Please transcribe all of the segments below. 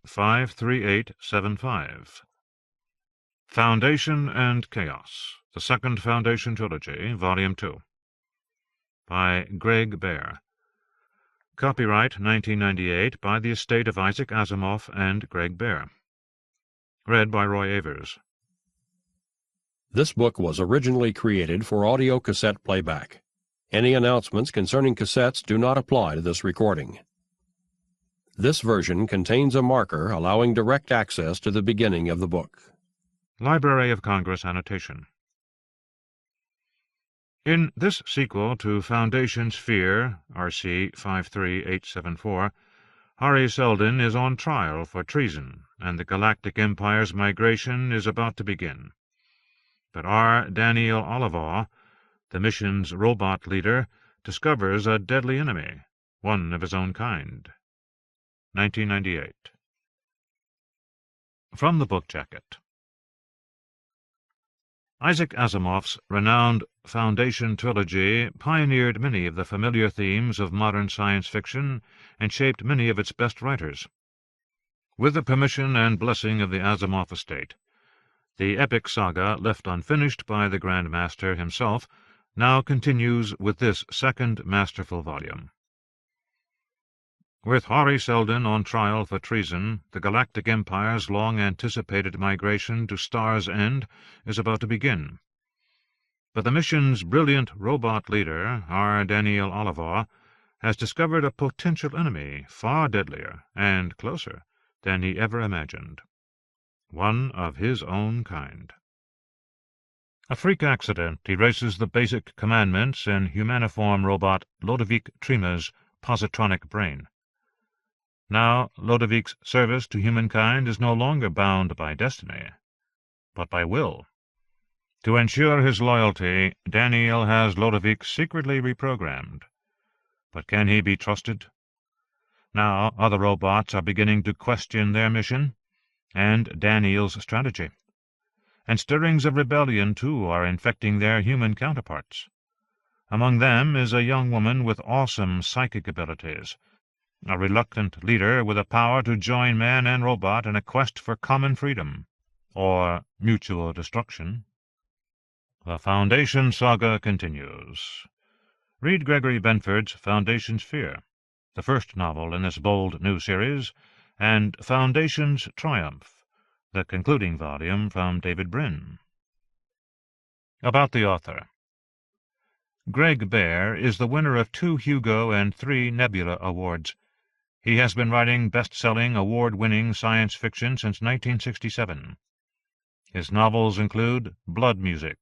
53875. Foundation and Chaos, the Second Foundation Trilogy, Volume 2, by Greg Bear. Copyright 1998 by the estate of Isaac Asimov and Greg Bear. Read by Roy Avers. This book was originally created for audio cassette playback. Any announcements concerning cassettes do not apply to this recording. This version contains a marker allowing direct access to the beginning of the book. Library of Congress annotation. In this sequel to Foundation Sphere, RC 53874, Hari Seldon is on trial for treason, and the Galactic Empire's migration is about to begin. But Daneel Olivaw, the mission's robot leader, discovers a deadly enemy, one of his own kind. 1998. From the book jacket. Isaac Asimov's renowned Foundation trilogy pioneered many of the familiar themes of modern science fiction and shaped many of its best writers. With the permission and blessing of the Asimov estate, the epic saga left unfinished by the Grand Master himself now continues with this second masterful volume. With Hari Seldon on trial for treason, the Galactic Empire's long-anticipated migration to Star's End is about to begin. But the mission's brilliant robot leader, Daneel Olivaw, has discovered a potential enemy far deadlier and closer than he ever imagined. One of his own kind. A freak accident erases the basic commandments in humaniform robot Lodevik Trima's positronic brain. Now Lodevik's service to humankind is no longer bound by destiny, but by will. To ensure his loyalty, Daneel has Lodevik secretly reprogrammed. But can he be trusted? Now other robots are beginning to question their mission and Daneel's strategy. And stirrings of rebellion, too, are infecting their human counterparts. Among them is a young woman with awesome psychic abilities, a reluctant leader with a power to join man and robot in a quest for common freedom, or mutual destruction. The Foundation saga continues. Read Gregory Benford's Foundation Sphere, the first novel in this bold new series, and Foundation's Triumph, the concluding volume from David Brin. About the author. Greg Bear is the winner of 2 Hugo and 3 Nebula Awards. He has been writing best-selling, award-winning science fiction since 1967. His novels include Blood Music,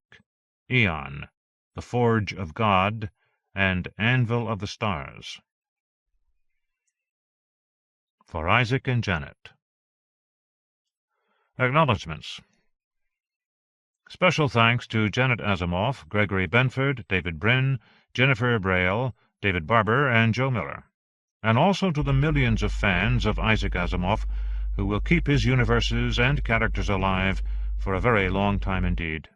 Eon, The Forge of God, and Anvil of the Stars. For Isaac and Janet. Acknowledgements. Special thanks to Janet Asimov, Gregory Benford, David Brin, Jennifer Braille, David Barber, and Joe Miller, and also to the millions of fans of Isaac Asimov who will keep his universes and characters alive for a very long time indeed.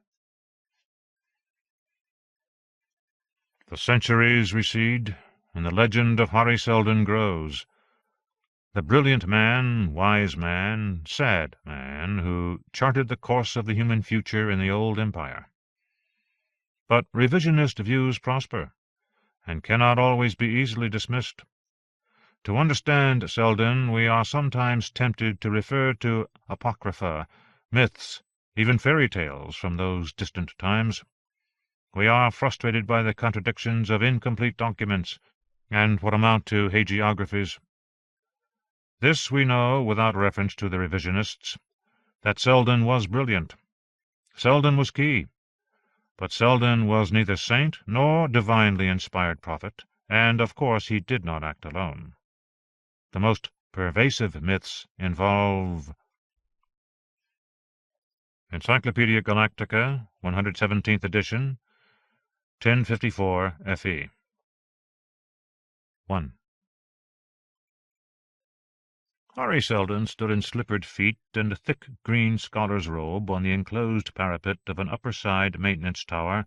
The centuries recede, and the legend of Hari Seldon grows. The brilliant man, wise man, sad man, who charted the course of the human future in the old empire. But revisionist views prosper, and cannot always be easily dismissed. To understand Seldon, we are sometimes tempted to refer to apocrypha, myths, even fairy tales from those distant times. We are frustrated by the contradictions of incomplete documents and what amount to hagiographies. This we know, without reference to the revisionists, that Seldon was brilliant. Seldon was key. But Seldon was neither saint nor divinely inspired prophet, and of course he did not act alone. The most pervasive myths involve Encyclopaedia Galactica, 117th edition, 1054 FE. 1. Hari Seldon stood in slippered feet and a thick green scholar's robe on the enclosed parapet of an upper-side maintenance tower,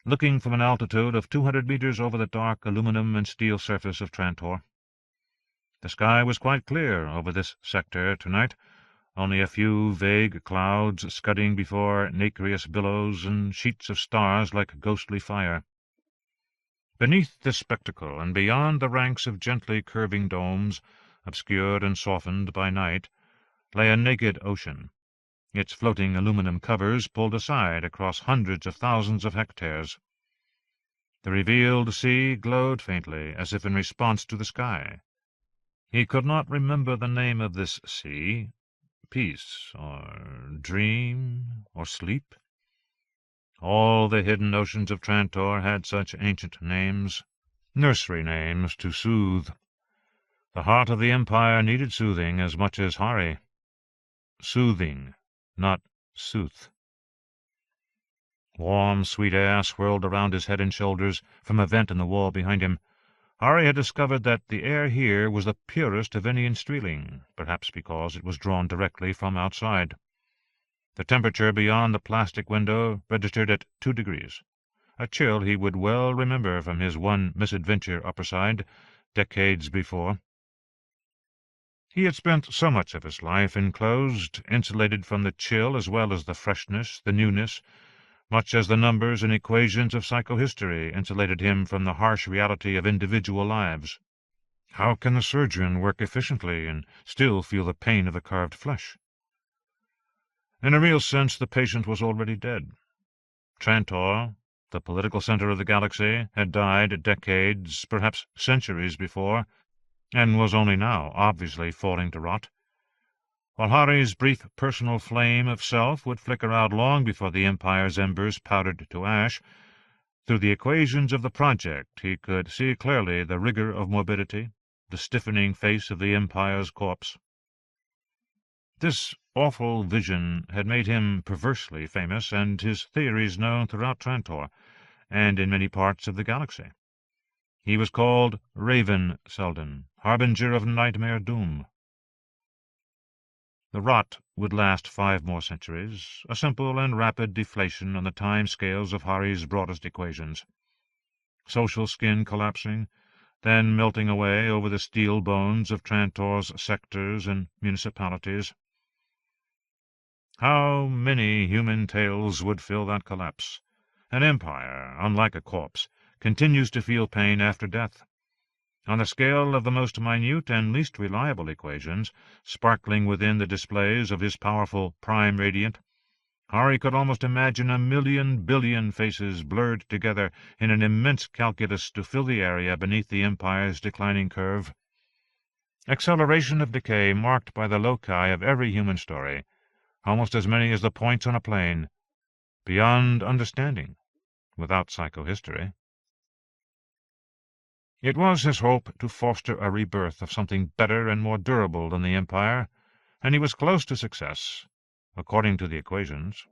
looking from an altitude of 200 meters over the dark aluminum and steel surface of Trantor. The sky was quite clear over this sector tonight, only a few vague clouds scudding before nacreous billows and sheets of stars like ghostly fire. Beneath this spectacle, and beyond the ranks of gently curving domes, obscured and softened by night, lay a naked ocean, its floating aluminum covers pulled aside across hundreds of thousands of hectares. The revealed sea glowed faintly, as if in response to the sky. He could not remember the name of this sea, peace, or dream, or sleep. All the hidden oceans of Trantor had such ancient names, nursery names to soothe. The heart of the Empire needed soothing as much as Hari. Soothing, not sooth. Warm, sweet air swirled around his head and shoulders from a vent in the wall behind him. Hari had discovered that the air here was the purest of any in Streeling, perhaps because it was drawn directly from outside. The temperature beyond the plastic window registered at 2 degrees, a chill he would well remember from his one misadventure upperside, decades before. He had spent so much of his life enclosed, insulated from the chill as well as the freshness, the newness, much as the numbers and equations of psychohistory insulated him from the harsh reality of individual lives. How can the surgeon work efficiently and still feel the pain of the carved flesh? In a real sense, the patient was already dead. Trantor, the political center of the galaxy, had died decades, perhaps centuries before, and was only now obviously falling to rot, while Hari's brief personal flame of self would flicker out long before the Empire's embers powdered to ash. Through the equations of the project he could see clearly the rigor of morbidity, the stiffening face of the Empire's corpse. This awful vision had made him perversely famous, and his theories known throughout Trantor, and in many parts of the galaxy. He was called Raven Seldon, harbinger of nightmare doom. The rot would last 5 more centuries, a simple and rapid deflation on the time scales of Hari's broadest equations. Social skin collapsing, then melting away over the steel bones of Trantor's sectors and municipalities. How many human tales would fill that collapse? An empire, unlike a corpse, continues to feel pain after death. On the scale of the most minute and least reliable equations, sparkling within the displays of his powerful prime radiant, Hari could almost imagine 1,000,000 billion faces blurred together in an immense calculus to fill the area beneath the Empire's declining curve. Acceleration of decay marked by the loci of every human story, almost as many as the points on a plane, beyond understanding, without psychohistory. It was his hope to foster a rebirth of something better and more durable than the Empire, and he was close to success, according to the equations.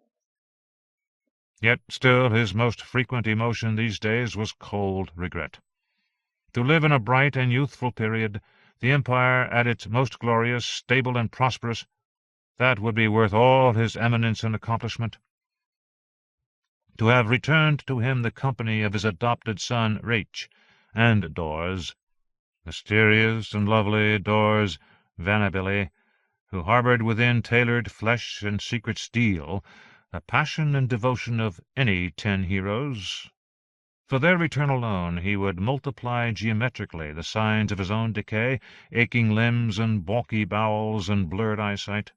Yet still his most frequent emotion these days was cold regret. To live in a bright and youthful period, the Empire at its most glorious, stable, and prosperous, that would be worth all his eminence and accomplishment. To have returned to him the company of his adopted son Raich, and Dors, mysterious and lovely Dors Vanabili, who harbored within tailored flesh and secret steel the passion and devotion of any 10 heroes. For their return alone he would multiply geometrically the signs of his own decay, aching limbs and balky bowels and blurred eyesight.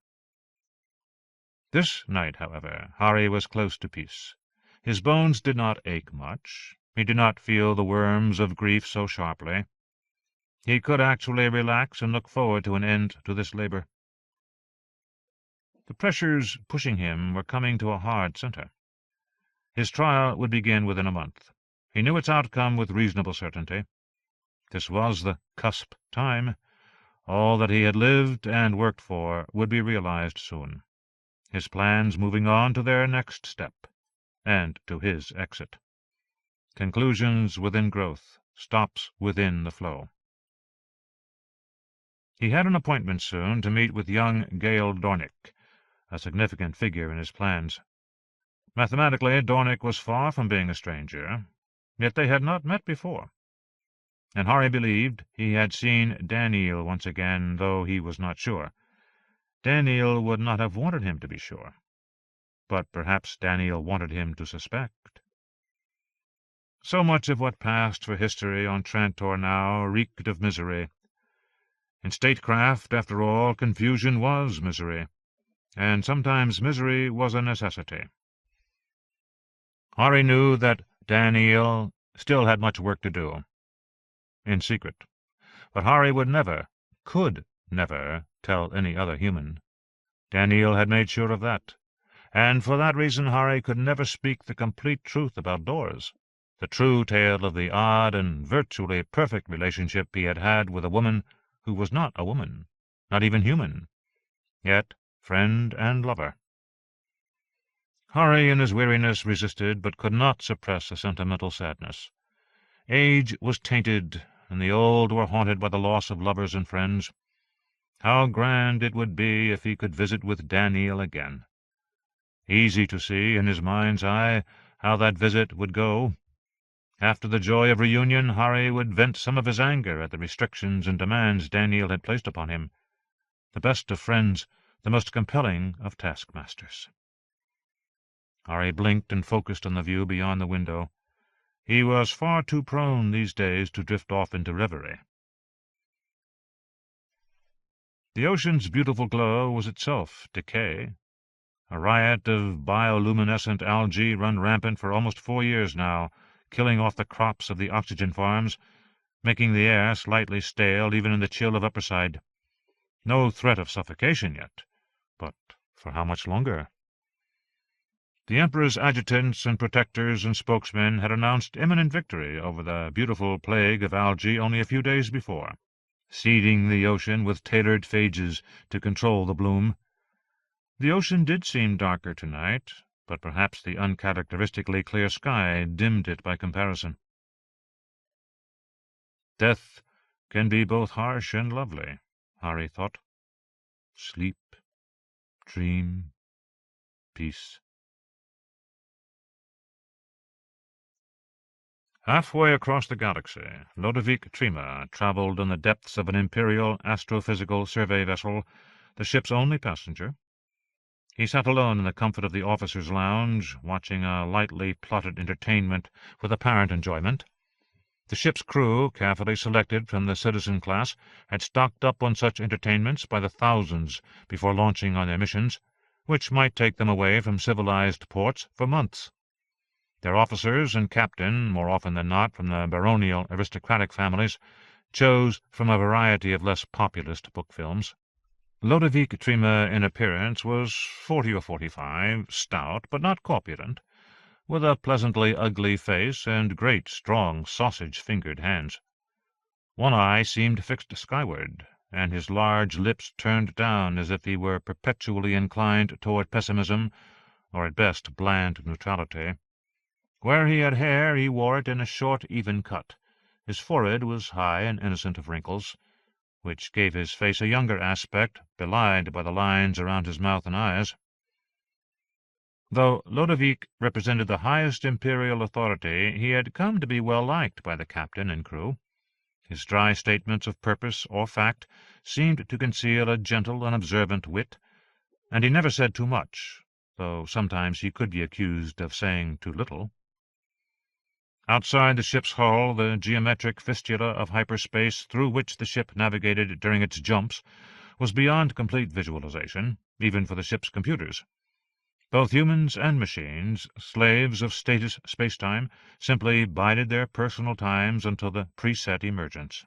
This night, however, Hari was close to peace. His bones did not ache much. He did not feel the worms of grief so sharply. He could actually relax and look forward to an end to this labor. The pressures pushing him were coming to a hard center. His trial would begin within a month. He knew its outcome with reasonable certainty. This was the cusp time. All that he had lived and worked for would be realized soon. His plans moving on to their next step, and to his exit. Conclusions within growth, stops within the flow. He had an appointment soon to meet with young Gale Dornick, a significant figure in his plans. Mathematically, Dornick was far from being a stranger, yet they had not met before. and Harry believed he had seen Daneel once again, though he was not sure. Daneel would not have wanted him to be sure, but perhaps Daneel wanted him to suspect. So much of what passed for history on Trantor now reeked of misery. In statecraft, after all, confusion was misery, and sometimes misery was a necessity. Harry knew that Daneel still had much work to do, in secret, but Harry would never, could never, tell any other human. Daneel had made sure of that, and for that reason Harry could never speak the complete truth about Doors, the true tale of the odd and virtually perfect relationship he had had with a woman who was not a woman, not even human, yet friend and lover. Harry in his weariness resisted, but could not suppress a sentimental sadness. Age was tainted, and the old were haunted by the loss of lovers and friends. How grand it would be if he could visit with Daneel again. Easy to see, in his mind's eye, how that visit would go. After the joy of reunion, Harry would vent some of his anger at the restrictions and demands Daneel had placed upon him. The best of friends, the most compelling of taskmasters. Harry blinked and focused on the view beyond the window. He was far too prone these days to drift off into reverie. The ocean's beautiful glow was itself decay. A riot of bioluminescent algae run rampant for almost 4 years now, killing off the crops of the oxygen farms, making the air slightly stale even in the chill of Upperside. No threat of suffocation yet, but for how much longer? The Emperor's adjutants and protectors and spokesmen had announced imminent victory over the beautiful plague of algae only a few days before, seeding the ocean with tailored phages to control the bloom. The ocean did seem darker tonight, but perhaps the uncharacteristically clear sky dimmed it by comparison. Death can be both harsh and lovely, Harry thought. Sleep, dream, peace. Halfway across the galaxy, Ludovic Trima traveled in the depths of an Imperial astrophysical survey vessel, the ship's only passenger. He sat alone in the comfort of the officer's lounge, watching a lightly plotted entertainment with apparent enjoyment. The ship's crew, carefully selected from the citizen class, had stocked up on such entertainments by the thousands before launching on their missions, which might take them away from civilized ports for months. Their officers and captain, more often than not from the baronial aristocratic families, chose from a variety of less populist book films. Ludovic Trima in appearance was 40 or 45, stout but not corpulent, with a pleasantly ugly face and great, strong, sausage-fingered hands. One eye seemed fixed skyward, and his large lips turned down as if he were perpetually inclined toward pessimism, or at best bland neutrality. Where he had hair, he wore it in a short, even cut. His forehead was high and innocent of wrinkles, which gave his face a younger aspect, belied by the lines around his mouth and eyes. Though Ludovic represented the highest imperial authority, he had come to be well liked by the captain and crew. His dry statements of purpose or fact seemed to conceal a gentle and observant wit, and he never said too much, though sometimes he could be accused of saying too little. Outside the ship's hull, the geometric fistula of hyperspace through which the ship navigated during its jumps was beyond complete visualization, even for the ship's computers. Both humans and machines, slaves of status spacetime, simply bided their personal times until the preset emergence.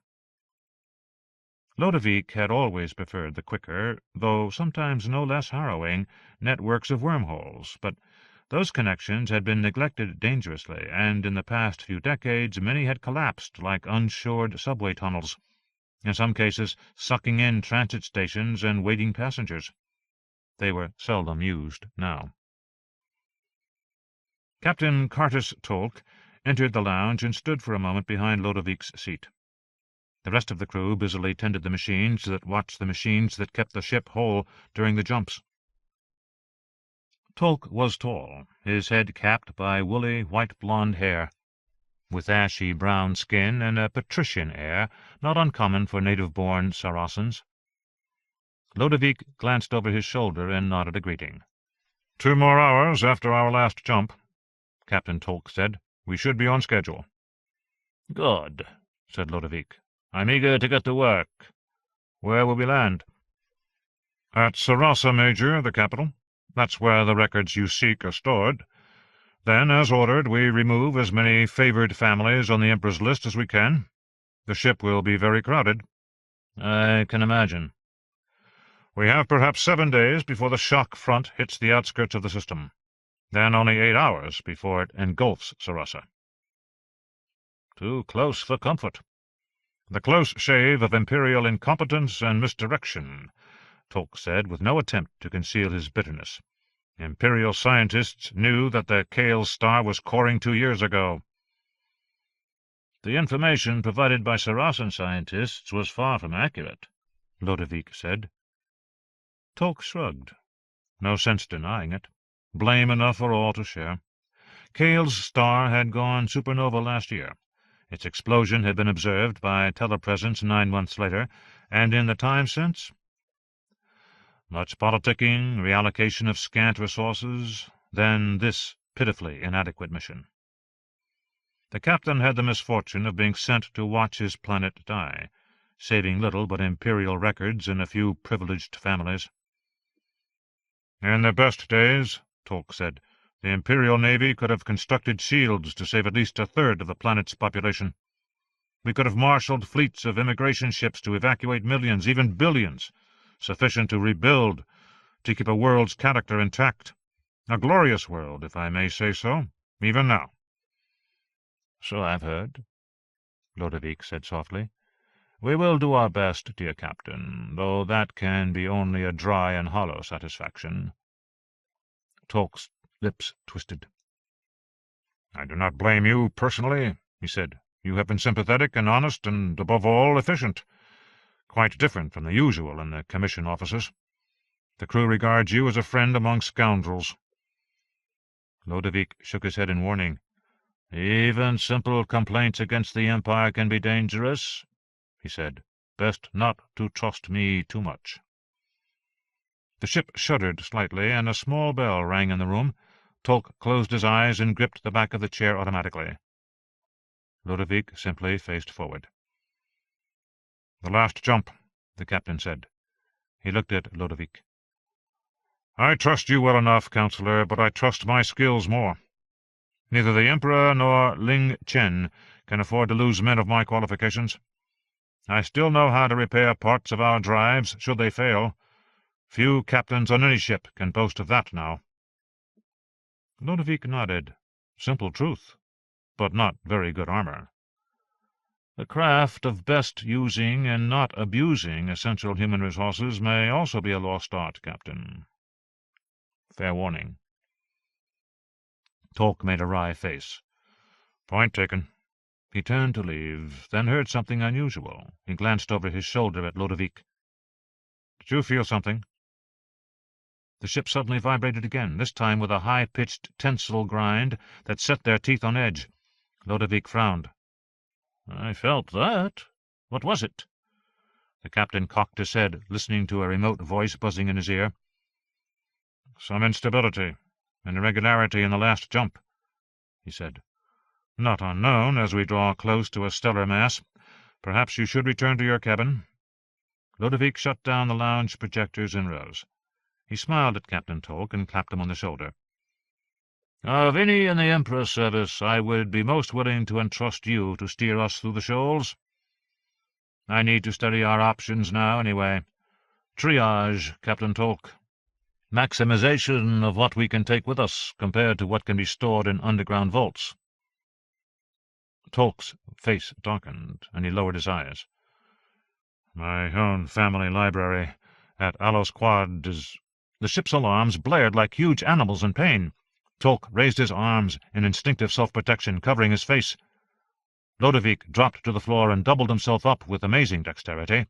Ludovic had always preferred the quicker, though sometimes no less harrowing, networks of wormholes, but those connections had been neglected dangerously, and in the past few decades many had collapsed like unshored subway tunnels, in some cases sucking in transit stations and waiting passengers. They were seldom used now. Captain Cartus Tolk entered the lounge and stood for a moment behind Ludovic's seat. The rest of the crew busily tended the machines that watched the machines that kept the ship whole during the jumps. Tolk was tall, his head capped by woolly white blonde hair. with ashy brown skin and a patrician air not uncommon for native-born Saracens. Ludovic glanced over his shoulder and nodded a greeting. 2 more hours after our last jump, Captain Tolk said. We should be on schedule. Good, said Ludovic. I'm eager to get to work. Where will we land? At Sarasa, Major, the capital. That's where the records you seek are stored. Then, as ordered, we remove as many favored families on the Emperor's list as we can. The ship will be very crowded. I can imagine. We have perhaps 7 days before the shock front hits the outskirts of the system. Then only 8 hours before it engulfs Sarasa. Too close for comfort. The close shave of imperial incompetence and misdirection, Tolk said, with no attempt to conceal his bitterness. Imperial scientists knew that the Kale star was coring 2 years ago. The information provided by Saracen scientists was far from accurate, Ludovic said. Tolk shrugged. No sense denying it. Blame enough for all to share. Kale's star had gone supernova last year. Its explosion had been observed by telepresence 9 months later, and in the time since, much politicking, reallocation of scant resources, then this pitifully inadequate mission. The captain had the misfortune of being sent to watch his planet die, saving little but imperial records and a few privileged families. In their best days, Tolk said, the Imperial Navy could have constructed shields to save at least 1/3 of the planet's population. We could have marshaled fleets of immigration ships to evacuate millions, even billions, sufficient to rebuild, to keep a world's character intact. A glorious world, if I may say so, even now. So I've heard, Ludovic said softly. We will do our best, dear Captain, though that can be only a dry and hollow satisfaction. Tolk's lips twisted. I do not blame you personally, he said. You have been sympathetic and honest and, above all, efficient. Quite different from the usual in the commission offices. The crew regards you as a friend among scoundrels. Ludovic shook his head in warning. Even simple complaints against the Empire can be dangerous, he said. Best not to trust me too much. The ship shuddered slightly, and a small bell rang in the room. Tolk closed his eyes and gripped the back of the chair automatically. Ludovic simply faced forward. The last jump, the captain said. He looked at Ludovic. I trust you well enough, Counselor, but I trust my skills more. Neither the Emperor nor Ling Chen can afford to lose men of my qualifications. I still know how to repair parts of our drives, should they fail. Few captains on any ship can boast of that now. Ludovic nodded. Simple truth, but not very good armor. The craft of best using and not abusing essential human resources may also be a lost art, Captain. Fair warning. Tolk made a wry face. Point taken. He turned to leave, then heard something unusual. He glanced over his shoulder at Ludovic. Did you feel something? The ship suddenly vibrated again, this time with a high-pitched tensile grind that set their teeth on edge. Ludovic frowned. I felt that. What was it? The captain cocked his head, listening to a remote voice buzzing in his ear. Some instability, an irregularity in the last jump, he said. Not unknown as we draw close to a stellar mass. Perhaps you should return to your cabin. Ludovic shut down the lounge projectors and rose. He smiled at Captain Tolk and clapped him on the shoulder. Of any in the Emperor's service, I would be most willing to entrust you to steer us through the shoals. I need to study our options now, anyway. Triage, Captain Tolk. Maximization of what we can take with us compared to what can be stored in underground vaults. Tolk's face darkened, and he lowered his eyes. My own family library at Alos Quad is... The ship's alarms blared like huge animals in pain. Tolk raised his arms in instinctive self-protection, covering his face. Ludovic dropped to the floor and doubled himself up with amazing dexterity.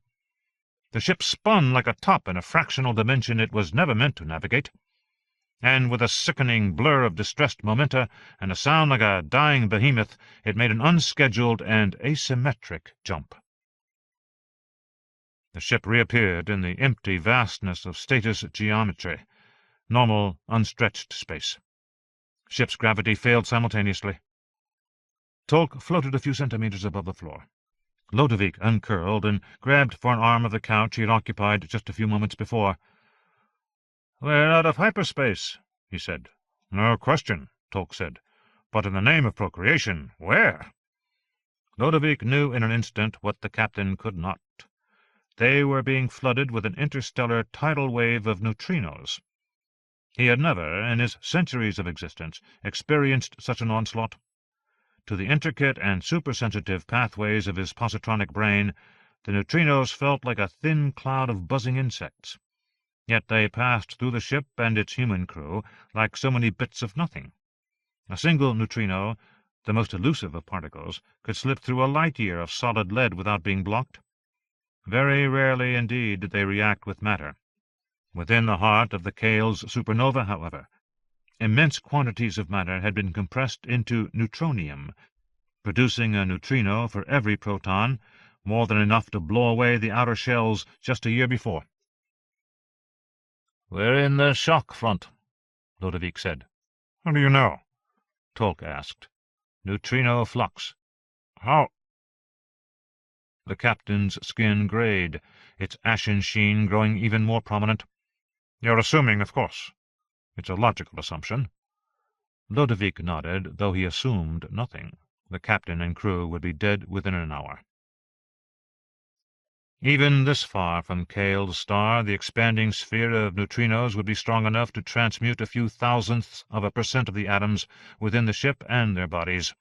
The ship spun like a top in a fractional dimension it was never meant to navigate. and with a sickening blur of distressed momenta and a sound like a dying behemoth, it made an unscheduled and asymmetric jump. The ship reappeared in the empty vastness of status geometry, normal, unstretched space. Ship's gravity failed simultaneously. Tolk floated a few centimeters above the floor. Lodewijk uncurled and grabbed for an arm of the couch he had occupied just a few moments before. "We're out of hyperspace," he said. "No question," Tolk said. "But in the name of procreation, where?" Lodewijk knew in an instant what the captain could not. They were being flooded with an interstellar tidal wave of neutrinos. He had never, in his centuries of existence, experienced such an onslaught. To the intricate and supersensitive pathways of his positronic brain, the neutrinos felt like a thin cloud of buzzing insects. Yet they passed through the ship and its human crew like so many bits of nothing. A single neutrino, the most elusive of particles, could slip through a light-year of solid lead without being blocked. Very rarely indeed did they react with matter. Within the heart of the Kales supernova, however, immense quantities of matter had been compressed into neutronium, producing a neutrino for every proton, more than enough to blow away the outer shells just a year before. "We're in the shock front," Lodewijk said. "How do you know?" Tolk asked. "Neutrino flux." "How?" The captain's skin grayed, its ashen sheen growing even more prominent. "You're assuming, of course. It's a logical assumption." Lodewijk nodded, though he assumed nothing. The captain and crew would be dead within an hour. Even this far from Kale's star, the expanding sphere of neutrinos would be strong enough to transmute a few thousandths of a % of the atoms within the ship and their bodies.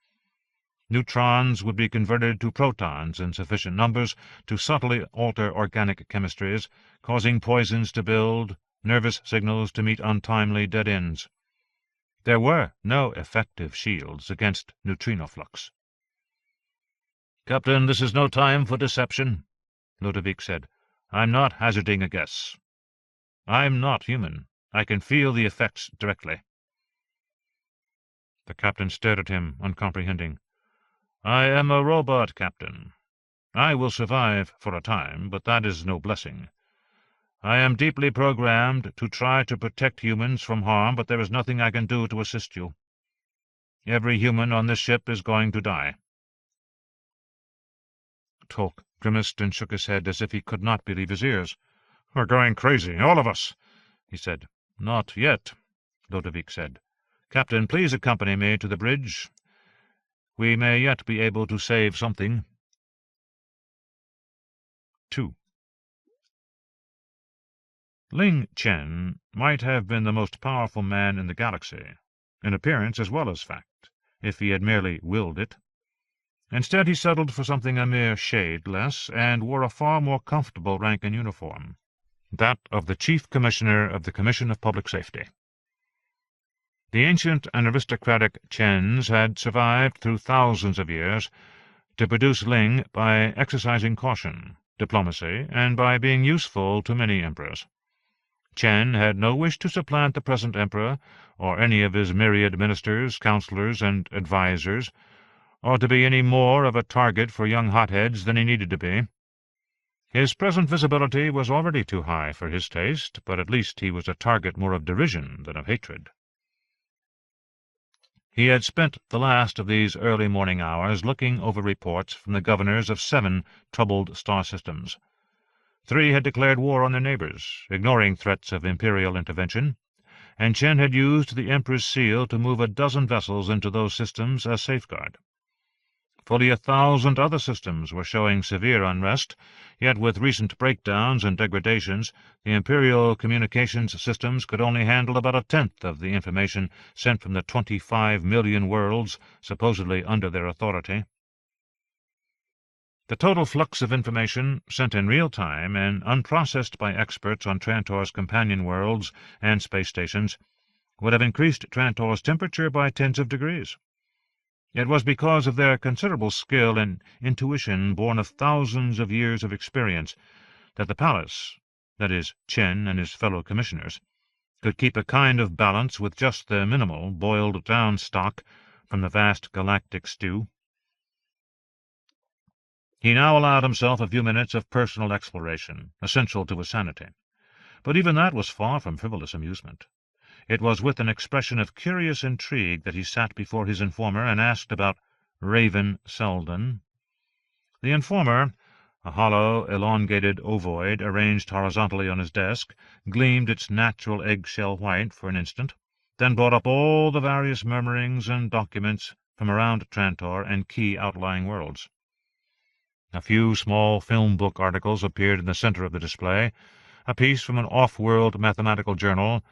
Neutrons would be converted to protons in sufficient numbers to subtly alter organic chemistries, causing poisons to build, nervous signals to meet untimely dead ends. There were no effective shields against neutrino flux. "Captain, this is no time for deception," Lodewijk said. "I'm not hazarding a guess. I'm not human. I can feel the effects directly." The captain stared at him, uncomprehending. "I am a robot, Captain. I will survive for a time, but that is no blessing. I am deeply programmed to try to protect humans from harm, but there is nothing I can do to assist you. Every human on this ship is going to die." Tolk grimaced and shook his head as if he could not believe his ears. "We're going crazy, all of us," he said. "Not yet," Lodewijk said. "Captain, please accompany me to the bridge. We may yet be able to save something." 2. Ling Chen might have been the most powerful man in the galaxy, in appearance as well as fact, if he had merely willed it. Instead he settled for something a mere shade less, and wore a far more comfortable rank and uniform, that of the Chief Commissioner of the Commission of Public Safety. The ancient and aristocratic Chens had survived through thousands of years to produce Ling by exercising caution, diplomacy, and by being useful to many emperors. Chen had no wish to supplant the present emperor, or any of his myriad ministers, counselors, and advisers, or to be any more of a target for young hotheads than he needed to be. His present visibility was already too high for his taste, but at least he was a target more of derision than of hatred. He had spent the last of these early morning hours looking over reports from the governors of 7 troubled star systems. 3 had declared war on their neighbors, ignoring threats of imperial intervention, and Chen had used the Emperor's seal to move a dozen vessels into those systems as safeguard. Fully 1,000 other systems were showing severe unrest, yet with recent breakdowns and degradations, the Imperial communications systems could only handle about 1/10 of the information sent from the 25 million worlds supposedly under their authority. The total flux of information, sent in real time and unprocessed by experts on Trantor's companion worlds and space stations, would have increased Trantor's temperature by tens of degrees. It was because of their considerable skill and intuition born of thousands of years of experience that the palace, that is, Chen and his fellow commissioners, could keep a kind of balance with just the minimal, boiled-down stock from the vast galactic stew. He now allowed himself a few minutes of personal exploration, essential to his sanity. But even that was far from frivolous amusement. It was with an expression of curious intrigue that he sat before his informer and asked about Raven Seldon. The informer, a hollow, elongated ovoid arranged horizontally on his desk, gleamed its natural eggshell white for an instant, then brought up all the various murmurings and documents from around Trantor and key outlying worlds. A few small film book articles appeared in the center of the display, a piece from an off-world mathematical journal,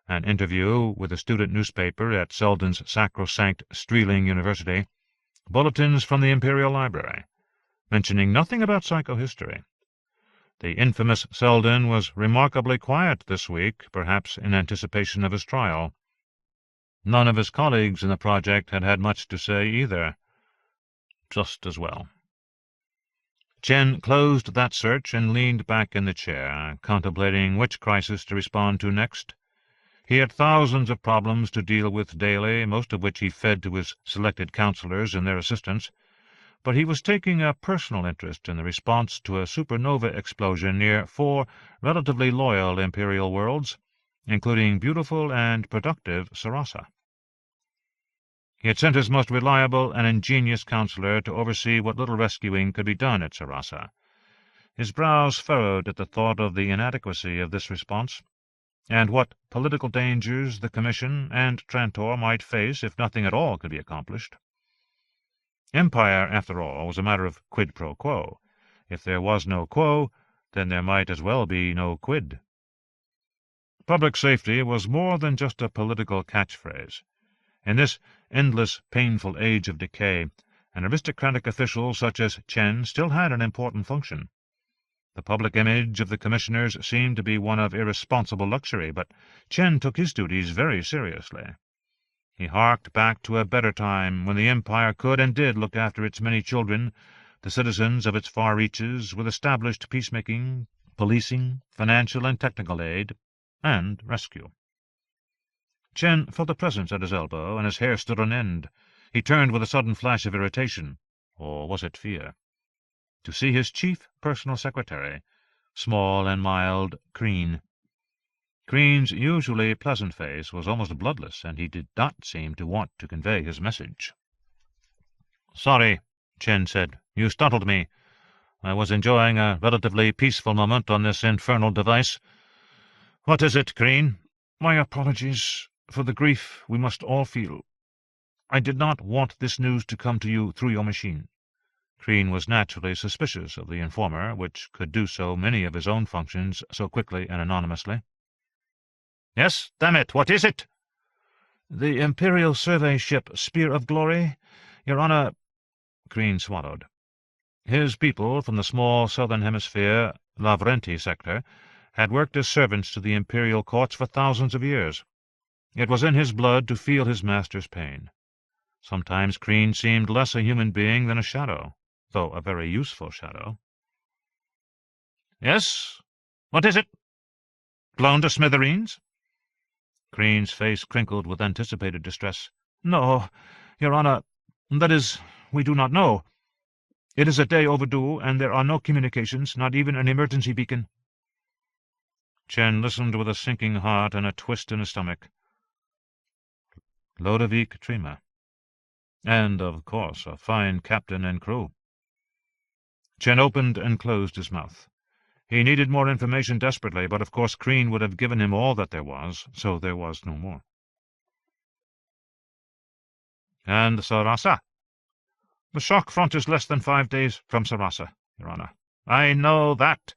an interview with a student newspaper at Seldon's sacrosanct Streeling University, bulletins from the Imperial Library, mentioning nothing about psychohistory. The infamous Seldon was remarkably quiet this week, perhaps in anticipation of his trial. None of his colleagues in the project had had much to say either. Just as well. Chen closed that search and leaned back in the chair, contemplating which crisis to respond to next. He had thousands of problems to deal with daily, most of which he fed to his selected counselors and their assistants, but he was taking a personal interest in the response to a supernova explosion near 4 relatively loyal Imperial worlds, including beautiful and productive Sarasa. He had sent his most reliable and ingenious counselor to oversee what little rescuing could be done at Sarasa. His brows furrowed at the thought of the inadequacy of this response, and what political dangers the Commission and Trantor might face if nothing at all could be accomplished. Empire, after all, was a matter of quid pro quo. If there was no quo, then there might as well be no quid. Public safety was more than just a political catchphrase. In this endless, painful age of decay, an aristocratic official such as Chen still had an important function. The public image of the commissioners seemed to be one of irresponsible luxury, but Chen took his duties very seriously. He harked back to a better time when the Empire could and did look after its many children, the citizens of its far reaches, with established peacemaking, policing, financial and technical aid, and rescue. Chen felt a presence at his elbow, and his hair stood on end. He turned with a sudden flash of irritation, or was it fear, to see his chief personal secretary, small and mild, Crean. Crean's usually pleasant face was almost bloodless, and he did not seem to want to convey his message. "Sorry," Chen said. "You startled me. I was enjoying a relatively peaceful moment on this infernal device. What is it, Crean?" "My apologies for the grief we must all feel. I did not want this news to come to you through your machine." Crean was naturally suspicious of the informer, which could do so many of his own functions so quickly and anonymously. "Yes, damn it, what is it?" "The Imperial survey ship Spear of Glory, Your Honor—" Crean swallowed. His people from the small southern hemisphere, Lavrenti sector, had worked as servants to the Imperial courts for thousands of years. It was in his blood to feel his master's pain. Sometimes Crean seemed less a human being than a shadow, though a very useful shadow. "Yes? What is it? Blown to smithereens?" Crean's face crinkled with anticipated distress. "No, Your Honor, that is, we do not know. It is a day overdue, and there are no communications, not even an emergency beacon." Chen listened with a sinking heart and a twist in his stomach. Lodovik Trima. And, of course, a fine captain and crew. Chen opened and closed his mouth. He needed more information desperately, but of course Crean would have given him all that there was, so there was no more. "And Sarasa?" "The shock front is less than 5 days from Sarasa, Your Honor." "I know that.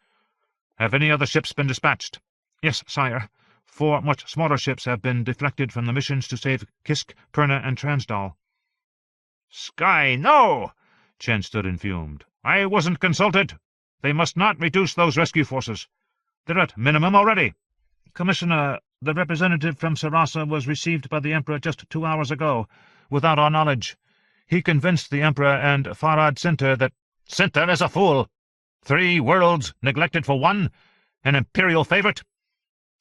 Have any other ships been dispatched?" "Yes, sire. 4 much smaller ships have been deflected from the missions to save Kisk, Perna, and Transdal." "Sky, no!" Chen stood enfumed. "I wasn't consulted. They must not reduce those rescue forces. They're at minimum already." "Commissioner, the representative from Sarasa was received by the Emperor just 2 hours ago, without our knowledge. He convinced the Emperor and Farad Sinter that—" "Sinter is a fool. 3 worlds neglected for 1? An Imperial favorite?"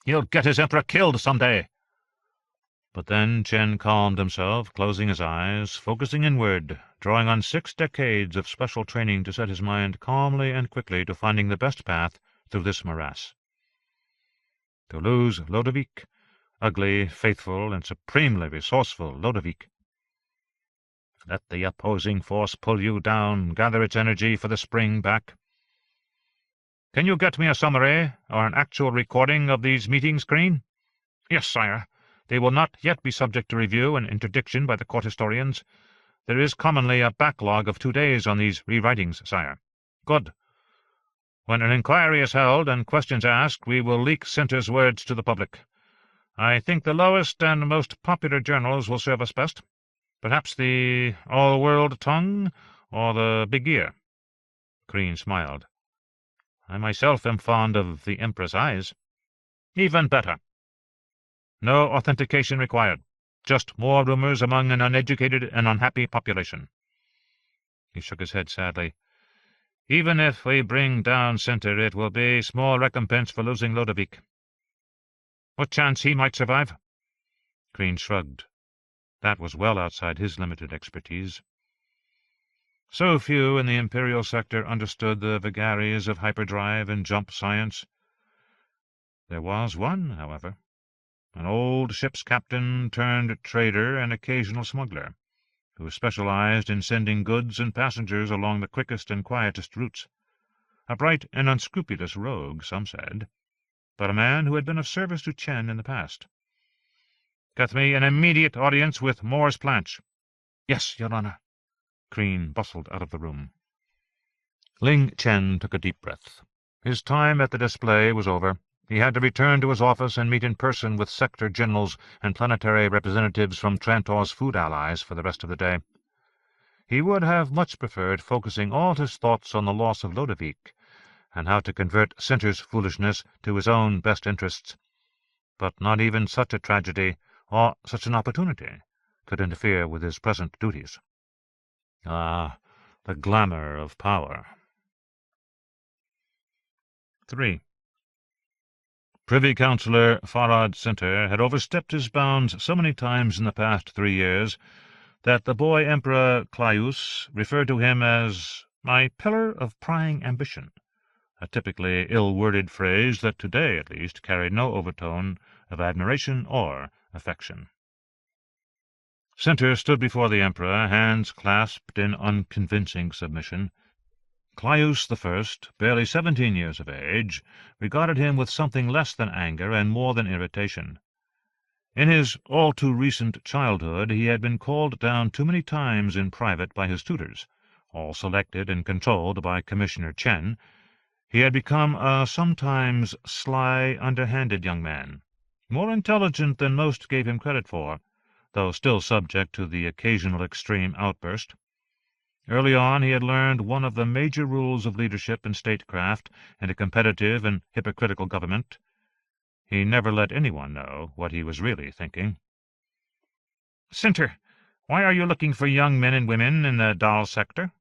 He'll get his emperor killed some day." But then Chen calmed himself, closing his eyes, focusing inward, drawing on 6 decades of special training to set his mind calmly and quickly to finding the best path through this morass. To lose Lodovick, ugly, faithful, and supremely resourceful Lodovick. Let the opposing force pull you down, gather its energy for the spring back. Can you get me a summary or an actual recording of these meetings, Green? Yes, sire. They will not yet be subject to review and interdiction by the court historians. There is commonly a backlog of 2 days on these rewritings, sire. Good. When an inquiry is held and questions asked, we will leak Sinter's words to the public. I think the lowest and most popular journals will serve us best. Perhaps the All-World Tongue or the Big Ear. Green smiled. I myself am fond of the Emperor's eyes. Even better. No authentication required. Just more rumors among an uneducated and unhappy population. He shook his head sadly. Even if we bring down Sinter, it will be small recompense for losing Lodovick. What chance he might survive? Green shrugged. That was well outside his limited expertise. So few in the Imperial sector understood the vagaries of hyperdrive and jump science. There was one, however. An old ship's captain turned trader and occasional smuggler, who specialized in sending goods and passengers along the quickest and quietest routes. A bright and unscrupulous rogue, some said, but a man who had been of service to Chen in the past. Get me an immediate audience with Moore's Planch. Yes, Your Honor. Green bustled out of the room. Ling Chen took a deep breath. His time at the display was over. He had to return to his office and meet in person with sector generals and planetary representatives from Trantor's food allies for the rest of the day. He would have much preferred focusing all his thoughts on the loss of Lodovick, and how to convert Sinter's foolishness to his own best interests. But not even such a tragedy, or such an opportunity, could interfere with his present duties. Ah, the glamour of power. 3. Privy Councillor Farad Sinter had overstepped his bounds so many times in the past 3 years that the boy Emperor Claudius referred to him as my pillar of prying ambition, a typically ill-worded phrase that today, at least, carried no overtone of admiration or affection. Sinter stood before the Emperor, hands clasped in unconvincing submission. Claudius I, barely 17 years of age, regarded him with something less than anger and more than irritation. In his all-too-recent childhood he had been called down too many times in private by his tutors, all selected and controlled by Commissioner Chen. He had become a sometimes sly, underhanded young man, more intelligent than most gave him credit for, though still subject to the occasional extreme outburst. Early on he had learned one of the major rules of leadership in statecraft and a competitive and hypocritical government. He never let anyone know what he was really thinking. "Sinter, why are you looking for young men and women in the Dal sector?"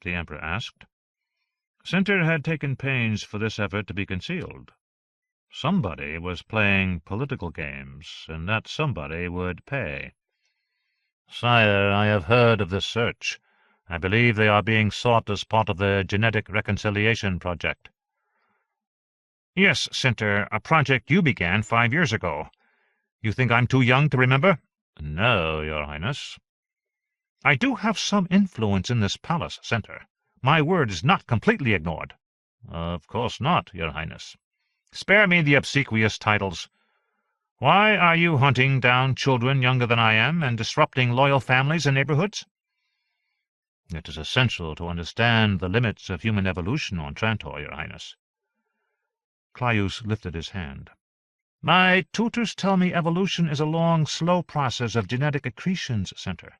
the Emperor asked. Sinter had taken pains for this effort to be concealed. Somebody was playing political games, and that somebody would pay. "Sire, I have heard of this search. I believe they are being sought as part of the Genetic Reconciliation Project." "Yes, Sinter, a project you began 5 years ago. You think I'm too young to remember?" "No, Your Highness." "I do have some influence in this palace, Sinter. My word is not completely ignored." "Of course not, Your Highness." "Spare me the obsequious titles. Why are you hunting down children younger than I am and disrupting loyal families and neighborhoods?" "It is essential to understand the limits of human evolution on Trantor, Your Highness." Claudius lifted his hand. "My tutors tell me evolution is a long, slow process of genetic accretions, Sinter.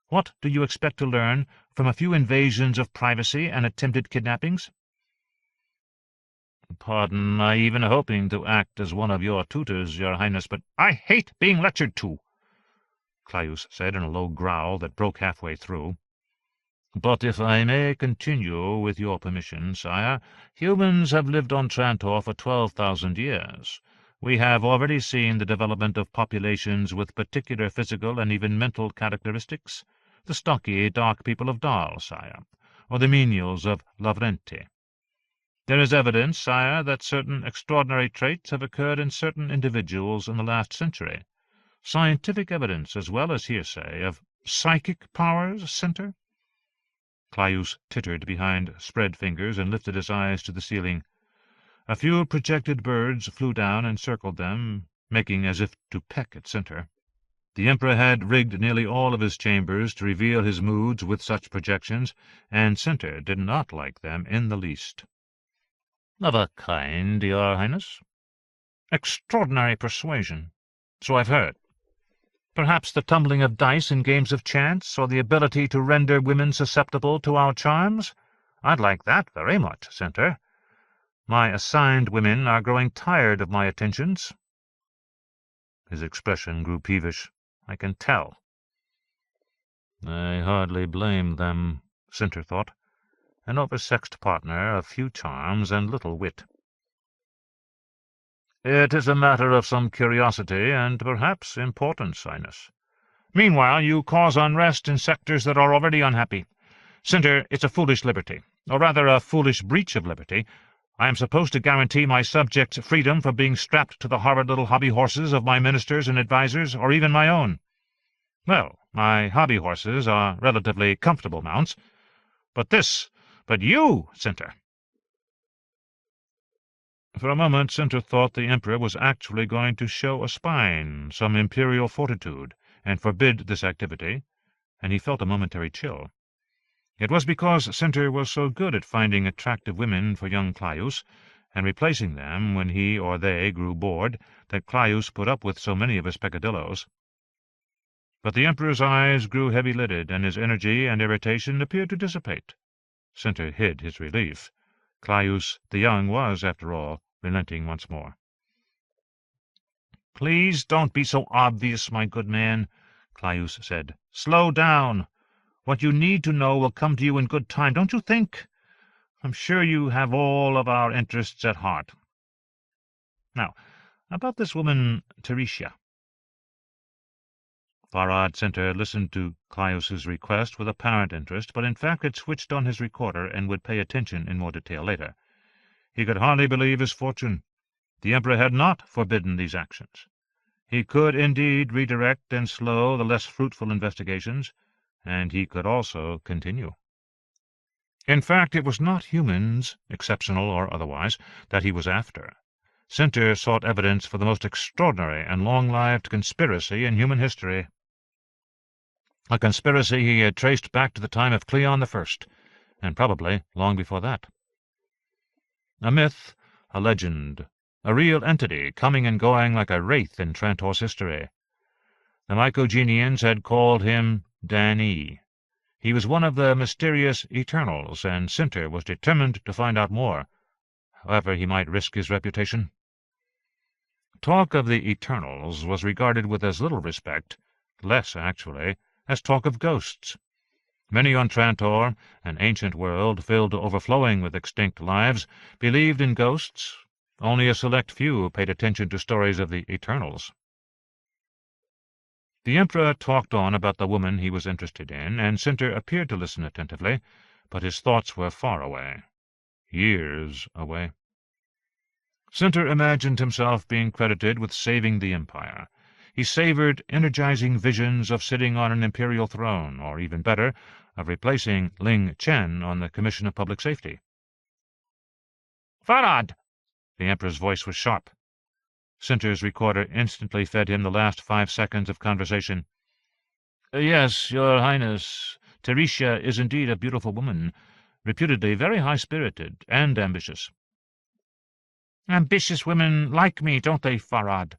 What do you expect to learn from a few invasions of privacy and attempted kidnappings?" "Pardon my even hoping to act as one of your tutors, Your Highness, but—" "I hate being lectured to," Claudius said in a low growl that broke halfway through. "But if I may continue with your permission, sire, humans have lived on Trantor for 12,000 years. We have already seen the development of populations with particular physical and even mental characteristics, the stocky, dark people of Dal, sire, or the menials of Lavrenti. There is evidence, sire, that certain extraordinary traits have occurred in certain individuals in the last century. Scientific evidence, as well as hearsay, of psychic powers, Center?" Caius tittered behind spread fingers and lifted his eyes to the ceiling. A few projected birds flew down and circled them, making as if to peck at Center. The Emperor had rigged nearly all of his chambers to reveal his moods with such projections, and Center did not like them in the least. "Of a kind, your Highness?" "Extraordinary persuasion." "So I've heard. Perhaps the tumbling of dice in games of chance, or the ability to render women susceptible to our charms? I'd like that very much, Center. My assigned women are growing tired of my attentions." His expression grew peevish. "I can tell." "I hardly blame them," Center thought. "An oversexed partner of few charms and little wit." "It is a matter of some curiosity and perhaps importance, Highness. Meanwhile, you cause unrest in sectors that are already unhappy. Center, it's a foolish liberty, or rather a foolish breach of liberty. I am supposed to guarantee my subjects' freedom from being strapped to the horrid little hobby-horses of my ministers and advisers, or even my own. Well, my hobby-horses are relatively comfortable mounts. But you, Center." For a moment Center thought the Emperor was actually going to show a spine, some imperial fortitude, and forbid this activity, and he felt a momentary chill. It was because Center was so good at finding attractive women for young Caius, and replacing them when he or they grew bored, that Caius put up with so many of his peccadilloes. But the Emperor's eyes grew heavy-lidded, and his energy and irritation appeared to dissipate. Center hid his relief. Caius the Young was, after all, relenting once more. "Please don't be so obvious, my good man," Caius said. "Slow down. What you need to know will come to you in good time, don't you think? I'm sure you have all of our interests at heart. Now, about this woman, Teresia." Farad Center listened to Caius's request with apparent interest, but in fact had switched on his recorder and would pay attention in more detail later. He could hardly believe his fortune. The Emperor had not forbidden these actions. He could indeed redirect and slow the less fruitful investigations, and he could also continue. In fact, it was not humans, exceptional or otherwise, that he was after. Center sought evidence for the most extraordinary and long-lived conspiracy in human history. A conspiracy he had traced back to the time of Cleon I, and probably long before that. A myth, a legend, a real entity coming and going like a wraith in Trantor's history. The Mycogenians had called him Dani. He was one of the mysterious Eternals, and Center was determined to find out more, however he might risk his reputation. Talk of the Eternals was regarded with as little respect, less actually, as talk of ghosts. Many on Trantor, an ancient world filled to overflowing with extinct lives, believed in ghosts. Only a select few paid attention to stories of the Eternals. The Emperor talked on about the woman he was interested in, and Center appeared to listen attentively, but his thoughts were far away. Years away. Center imagined himself being credited with saving the Empire. He savored energizing visions of sitting on an imperial throne, or, even better, of replacing Ling Chen on the Commission of Public Safety. "Farad!" The Emperor's voice was sharp. Center's recorder instantly fed him the last 5 seconds of conversation. "Yes, Your Highness, Teresia is indeed a beautiful woman, reputedly very high-spirited and ambitious." "Ambitious women like me, don't they, Farad?"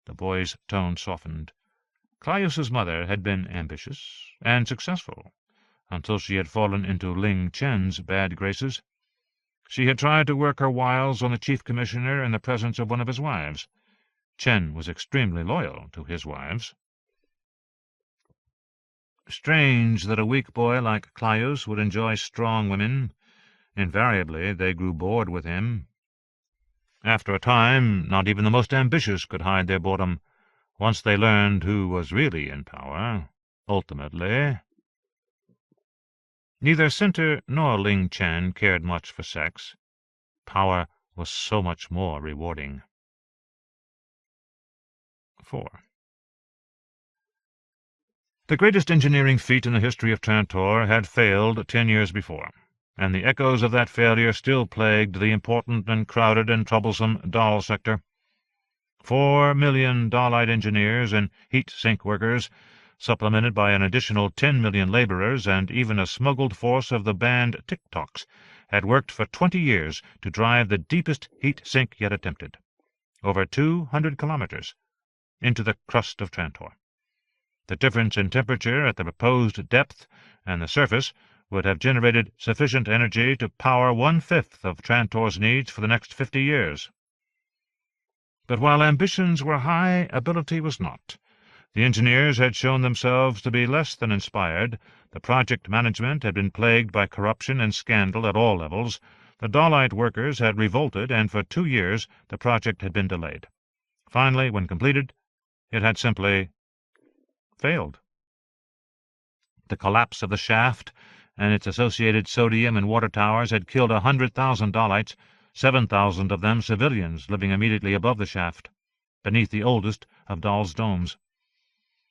The boy's tone softened. Caius's mother had been ambitious and successful, until she had fallen into Ling Chen's bad graces. She had tried to work her wiles on the chief commissioner in the presence of one of his wives. Chen was extremely loyal to his wives. Strange that a weak boy like Caius would enjoy strong women. Invariably they grew bored with him. After a time, not even the most ambitious could hide their boredom. Once they learned who was really in power, ultimately. Neither Sinter nor Ling Chen cared much for sex. Power was so much more rewarding. 4. The greatest engineering feat in the history of Trantor had failed 10 years before, and the echoes of that failure still plagued the important and crowded and troublesome Dahl sector. 4 million Dahlite engineers and heat-sink workers, supplemented by an additional 10 million laborers and even a smuggled force of the band Tick-Tocks, had worked for 20 years to drive the deepest heat-sink yet attempted, over 200 kilometers, into the crust of Trantor. The difference in temperature at the proposed depth and the surface would have generated sufficient energy to power 1/5 of Trantor's needs for the next 50 years. But while ambitions were high, ability was not. The engineers had shown themselves to be less than inspired, the project management had been plagued by corruption and scandal at all levels, the Dahlite workers had revolted, and for 2 years the project had been delayed. Finally, when completed, it had simply failed. The collapse of the shaft and its associated sodium and water towers had killed 100,000 Dahlites, 7,000 of them civilians living immediately above the shaft, beneath the oldest of Dahl's domes.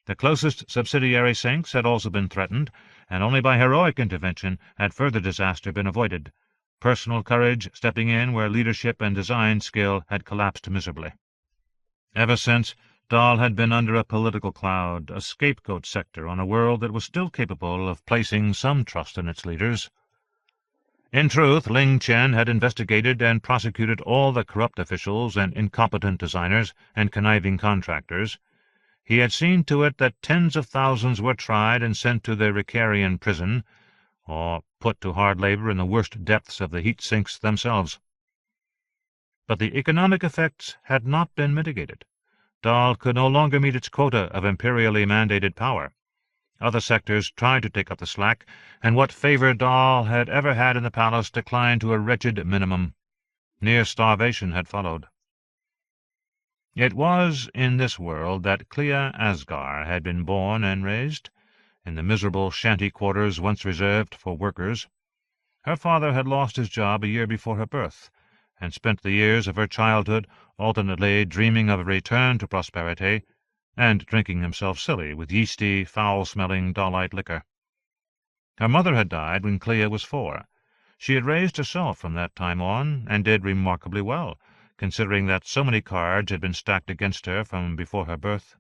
The closest subsidiary sinks had also been threatened, and only by heroic intervention had further disaster been avoided, personal courage stepping in where leadership and design skill had collapsed miserably. Ever since, Dahl had been under a political cloud, a scapegoat sector on a world that was still capable of placing some trust in its leaders. In truth, Ling Chen had investigated and prosecuted all the corrupt officials and incompetent designers and conniving contractors. He had seen to it that tens of thousands were tried and sent to the Ricarian prison, or put to hard labor in the worst depths of the heat sinks themselves. But the economic effects had not been mitigated. Dahl could no longer meet its quota of imperially mandated power. Other sectors tried to take up the slack, and what favor Dahl had ever had in the palace declined to a wretched minimum. Near starvation had followed. It was in this world that Clea Asgar had been born and raised, in the miserable shanty quarters once reserved for workers. Her father had lost his job a year before her birth, and spent the years of her childhood alternately dreaming of a return to prosperity and drinking himself silly with yeasty, foul-smelling Dahlite liquor. Her mother had died when Clea was 4. She had raised herself from that time on, and did remarkably well, considering that so many cards had been stacked against her from before her birth.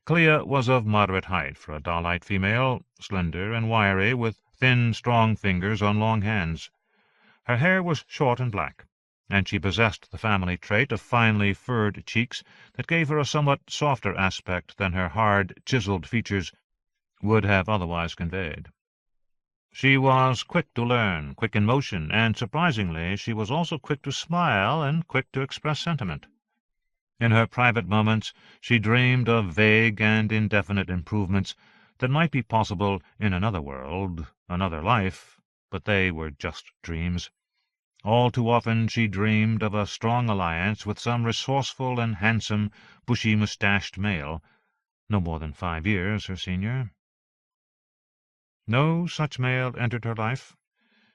Clea was of moderate height for a Dahlite female, slender and wiry, with thin, strong fingers on long hands. Her hair was short and black, and she possessed the family trait of finely furred cheeks that gave her a somewhat softer aspect than her hard, chiseled features would have otherwise conveyed. She was quick to learn, quick in motion, and, surprisingly, she was also quick to smile and quick to express sentiment. In her private moments she dreamed of vague and indefinite improvements that might be possible in another world, another life, but they were just dreams. All too often she dreamed of a strong alliance with some resourceful and handsome, bushy-moustached male, no more than 5 years her senior. No such male entered her life.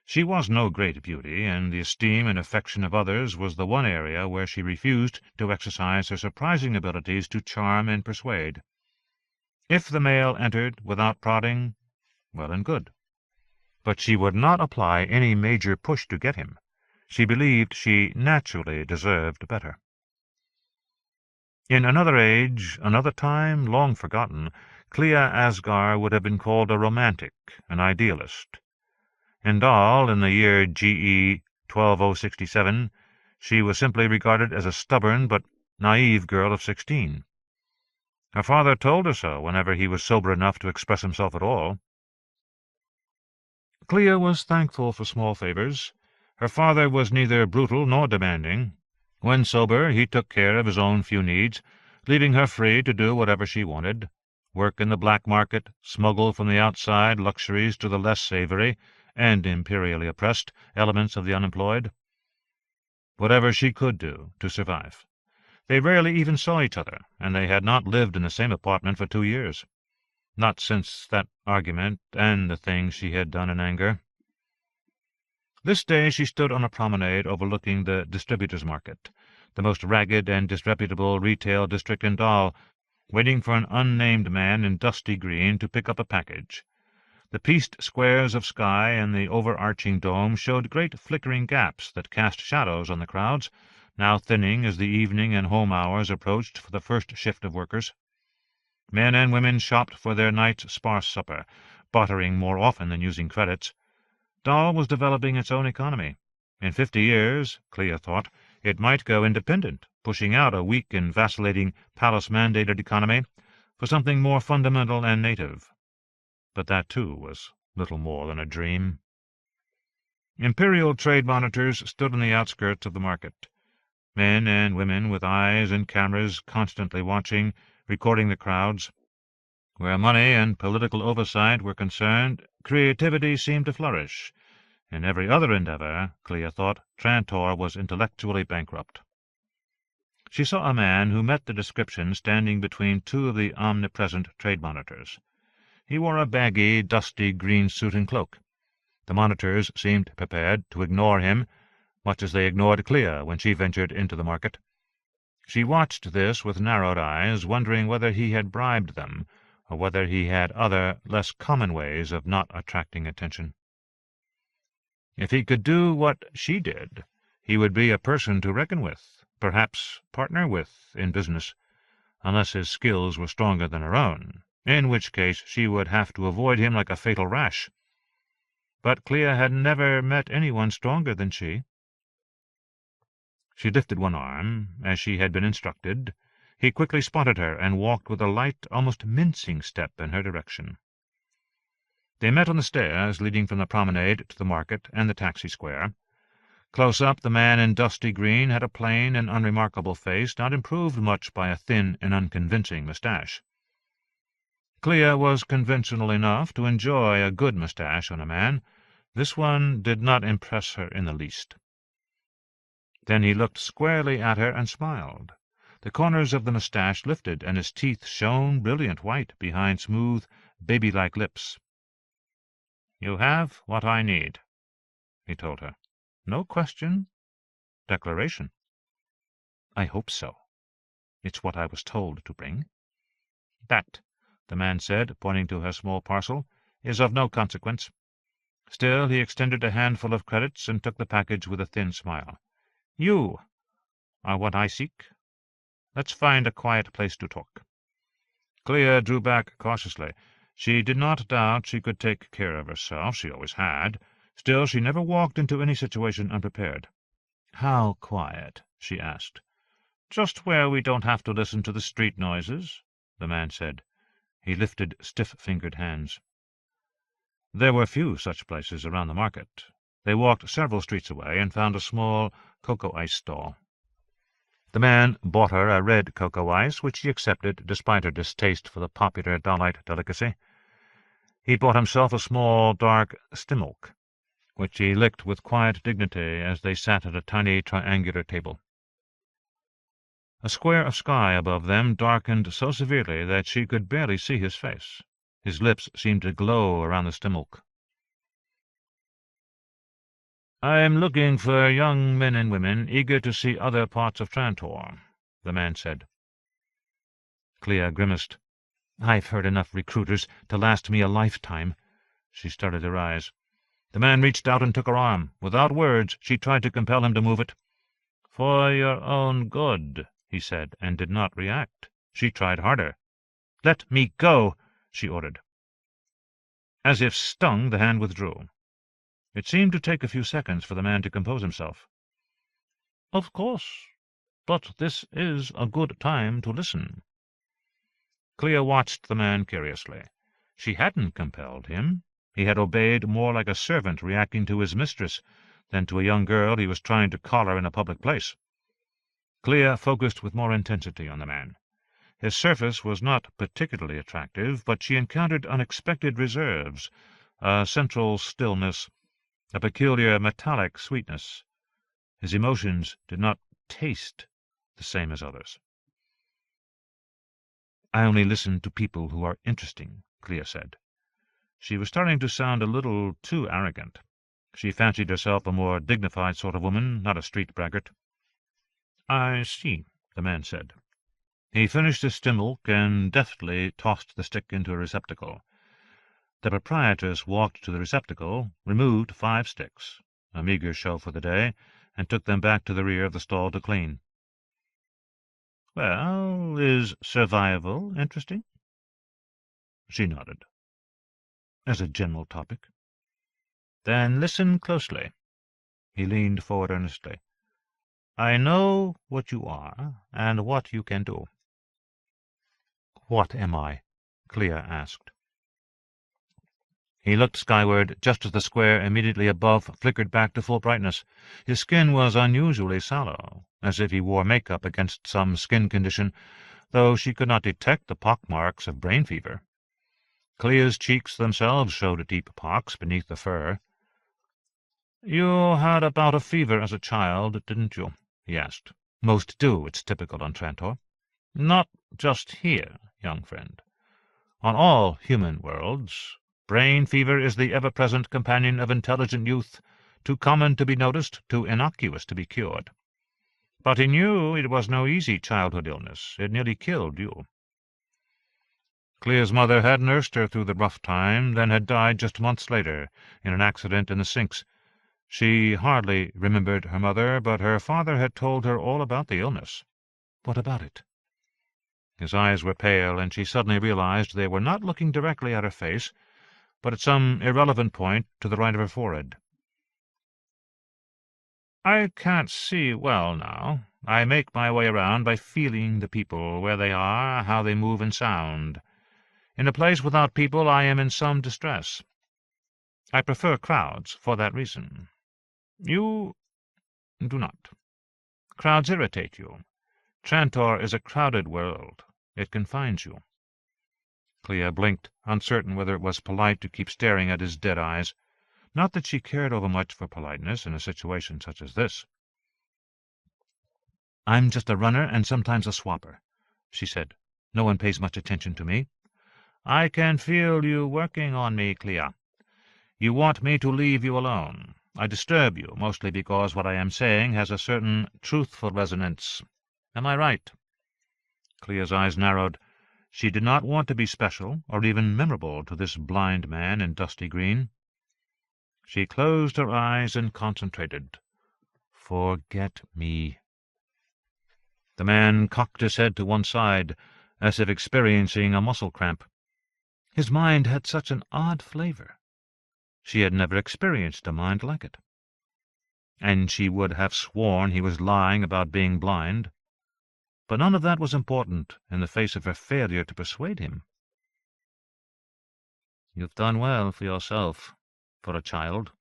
She was no great beauty, and the esteem and affection of others was the one area where she refused to exercise her surprising abilities to charm and persuade. If the male entered without prodding, well and good. But she would not apply any major push to get him. She believed she naturally deserved better. In another age, another time, long forgotten, Clea Asgar would have been called a romantic, an idealist. In Dahl, in the year GE 12067, she was simply regarded as a stubborn but naive girl of 16. Her father told her so whenever he was sober enough to express himself at all. Clea was thankful for small favors. Her father was neither brutal nor demanding. When sober, he took care of his own few needs, leaving her free to do whatever she wanted, work in the black market, smuggle from the outside luxuries to the less savory and imperially oppressed elements of the unemployed. whatever she could do to survive. They rarely even saw each other, and they had not lived in the same apartment for 2 years. Not since that argument and the things she had done in anger. This day she stood on a promenade overlooking the distributors' market, the most ragged and disreputable retail district in Dal, waiting for an unnamed man in dusty green to pick up a package. The pieced squares of sky and the overarching dome showed great flickering gaps that cast shadows on the crowds, now thinning as the evening and home hours approached for the first shift of workers. Men and women shopped for their night's sparse supper, bartering more often than using credits. Dal was developing its own economy. In 50 years, Clea thought, it might go independent, pushing out a weak and vacillating palace-mandated economy for something more fundamental and native. But that, too, was little more than a dream. Imperial trade monitors stood on the outskirts of the market. Men and women with eyes and cameras constantly watching, recording the crowds. Where money and political oversight were concerned, creativity seemed to flourish. In every other endeavor, Clea thought, Trantor was intellectually bankrupt. She saw a man who met the description standing between two of the omnipresent trade monitors. He wore a baggy, dusty green suit and cloak. The monitors seemed prepared to ignore him, much as they ignored Clea when she ventured into the market. She watched this with narrowed eyes, wondering whether he had bribed them, or whether he had other, less common ways of not attracting attention. If he could do what she did, he would be a person to reckon with, perhaps partner with, in business, unless his skills were stronger than her own, in which case she would have to avoid him like a fatal rash. But Clea had never met anyone stronger than she. She lifted one arm, as she had been instructed. He quickly spotted her and walked with a light, almost mincing step in her direction. They met on the stairs leading from the promenade to the market and the taxi square. Close up, the man in dusty green had a plain and unremarkable face, not improved much by a thin and unconvincing moustache. Clea was conventional enough to enjoy a good moustache on a man. This one did not impress her in the least. Then he looked squarely at her and smiled. The corners of the moustache lifted, and his teeth shone brilliant white behind smooth, baby-like lips. "You have what I need," he told her. No question. Declaration. "I hope so. It's what I was told to bring." "That," the man said, pointing to her small parcel, "is of no consequence." Still, he extended a handful of credits and took the package with a thin smile. "You are what I seek. Let's find a quiet place to talk." Clea drew back cautiously. She did not doubt she could take care of herself. She always had. Still, she never walked into any situation unprepared. "How quiet?" she asked. "Just where we don't have to listen to the street noises," the man said. He lifted stiff-fingered hands. There were few such places around the market. They walked several streets away and found a small cocoa-ice stall. The man bought her a red cocoa-ice, which she accepted despite her distaste for the popular Dalite delicacy. He bought himself a small, dark stimulk, which he licked with quiet dignity as they sat at a tiny triangular table. A square of sky above them darkened so severely that she could barely see his face. His lips seemed to glow around the stimulk. "I'm looking for young men and women eager to see other parts of Trantor," the man said. Clea grimaced. "I've heard enough recruiters to last me a lifetime." She started to rise. The man reached out and took her arm. Without words, she tried to compel him to move it. "For your own good," he said, and did not react. She tried harder. "Let me go," she ordered. As if stung, the hand withdrew. It seemed to take a few seconds for the man to compose himself. "Of course, but this is a good time to listen." Clea watched the man curiously. She hadn't compelled him. He had obeyed more like a servant reacting to his mistress than to a young girl he was trying to collar in a public place. Clea focused with more intensity on the man. His surface was not particularly attractive, but she encountered unexpected reserves, a central stillness, a peculiar metallic sweetness. His emotions did not taste the same as others. "I only listen to people who are interesting," Clea said. She was starting to sound a little too arrogant. She fancied herself a more dignified sort of woman, not a street braggart. "I see," the man said. He finished his stimulk and deftly tossed the stick into a receptacle. The proprietress walked to the receptacle, removed 5 sticks, a meagre show for the day, and took them back to the rear of the stall to clean. "Well, is survival interesting?" She nodded. "As a general topic." "Then listen closely." He leaned forward earnestly. "I know what you are and what you can do." "What am I?" Clea asked. He looked skyward just as the square immediately above flickered back to full brightness. His skin was unusually sallow, as if he wore makeup against some skin condition, though she could not detect the pockmarks of brain fever. Clea's cheeks themselves showed deep pocks beneath the fur. "You had a bout of fever as a child, didn't you?" he asked. "Most do. It's typical on Trantor." "Not just here, young friend. On all human worlds, brain fever is the ever-present companion of intelligent youth, too common to be noticed, too innocuous to be cured. But in you it was no easy childhood illness. It nearly killed you." Clea's mother had nursed her through the rough time, then had died just months later, in an accident in the sinks. She hardly remembered her mother, but her father had told her all about the illness. "What about it?" His eyes were pale, and she suddenly realized they were not looking directly at her face, but at some irrelevant point to the right of her forehead. "I can't see well now. I make my way around by feeling the people, where they are, how they move and sound. In a place without people I am in some distress. I prefer crowds for that reason. You do not. Crowds irritate you. Trantor is a crowded world. It confines you." Clea blinked, uncertain whether it was polite to keep staring at his dead eyes. Not that she cared overmuch for politeness in a situation such as this. "I'm just a runner and sometimes a swapper," she said. "No one pays much attention to me." "I can feel you working on me, Clea. You want me to leave you alone. I disturb you, mostly because what I am saying has a certain truthful resonance. Am I right?" Clea's eyes narrowed. She did not want to be special or even memorable to this blind man in dusty green. She closed her eyes and concentrated. "Forget me." The man cocked his head to one side, as if experiencing a muscle cramp. His mind had such an odd flavor. She had never experienced a mind like it. And she would have sworn he was lying about being blind. But none of that was important in the face of her failure to persuade him. "You've done well for yourself, for a child,"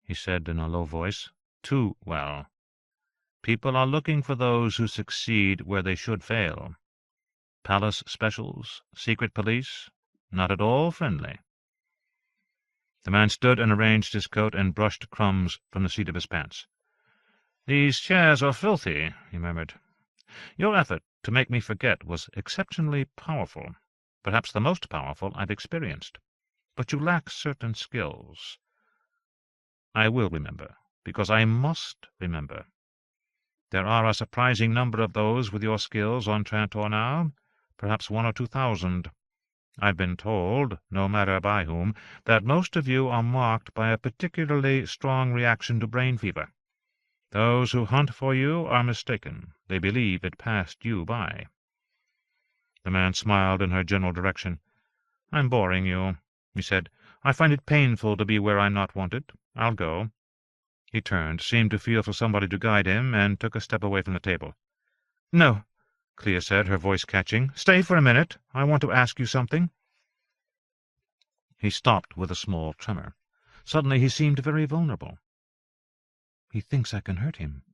he said in a low voice. "Too well. People are looking for those who succeed where they should fail. Palace specials, secret police, not at all friendly." The man stood and arranged his coat and brushed crumbs from the seat of his pants. "These chairs are filthy," he murmured. "Your effort to make me forget was exceptionally powerful, perhaps the most powerful I've experienced. But you lack certain skills. I will remember, because I must remember. There are a surprising number of those with your skills on Trantor now, perhaps 1,000 or 2,000. I've been told, no matter by whom, that most of you are marked by a particularly strong reaction to brain fever. Those who hunt for you are mistaken. They believe it passed you by." The man smiled in her general direction. "I'm boring you," he said. "I find it painful to be where I'm not wanted. I'll go." He turned, seemed to feel for somebody to guide him, and took a step away from the table. "No," Clea said, her voice catching. "Stay for a minute. I want to ask you something." He stopped with a small tremor. Suddenly he seemed very vulnerable. "He thinks I can hurt him.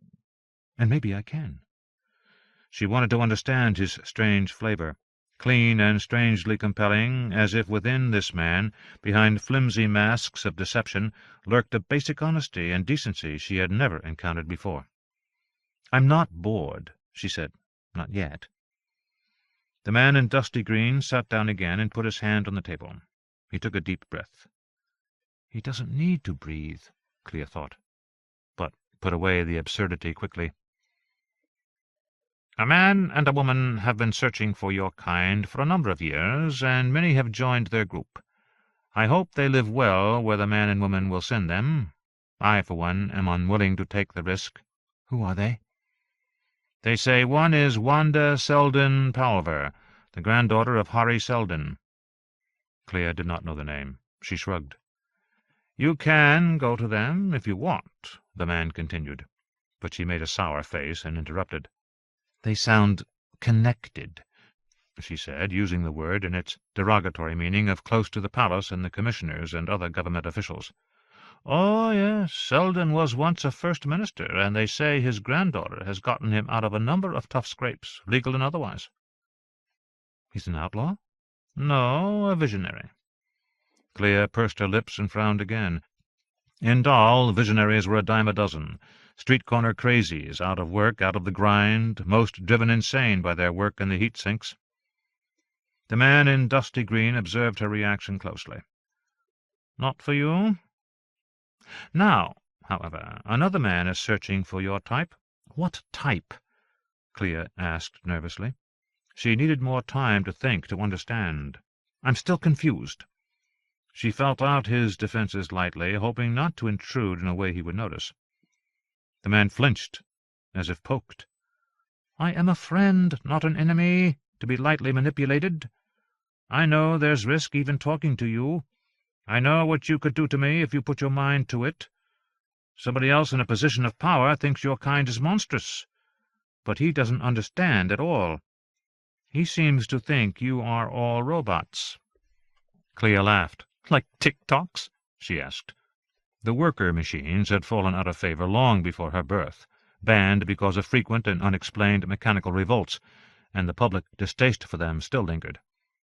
And maybe I can." She wanted to understand his strange flavor. clean and strangely compelling, as if within this man, behind flimsy masks of deception, lurked a basic honesty and decency she had never encountered before. "I'm not bored," she said. "Not yet." The man in dusty green sat down again and put his hand on the table. He took a deep breath. He doesn't need to breathe, Clea thought, but put away the absurdity quickly. "A man and a woman have been searching for your kind for a number of years, and many have joined their group. I hope they live well where the man and woman will send them. I, for one, am unwilling to take the risk." "Who are they?" "They say one is Wanda Seldon Palver, the granddaughter of Hari Seldon." Clea did not know the name. She shrugged. "You can go to them if you want," the man continued, but she made a sour face and interrupted. "They sound connected," she said, using the word in its derogatory meaning of close to the palace and the commissioners and other government officials. "Oh, yes, Seldon was once a first minister, and they say his granddaughter has gotten him out of a number of tough scrapes, legal and otherwise." "He's an outlaw?" "No, a visionary." Clea pursed her lips and frowned again. In Dal, visionaries were a dime a dozen. Street-corner crazies, out of work, out of the grind, most driven insane by their work in the heat-sinks. The man in dusty green observed her reaction closely. "Not for you?" "Now, however, another man is searching for your type." "What type?" Clea asked nervously. She needed more time to think, to understand. "I'm still confused." She felt out his defenses lightly, hoping not to intrude in a way he would notice. The man flinched, as if poked. "I am a friend, not an enemy, to be lightly manipulated. I know there's risk even talking to you. I know what you could do to me if you put your mind to it. Somebody else in a position of power thinks your kind is monstrous, but he doesn't understand at all. He seems to think you are all robots." Clea laughed. "Like tick-tocks?" she asked. The worker machines had fallen out of favor long before her birth, banned because of frequent and unexplained mechanical revolts, and the public distaste for them still lingered.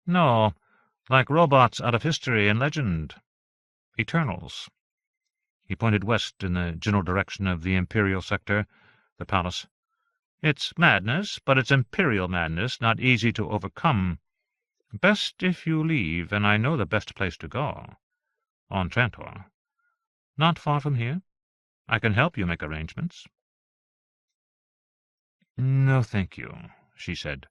"No, like robots out of history and legend. Eternals." He pointed west in the general direction of the Imperial sector, the palace. "It's madness, but it's Imperial madness, not easy to overcome. Best if you leave, and I know the best place to go. On Trantor. Not far from here. I can help you make arrangements." "No, thank you," she said.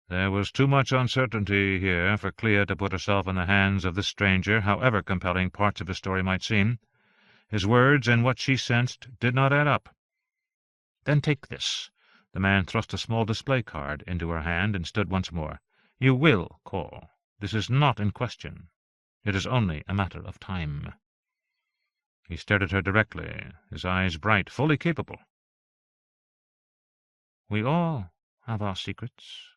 There was too much uncertainty here for Clea to put herself in the hands of this stranger, however compelling parts of his story might seem. His words and what she sensed did not add up. "Then take this." The man thrust a small display card into her hand and stood once more. "You will call. This is not in question. It is only a matter of time." He stared at her directly, his eyes bright, fully capable. "We all have our secrets,"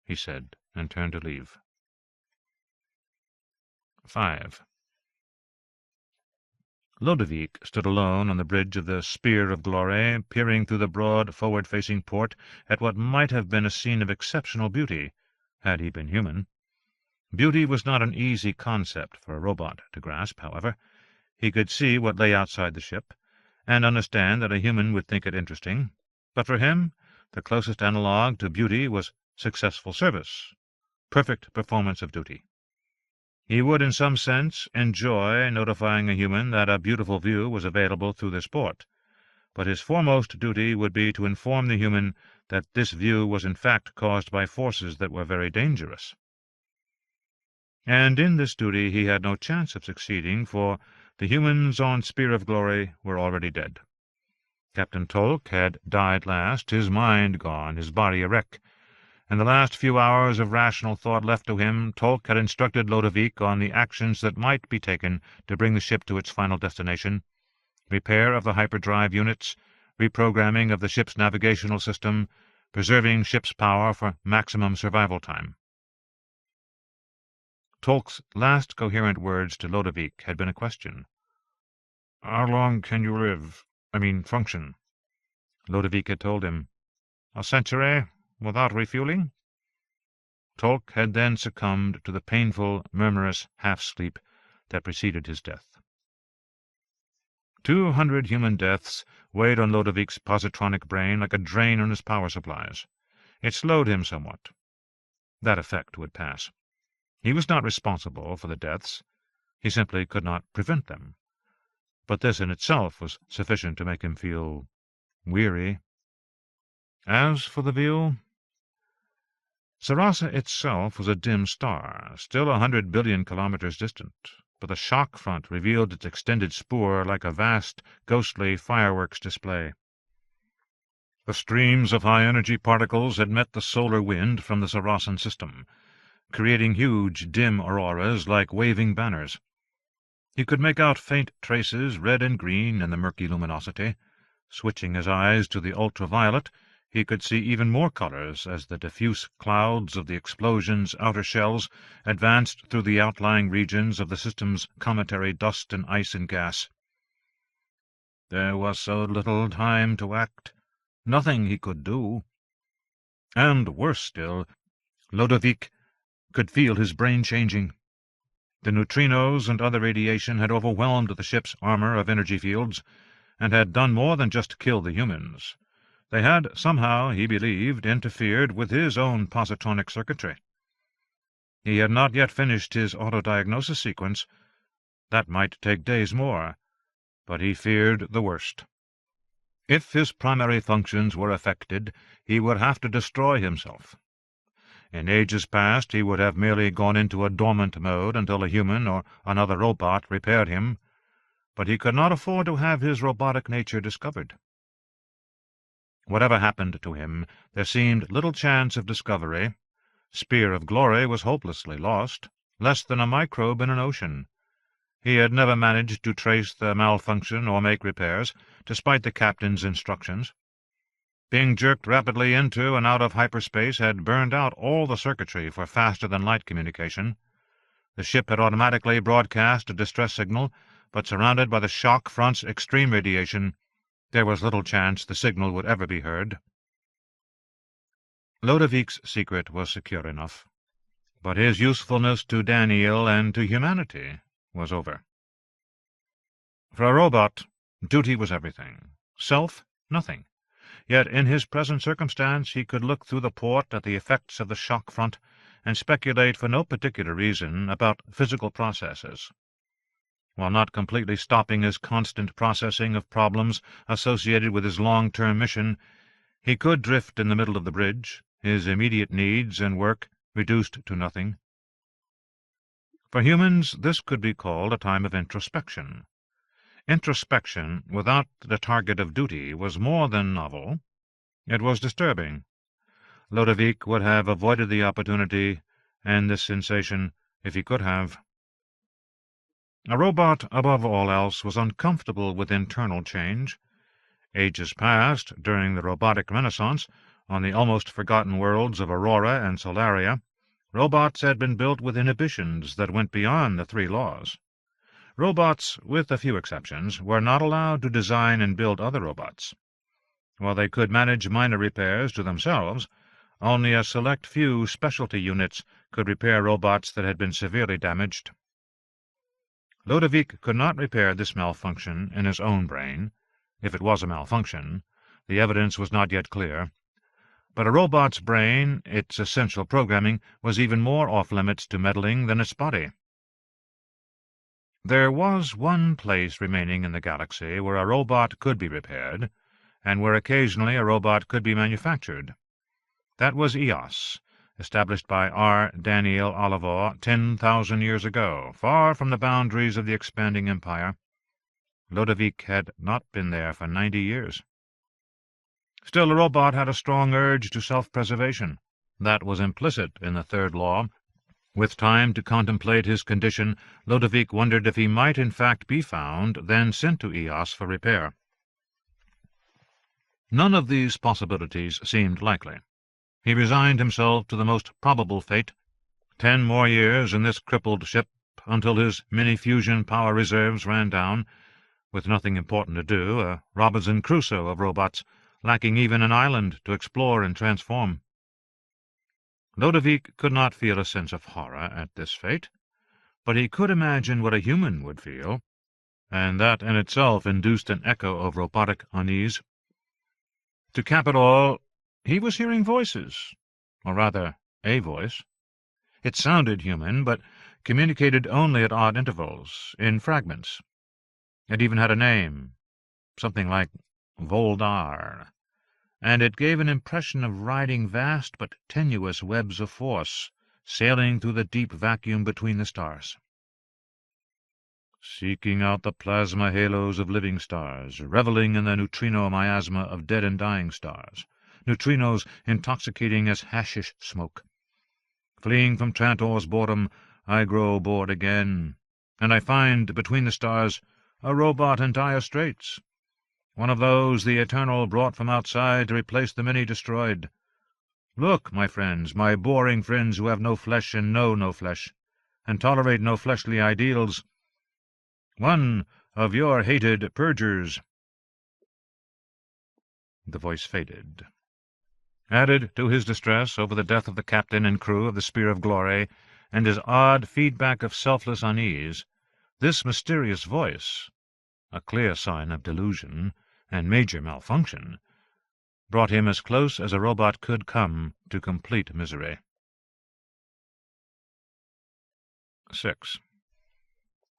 he said, and turned to leave. 5. Lodewijk stood alone on the bridge of the Spear of Glory, peering through the broad, forward-facing port at what might have been a scene of exceptional beauty, had he been human. Beauty was not an easy concept for a robot to grasp, however. He could see what lay outside the ship, and understand that a human would think it interesting. But for him, the closest analogue to beauty was successful service, perfect performance of duty. He would, in some sense, enjoy notifying a human that a beautiful view was available through this port, but his foremost duty would be to inform the human that this view was in fact caused by forces that were very dangerous. And in this duty he had no chance of succeeding, for the humans on Spear of Glory were already dead. Captain Tolk had died last, his mind gone, his body a wreck. In the last few hours of rational thought left to him, Tolk had instructed Lodewijk on the actions that might be taken to bring the ship to its final destination: repair of the hyperdrive units, reprogramming of the ship's navigational system, preserving ship's power for maximum survival time. Tolk's last coherent words to Lodewijk had been a question. "How long can you live? Function?" Lodewijk had told him, "A century, without refueling." Tolk had then succumbed to the painful, murmurous half-sleep that preceded his death. 200 human deaths weighed on Lodewyk's positronic brain like a drain on his power supplies. It slowed him somewhat. That effect would pass. He was not responsible for the deaths. He simply could not prevent them. But this in itself was sufficient to make him feel weary. As for the view, Sarasa itself was a dim star, still 100 billion kilometers distant, but the shock front revealed its extended spoor like a vast, ghostly fireworks display. The streams of high-energy particles had met the solar wind from the Sarasan system, creating huge, dim auroras like waving banners. He could make out faint traces, red and green, in the murky luminosity. Switching his eyes to the ultraviolet, he could see even more colors as the diffuse clouds of the explosion's outer shells advanced through the outlying regions of the system's cometary dust and ice and gas. There was so little time to act, nothing he could do. And, worse still, Lodewyk could feel his brain changing. The neutrinos and other radiation had overwhelmed the ship's armor of energy fields, and had done more than just kill the humans. They had somehow, he believed, interfered with his own positronic circuitry. He had not yet finished his autodiagnosis sequence. That might take days more, but he feared the worst. If his primary functions were affected, he would have to destroy himself. In ages past he would have merely gone into a dormant mode until a human or another robot repaired him, but he could not afford to have his robotic nature discovered. Whatever happened to him, there seemed little chance of discovery. Spear of Glory was hopelessly lost, less than a microbe in an ocean. He had never managed to trace the malfunction or make repairs, despite the captain's instructions. Being jerked rapidly into and out of hyperspace had burned out all the circuitry for faster-than-light communication. The ship had automatically broadcast a distress signal, but surrounded by the shock front's extreme radiation, there was little chance the signal would ever be heard. Lodewyk's secret was secure enough, but his usefulness to Daneel and to humanity was over. For a robot, duty was everything, self nothing. Yet in his present circumstance he could look through the port at the effects of the shock front and speculate for no particular reason about physical processes. While not completely stopping his constant processing of problems associated with his long-term mission, he could drift in the middle of the bridge, his immediate needs and work reduced to nothing. For humans, this could be called a time of introspection. Introspection without the target of duty was more than novel. It was disturbing. Lodewyk would have avoided the opportunity and this sensation if he could have. A robot, above all else, was uncomfortable with internal change. Ages past, during the robotic renaissance, on the almost forgotten worlds of Aurora and Solaria, robots had been built with inhibitions that went beyond the 3 laws. Robots, with a few exceptions, were not allowed to design and build other robots. While they could manage minor repairs to themselves, only a select few specialty units could repair robots that had been severely damaged. Lodewyk could not repair this malfunction in his own brain. If it was a malfunction, the evidence was not yet clear. But a robot's brain, its essential programming, was even more off-limits to meddling than its body. There was one place remaining in the galaxy where a robot could be repaired, and where occasionally a robot could be manufactured. That was Eos, established by R. Daneel Olivaw 10,000 years ago, far from the boundaries of the expanding empire. Lodewyk had not been there for 90 years. Still, a robot had a strong urge to self-preservation. That was implicit in the 3rd law. With time to contemplate his condition, Lodewyk wondered if he might in fact be found, then sent to Eos for repair. None of these possibilities seemed likely. He resigned himself to the most probable fate, 10 more years in this crippled ship until his mini-fusion power reserves ran down, with nothing important to do, a Robinson Crusoe of robots, lacking even an island to explore and transform. Ludovic could not feel a sense of horror at this fate, but he could imagine what a human would feel, and that in itself induced an echo of robotic unease. To cap it all, he was hearing voices, or rather, a voice. It sounded human, but communicated only at odd intervals, in fragments. It even had a name, something like Voldar, and it gave an impression of riding vast but tenuous webs of force, sailing through the deep vacuum between the stars. Seeking out the plasma halos of living stars, reveling in the neutrino miasma of dead and dying stars, neutrinos intoxicating as hashish smoke. Fleeing from Trantor's boredom, I grow bored again, and I find between the stars a robot in dire straits, one of those the Eternal brought from outside to replace the many destroyed. Look, my friends, my boring friends who have no flesh and know no flesh, and tolerate no fleshly ideals. One of your hated purgers. The voice faded. Added to his distress over the death of the captain and crew of the Spear of Glory, and his odd feedback of selfless unease, this mysterious voice, a clear sign of delusion and major malfunction, brought him as close as a robot could come to complete misery. 6.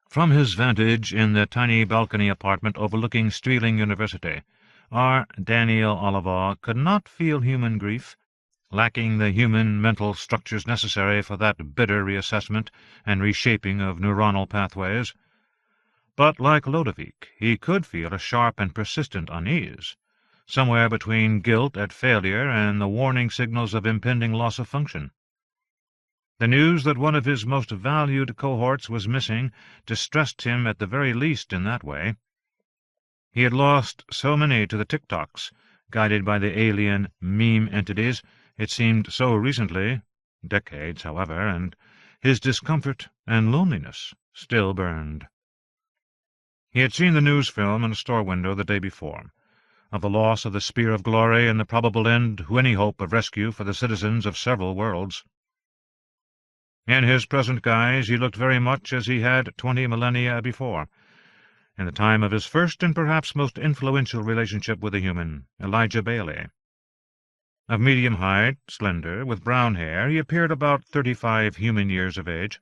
From his vantage in the tiny balcony apartment overlooking Streeling University, R. Daneel Olivaw could not feel human grief, lacking the human mental structures necessary for that bitter reassessment and reshaping of neuronal pathways. But, like Ludovic, he could feel a sharp and persistent unease, somewhere between guilt at failure and the warning signals of impending loss of function. The news that one of his most valued cohorts was missing distressed him at the very least in that way. He had lost so many to the TikToks, guided by the alien meme entities, it seemed so recently, decades, however, and his discomfort and loneliness still burned. He had seen the news film in a store window the day before, of the loss of the Spear of Glory and the probable end to any hope of rescue for the citizens of several worlds. In his present guise he looked very much as he had 20 millennia before, in the time of his first and perhaps most influential relationship with a human, Elijah Bailey. Of medium height, slender, with brown hair, he appeared about 35 human years of age.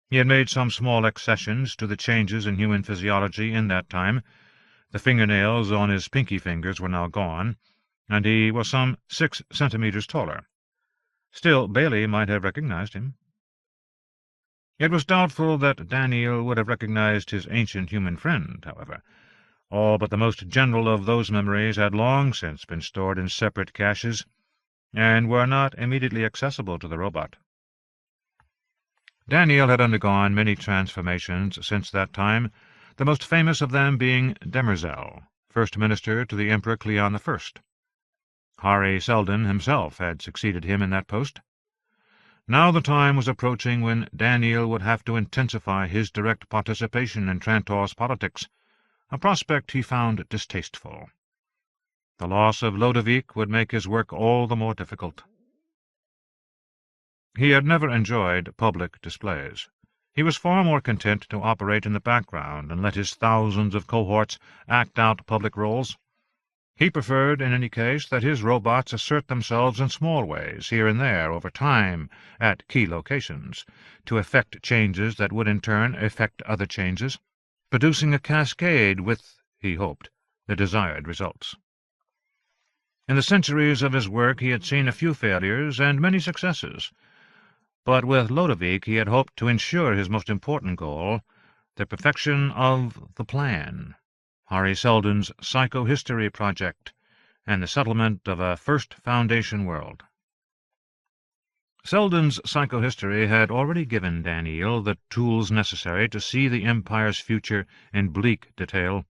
He had made some small accessions to the changes in human physiology in that time. The fingernails on his pinky fingers were now gone, and he was some 6 centimeters taller. Still, Bailey might have recognized him. It was doubtful that Daneel would have recognized his ancient human friend, however. All but the most general of those memories had long since been stored in separate caches, and were not immediately accessible to the robot. Daneel had undergone many transformations since that time, the most famous of them being Demerzel, first minister to the Emperor Cleon I. Hari Seldon himself had succeeded him in that post. Now the time was approaching when Daneel would have to intensify his direct participation in Trantor's politics, a prospect he found distasteful. The loss of Ludovic would make his work all the more difficult. He had never enjoyed public displays. He was far more content to operate in the background and let his thousands of cohorts act out public roles. He preferred, in any case, that his robots assert themselves in small ways, here and there, over time, at key locations, to effect changes that would in turn effect other changes, producing a cascade with, he hoped, the desired results. In the centuries of his work he had seen a few failures and many successes, but with Ludovic he had hoped to ensure his most important goal, the perfection of the plan, Hari Seldon's psychohistory project, and the settlement of a first Foundation world. Seldon's psychohistory had already given Daneel the tools necessary to see the Empire's future in bleak detail.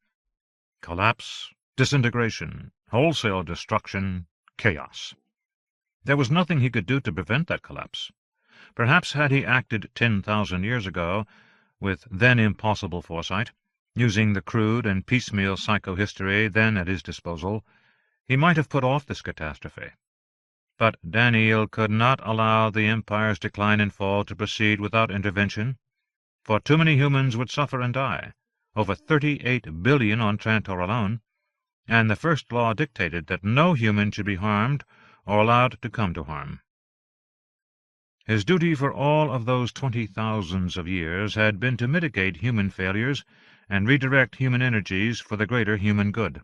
Collapse, disintegration, wholesale destruction, chaos. There was nothing he could do to prevent that collapse. Perhaps had he acted 10,000 years ago, with then impossible foresight, using the crude and piecemeal psychohistory then at his disposal, he might have put off this catastrophe. But Daneel could not allow the Empire's decline and fall to proceed without intervention, for too many humans would suffer and die, over 38 billion on Trantor alone, and the first law dictated that no human should be harmed or allowed to come to harm. His duty for all of those 20,000s of years had been to mitigate human failures and redirect human energies for the greater human good.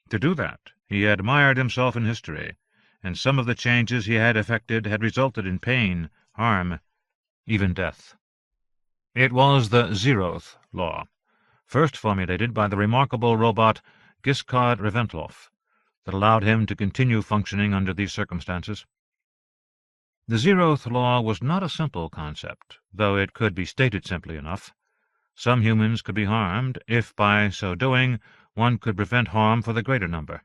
To do that, he had mired himself in history, and some of the changes he had effected had resulted in pain, harm, even death. It was the Zeroth Law, first formulated by the remarkable robot Giscard Reventloff, that allowed him to continue functioning under these circumstances. The Zeroth Law was not a simple concept, though it could be stated simply enough. Some humans could be harmed, if by so doing one could prevent harm for the greater number.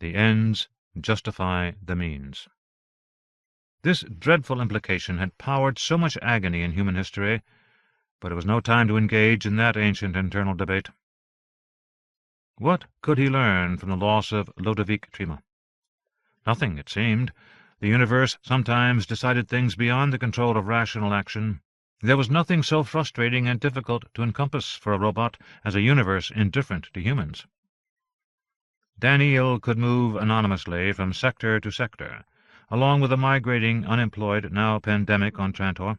The ends justify the means. This dreadful implication had powered so much agony in human history, but it was no time to engage in that ancient internal debate. What could he learn from the loss of Ludovic Trima? Nothing, it seemed. The universe sometimes decided things beyond the control of rational action. There was nothing so frustrating and difficult to encompass for a robot as a universe indifferent to humans. Daneel could move anonymously from sector to sector, along with the migrating unemployed, now pandemic on Trantor.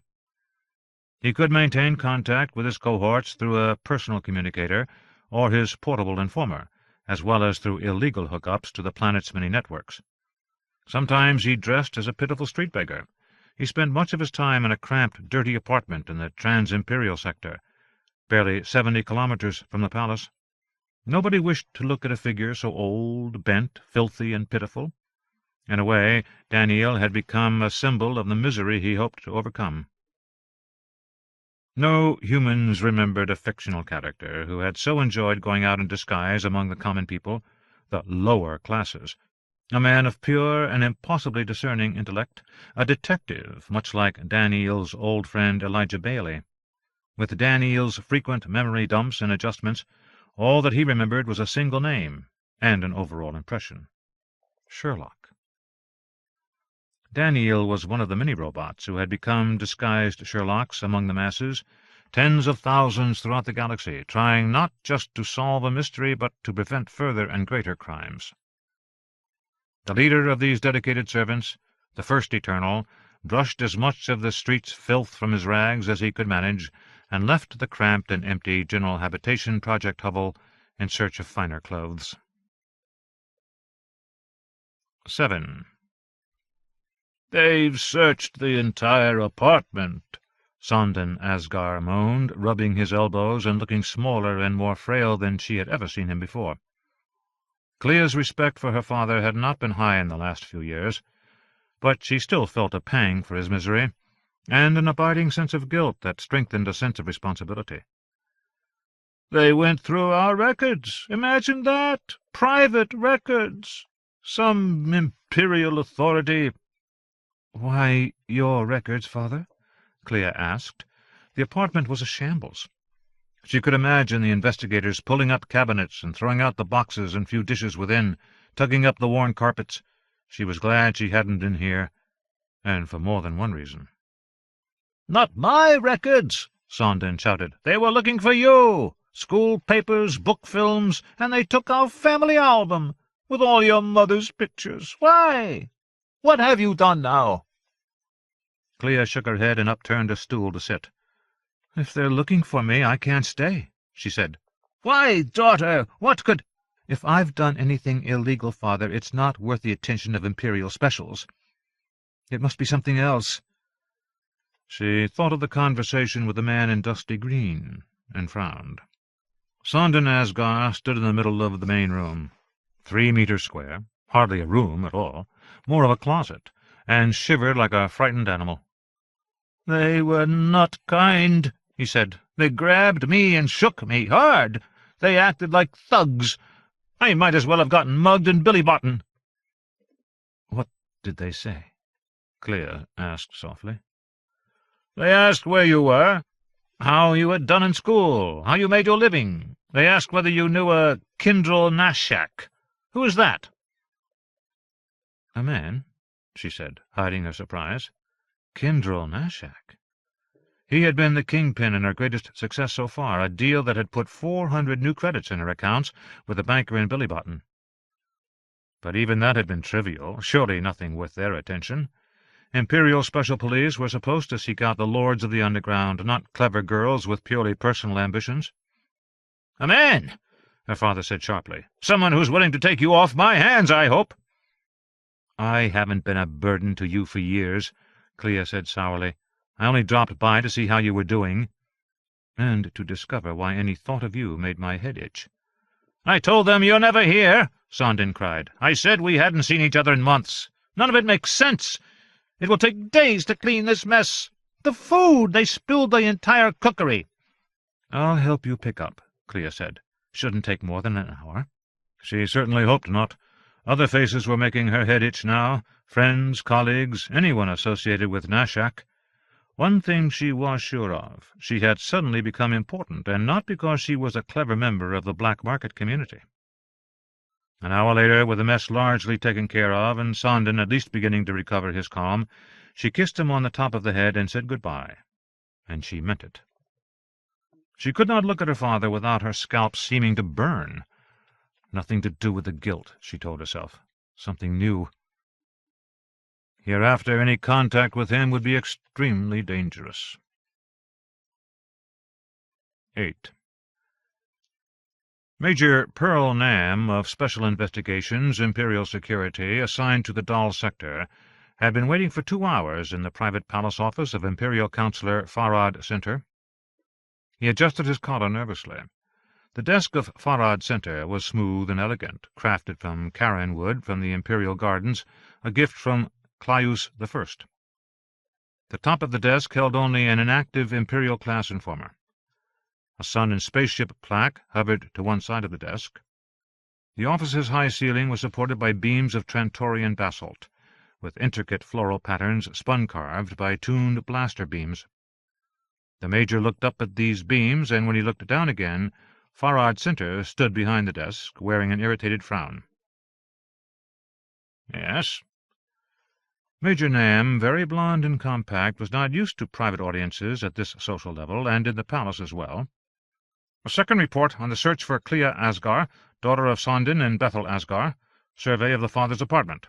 He could maintain contact with his cohorts through a personal communicator or his portable informer, as well as through illegal hookups to the planet's many networks. Sometimes he dressed as a pitiful street beggar. He spent much of his time in a cramped, dirty apartment in the Trans-Imperial sector, barely 70 kilometers from the palace. Nobody wished to look at a figure so old, bent, filthy, and pitiful. In a way, Daneel had become a symbol of the misery he hoped to overcome. No humans remembered a fictional character who had so enjoyed going out in disguise among the common people, the lower classes, a man of pure and impossibly discerning intellect, a detective, much like Daneel's old friend Elijah Bailey. With Daneel's frequent memory dumps and adjustments, all that he remembered was a single name and an overall impression: Sherlock. Daneel was one of the many robots who had become disguised Sherlocks among the masses, tens of thousands throughout the galaxy, trying not just to solve a mystery but to prevent further and greater crimes. The leader of these dedicated servants, the First Eternal, brushed as much of the street's filth from his rags as he could manage, and left the cramped and empty General Habitation Project hovel in search of finer clothes. 7. "They've searched the entire apartment," Seldon Asgar moaned, rubbing his elbows and looking smaller and more frail than she had ever seen him before. Clea's respect for her father had not been high in the last few years, but she still felt a pang for his misery, and an abiding sense of guilt that strengthened a sense of responsibility. "They went through our records. Imagine that! Private records! Some imperial authority—" "Why, your records, father?" Clea asked. The apartment was a shambles. She could imagine the investigators pulling up cabinets and throwing out the boxes and few dishes within, tugging up the worn carpets. She was glad she hadn't been here, and for more than one reason. "Not my records!" Seldon shouted. "They were looking for you! School papers, book films, and they took our family album, with all your mother's pictures. Why? What have you done now?" Clea shook her head and upturned a stool to sit. "If they're looking for me, I can't stay," she said. "Why, daughter, what could—" "If I've done anything illegal, father, it's not worth the attention of Imperial specials. It must be something else." She thought of the conversation with the man in dusty green, and frowned. Seldon Asgar stood in the middle of the main room, 3 meters square, hardly a room at all, more of a closet, and shivered like a frightened animal. "They were not kind," he said. "They grabbed me and shook me hard. They acted like thugs. I might as well have gotten mugged in Billy Bottom." "What did they say?" Clea asked softly. "They asked where you were, how you had done in school, how you made your living. They asked whether you knew a Kindrel Nashak. Who is that?" "A man?" she said, hiding her surprise. "Kyndryl Nashak." He had been the kingpin in her greatest success so far, a deal that had put 400 new credits in her accounts with a banker in Billybottom. But even that had been trivial, surely nothing worth their attention. Imperial Special Police were supposed to seek out the lords of the underground, not clever girls with purely personal ambitions. "A man," her father said sharply. "Someone who's willing to take you off my hands, I hope." "I haven't been a burden to you for years," Clea said sourly. "I only dropped by to see how you were doing, and to discover why any thought of you made my head itch." "I told them you're never here," Seldon cried. "I said we hadn't seen each other in months. None of it makes sense. It will take days to clean this mess. The food! They spilled the entire cookery." "I'll help you pick up," Clea said. "Shouldn't take more than an hour." She certainly hoped not. Other faces were making her head itch now, friends, colleagues, anyone associated with Nashak. One thing she was sure of, she had suddenly become important, and not because she was a clever member of the black market community. An hour later, with the mess largely taken care of, and Seldon at least beginning to recover his calm, she kissed him on the top of the head and said good-bye, and she meant it. She could not look at her father without her scalp seeming to burn. Nothing to do with the guilt, she told herself. Something new. Hereafter, any contact with him would be extremely dangerous. 8. Major Pearl Nam, of Special Investigations, Imperial Security, assigned to the Dahl sector, had been waiting for 2 hours in the private palace office of Imperial Councillor Farad Center. He adjusted his collar nervously. The desk of Farad Center was smooth and elegant, crafted from Karen wood from the Imperial Gardens, a gift from Claudius I. The top of the desk held only an inactive Imperial-class informer. A sun and spaceship plaque hovered to one side of the desk. The office's high ceiling was supported by beams of Trantorian basalt, with intricate floral patterns spun-carved by tuned blaster beams. The Major looked up at these beams, and when he looked down again, Farad Center stood behind the desk, wearing an irritated frown. "Yes?" Major Nam, very blond and compact, was not used to private audiences at this social level, and in the palace as well. "A second report on the search for Clea Asgar, daughter of Seldon and Bethel Asgar. Survey of the father's apartment."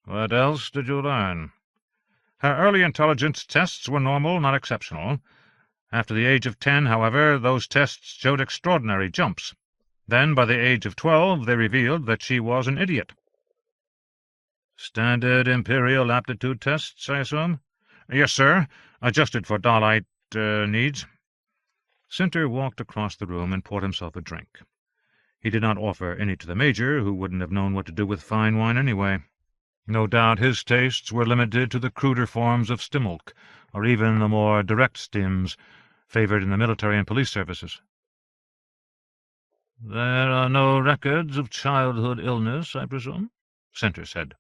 "What else did you learn?" "Her early intelligence tests were normal, not exceptional. After the age of 10, however, those tests showed extraordinary jumps. Then, by the age of 12, they revealed that she was an idiot." "Standard Imperial aptitude tests, I assume?" "Yes, sir. Adjusted for Dahlite needs." Center walked across the room and poured himself a drink. He did not offer any to the Major, who wouldn't have known what to do with fine wine anyway. No doubt his tastes were limited to the cruder forms of stimulk, or even the more direct stims favored in the military and police services. "There are no records of childhood illness, I presume?" Center said.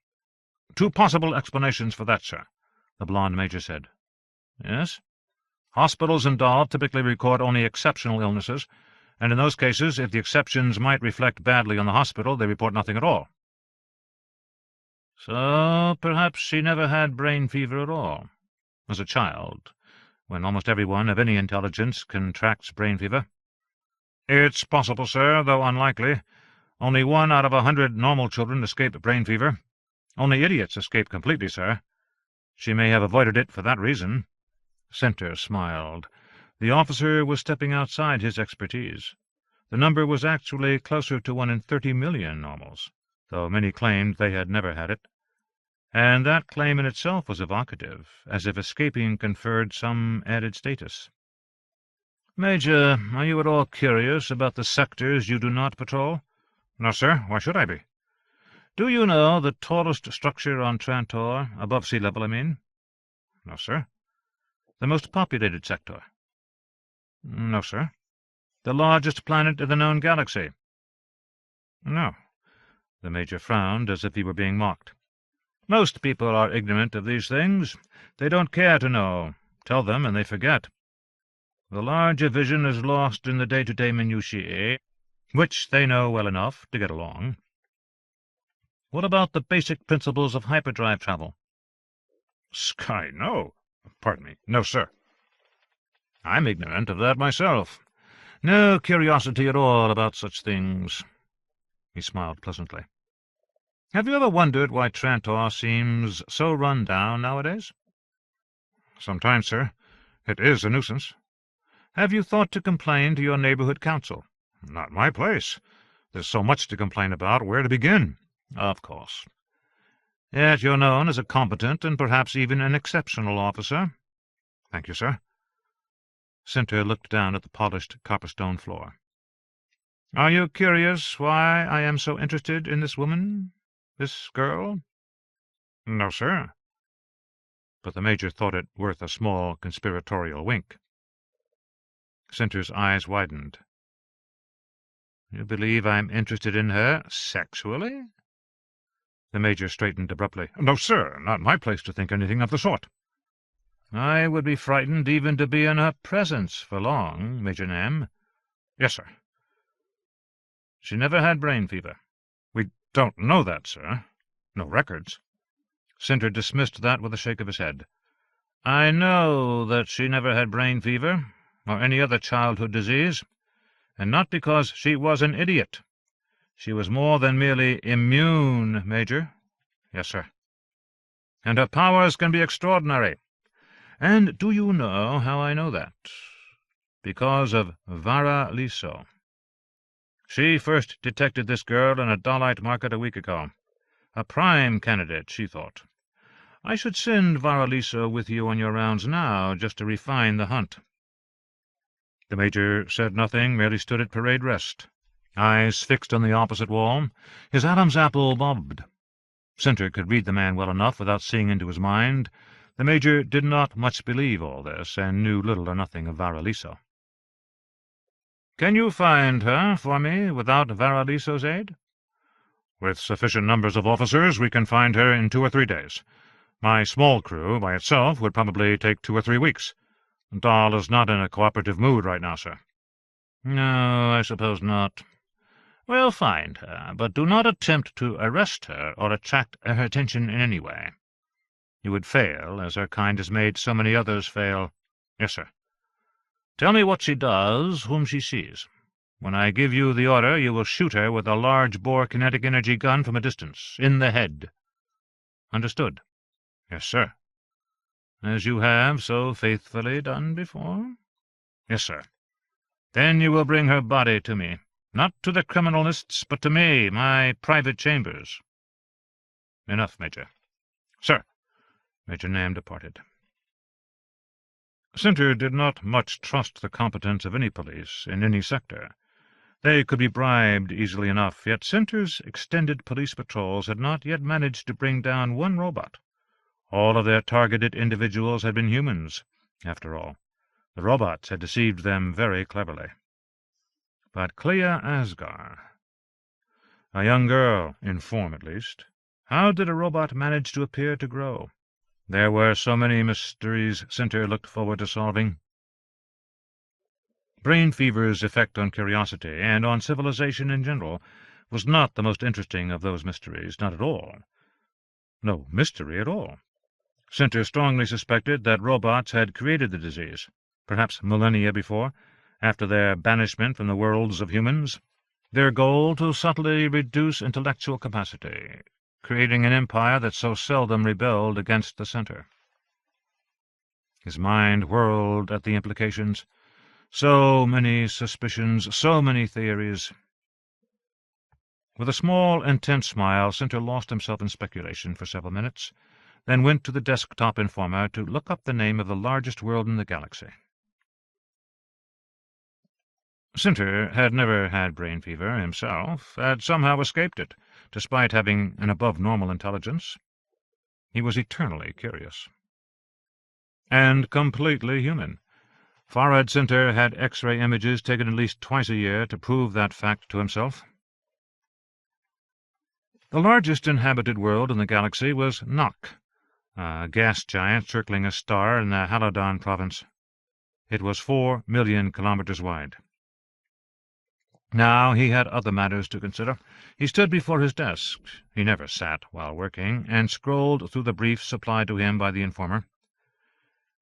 "Two possible explanations for that, sir," the blond Major said. "Yes?" "Hospitals in Dahl typically record only exceptional illnesses, and in those cases, if the exceptions might reflect badly on the hospital, they report nothing at all." "So perhaps she never had brain fever at all. As a child, when almost everyone of any intelligence contracts brain fever." "It's possible, sir, though unlikely. Only 1 out of 100 normal children escape brain fever. Only idiots escape completely, sir. She may have avoided it for that reason." Center smiled. The officer was stepping outside his expertise. The number was actually closer to 1 in 30 million normals, though many claimed they had never had it. And that claim in itself was evocative, as if escaping conferred some added status. "Major, are you at all curious about the sectors you do not patrol?" "No, sir. Why should I be?" "Do you know the tallest structure on Trantor, above sea level, I mean?" "No, sir." "The most populated sector?" "No, sir." "The largest planet in the known galaxy?" "No." The Major frowned, as if he were being mocked. "Most people are ignorant of these things. They don't care to know. Tell them, and they forget. The larger vision is lost in the day-to-day minutiae, which they know well enough to get along." What about the basic principles of hyperdrive travel? Sky, no. Pardon me. No, sir. I'm ignorant of that myself. No curiosity at all about such things. He smiled pleasantly. Have you ever wondered why Trantor seems so run down nowadays? Sometimes, sir. It is a nuisance. Have you thought to complain to your neighborhood council? Not my place. There's so much to complain about. Where to begin? Of course. Yet you're known as a competent and perhaps even an exceptional officer. Thank you, sir. Sinter looked down at the polished copperstone floor. Are you curious why I am so interested in this woman, this girl? No, sir. But the Major thought it worth a small conspiratorial wink. Sinter's eyes widened. You believe I'm interested in her sexually? The Major straightened abruptly. No, sir, not my place to think anything of the sort. I would be frightened even to be in her presence for long, Major Nam. Yes, sir. She never had brain fever. We don't know that, sir. No records. Sinter dismissed that with a shake of his head. I know that she never had brain fever, or any other childhood disease, and not because she was an idiot. She was more than merely immune, Major. Yes, sir. And her powers can be extraordinary. And do you know how I know that? Because of Vara Liso. She first detected this girl in a Dalite market a week ago. A prime candidate, she thought. I should send Vara Liso with you on your rounds now, just to refine the hunt. The Major said nothing, merely stood at parade rest, eyes fixed on the opposite wall. His Adam's apple bobbed. Sinter could read the man well enough without seeing into his mind. The Major did not much believe all this, and knew little or nothing of Vara Liso. Can you find her for me without Vara Liso's aid? With sufficient numbers of officers, we can find her in 2 or 3 days. My small crew, by itself, would probably take 2 or 3 weeks. Dahl is not in a cooperative mood right now, sir. No, I suppose not. We'll find her, but do not attempt to arrest her or attract her attention in any way. You would fail, as her kind has made so many others fail. Yes, sir. Tell me what she does, whom she sees. When I give you the order, you will shoot her with a large-bore kinetic energy gun from a distance, in the head. Understood? Yes, sir. As you have so faithfully done before? Yes, sir. Then you will bring her body to me. Not to the criminalists, but to me, my private chambers. Enough, Major. Sir. Major Nam departed. Sinter did not much trust the competence of any police in any sector. They could be bribed easily enough, yet Sinter's extended police patrols had not yet managed to bring down one robot. All of their targeted individuals had been humans, after all. The robots had deceived them very cleverly. But Clea Asgar, a young girl, in form at least, how did a robot manage to appear to grow? There were so many mysteries Sinter looked forward to solving. Brain fever's effect on curiosity, and on civilization in general, was not the most interesting of those mysteries, not at all. No mystery at all. Sinter strongly suspected that robots had created the disease, perhaps millennia before, after their banishment from the worlds of humans, their goal to subtly reduce intellectual capacity, creating an empire that so seldom rebelled against the center. His mind whirled at the implications. So many suspicions, so many theories. With a small, intense smile, Sinter lost himself in speculation for several minutes, then went to the desktop informer to look up the name of the largest world in the galaxy. Sinter had never had brain fever himself, had somehow escaped it, despite having an above-normal intelligence. He was eternally curious. And completely human. Farad Sinter had X-ray images taken at least twice a year to prove that fact to himself. The largest inhabited world in the galaxy was Nock, a gas giant circling a star in the Haladan province. It was 4 million kilometers wide. Now he had other matters to consider. He stood before his desk. He never sat while working, and scrolled through the briefs supplied to him by the informer.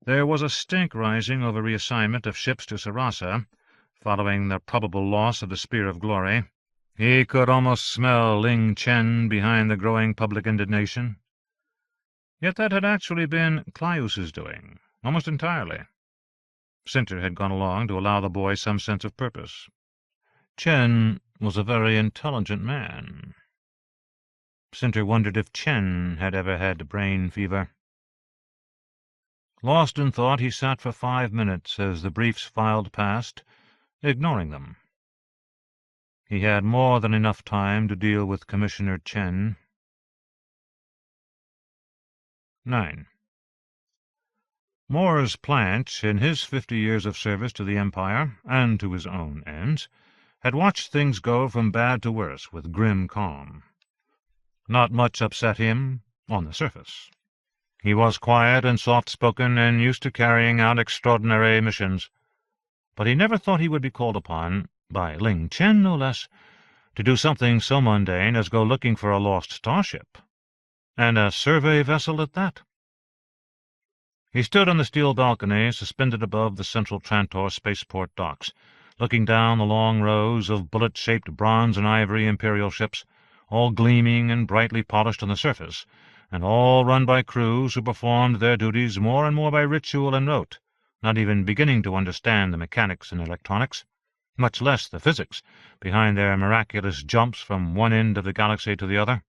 There was a stink rising over reassignment of ships to Sarasa, following the probable loss of the Spear of Glory. He could almost smell Ling Chen behind the growing public indignation. Yet that had actually been Clyus's doing, almost entirely. Sinter had gone along to allow the boy some sense of purpose. Chen was a very intelligent man. Sinter wondered if Chen had ever had brain fever. Lost in thought, he sat for 5 minutes as the briefs filed past, ignoring them. He had more than enough time to deal with Commissioner Chen. 9. Morris Plant, in his 50 years of service to the Empire, and to his own ends, had watched things go from bad to worse with grim calm. Not much upset him, on the surface. He was quiet and soft-spoken and used to carrying out extraordinary missions. But he never thought he would be called upon, by Ling Chen no less, to do something so mundane as go looking for a lost starship, and a survey vessel at that. He stood on the steel balcony suspended above the central Trantor spaceport docks, looking down the long rows of bullet-shaped bronze and ivory Imperial ships, all gleaming and brightly polished on the surface, and all run by crews who performed their duties more and more by ritual and rote, not even beginning to understand the mechanics and electronics, much less the physics, behind their miraculous jumps from one end of the galaxy to the other.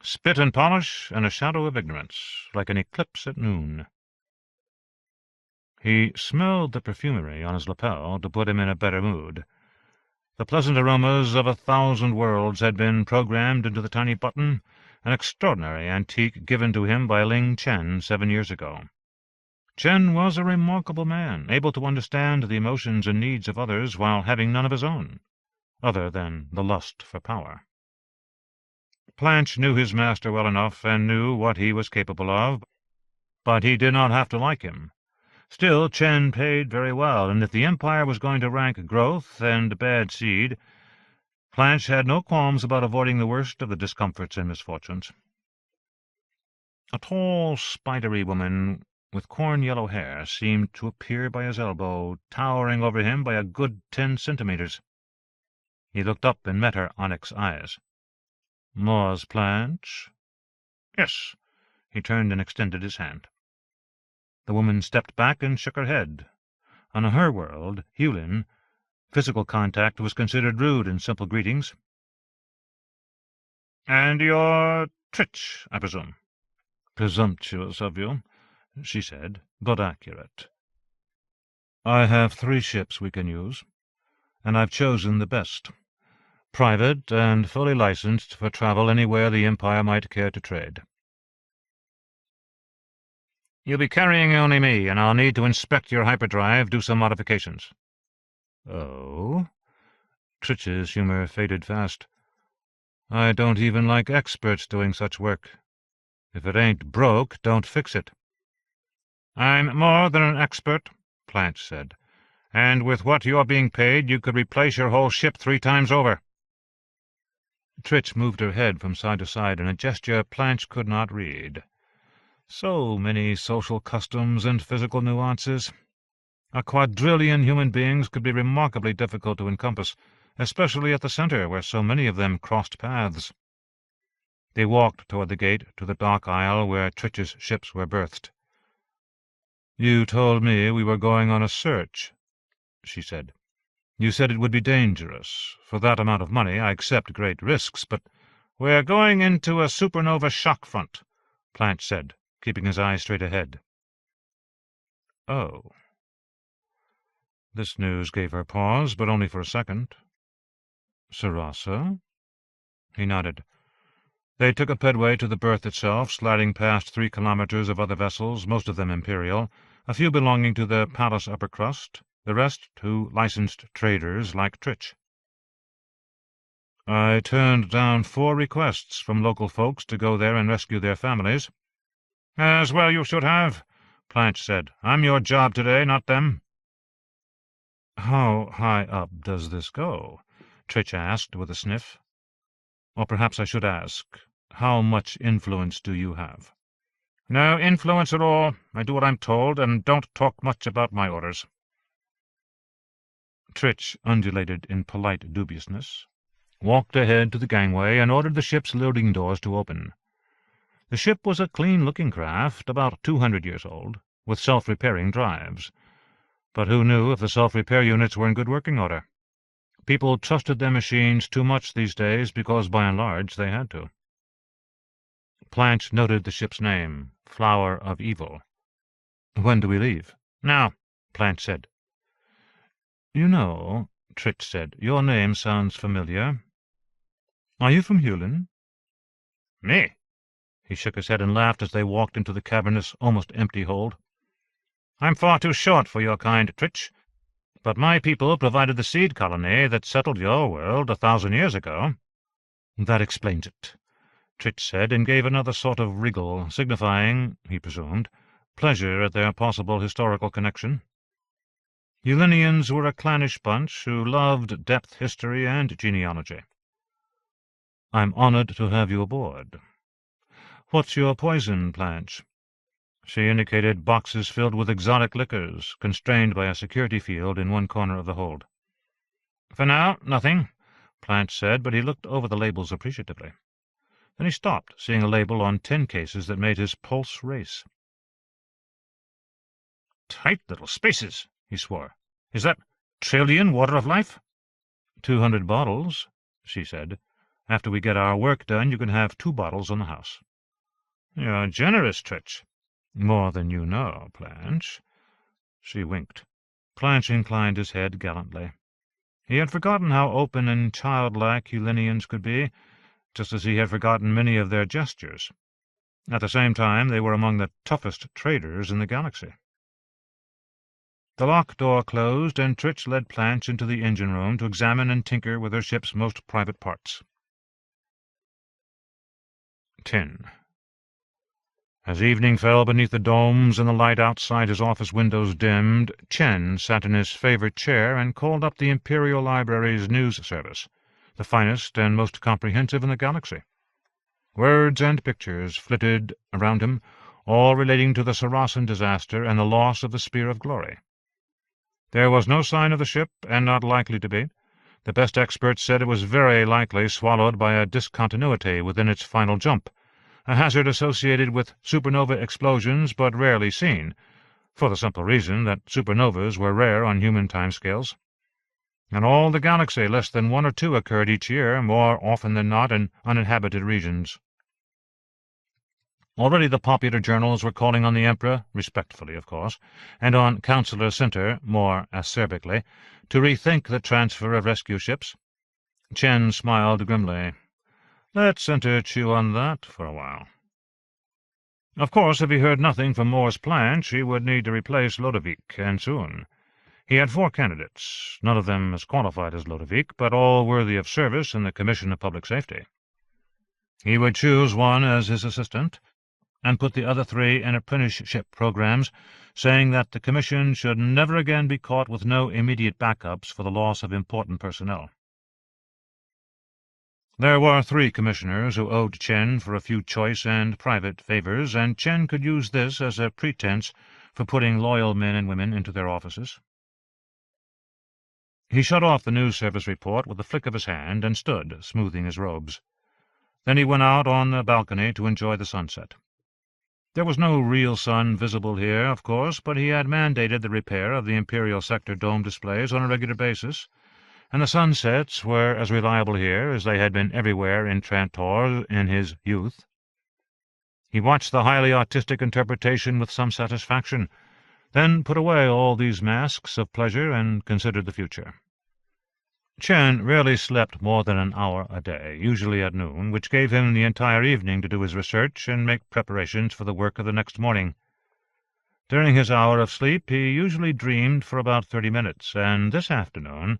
Spit and polish, and a shadow of ignorance, like an eclipse at noon. He smelled the perfumery on his lapel to put him in a better mood. The pleasant aromas of 1,000 worlds had been programmed into the tiny button, an extraordinary antique given to him by Ling Chen 7 years ago. Chen was a remarkable man, able to understand the emotions and needs of others while having none of his own, other than the lust for power. Planch knew his master well enough and knew what he was capable of, but he did not have to like him. Still, Chen paid very well, and if the Empire was going to rank growth and bad seed, Planch had no qualms about avoiding the worst of the discomforts and misfortunes. A tall, spidery woman with corn-yellow hair seemed to appear by his elbow, towering over him by a good 10 centimeters. He looked up and met her onyx eyes. "Morris Planch?" "Yes." He turned and extended his hand. The woman stepped back and shook her head. On her world, Hulin, physical contact was considered rude in simple greetings. "And you're Trich, I presume?" "Presumptuous of you," she said, "but accurate. I have 3 ships we can use, and I've chosen the best. Private and fully licensed for travel anywhere the Empire might care to trade." "You'll be carrying only me, and I'll need to inspect your hyperdrive, do some modifications." "Oh?" Trich's humor faded fast. "I don't even like experts doing such work. If it ain't broke, don't fix it." "I'm more than an expert," Planch said, "and with what you're being paid, you could replace your whole ship 3 times over." Trich moved her head from side to side in a gesture Planch could not read. So many social customs and physical nuances. A quadrillion human beings could be remarkably difficult to encompass, especially at the center, where so many of them crossed paths. They walked toward the gate to the dock aisle where Trich's ships were berthed. "You told me we were going on a search," she said. "You said it would be dangerous. For that amount of money I accept great risks, but—" "We're going into a supernova shock front," Planch said, keeping his eyes straight ahead. "Oh." This news gave her pause, but only for a second. "Sarasa?" He nodded. They took a pedway to the berth itself, sliding past 3 kilometers of other vessels, most of them Imperial, a few belonging to the palace upper crust, the rest to licensed traders like Trich. "I turned down 4 requests from local folks to go there and rescue their families." "As well you should have," Planch said. "I'm your job today, not them." "How high up does this go?" Tritch asked with a sniff. "Or perhaps I should ask, how much influence do you have?" "No influence at all. I do what I'm told, and don't talk much about my orders." Tritch undulated in polite dubiousness, walked ahead to the gangway, and ordered the ship's loading doors to open. The ship was a clean-looking craft, about 200 years old, with self-repairing drives. But who knew if the self-repair units were in good working order? People trusted their machines too much these days because, by and large, they had to. Planch noted the ship's name, Flower of Evil. "When do we leave?" "Now," Planch said. "You know," Tritch said, "your name sounds familiar. Are you from Hewlin?" "Me?" He shook his head and laughed as they walked into the cavernous, almost empty hold. "I'm far too short for your kind, Tritch. But my people provided the seed colony that settled your world 1,000 years ago." "That explains it," Tritch said, and gave another sort of wriggle, signifying, he presumed, pleasure at their possible historical connection. Hewlinians were a clannish bunch who loved depth history and genealogy. "I'm honored to have you aboard. What's your poison, Planch?" She indicated boxes filled with exotic liquors, constrained by a security field in one corner of the hold. "For now, nothing," Planch said, but he looked over the labels appreciatively. Then he stopped, seeing a label on 10 cases that made his pulse race. "Tight little spaces," he swore. "Is that trillion water of life?" 200 bottles, she said. "After we get our work done, you can have 2 bottles on the house." "You're generous, Tritch." "More than you know, Planch." She winked. Planch inclined his head gallantly. He had forgotten how open and childlike Hewlinians could be, just as he had forgotten many of their gestures. At the same time, they were among the toughest traders in the galaxy. The lock door closed, and Tritch led Planch into the engine room to examine and tinker with her ship's most private parts. 10. As evening fell beneath the domes and the light outside his office windows dimmed, Chen sat in his favorite chair and called up the Imperial Library's news service, the finest and most comprehensive in the galaxy. Words and pictures flitted around him, all relating to the Saracen disaster and the loss of the Spear of Glory. There was no sign of the ship, and not likely to be. The best experts said it was very likely swallowed by a discontinuity within its final jump, a hazard associated with supernova explosions but rarely seen, for the simple reason that supernovas were rare on human timescales. In all the galaxy, less than 1 or 2 occurred each year, more often than not in uninhabited regions. Already the popular journals were calling on the Emperor, respectfully of course, and on Councillor Sinter, more acerbically, to rethink the transfer of rescue ships. Chen smiled grimly. Let Sinter chew on that for a while. Of course, if he heard nothing from Moore's Planch, he would need to replace Lodovick, and soon. He had 4 candidates, none of them as qualified as Lodovick, but all worthy of service in the Commission of Public Safety. He would choose one as his assistant, and put the other 3 in apprenticeship programs, saying that the Commission should never again be caught with no immediate backups for the loss of important personnel. There were 3 commissioners who owed Chen for a few choice and private favors, and Chen could use this as a pretense for putting loyal men and women into their offices. He shut off the news service report with a flick of his hand and stood, smoothing his robes. Then he went out on the balcony to enjoy the sunset. There was no real sun visible here, of course, but he had mandated the repair of the Imperial Sector dome displays on a regular basis, and the sunsets were as reliable here as they had been everywhere in Trantor in his youth. He watched the highly artistic interpretation with some satisfaction, then put away all these masks of pleasure and considered the future. Chen rarely slept more than an hour a day, usually at noon, which gave him the entire evening to do his research and make preparations for the work of the next morning. During his hour of sleep he usually dreamed for about 30 minutes, and this afternoon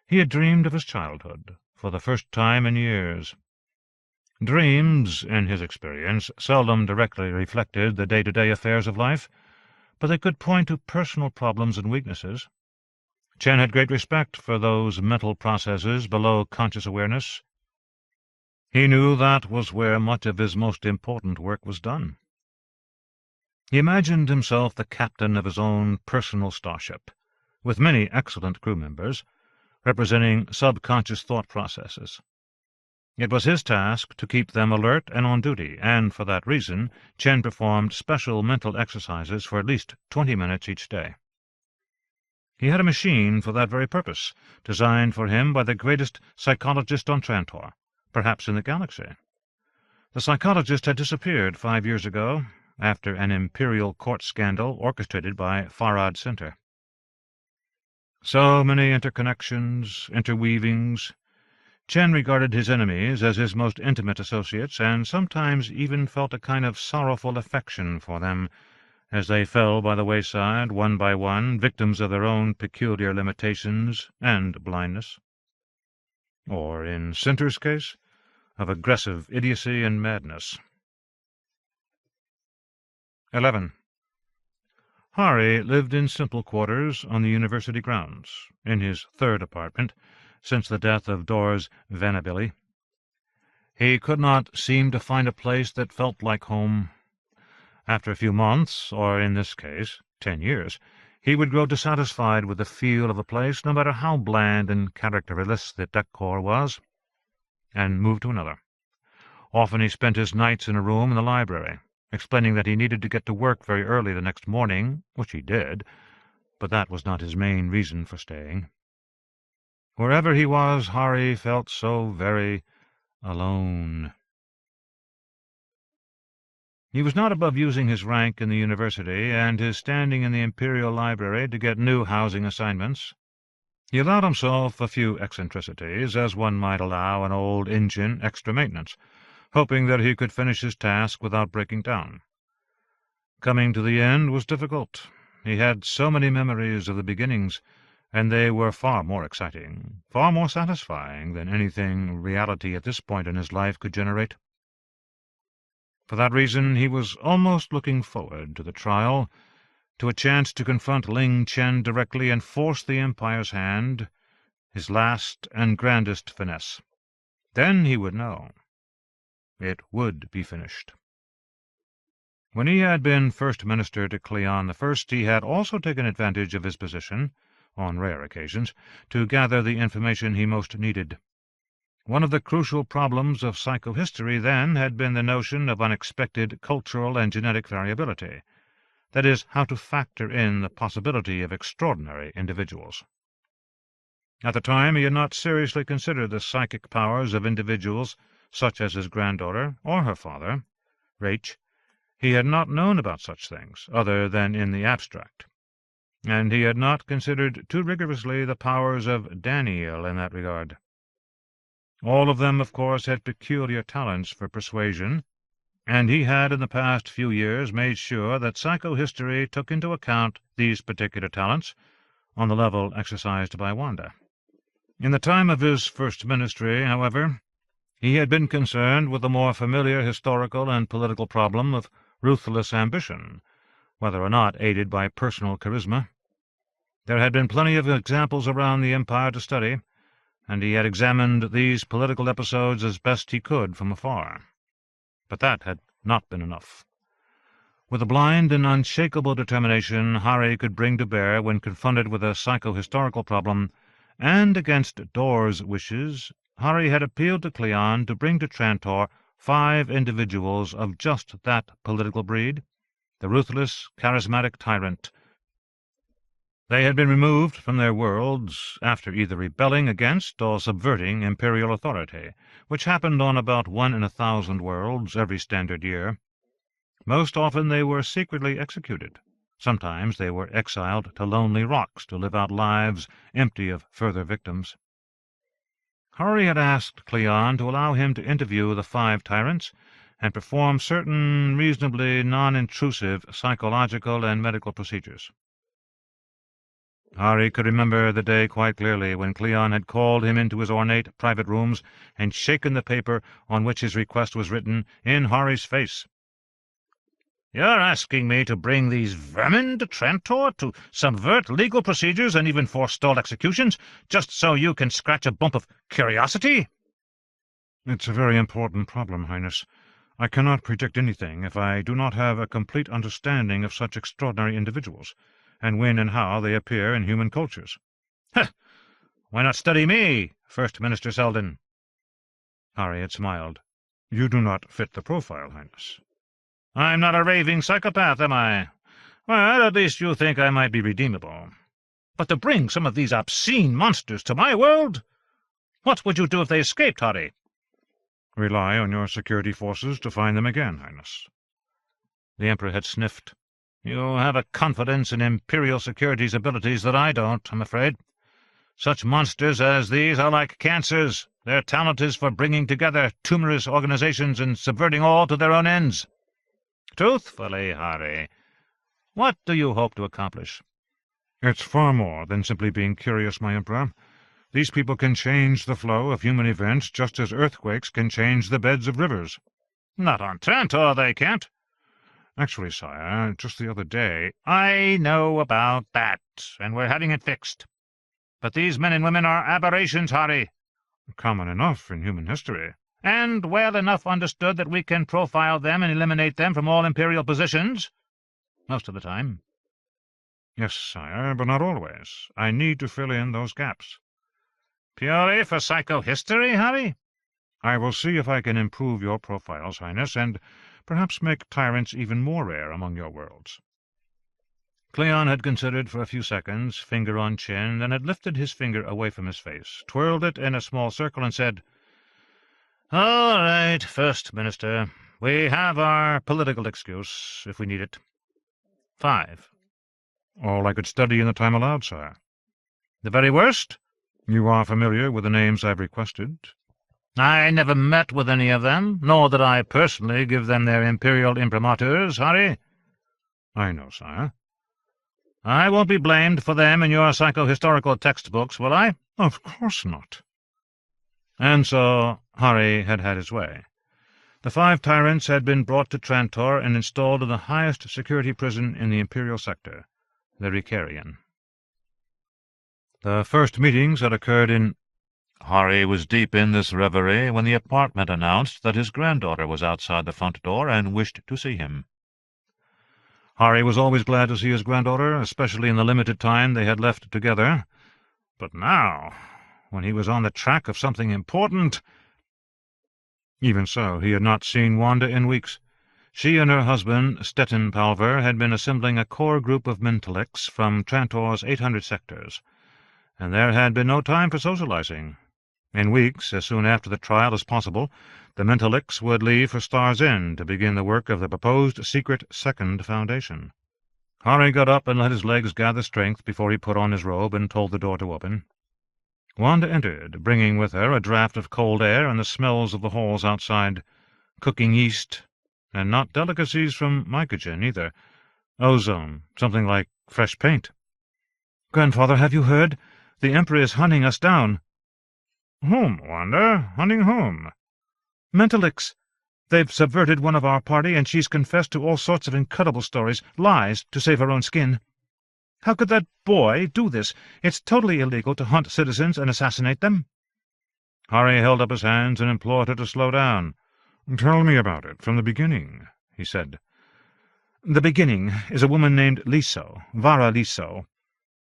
he had dreamed of his childhood, for the first time in years. Dreams, in his experience, seldom directly reflected the day-to-day affairs of life, but they could point to personal problems and weaknesses. Chen had great respect for those mental processes below conscious awareness. He knew that was where much of his most important work was done. He imagined himself the captain of his own personal starship, with many excellent crew members, representing subconscious thought processes. It was his task to keep them alert and on duty, and for that reason Chen performed special mental exercises for at least 20 minutes each day. He had a machine for that very purpose, designed for him by the greatest psychologist on Trantor, perhaps in the galaxy. The psychologist had disappeared 5 years ago, after an Imperial court scandal orchestrated by Farad Center. So many interconnections, interweavings. Chen regarded his enemies as his most intimate associates, and sometimes even felt a kind of sorrowful affection for them, as they fell by the wayside, one by one, victims of their own peculiar limitations and blindness. Or, in Center's case, of aggressive idiocy and madness. 11. Hari lived in simple quarters on the university grounds, in his third apartment, since the death of Doris Vanabili. He could not seem to find a place that felt like home. After a few months, or in this case 10 years, he would grow dissatisfied with the feel of a place, no matter how bland and characterless the decor was, and move to another. Often he spent his nights in a room in the library, explaining that he needed to get to work very early the next morning, which he did, but that was not his main reason for staying. Wherever he was, Hari felt so very alone. He was not above using his rank in the university and his standing in the Imperial Library to get new housing assignments. He allowed himself a few eccentricities, as one might allow an old engine extra maintenance, hoping that he could finish his task without breaking down. Coming to the end was difficult. He had so many memories of the beginnings, and they were far more exciting, far more satisfying than anything reality at this point in his life could generate. For that reason he was almost looking forward to the trial, to a chance to confront Ling Chen directly and force the Empire's hand, his last and grandest finesse. Then he would know. It would be finished. When he had been First Minister to Cleon I, he had also taken advantage of his position, on rare occasions, to gather the information he most needed. One of the crucial problems of psychohistory then had been the notion of unexpected cultural and genetic variability, that is, how to factor in the possibility of extraordinary individuals. At the time he had not seriously considered the psychic powers of individuals such as his granddaughter or her father, Rach. He had not known about such things, other than in the abstract, and he had not considered too rigorously the powers of Daneel in that regard. All of them, of course, had peculiar talents for persuasion, and he had in the past few years made sure that psychohistory took into account these particular talents on the level exercised by Wanda. In the time of his first ministry, however, he had been concerned with the more familiar historical and political problem of ruthless ambition, whether or not aided by personal charisma. There had been plenty of examples around the Empire to study, and he had examined these political episodes as best he could from afar. But that had not been enough. With a blind and unshakable determination Hari could bring to bear when confronted with a psychohistorical problem, and against Dor's wishes, Hari had appealed to Cleon to bring to Trantor 5 individuals of just that political breed, the ruthless, charismatic tyrant. They had been removed from their worlds after either rebelling against or subverting imperial authority, which happened on about 1 in 1,000 worlds every standard year. Most often they were secretly executed. Sometimes they were exiled to lonely rocks to live out lives empty of further victims. Hari had asked Cleon to allow him to interview the 5 tyrants and perform certain reasonably non-intrusive psychological and medical procedures. Hari could remember the day quite clearly when Cleon had called him into his ornate private rooms and shaken the paper on which his request was written in Hari's face. You're asking me to bring these vermin to Trantor, to subvert legal procedures and even forestall executions, just so you can scratch a bump of curiosity? It's a very important problem, Highness. I cannot predict anything if I do not have a complete understanding of such extraordinary individuals, and when and how they appear in human cultures. Heh! Why not study me, First Minister Seldon? Harry had smiled. You do not fit the profile, Highness. I'm not a raving psychopath, am I? Well, at least you think I might be redeemable. But to bring some of these obscene monsters to my world? What would you do if they escaped, Harry? Rely on your security forces to find them again, Highness. The Emperor had sniffed. You have a confidence in Imperial Security's abilities that I don't, I'm afraid. Such monsters as these are like cancers. Their talent is for bringing together tumorous organizations and subverting all to their own ends. Truthfully, Harry, what do you hope to accomplish? It's far more than simply being curious, my Emperor. These people can change the flow of human events just as earthquakes can change the beds of rivers. Not on Trantor, they can't. Actually, sire, just the other day— I know about that, and we're having it fixed. But these men and women are aberrations, Harry. Common enough in human history. And well enough understood that we can profile them and eliminate them from all Imperial positions. Most of the time. Yes, sire, but not always. I need to fill in those gaps. Purely for psychohistory, Harry? I will see if I can improve your profiles, Highness, and perhaps make tyrants even more rare among your worlds. Cleon had considered for a few seconds, finger on chin, then had lifted his finger away from his face, twirled it in a small circle, and said, All right, First Minister. We have our political excuse, if we need it. 5. All I could study in the time allowed, sire. The very worst? You are familiar with the names I've requested. I never met with any of them, nor did I personally give them their imperial imprimaturs, Harry. I know, sire. I won't be blamed for them in your psychohistorical textbooks, will I? Of course not. And so Harry had had his way. The 5 tyrants had been brought to Trantor and installed in the highest security prison in the Imperial sector, the Ricarian. The first meetings had occurred in— Harry was deep in this reverie when the apartment announced that his granddaughter was outside the front door and wished to see him. Harry was always glad to see his granddaughter, especially in the limited time they had left together. But now, when he was on the track of something important— Even so, he had not seen Wanda in weeks. She and her husband, Stettin Palver, had been assembling a core group of Mentalics from Trantor's 800 sectors, and there had been no time for socializing. In weeks, as soon after the trial as possible, the Mentalics would leave for Star's End to begin the work of the proposed secret Second Foundation. Harry got up and let his legs gather strength before he put on his robe and told the door to open. Wanda entered, bringing with her a draught of cold air and the smells of the halls outside, cooking yeast, and not delicacies from Mycogen, either. Ozone, something like fresh paint. "Grandfather, have you heard? The Emperor is hunting us down." "Whom, Wanda? Hunting whom?" "Mentalics. They've subverted one of our party, and she's confessed to all sorts of incredible stories, lies, to save her own skin. How could that boy do this? It's totally illegal to hunt citizens and assassinate them." Harry held up his hands and implored her to slow down. "Tell me about it, from the beginning," he said. "The beginning is a woman named Liso, Vara Liso.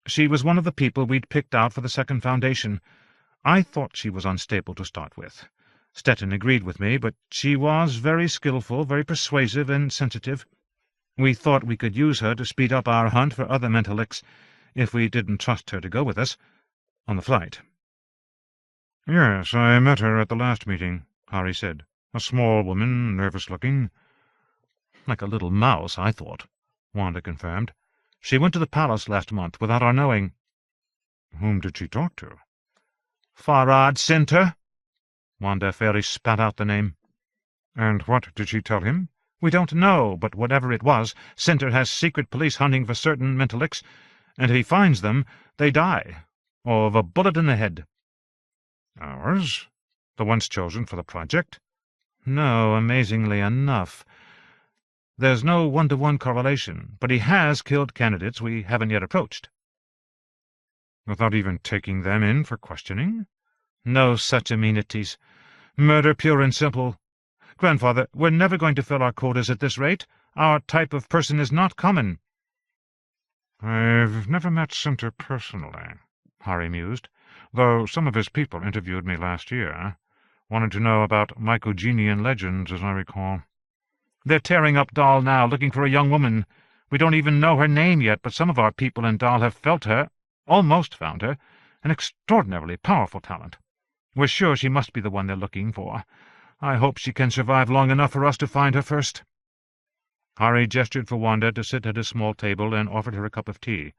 She was one of the people we'd picked out for the Second Foundation. I thought she was unstable to start with. Stettin agreed with me, but she was very skillful, very persuasive and sensitive. We thought we could use her to speed up our hunt for other Mentalics, if we didn't trust her to go with us, on the flight." "Yes, I met her at the last meeting," Harry said. "A small woman, nervous-looking." "Like a little mouse, I thought," Wanda confirmed. "She went to the palace last month without our knowing." "Whom did she talk to?" "Farad Sinter." Wanda fairly spat out the name. "And what did she tell him?" "We don't know, but whatever it was, Sinter has secret police hunting for certain Mentalics, and if he finds them, they die, or of a bullet in the head." "Ours? The ones chosen for the project?" "No, amazingly enough. There's no one-to-one correlation, but he has killed candidates we haven't yet approached." "Without even taking them in for questioning?" "No such amenities. Murder pure and simple. Grandfather, we're never going to fill our quotas at this rate. Our type of person is not common." "I've never met Center personally," Harry mused, "though some of his people interviewed me last year. Wanted to know about Mycogenian legends, as I recall." "They're tearing up Dal now, looking for a young woman. We don't even know her name yet, but some of our people in Dal have felt her, almost found her, an extraordinarily powerful talent. We're sure she must be the one they're looking for. I hope she can survive long enough for us to find her first." Harry gestured for Wanda to sit at a small table and offered her a cup of tea.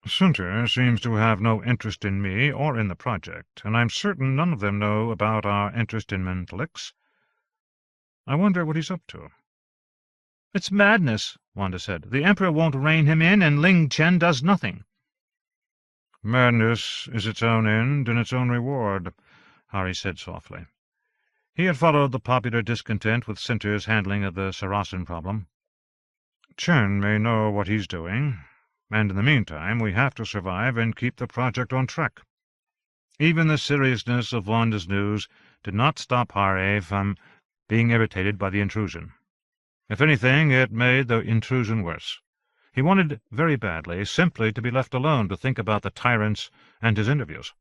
"Center seems to have no interest in me or in the project, and I'm certain none of them know about our interest in Mentalix. I wonder what he's up to." "It's madness," Wanda said. "The Emperor won't rein him in, and Ling Chen does nothing." "Madness is its own end and its own reward," Harry said softly. He had followed the popular discontent with Center's handling of the Saracen problem. "Chen may know what he's doing, and in the meantime we have to survive and keep the project on track." Even the seriousness of Wanda's news did not stop Harry from being irritated by the intrusion. If anything, it made the intrusion worse. He wanted very badly simply to be left alone to think about the tyrants and his interviews.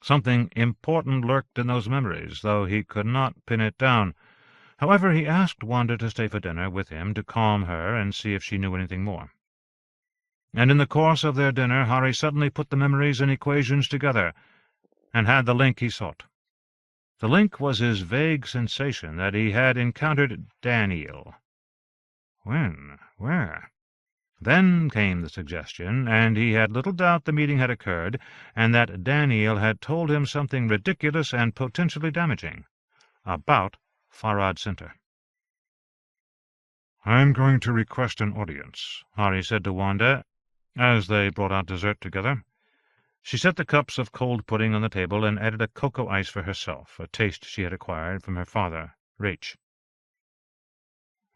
Something important lurked in those memories, though he could not pin it down. However, he asked Wanda to stay for dinner with him to calm her and see if she knew anything more. And in the course of their dinner, Harry suddenly put the memories and equations together, and had the link he sought. The link was his vague sensation that he had encountered Daneel. When? Where? Then came the suggestion, and he had little doubt the meeting had occurred, and that Daneel had told him something ridiculous and potentially damaging about Farad Center. "I'm going to request an audience," Harry said to Wanda, as they brought out dessert together. She set the cups of cold pudding on the table and added a cocoa ice for herself, a taste she had acquired from her father, Raich.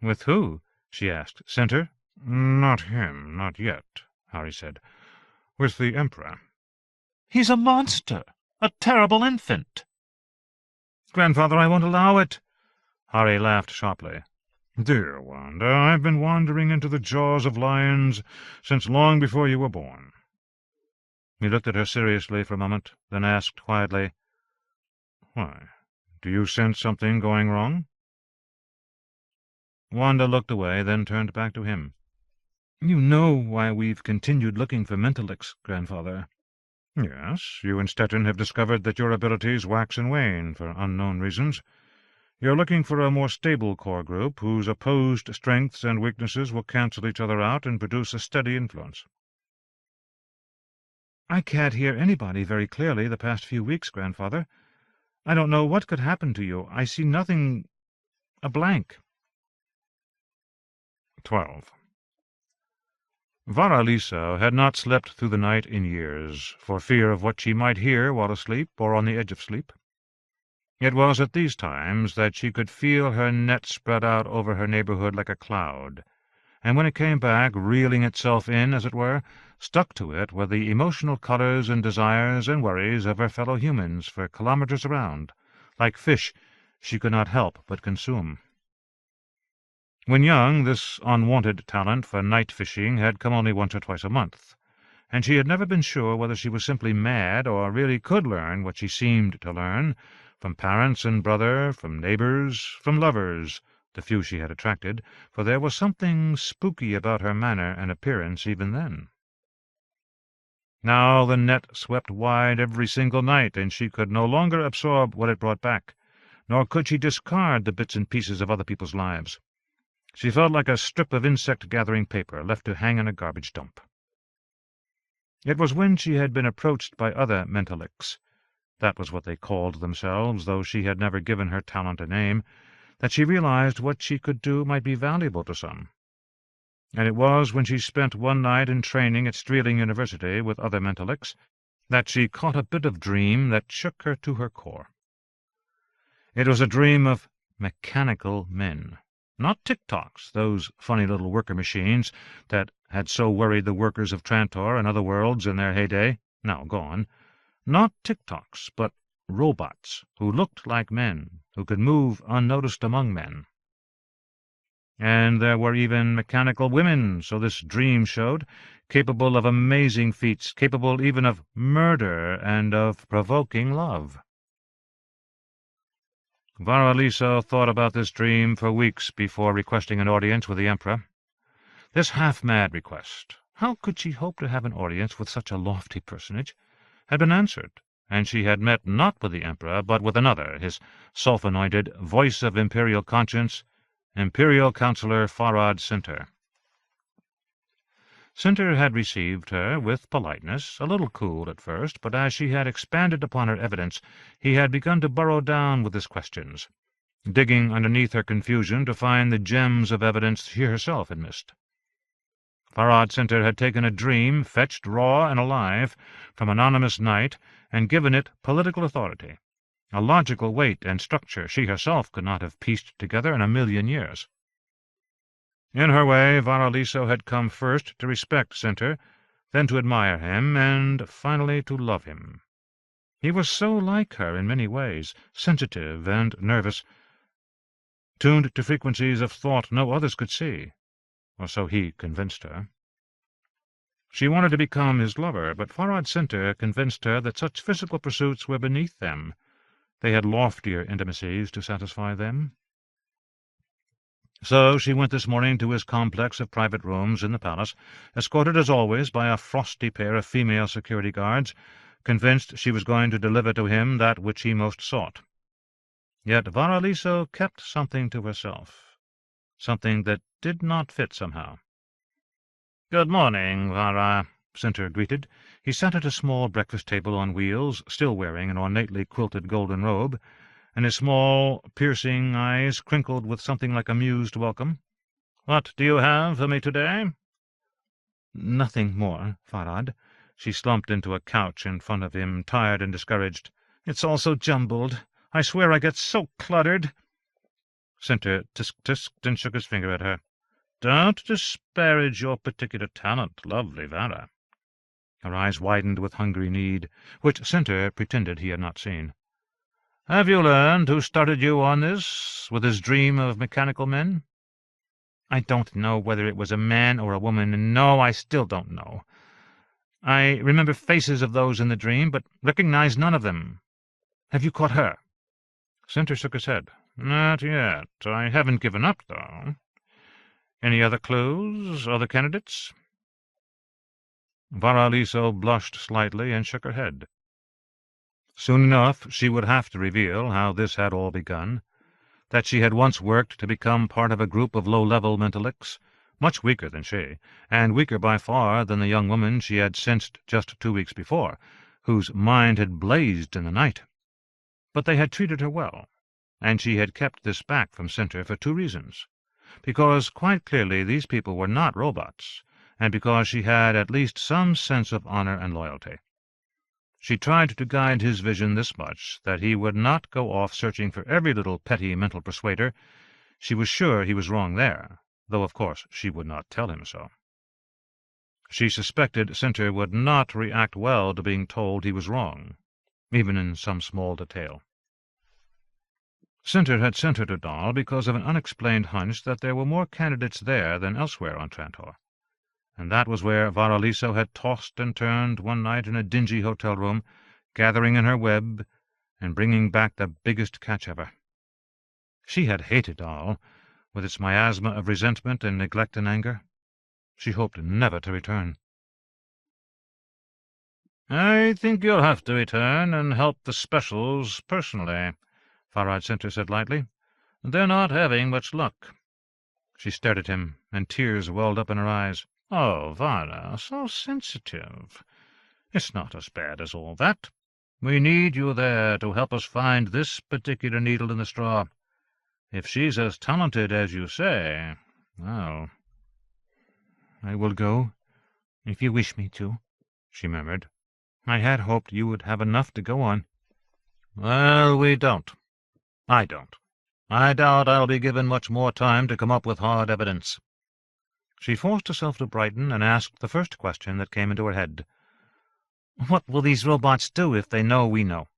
"With who?" she asked. "Center?" "Not him, not yet," Harry said. "With the Emperor." "He's a monster, a terrible infant." "Grandfather, I won't allow it." Harry laughed sharply. "Dear Wanda, I've been wandering into the jaws of lions since long before you were born." He looked at her seriously for a moment, then asked quietly, "Why, do you sense something going wrong?" Wanda looked away, then turned back to him. "You know why we've continued looking for Mentalix, Grandfather." "Yes, you and Stettin have discovered that your abilities wax and wane for unknown reasons. You're looking for a more stable core group whose opposed strengths and weaknesses will cancel each other out and produce a steady influence." "I can't hear anybody very clearly the past few weeks, Grandfather. I don't know what could happen to you. I see nothing. A blank." 12. Varaliso had not slept through the night in years, for fear of what she might hear while asleep or on the edge of sleep. It was at these times that she could feel her net spread out over her neighborhood like a cloud, and when it came back, reeling itself in, as it were, stuck to it were the emotional colors and desires and worries of her fellow humans for kilometers around, like fish she could not help but consume. When young, this unwanted talent for night fishing had come only once or twice a month, and she had never been sure whether she was simply mad or really could learn what she seemed to learn, from parents and brother, from neighbors, from lovers, the few she had attracted, for there was something spooky about her manner and appearance even then. Now the net swept wide every single night, and she could no longer absorb what it brought back, nor could she discard the bits and pieces of other people's lives. She felt like a strip of insect-gathering paper left to hang in a garbage dump. It was when she had been approached by other Mentalix, that was what they called themselves, though she had never given her talent a name, that she realized what she could do might be valuable to some. And it was when she spent one night in training at Streeling University with other Mentalix that she caught a bit of dream that shook her to her core. It was a dream of mechanical men, Not tick-tocks, those funny little worker machines that had so worried the workers of Trantor and other worlds in their heyday, now gone. Not tick-tocks, but robots who looked like men, who could move unnoticed among men. And there were even mechanical women, so this dream showed, capable of amazing feats, capable even of murder and of provoking love. Varaliso thought about this dream for weeks before requesting an audience with the Emperor. This half-mad request, how could she hope to have an audience with such a lofty personage, had been answered, and she had met not with the Emperor, but with another, his self-anointed voice of imperial conscience, Imperial Councillor Farad Sinter. Sinter had received her with politeness, a little cool at first, but as she had expanded upon her evidence, he had begun to burrow down with his questions, digging underneath her confusion to find the gems of evidence she herself had missed. Farad Sinter had taken a dream, fetched raw and alive from anonymous night, and given it political authority, a logical weight and structure she herself could not have pieced together in 1,000,000 years. In her way, Varaliso had come first to respect Sinter, then to admire him, and finally to love him. He was so like her in many ways, sensitive and nervous, tuned to frequencies of thought no others could see, or so he convinced her. She wanted to become his lover, but Farad Sinter convinced her that such physical pursuits were beneath them. They had loftier intimacies to satisfy them. So she went this morning to his complex of private rooms in the palace, escorted as always by a frosty pair of female security guards, convinced she was going to deliver to him that which he most sought. Yet Varaliso kept something to herself, something that did not fit somehow. "Good morning, Vara," Sinter greeted. He sat at a small breakfast table on wheels, still wearing an ornately quilted golden robe, and his small, piercing eyes crinkled with something like amused welcome. "What do you have for me today?" "Nothing more, Farad." She slumped into a couch in front of him, tired and discouraged. "It's all so jumbled. I swear I get so cluttered." Sinter tisk-tisked and shook his finger at her. "Don't disparage your particular talent, lovely Vara." Her eyes widened with hungry need, which Sinter pretended he had not seen. "Have you learned who started you on this, with his dream of mechanical men?" "I don't know whether it was a man or a woman, and no, I still don't know. I remember faces of those in the dream, but recognize none of them. Have you caught her?" Sinter shook his head. "Not yet. I haven't given up, though. Any other clues? Other candidates?" Varaliso blushed slightly and shook her head. Soon enough she would have to reveal how this had all begun, that she had once worked to become part of a group of low-level mentalics, much weaker than she, and weaker by far than the young woman she had sensed just 2 weeks before, whose mind had blazed in the night. But they had treated her well, and she had kept this back from Sinter for 2 reasons. Because, quite clearly, these people were not robots, and because she had at least some sense of honor and loyalty. She tried to guide his vision this much, that he would not go off searching for every little petty mental persuader. She was sure he was wrong there, though of course she would not tell him so. She suspected Sinter would not react well to being told he was wrong, even in some small detail. Sinter had sent her to Dal because of an unexplained hunch that there were more candidates there than elsewhere on Trantor, and that was where Varaliso had tossed and turned one night in a dingy hotel room, gathering in her web and bringing back the biggest catch ever. She had hated Dal, with its miasma of resentment and neglect and anger. She hoped never to return. "I think you'll have to return and help the specials personally," Farad Sinter said lightly. "They're not having much luck." She stared at him, and tears welled up in her eyes. "Oh, Vara, so sensitive. It's not as bad as all that. We need you there to help us find this particular needle in the straw. If she's as talented as you say, well—" "I will go, if you wish me to," she murmured. "I had hoped you would have enough to go on." "Well, we don't. I don't. I doubt I'll be given much more time to come up with hard evidence." She forced herself to brighten and asked the first question that came into her head. "What will these robots do if they know we know?"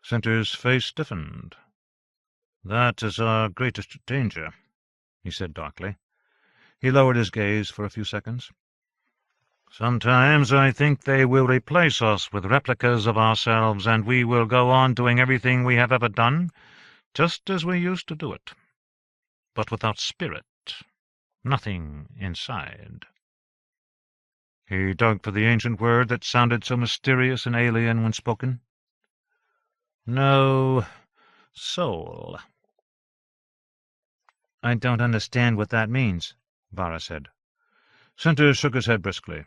Sinter's face stiffened. "That is our greatest danger," he said darkly. He lowered his gaze for a few seconds. "Sometimes I think they will replace us with replicas of ourselves, and we will go on doing everything we have ever done, just as we used to do it, but without spirit, nothing inside." He dug for the ancient word that sounded so mysterious and alien when spoken. "No soul." "I don't understand what that means," Vara said. Sinter shook his head briskly.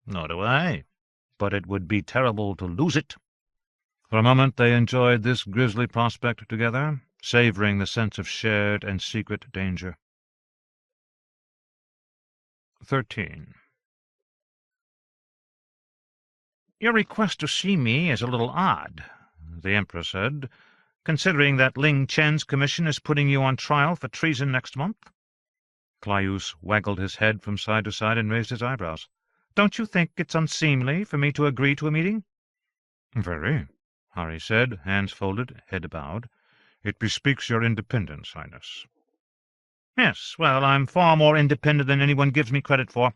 "Nor do I, but it would be terrible to lose it." For a moment they enjoyed this grisly prospect together, savoring the sense of shared and secret danger. 13. "Your request to see me is a little odd," the Emperor said, "considering that Ling Chen's commission is putting you on trial for treason next month." Claudius waggled his head from side to side and raised his eyebrows. "Don't you think it's unseemly for me to agree to a meeting?" "Very," Hari said, hands folded, head bowed. "It bespeaks your independence, Highness." "Yes, well, I'm far more independent than anyone gives me credit for.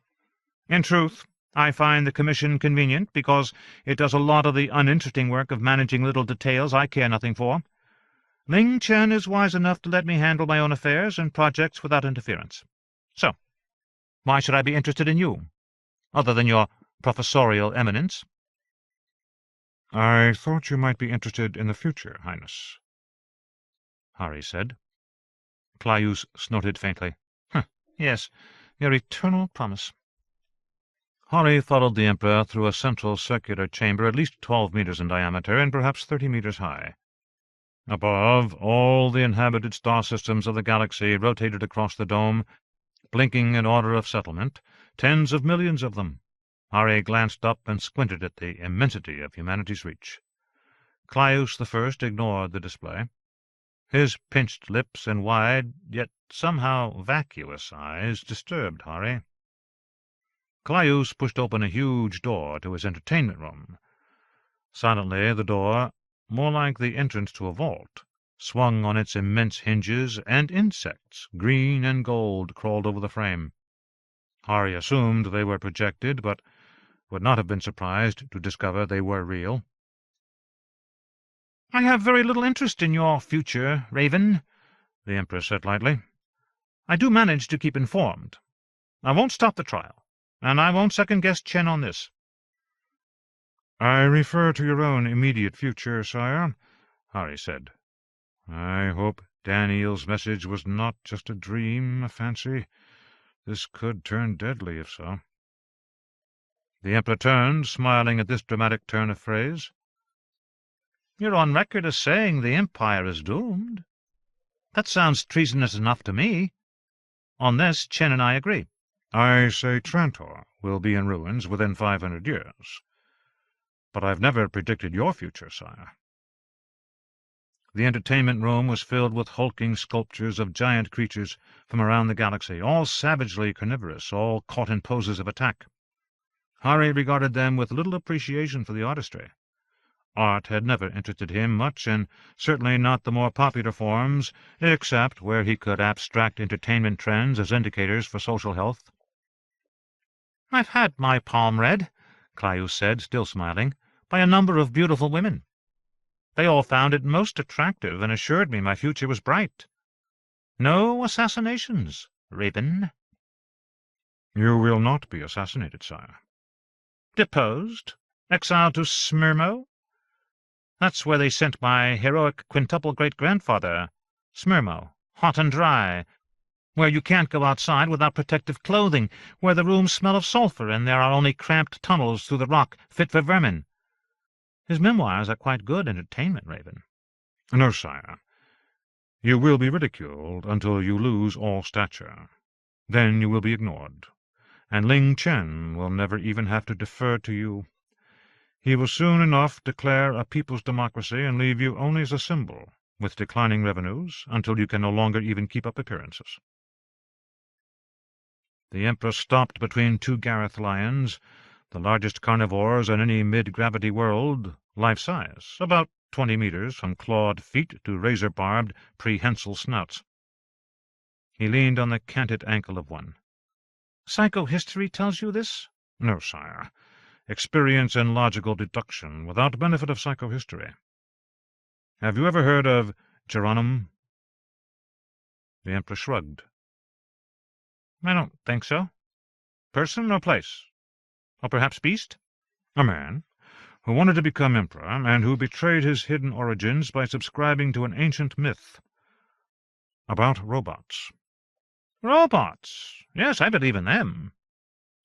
In truth, I find the commission convenient because it does a lot of the uninteresting work of managing little details I care nothing for. Ling Chen is wise enough to let me handle my own affairs and projects without interference. So, why should I be interested in you, other than your professorial eminence?" "I thought you might be interested in the future, Highness," Hari said. Claudius snorted faintly. "Yes, your eternal promise." Hari followed the Emperor through a central circular chamber at least 12 meters in diameter and perhaps 30 meters high. Above, all the inhabited star systems of the galaxy rotated across the dome, blinking in order of settlement, tens of millions of them. Hari glanced up and squinted at the immensity of humanity's reach. Claudius I ignored the display. His pinched lips and wide, yet somehow vacuous eyes disturbed Hari. Claudius pushed open a huge door to his entertainment room. Silently the door, more like the entrance to a vault, swung on its immense hinges, and insects, green and gold, crawled over the frame. Hari assumed they were projected, but would not have been surprised to discover they were real. "I have very little interest in your future, Raven," the Emperor said lightly. "I do manage to keep informed. I won't stop the trial, and I won't second-guess Chen on this." "I refer to your own immediate future, sire," Hari said. "I hope Daneel's message was not just a dream, a fancy. This could turn deadly if so." The Emperor turned, smiling at this dramatic turn of phrase. "You're on record as saying the Empire is doomed. That sounds treasonous enough to me. On this, Chen and I agree." "I say Trantor will be in ruins within 500 years. But I've never predicted your future, sire." The entertainment room was filled with hulking sculptures of giant creatures from around the galaxy, all savagely carnivorous, all caught in poses of attack. Hari regarded them with little appreciation for the artistry. Art had never interested him much, and certainly not the more popular forms, except where he could abstract entertainment trends as indicators for social health. "I've had my palm read," Claudius said, still smiling, "by a number of beautiful women. They all found it most attractive and assured me my future was bright. No assassinations, Raven." "You will not be assassinated, sire." "Deposed? Exiled to Smyrmo? That's where they sent my heroic quintuple great-grandfather. Smyrmo, hot and dry, where you can't go outside without protective clothing, where the rooms smell of sulphur and there are only cramped tunnels through the rock fit for vermin. His memoirs are quite good entertainment, Raven." "No, sire. You will be ridiculed until you lose all stature. Then you will be ignored, and Ling Chen will never even have to defer to you. He will soon enough declare a people's democracy and leave you only as a symbol, with declining revenues, until you can no longer even keep up appearances. The Emperor stopped between two Gareth lions, the largest carnivores in any mid-gravity world, life-size, about 20 meters from clawed feet to razor-barbed, prehensile snouts. He leaned on the canted ankle of one. "Psychohistory tells you this?" "No, sire. Experience and logical deduction, without benefit of psychohistory. Have you ever heard of Geronum?" The Emperor shrugged. "I don't think so. Person or place? Or perhaps beast?" "A man who wanted to become emperor, and who betrayed his hidden origins by subscribing to an ancient myth about robots." "Robots? Yes, I believe in them."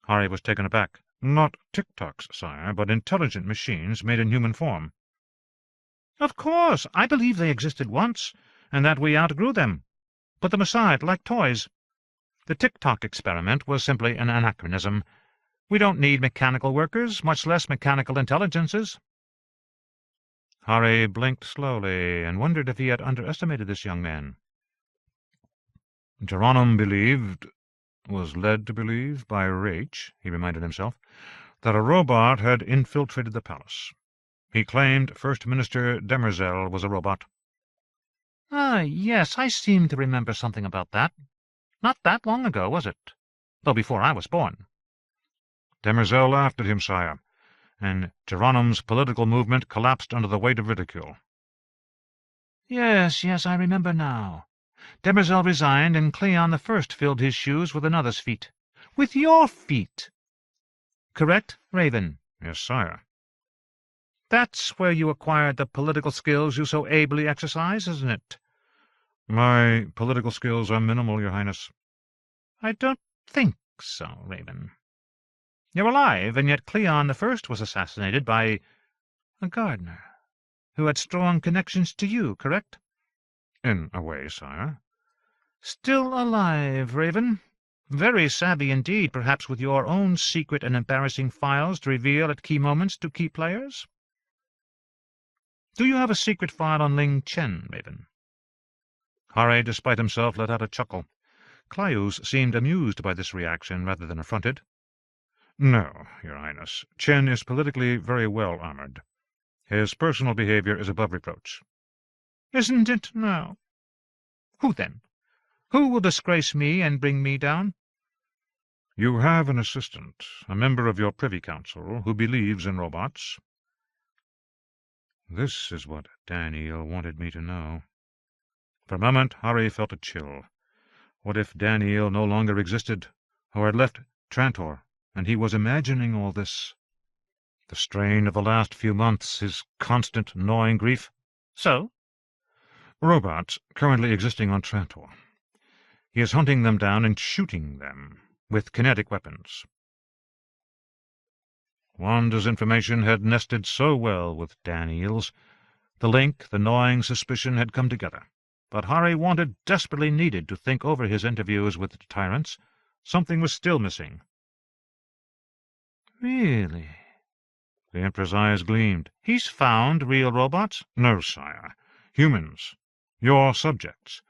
Hari was taken aback. "Not tic-tacs, sire, but intelligent machines made in human form." "Of course, I believe they existed once, and that we outgrew them. Put them aside, like toys. The tic-tac experiment was simply an anachronism. We don't need mechanical workers, much less mechanical intelligences." Hari blinked slowly, and wondered if he had underestimated this young man. Geronum was led to believe by Rach, he reminded himself, that a robot had infiltrated the palace. He claimed First Minister Demerzel was a robot. "Ah, yes, I seem to remember something about that. Not that long ago, was it? Though before I was born." Demerzel laughed at him, sire, and Geronum's political movement collapsed under the weight of ridicule. "Yes, I remember now. Demerzel resigned, and Cleon I filled his shoes with another's feet. With your feet. Correct, Raven?" "Yes, sire." "That's where you acquired the political skills you so ably exercise, isn't it?" "My political skills are minimal, Your Highness." "I don't think so, Raven. You're alive, and yet Cleon I was assassinated by a gardener, who had strong connections to you, correct?" "In a way, sire." "Still alive, Raven. Very savvy indeed, perhaps with your own secret and embarrassing files to reveal at key moments to key players. Do you have a secret file on Ling Chen, Raven?" Hari, despite himself, let out a chuckle. Clayus seemed amused by this reaction rather than affronted. "No, Your Highness. Chen is politically very well armored. His personal behavior is above reproach." "Isn't it now? Who then? Who will disgrace me and bring me down?" "You have an assistant, a member of your Privy Council, who believes in robots." This is what Daneel wanted me to know. For a moment, Hari felt a chill. What if Daneel no longer existed, or had left Trantor, and he was imagining all this? The strain of the last few months, his constant gnawing grief. "So?" "Robots currently existing on Trantor. He is hunting them down and shooting them with kinetic weapons." Wanda's information had nested so well with Daneel's. The link, the gnawing suspicion had come together. But Hari desperately needed to think over his interviews with the tyrants. Something was still missing. "Really?" The Emperor's eyes gleamed. "He's found real robots?" "No, sire. Humans. Your subjects.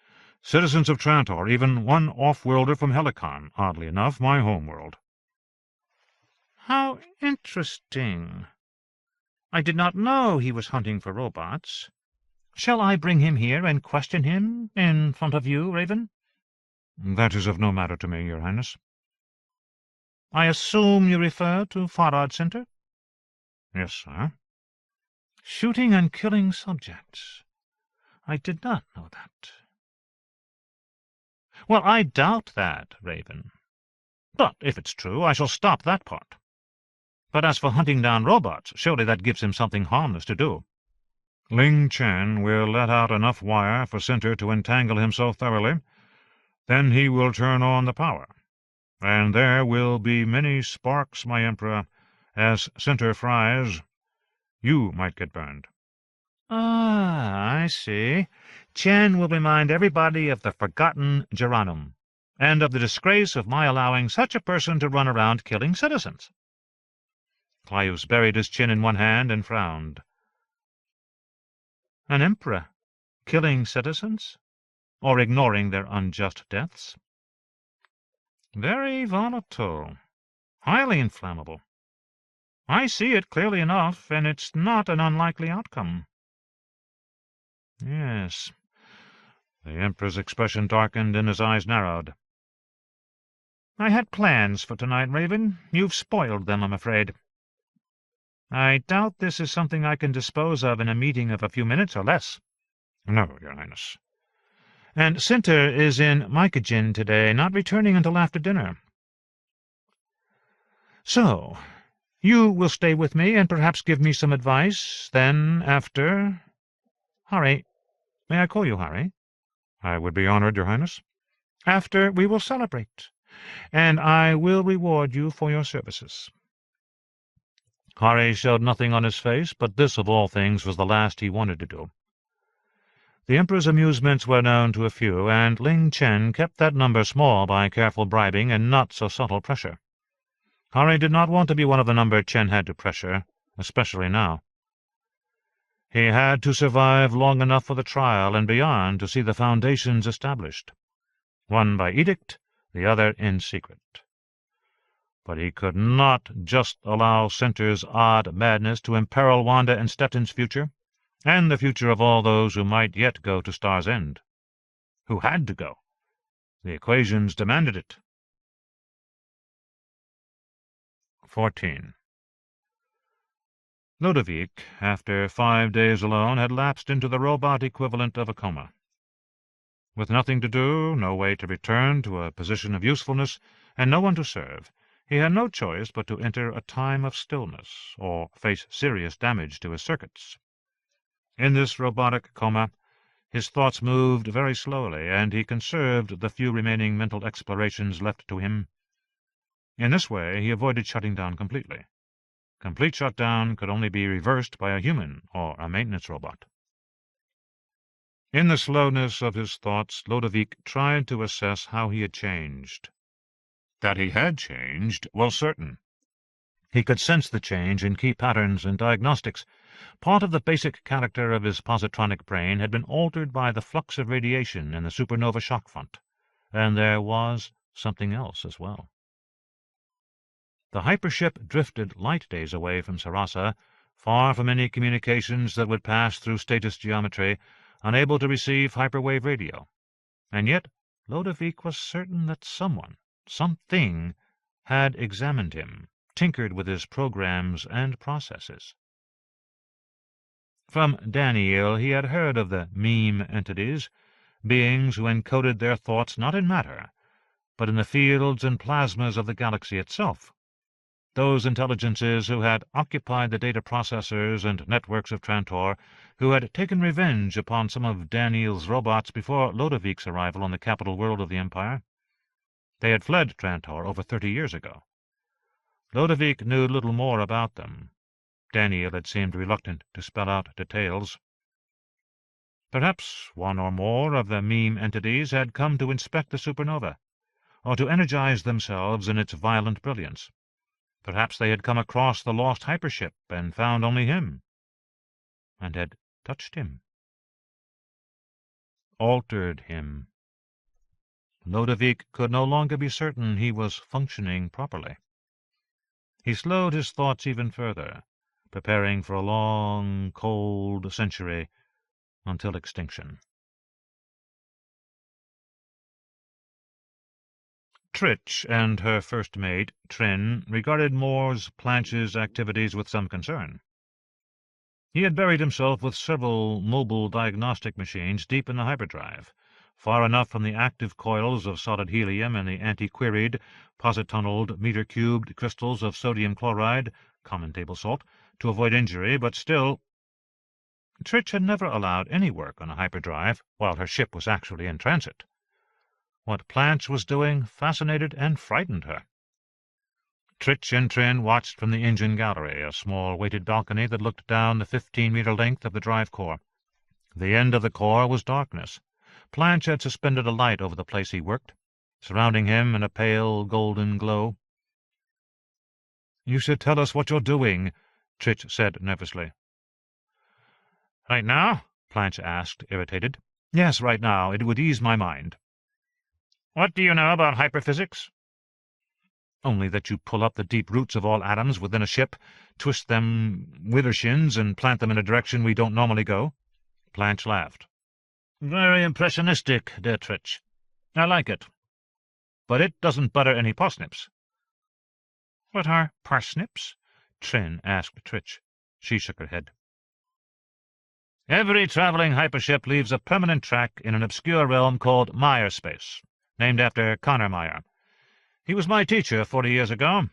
Citizens of Trantor, even one off-worlder from Helicon, oddly enough, my homeworld." "How interesting. I did not know he was hunting for robots. Shall I bring him here and question him in front of you, Raven?" "That is of no matter to me, Your Highness." "I assume you refer to Farad Center?" "Yes, sir." "Shooting and killing subjects. I did not know that." "Well, I doubt that, Raven. But if it's true, I shall stop that part. But as for hunting down robots, surely that gives him something harmless to do." "Ling Chen will let out enough wire for Center to entangle him so thoroughly. Then he will turn on the power. And there will be many sparks, my Emperor. As Center fries, you might get burned." "Ah, I see. Chen will remind everybody of the forgotten Geronum, and of the disgrace of my allowing such a person to run around killing citizens." Clayus buried his chin in one hand and frowned. "An emperor, Killing citizens? Or ignoring their unjust deaths? Very volatile. Highly inflammable. I see it clearly enough, and it's not an unlikely outcome. Yes. The Emperor's expression darkened and his eyes narrowed. I had plans for tonight, Raven. You've spoiled them, I'm afraid. I doubt this is something I can dispose of in a meeting of a few minutes or less. No, Your Highness. And Sinter is in Mycogene today, not returning until after dinner. So, you will stay with me and perhaps give me some advice. Then, after... Harry. May I call you Harry? I would be honored, Your Highness. After, we will celebrate, and I will reward you for your services. Harry showed nothing on his face, but this, of all things, was the last he wanted to do. The Emperor's amusements were known to a few, and Ling Chen kept that number small by careful bribing and not-so-subtle pressure. Harry did not want to be one of the number Chen had to pressure, especially now. He had to survive long enough for the trial and beyond to see the foundations established, one by edict, the other in secret. But he could not just allow Sinter's odd madness to imperil Wanda and Stettin's future, and the future of all those who might yet go to Star's End. Who had to go. The equations demanded it. 14. Ludovic, after 5 days alone, had lapsed into the robot equivalent of a coma. With nothing to do, no way to return to a position of usefulness, and no one to serve, he had no choice but to enter a time of stillness, or face serious damage to his circuits. In this robotic coma, his thoughts moved very slowly, and he conserved the few remaining mental explorations left to him. In this way he avoided shutting down completely. Complete shutdown could only be reversed by a human or a maintenance robot. In the slowness of his thoughts, Ludovic tried to assess how he had changed. That he had changed was certain. He could sense the change in key patterns and diagnostics. Part of the basic character of his positronic brain had been altered by the flux of radiation in the supernova shock front, and there was something else as well. The hypership drifted light days away from Sarasa, far from any communications that would pass through status geometry, unable to receive hyperwave radio. And yet Ludovic was certain that someone, something, had examined him, tinkered with his programs and processes. From Daneel he had heard of the meme entities, beings who encoded their thoughts not in matter, but in the fields and plasmas of the galaxy itself. Those intelligences who had occupied the data processors and networks of Trantor, who had taken revenge upon some of Daneel's robots before Ludovic's arrival on the capital world of the Empire. They had fled Trantor over 30 years ago. Ludovic knew little more about them. Daneel had seemed reluctant to spell out details. Perhaps one or more of the meme entities had come to inspect the supernova, or to energize themselves in its violent brilliance. Perhaps they had come across the lost hypership and found only him, and had touched him. Altered him. Ludovic could no longer be certain he was functioning properly. He slowed his thoughts even further, preparing for a long, cold century until extinction. Tritch and her first mate, Trin, regarded Blanche's activities with some concern. He had buried himself with several mobile diagnostic machines deep in the hyperdrive, far enough from the active coils of solid helium and the anti-queried, positunneled, meter-cubed crystals of sodium chloride, common table salt, to avoid injury, but still... Tritch had never allowed any work on a hyperdrive while her ship was actually in transit. What Blanche was doing fascinated and frightened her. Tritch and Trin watched from the engine gallery, a small weighted balcony that looked down the 15-meter length of the drive core. The end of the core was darkness. Blanche had suspended a light over the place he worked, surrounding him in a pale golden glow. "You should tell us what you're doing," Tritch said nervously. "Right now? Planch asked, irritated. "Yes, right now. It would ease my mind." "What do you know about hyperphysics?" "Only that you pull up the deep roots of all atoms within a ship, twist them widdershins, and plant them in a direction we don't normally go." Planch laughed. "Very impressionistic, dear Tritch. I like it. But it doesn't butter any parsnips." "What are parsnips?" Trin asked Tritch. She shook her head. "Every traveling hypership leaves a permanent track in an obscure realm called Meyer space, named after Connor Meyer. He was my teacher 40 years ago.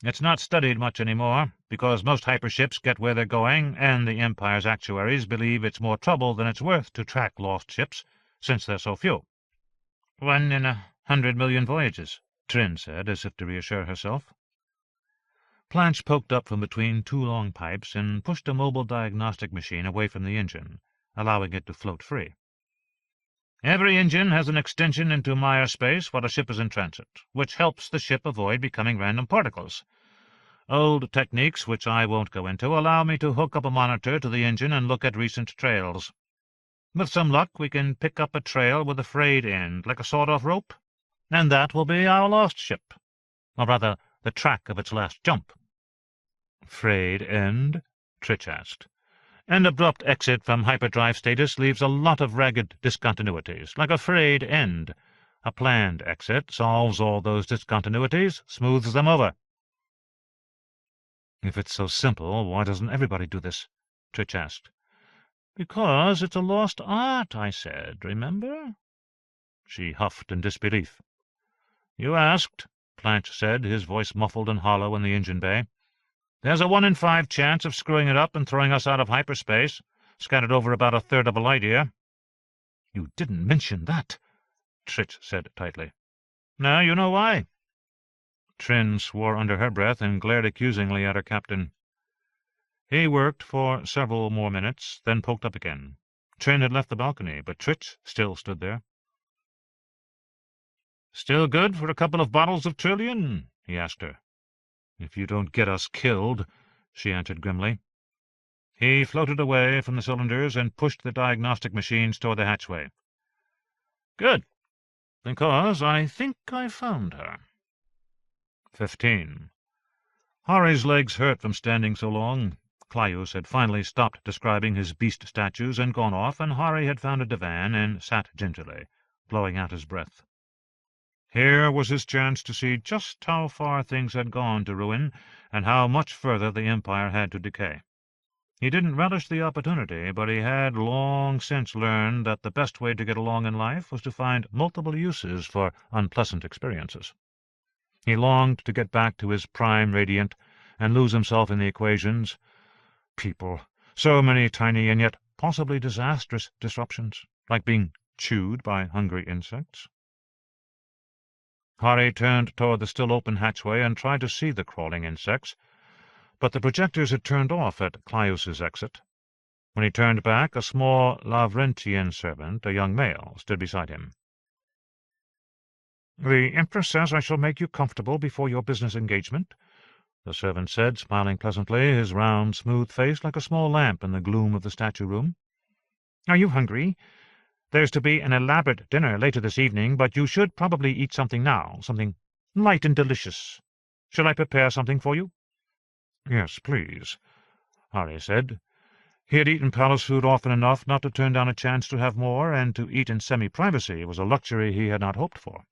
It's not studied much anymore, because most hyperships get where they're going, and the Empire's actuaries believe it's more trouble than it's worth to track lost ships, since they're so few." "1 in 100 million voyages," Trin said, as if to reassure herself. Planch poked up from between two long pipes and pushed a mobile diagnostic machine away from the engine, allowing it to float free. "Every engine has an extension into Meyer space while a ship is in transit, which helps the ship avoid becoming random particles. Old techniques, which I won't go into, allow me to hook up a monitor to the engine and look at recent trails. With some luck, we can pick up a trail with a frayed end, like a sawed-off rope, and that will be our lost ship, or rather the track of its last jump." "Frayed end?" Tritch asked. "An abrupt exit from hyperdrive status leaves a lot of ragged discontinuities, like a frayed end. A planned exit solves all those discontinuities, smooths them over." "If it's so simple, why doesn't everybody do this?" Tritch asked. "Because it's a lost art, I said, remember?" She huffed in disbelief. "You asked," Planch said, his voice muffled and hollow in the engine bay. "There's a 1 in 5 chance of screwing it up and throwing us out of hyperspace, scattered over about a third of a light year." "You didn't mention that," Tritch said tightly. "Now you know why." Trin swore under her breath and glared accusingly at her captain. He worked for several more minutes, then poked up again. Trin had left the balcony, but Tritch still stood there. "Still good for a couple of bottles of Trillion?" he asked her. "If you don't get us killed," she answered grimly. He floated away from the cylinders and pushed the diagnostic machines toward the hatchway. "Good, because I think I found her." 15. Hari's legs hurt from standing so long. Clayus had finally stopped describing his beast statues and gone off, and Hari had found a divan and sat gingerly, blowing out his breath. Here was his chance to see just how far things had gone to ruin, and how much further the Empire had to decay. He didn't relish the opportunity, but he had long since learned that the best way to get along in life was to find multiple uses for unpleasant experiences. He longed to get back to his prime radiant and lose himself in the equations. People, so many tiny and yet possibly disastrous disruptions, like being chewed by hungry insects. Hari turned toward the still-open hatchway and tried to see the crawling insects, but the projectors had turned off at Clayus's exit. When he turned back, a small Lavrentian servant, a young male, stood beside him. "The Empress says I shall make you comfortable before your business engagement," the servant said, smiling pleasantly, his round, smooth face like a small lamp in the gloom of the statue-room. "Are you hungry? There's to be an elaborate dinner later this evening, but you should probably eat something now, something light and delicious. Shall I prepare something for you?" "Yes, please," Hari said. He had eaten palace food often enough not to turn down a chance to have more, and to eat in semi-privacy was a luxury he had not hoped for.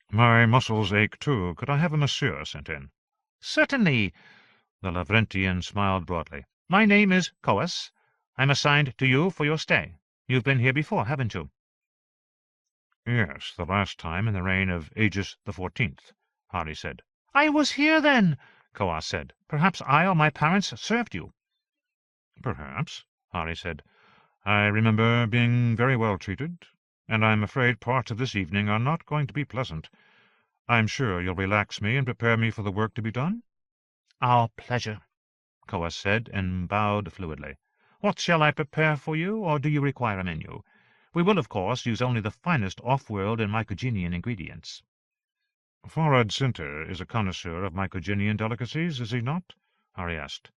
"My muscles ache, too. Could I have a monsieur sent in?" "Certainly." The Lavrentian smiled broadly. "My name is Coas. I'm assigned to you for your stay. You've been here before, haven't you?" "Yes, the last time in the reign of Aegis the 14th, Hari said. "I was here then," Coas said. "Perhaps I or my parents served you." "Perhaps," Hari said. "I remember being very well treated, and I'm afraid parts of this evening are not going to be pleasant. I'm sure you'll relax me and prepare me for the work to be done?" "Our pleasure," Coas said, and bowed fluidly. "What shall I prepare for you, or do you require a menu? We will, of course, use only the finest off-world and mycogenian ingredients." "Farad Sinter is a connoisseur of mycogenian delicacies, is he not?" Hari asked.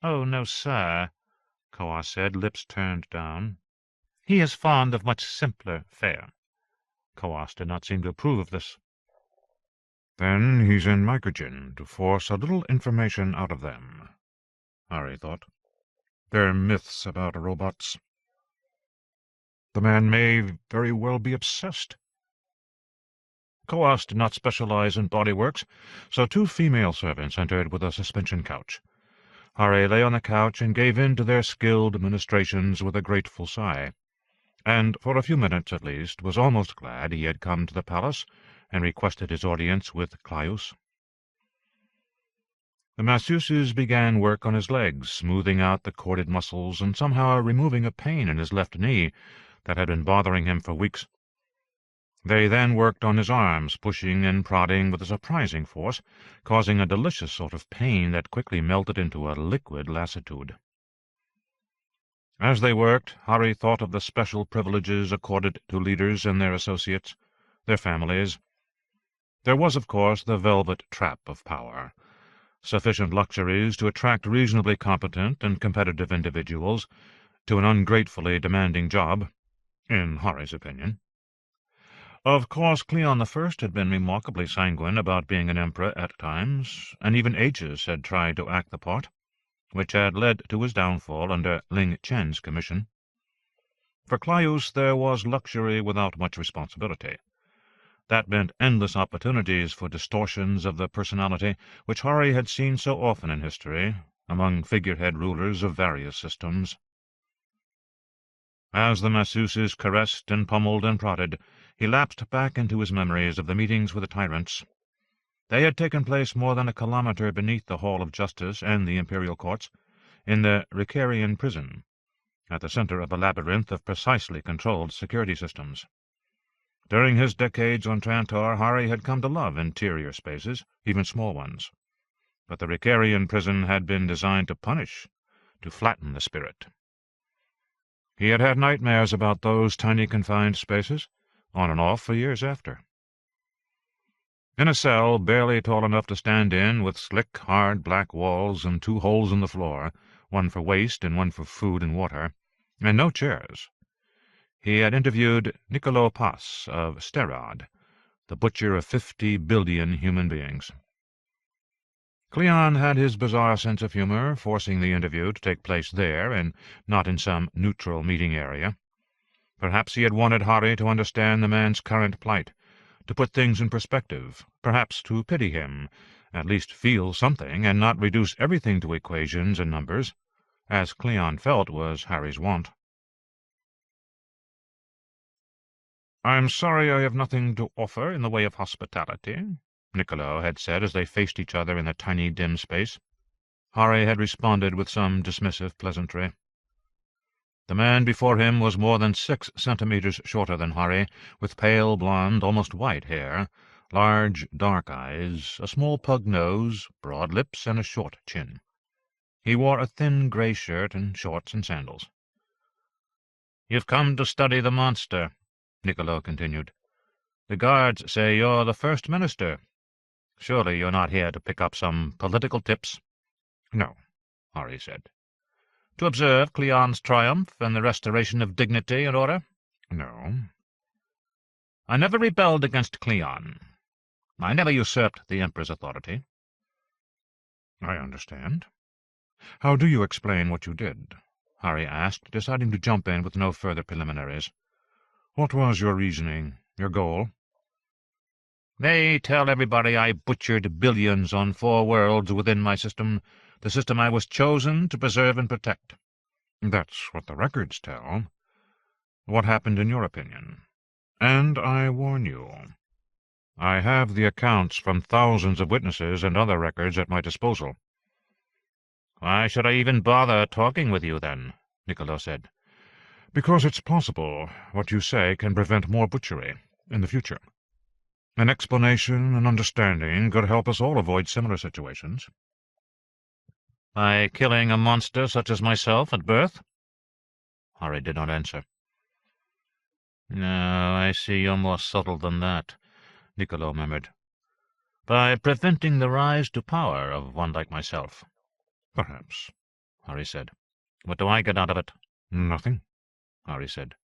"Oh, no, sir," Coas said, lips turned down. He is fond of much simpler fare. Coas did not seem to approve of this. Then he's in Mycogen to force a little information out of them, Harry thought. They're myths about robots. The man may very well be obsessed. Coas did not specialize in bodyworks, so 2 female servants entered with a suspension couch. Harry lay on the couch and gave in to their skilled ministrations with a grateful sigh, and for a few minutes at least was almost glad he had come to the palace and requested his audience with Caius. The masseuses began work on his legs, smoothing out the corded muscles and somehow removing a pain in his left knee that had been bothering him for weeks. They then worked on his arms, pushing and prodding with a surprising force, causing a delicious sort of pain that quickly melted into a liquid lassitude. As they worked, Harry thought of the special privileges accorded to leaders and their associates, their families. There was, of course, the velvet trap of power, sufficient luxuries to attract reasonably competent and competitive individuals to an ungratefully demanding job, in Harry's opinion. Of course, Cleon I had been remarkably sanguine about being an emperor at times, and even Aegis had tried to act the part, which had led to his downfall under Ling Chen's commission. For Caius there was luxury without much responsibility. That meant endless opportunities for distortions of the personality, which Harry had seen so often in history, among figurehead rulers of various systems. As the masseuses caressed and pummeled and prodded, he lapsed back into his memories of the meetings with the tyrants. They had taken place more than a kilometre beneath the Hall of Justice and the Imperial Courts, in the Ricarian prison, at the centre of a labyrinth of precisely controlled security systems. During his decades on Trantor, Harry had come to love interior spaces, even small ones. But the Ricarian prison had been designed to punish, to flatten the spirit. He had had nightmares about those tiny confined spaces, on and off for years after. In a cell barely tall enough to stand in, with slick, hard black walls and 2 holes in the floor, one for waste and one for food and water, and no chairs, he had interviewed Niccolo Pass of Sterad, the butcher of 50 billion human beings. Cleon had his bizarre sense of humor, forcing the interview to take place there and not in some neutral meeting area. Perhaps he had wanted Harry to understand the man's current plight, to put things in perspective, perhaps to pity him, at least feel something, and not reduce everything to equations and numbers, as Cleon felt was Harry's wont. "I'm sorry I have nothing to offer in the way of hospitality," Niccolo had said as they faced each other in the tiny dim space. Harry had responded with some dismissive pleasantry. The man before him was more than 6 centimetres shorter than Harry, with pale blonde, almost white hair, large dark eyes, a small pug nose, broad lips, and a short chin. He wore a thin grey shirt and shorts and sandals. "You've come to study the monster," Niccolo continued. "The guards say you're the first minister. Surely you're not here to pick up some political tips?" "No," Harry said. "To observe Cleon's triumph and the restoration of dignity and order?" "No." "I never rebelled against Cleon. I never usurped the Emperor's authority." "I understand. How do you explain what you did?" Harry asked, deciding to jump in with no further preliminaries. "What was your reasoning, your goal?" "They tell everybody I butchered billions on 4 worlds within my system, the system I was chosen to preserve and protect." "That's what the records tell. What happened in your opinion? And I warn you, I have the accounts from thousands of witnesses and other records at my disposal." "Why should I even bother talking with you, then?" Niccolo said. "Because it's possible what you say can prevent more butchery in the future. An explanation and understanding could help us all avoid similar situations." "By killing a monster such as myself at birth?" Harry did not answer. "No, I see you're more subtle than that," Niccolo murmured. "By preventing the rise to power of one like myself." "Perhaps," Harry said. "What do I get out of it?" "Nothing," Harry said.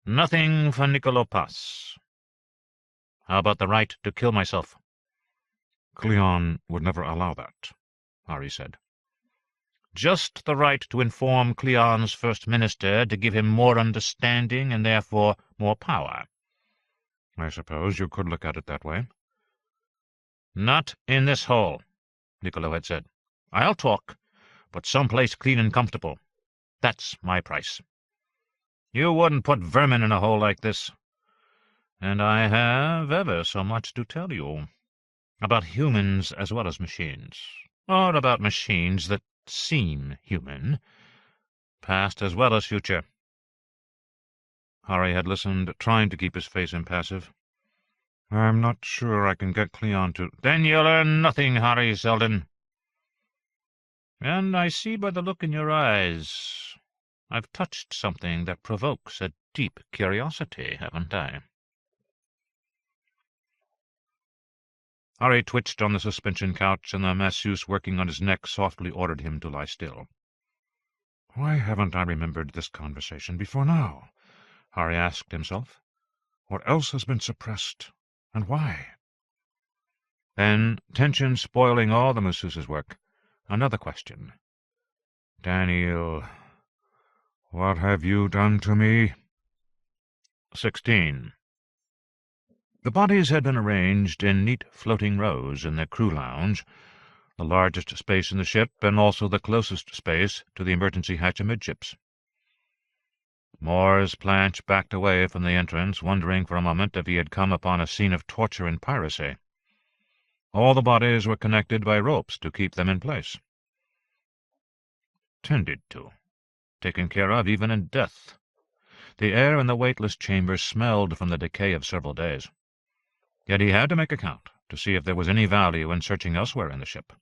Nothing for Niccolo Pass. How about the right to kill myself? Cleon would never allow that, Hari said. Just the right to inform Cleon's first minister to give him more understanding and therefore more power. I suppose you could look at it that way. Not in this hole, Niccolo had said. I'll talk, but someplace clean and comfortable. That's my price. You wouldn't put vermin in a hole like this. And I have ever so much to tell you. About humans as well as machines. Or about machines that seem human. Past as well as future. Hari had listened, trying to keep his face impassive. I'm not sure I can get Cleon to— Then you'll learn nothing, Hari Seldon. And I see by the look in your eyes I've touched something that provokes a deep curiosity, haven't I? Hari twitched on the suspension couch, and the masseuse working on his neck softly ordered him to lie still. Why haven't I remembered this conversation before now? Hari asked himself. What else has been suppressed, and why? Then, tension spoiling all the masseuse's work, another question. Daneel, what have you done to me? 16. The bodies had been arranged in neat floating rows in the crew lounge, the largest space in the ship and also the closest space to the emergency hatch amidships. Moore's Planch backed away from the entrance, wondering for a moment if he had come upon a scene of torture and piracy. All the bodies were connected by ropes to keep them in place. Tended to. Taken care of even in death. The air in the weightless chamber smelled from the decay of several days. Yet he had to make a count to see if there was any value in searching elsewhere in the ship.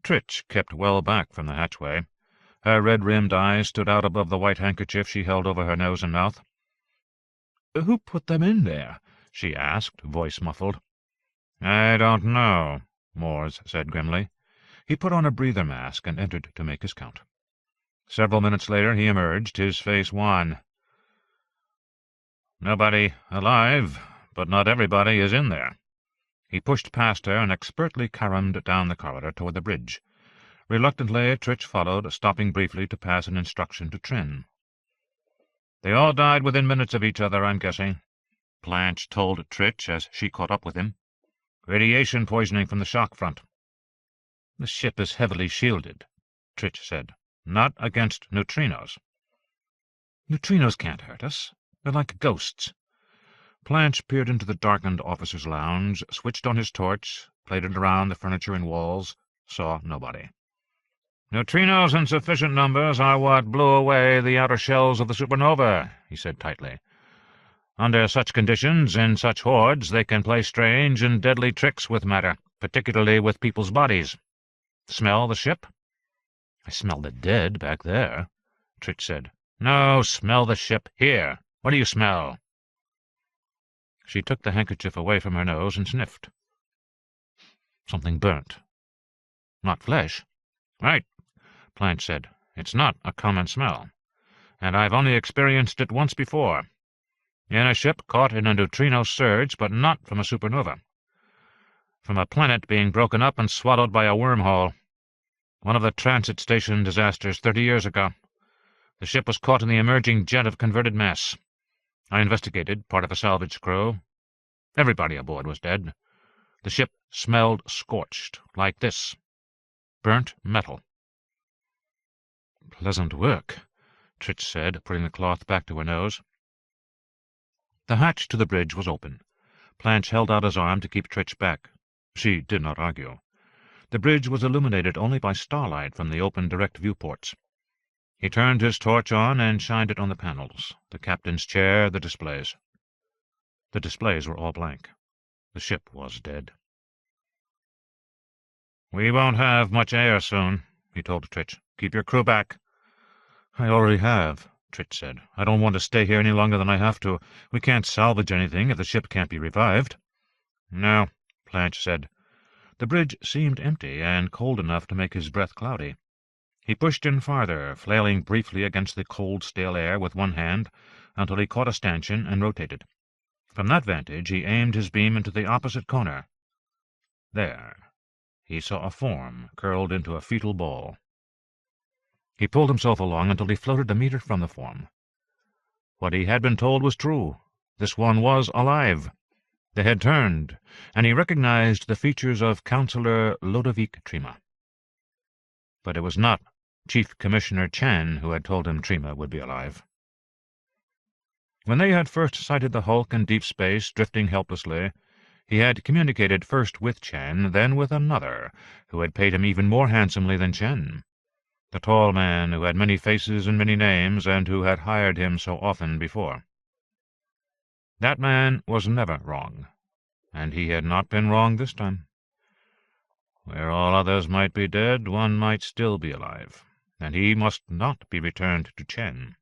Tritch kept well back from the hatchway. Her red-rimmed eyes stood out above the white handkerchief she held over her nose and mouth. "Who put them in there?" she asked, voice muffled. "I don't know," Moores said grimly. He put on a breather mask and entered to make his count. Several minutes later he emerged, his face wan. "Nobody alive, but not everybody is in there." He pushed past her and expertly caromed down the corridor toward the bridge. Reluctantly, Tritch followed, stopping briefly to pass an instruction to Trin. "They all died within minutes of each other, I'm guessing," Planch told Tritch as she caught up with him. "Radiation poisoning from the shock front." "The ship is heavily shielded," Tritch said. "Not against neutrinos." "Neutrinos can't hurt us. They're like ghosts." Planch peered into the darkened officer's lounge, switched on his torch, played it around the furniture and walls, saw nobody. "Neutrinos in sufficient numbers are what blew away the outer shells of the supernova," he said tightly. "Under such conditions, in such hordes, they can play strange and deadly tricks with matter, particularly with people's bodies. Smell the ship?" "I smell the dead back there," Tritch said. "No, smell the ship here. What do you smell?" She took the handkerchief away from her nose and sniffed. "Something burnt." "Not flesh?" "Right," Planch said. "It's not a common smell, and I've only experienced it once before. In a ship caught in a neutrino surge, but not from a supernova. From a planet being broken up and swallowed by a wormhole. One of the transit station disasters 30 years ago. The ship was caught in the emerging jet of converted mass. I investigated, part of a salvage crew. Everybody aboard was dead. The ship smelled scorched, like this. Burnt metal." "Pleasant work," Tritch said, putting the cloth back to her nose. The hatch to the bridge was open. Planch held out his arm to keep Tritch back. She did not argue. The bridge was illuminated only by starlight from the open direct viewports. He turned his torch on and shined it on the panels, the captain's chair, the displays. The displays were all blank. The ship was dead. "We won't have much air soon," he told Tritch. "Keep your crew back." "I already have," Tritch said. "I don't want to stay here any longer than I have to. We can't salvage anything if the ship can't be revived." "No," Planch said. The bridge seemed empty and cold enough to make his breath cloudy. He pushed in farther, flailing briefly against the cold, stale air with one hand, until he caught a stanchion and rotated. From that vantage he aimed his beam into the opposite corner. There, he saw a form curled into a fetal ball. He pulled himself along until he floated a meter from the form. What he had been told was true. This one was alive. They had turned, and he recognized the features of Councillor Ludovic Trima. But it was not Chief Commissioner Chan who had told him Trima would be alive. When they had first sighted the hulk in deep space, drifting helplessly, he had communicated first with Chan, then with another, who had paid him even more handsomely than Chen, the tall man who had many faces and many names, and who had hired him so often before. That man was never wrong, and he had not been wrong this time. Where all others might be dead, one might still be alive, and he must not be returned to Chen.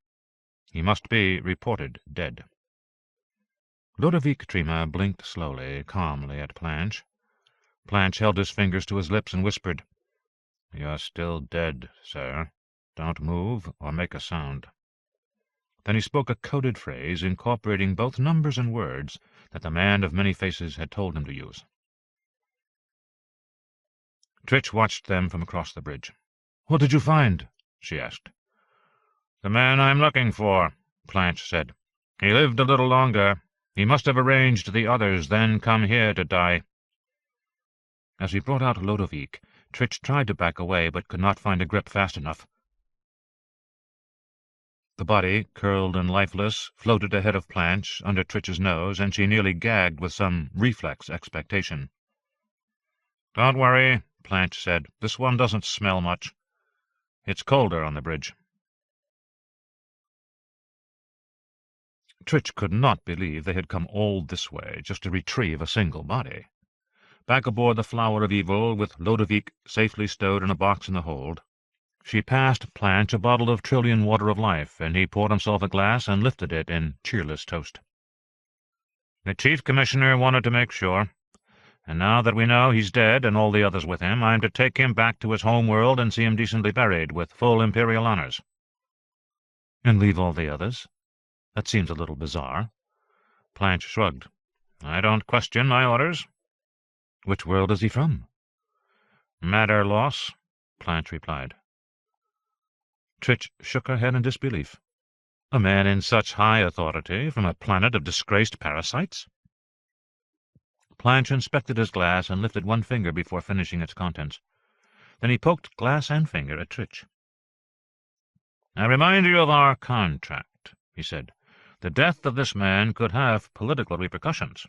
He must be reported dead. Ludovic Trima blinked slowly, calmly at Planche. Planche held his fingers to his lips and whispered, "You're still dead, sir. Don't move or make a sound." Then he spoke a coded phrase incorporating both numbers and words that the man of many faces had told him to use. Tritch watched them from across the bridge. "What did you find?" she asked. "The man I'm looking for," Planche said. "He lived a little longer. He must have arranged the others, then come here to die." As he brought out Ludovic, Tritch tried to back away, but could not find a grip fast enough. The body, curled and lifeless, floated ahead of Planche, under Tritch's nose, and she nearly gagged with some reflex expectation. "Don't worry," Planche said. "This one doesn't smell much. It's colder on the bridge." Tritch could not believe they had come all this way just to retrieve a single body. Back aboard the Flower of Evil, with Ludovic safely stowed in a box in the hold, she passed Planche a bottle of Trillion Water of Life, and he poured himself a glass and lifted it in cheerless toast. "The Chief Commissioner wanted to make sure, and now that we know he's dead and all the others with him, I'm to take him back to his home world and see him decently buried, with full Imperial honors." "And leave all the others? That seems a little bizarre." Planche shrugged. "I don't question my orders." "Which world is he from?" "Matter loss," Planche replied. Tritch shook her head in disbelief. A man in such high authority from a planet of disgraced parasites? Planche inspected his glass and lifted one finger before finishing its contents. Then he poked glass and finger at Tritch. "I remind you of our contract," he said. "The death of this man could have political repercussions."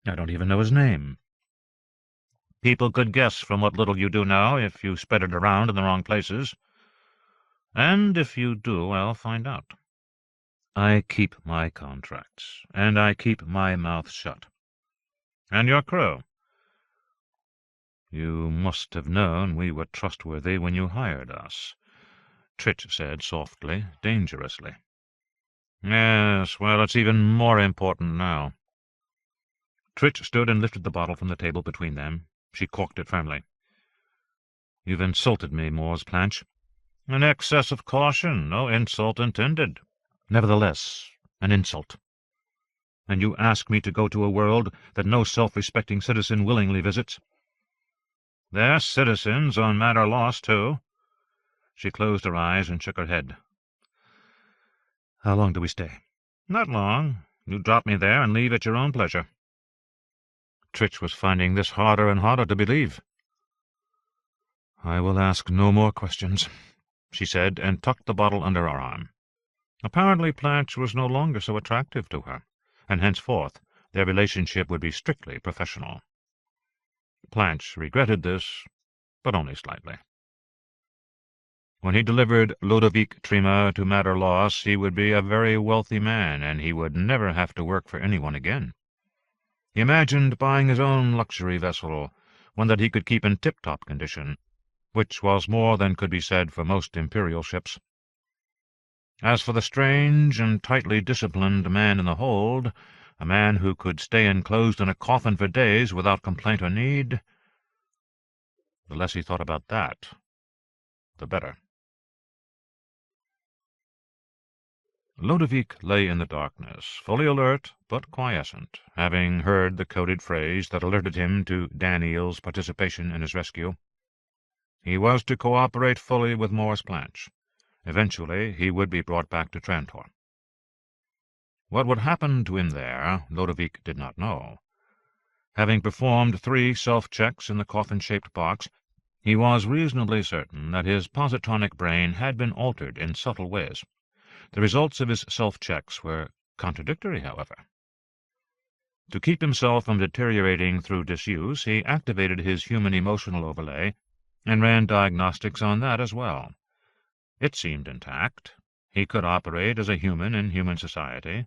"I don't even know his name." "People could guess from what little you do know if you spread it around in the wrong places. And if you do, I'll find out. I keep my contracts, and I keep my mouth shut. And your crew. You must have known we were trustworthy when you hired us," Tritch said softly, dangerously. "Yes, well, it's even more important now." Tritch stood and lifted the bottle from the table between them. She corked it firmly. "You've insulted me, Mors Planche." "An excess of caution, no insult intended." "Nevertheless, an insult. And you ask me to go to a world that no self-respecting citizen willingly visits?" "They're citizens on Matter Lost, too." She closed her eyes and shook her head. "How long do we stay?" "Not long. You drop me there and leave at your own pleasure." Tritch was finding this harder and harder to believe. "I will ask no more questions," she said, and tucked the bottle under her arm. Apparently Planche was no longer so attractive to her, and henceforth their relationship would be strictly professional. Planche regretted this, but only slightly. When he delivered Ludovic Trima to Matter Loss, he would be a very wealthy man, and he would never have to work for anyone again. He imagined buying his own luxury vessel, one that he could keep in tip-top condition, which was more than could be said for most Imperial ships. As for the strange and tightly disciplined man in the hold, a man who could stay enclosed in a coffin for days without complaint or need, the less he thought about that, the better. Ludovic lay in the darkness, fully alert but quiescent, having heard the coded phrase that alerted him to Daneel's participation in his rescue. He was to cooperate fully with Morris Blanche. Eventually he would be brought back to Trantor. What would happen to him there, Ludovic did not know. Having performed 3 self-checks in the coffin-shaped box, he was reasonably certain that his positronic brain had been altered in subtle ways. The results of his self-checks were contradictory, however. To keep himself from deteriorating through disuse, he activated his human emotional overlay and ran diagnostics on that as well. It seemed intact. He could operate as a human in human society,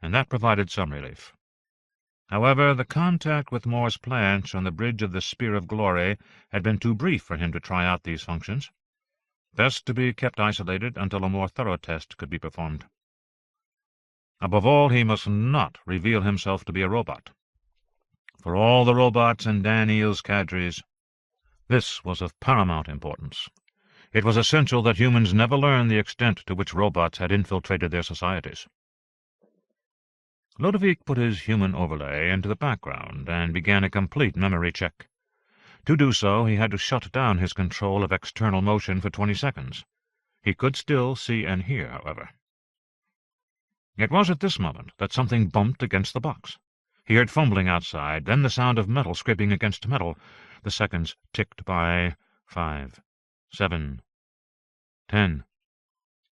and that provided some relief. However, the contact with Morris Blanche on the bridge of the Spear of Glory had been too brief for him to try out these functions. Best to be kept isolated until a more thorough test could be performed. Above all, he must not reveal himself to be a robot. For all the robots in Daneel's cadres, this was of paramount importance. It was essential that humans never learn the extent to which robots had infiltrated their societies. Ludovic put his human overlay into the background and began a complete memory check. To do so, he had to shut down his control of external motion for 20 seconds. He could still see and hear, however. It was at this moment that something bumped against the box. He heard fumbling outside, then the sound of metal scraping against metal. The seconds ticked by. 5, 7, 10.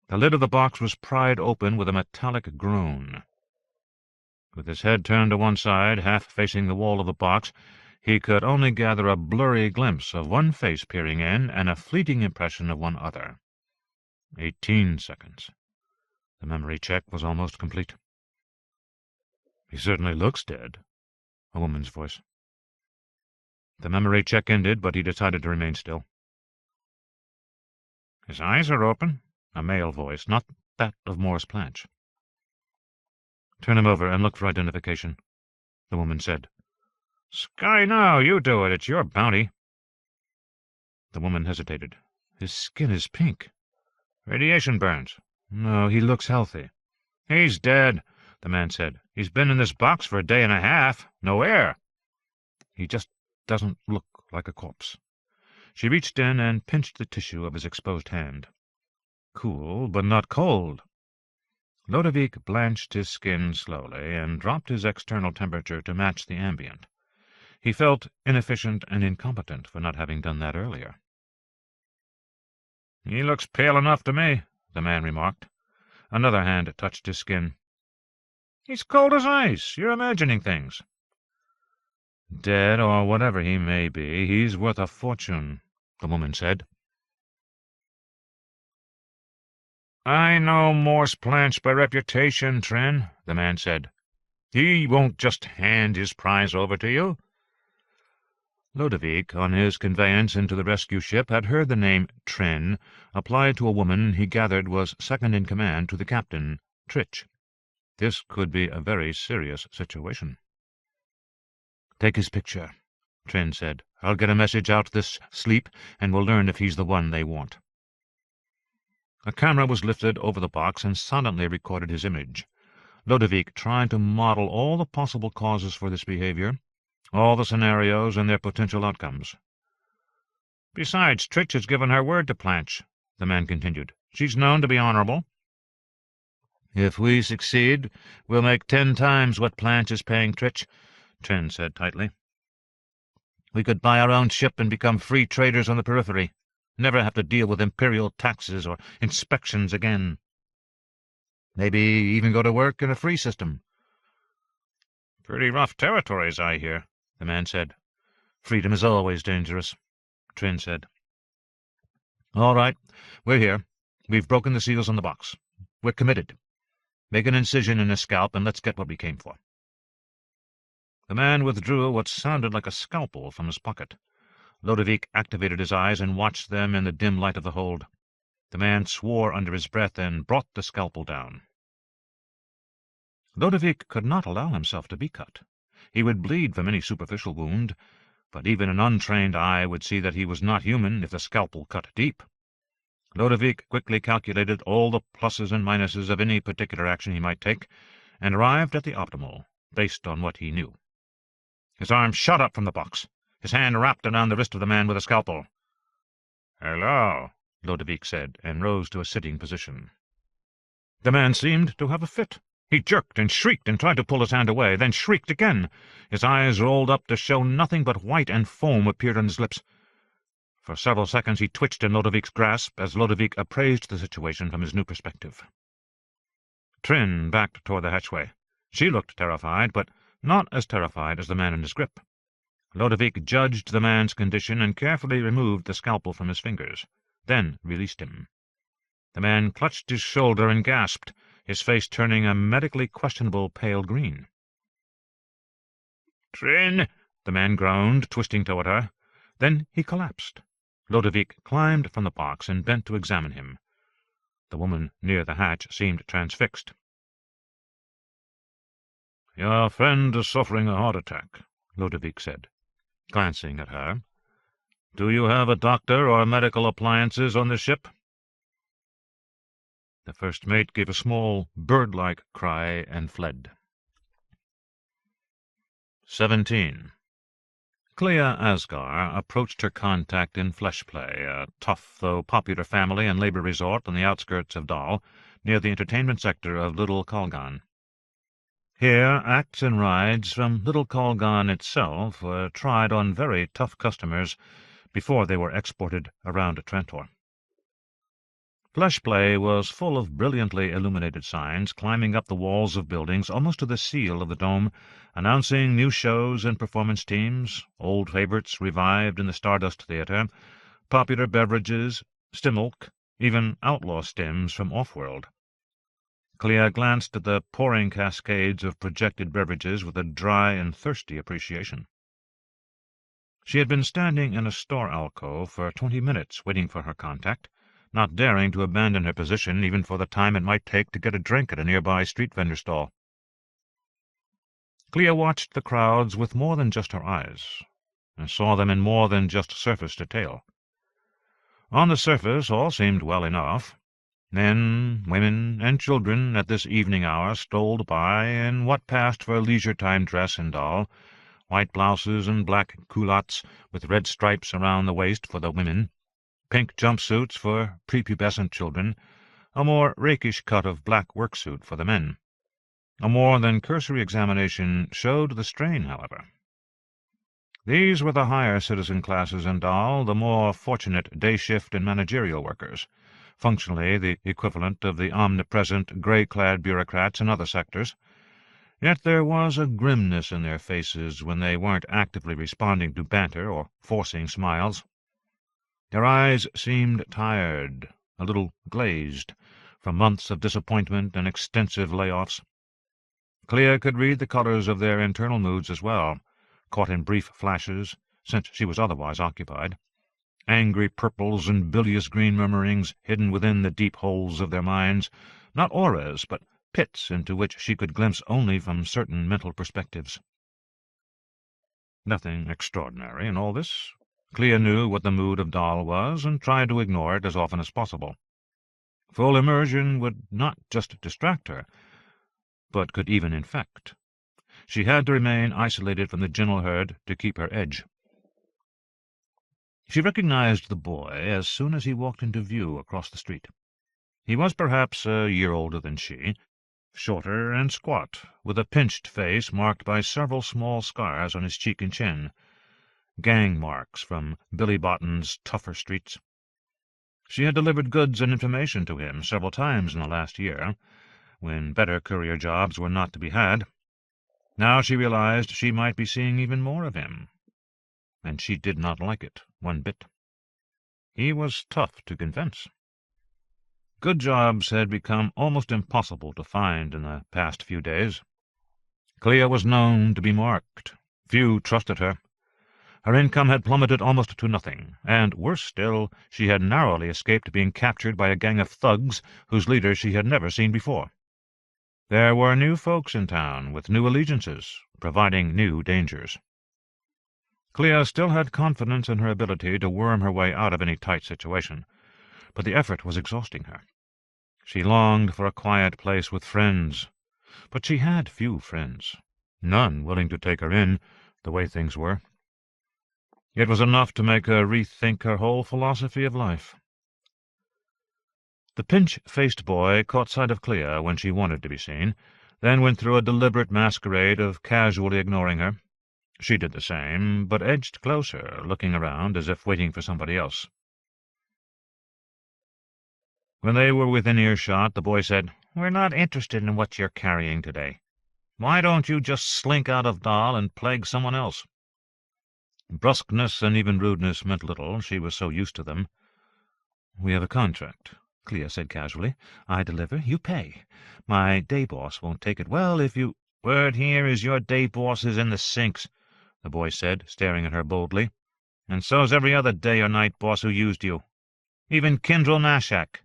The lid of the box was pried open with a metallic groan. With his head turned to one side, half facing the wall of the box, he could only gather a blurry glimpse of one face peering in and a fleeting impression of one other. 18 seconds. The memory check was almost complete. "He certainly looks dead," a woman's voice. The memory check ended, but he decided to remain still. "His eyes are open," a male voice, not that of Morris Blanche. "Turn him over and look for identification," the woman said. "Sky, now, you do it. It's your bounty." The woman hesitated. "His skin is pink." "Radiation burns." "No, he looks healthy." "He's dead," the man said. "He's been in this box for a day and a half. No air." "He just doesn't look like a corpse." She reached in and pinched the tissue of his exposed hand. "Cool, but not cold." Ludovic blanched his skin slowly and dropped his external temperature to match the ambient. He felt inefficient and incompetent for not having done that earlier. "He looks pale enough to me," the man remarked. Another hand touched his skin. "He's cold as ice. You're imagining things." "Dead, or whatever he may be, he's worth a fortune," the woman said. "I know Morris Blanche by reputation, Trin," the man said. "He won't just hand his prize over to you." Ludovic, on his conveyance into the rescue ship, had heard the name Trin applied to a woman he gathered was second in command to the captain, Tritch. This could be a very serious situation. "Take his picture," Trin said. "I'll get a message out this sleep, and we'll learn if he's the one they want." A camera was lifted over the box and silently recorded his image. Ludovic tried to model all the possible causes for this behavior, all the scenarios and their potential outcomes. "Besides, Tritch has given her word to Blanche," the man continued. "She's known to be honorable." "If we succeed, we'll make 10 times what Blanche is paying Tritch," Trin said tightly. "We could buy our own ship and become free traders on the periphery, never have to deal with imperial taxes or inspections again. Maybe even go to work in a free system." "Pretty rough territories, I hear," the man said. "Freedom is always dangerous," Trin said. "All right, we're here. We've broken the seals on the box. We're committed. Make an incision in his scalp, and let's get what we came for." The man withdrew what sounded like a scalpel from his pocket. Ludovic activated his eyes and watched them in the dim light of the hold. The man swore under his breath and brought the scalpel down. Ludovic could not allow himself to be cut. He would bleed from any superficial wound, but even an untrained eye would see that he was not human if the scalpel cut deep. Ludovic quickly calculated all the pluses and minuses of any particular action he might take, and arrived at the optimal, based on what he knew. His arm shot up from the box, his hand wrapped around the wrist of the man with a scalpel. "Hello," Ludovic said, and rose to a sitting position. The man seemed to have a fit. He jerked and shrieked and tried to pull his hand away, then shrieked again. His eyes rolled up to show nothing but white, and foam appeared on his lips. For several seconds he twitched in Ludovic's grasp as Ludovic appraised the situation from his new perspective. Trin backed toward the hatchway. She looked terrified, but not as terrified as the man in his grip. Ludovic judged the man's condition and carefully removed the scalpel from his fingers, then released him. The man clutched his shoulder and gasped, his face turning a medically questionable pale green. "Trin!" the man groaned, twisting toward her. Then he collapsed. Ludovic climbed from the box and bent to examine him. The woman near the hatch seemed transfixed. "Your friend is suffering a heart attack," Ludovic said, glancing at her. "Do you have a doctor or medical appliances on the ship?" The first mate gave a small, bird-like cry and fled. 17. Clea Asgar approached her contact in Fleshplay, a tough though popular family and labor resort on the outskirts of Dal, near the entertainment sector of Little Colgan. Here, acts and rides from Little Colgan itself were tried on very tough customers before they were exported around Trantor. Fleshplay was full of brilliantly illuminated signs climbing up the walls of buildings almost to the seal of the dome, announcing new shows and performance teams, old favorites revived in the Stardust Theater, popular beverages, stimilk, even outlaw stims from off-world. Clea glanced at the pouring cascades of projected beverages with a dry and thirsty appreciation. She had been standing in a store alcove for 20 minutes waiting for her contact, not daring to abandon her position even for the time it might take to get a drink at a nearby street vendor stall. Clea watched the crowds with more than just her eyes, and saw them in more than just surface detail. On the surface all seemed well enough. Men, women, and children at this evening hour strolled by in what passed for leisure-time dress in Dal, white blouses and black culottes with red stripes around the waist for the women, pink jumpsuits for prepubescent children, a more rakish cut of black worksuit for the men. A more than cursory examination showed the strain, however. These were the higher citizen classes in Dal, the more fortunate day-shift and managerial workers, functionally the equivalent of the omnipresent grey-clad bureaucrats in other sectors. Yet there was a grimness in their faces when they weren't actively responding to banter or forcing smiles. Their eyes seemed tired, a little glazed, from months of disappointment and extensive layoffs. Clea could read the colors of their internal moods as well, caught in brief flashes, since she was otherwise occupied. Angry purples and bilious green murmurings hidden within the deep holes of their minds, not auras, but pits into which she could glimpse only from certain mental perspectives. Nothing extraordinary in all this. Clea knew what the mood of Dal was, and tried to ignore it as often as possible. Full immersion would not just distract her, but could even infect. She had to remain isolated from the general herd to keep her edge. She recognized the boy as soon as he walked into view across the street. He was perhaps a year older than she, shorter and squat, with a pinched face marked by several small scars on his cheek and chin, gang marks from Billy Botton's tougher streets. She had delivered goods and information to him several times in the last year, when better courier jobs were not to be had. Now she realized she might be seeing even more of him, and she did not like it one bit. He was tough to convince. Good jobs had become almost impossible to find in the past few days. Clea was known to be marked. Few trusted her. Her income had plummeted almost to nothing, and, worse still, she had narrowly escaped being captured by a gang of thugs whose leader she had never seen before. There were new folks in town, with new allegiances, providing new dangers. Clea still had confidence in her ability to worm her way out of any tight situation, but the effort was exhausting her. She longed for a quiet place with friends, but she had few friends, none willing to take her in, the way things were. It was enough to make her rethink her whole philosophy of life. The pinch-faced boy caught sight of Clea when she wanted to be seen, then went through a deliberate masquerade of casually ignoring her. She did the same, but edged closer, looking around as if waiting for somebody else. When they were within earshot, the boy said, "We're not interested in what you're carrying today. Why don't you just slink out of Dal and plague someone else?" Brusqueness and even rudeness meant little. She was so used to them. "We have a contract," Clea said casually. "I deliver, you pay. My day boss won't take it well if you—" "Word here is your day boss is in the sinks," the boy said, staring at her boldly. "And so's every other day or night boss who used you. Even Kindrel Nashak.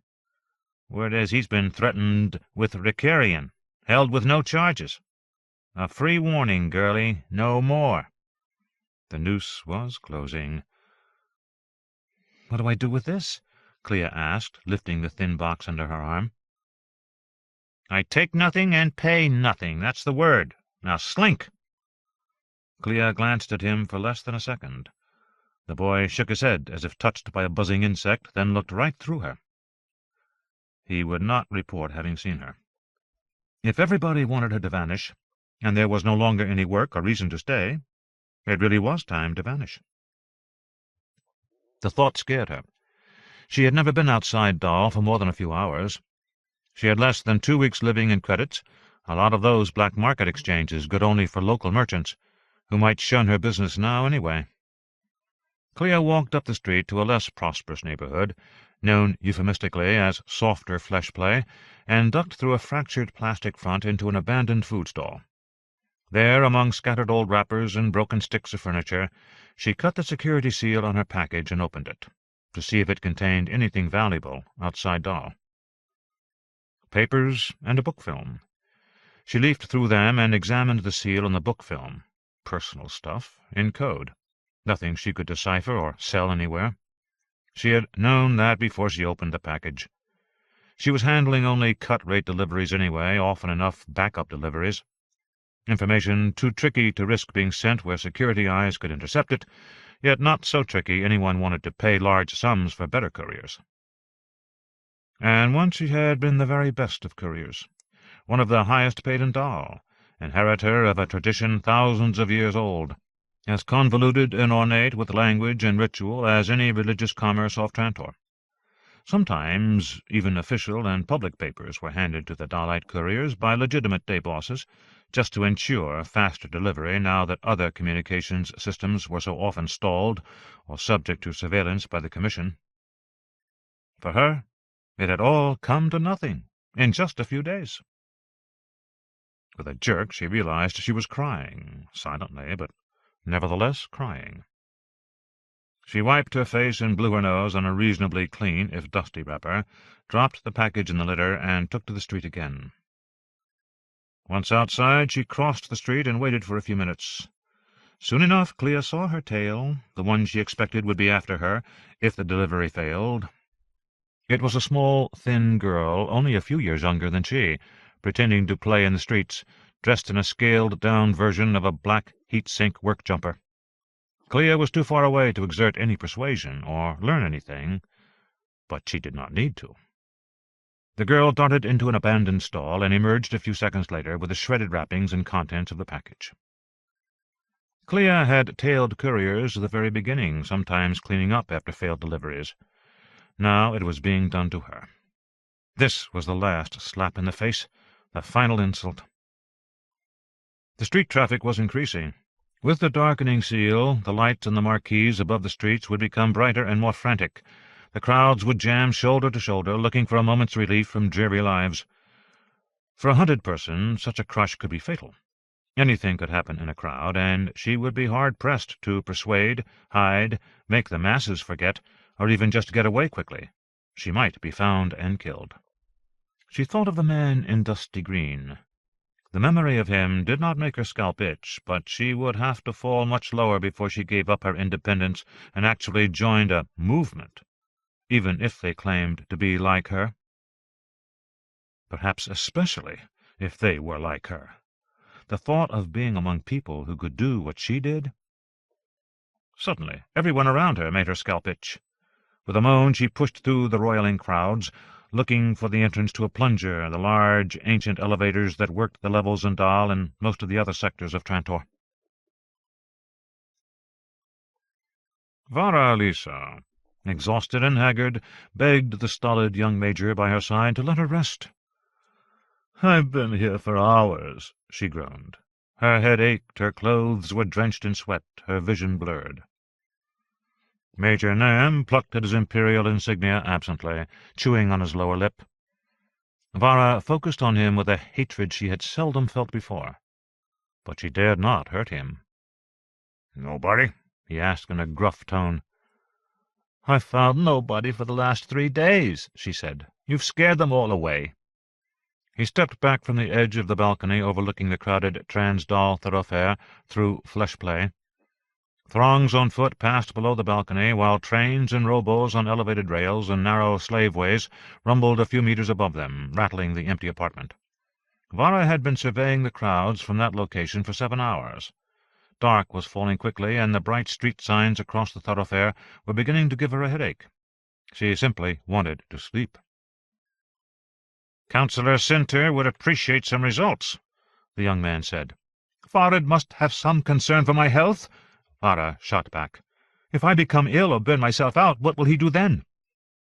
Word is he's been threatened with Ricarian, held with no charges. A free warning, girlie, no more." The noose was closing. "What do I do with this?" Clea asked, lifting the thin box under her arm. "I take nothing and pay nothing. That's the word. Now slink." Clea glanced at him for less than a second. The boy shook his head as if touched by a buzzing insect, then looked right through her. He would not report having seen her. If everybody wanted her to vanish, and there was no longer any work or reason to stay, it really was time to vanish. The thought scared her. She had never been outside Dal for more than a few hours. She had less than 2 weeks' living in credits, a lot of those black market exchanges good only for local merchants, who might shun her business now anyway. Clea walked up the street to a less prosperous neighborhood, known euphemistically as softer flesh play, and ducked through a fractured plastic front into an abandoned food stall. There, among scattered old wrappers and broken sticks of furniture, she cut the security seal on her package and opened it, to see if it contained anything valuable outside Dal. Papers and a book film. She leafed through them and examined the seal on the book film. Personal stuff, in code. Nothing she could decipher or sell anywhere. She had known that before she opened the package. She was handling only cut-rate deliveries anyway, often enough backup deliveries. Information too tricky to risk being sent where security eyes could intercept it, yet not so tricky anyone wanted to pay large sums for better couriers. And once she had been the very best of couriers, one of the highest paid in Dal, inheritor of a tradition thousands of years old, as convoluted and ornate with language and ritual as any religious commerce off Trantor. Sometimes even official and public papers were handed to the Dalite couriers by legitimate day bosses, just to ensure faster delivery now that other communications systems were so often stalled or subject to surveillance by the Commission. For her, it had all come to nothing in just a few days. With a jerk, she realized she was crying, silently, but nevertheless crying. She wiped her face and blew her nose on a reasonably clean, if dusty, wrapper, dropped the package in the litter, and took to the street again. Once outside, she crossed the street and waited for a few minutes. Soon enough, Clea saw her tail, the one she expected would be after her, if the delivery failed. It was a small, thin girl, only a few years younger than she, pretending to play in the streets, dressed in a scaled-down version of a black heat-sink work jumper. Clea was too far away to exert any persuasion or learn anything, but she did not need to. The girl darted into an abandoned stall and emerged a few seconds later with the shredded wrappings and contents of the package. Clea had tailed couriers at the very beginning, sometimes cleaning up after failed deliveries. Now it was being done to her. This was the last slap in the face, the final insult. The street traffic was increasing. With the darkening seal, the lights on the marquees above the streets would become brighter and more frantic. The crowds would jam shoulder to shoulder, looking for a moment's relief from dreary lives. For a hunted person, such a crush could be fatal. Anything could happen in a crowd, and she would be hard-pressed to persuade, hide, make the masses forget, or even just get away quickly. She might be found and killed. She thought of the man in dusty green. The memory of him did not make her scalp itch, but she would have to fall much lower before she gave up her independence and actually joined a movement. even if they claimed to be like her. Perhaps especially if they were like her. The thought of being among people who could do what she did. Suddenly, everyone around her made her scalp itch. With a moan, she pushed through the roiling crowds, looking for the entrance to a plunger, the large, ancient elevators that worked the levels in Dahl and most of the other sectors of Trantor. Vara Lisa, exhausted and haggard, begged the stolid young major by her side to let her rest. "I've been here for hours," she groaned. Her head ached, her clothes were drenched in sweat, her vision blurred. Major Nam plucked at his imperial insignia absently, chewing on his lower lip. Vara focused on him with a hatred she had seldom felt before, but she dared not hurt him. "Nobody?" he asked in a gruff tone. "I've found nobody for the last 3 days," she said. "You've scared them all away." He stepped back from the edge of the balcony overlooking the crowded Transdahl thoroughfare through flesh play. Throngs on foot passed below the balcony, while trains and rowboats on elevated rails and narrow slaveways rumbled a few meters above them, rattling the empty apartment. Vara had been surveying the crowds from that location for 7 hours. Dark was falling quickly, and the bright street signs across the thoroughfare were beginning to give her a headache. She simply wanted to sleep. "Councillor Sinter would appreciate some results," the young man said. "Farid must have some concern for my health," Vara shot back. "If I become ill or burn myself out, what will he do then?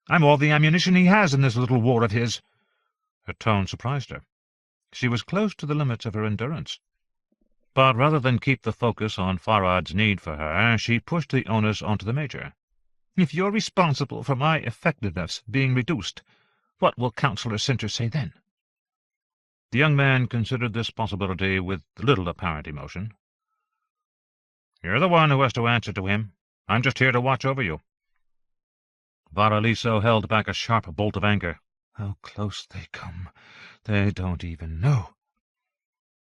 I'm all the ammunition he has in this little war of his." Her tone surprised her. She was close to the limits of her endurance. But rather than keep the focus on Farad's need for her, she pushed the onus onto the major. "If you're responsible for my effectiveness being reduced, what will Councillor Sinter say then?" The young man considered this possibility with little apparent emotion. "You're the one who has to answer to him. I'm just here to watch over you." Vara Lisa held back a sharp bolt of anger. How close they come. They don't even know.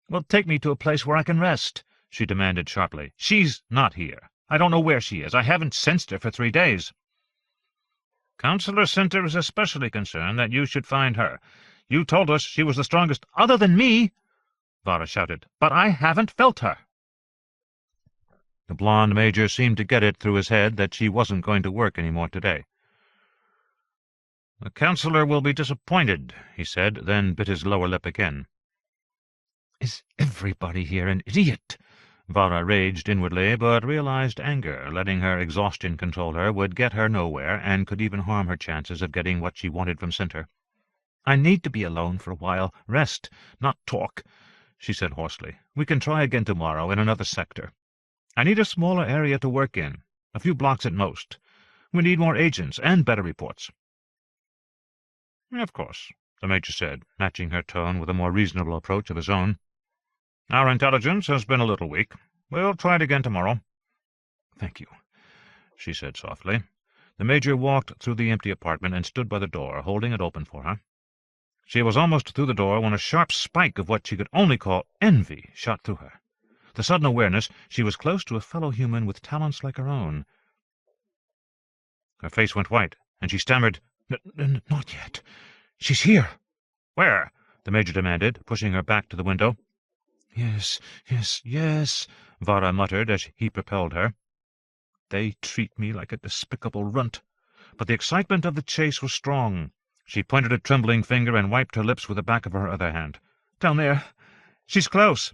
"Well, take me to a place where I can rest," she demanded sharply. "She's not here. I don't know where she is. I haven't sensed her for 3 days. "Councillor Sinter is especially concerned that you should find her. You told us she was the strongest—" "Other than me!" Vara shouted. "But I haven't felt her." The blonde major seemed to get it through his head that she wasn't going to work any more today. "The councillor will be disappointed," he said, then bit his lower lip again. "Is everybody here an idiot?" Vara raged inwardly, but realized anger, letting her exhaustion control her, would get her nowhere, and could even harm her chances of getting what she wanted from Sinter. "I need to be alone for a while. Rest, not talk," she said hoarsely. "We can try again tomorrow in another sector. I need a smaller area to work in, a few blocks at most. We need more agents and better reports." "Of course," the major said, matching her tone with a more reasonable approach of his own. "Our intelligence has been a little weak. We'll try it again tomorrow." "Thank you," she said softly. The major walked through the empty apartment and stood by the door, holding it open for her. She was almost through the door when a sharp spike of what she could only call envy shot through her. The sudden awareness she was close to a fellow human with talents like her own. Her face went white, and she stammered, "Not yet. She's here." "Where?" the major demanded, pushing her back to the window. Yes, Vara muttered as he propelled her. "They treat me like a despicable runt." But the excitement of the chase was strong. She pointed a trembling finger and wiped her lips with the back of her other hand. "Down there. She's close."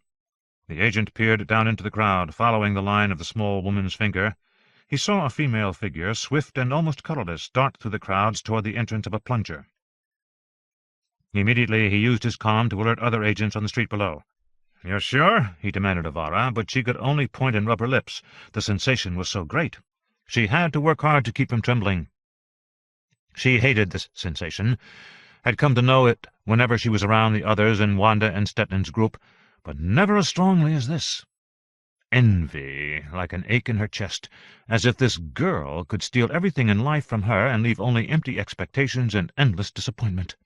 The agent peered down into the crowd, following the line of the small woman's finger. He saw a female figure, swift and almost colorless, dart through the crowds toward the entrance of a plunger. Immediately he used his comm to alert other agents on the street below. "You're sure?" he demanded of Vara, but she could only point and rub her lips. The sensation was so great. She had to work hard to keep from trembling. She hated this sensation, had come to know it whenever she was around the others in Wanda and Stettin's group, but never as strongly as this. Envy, like an ache in her chest, as if this girl could steal everything in life from her and leave only empty expectations and endless disappointment.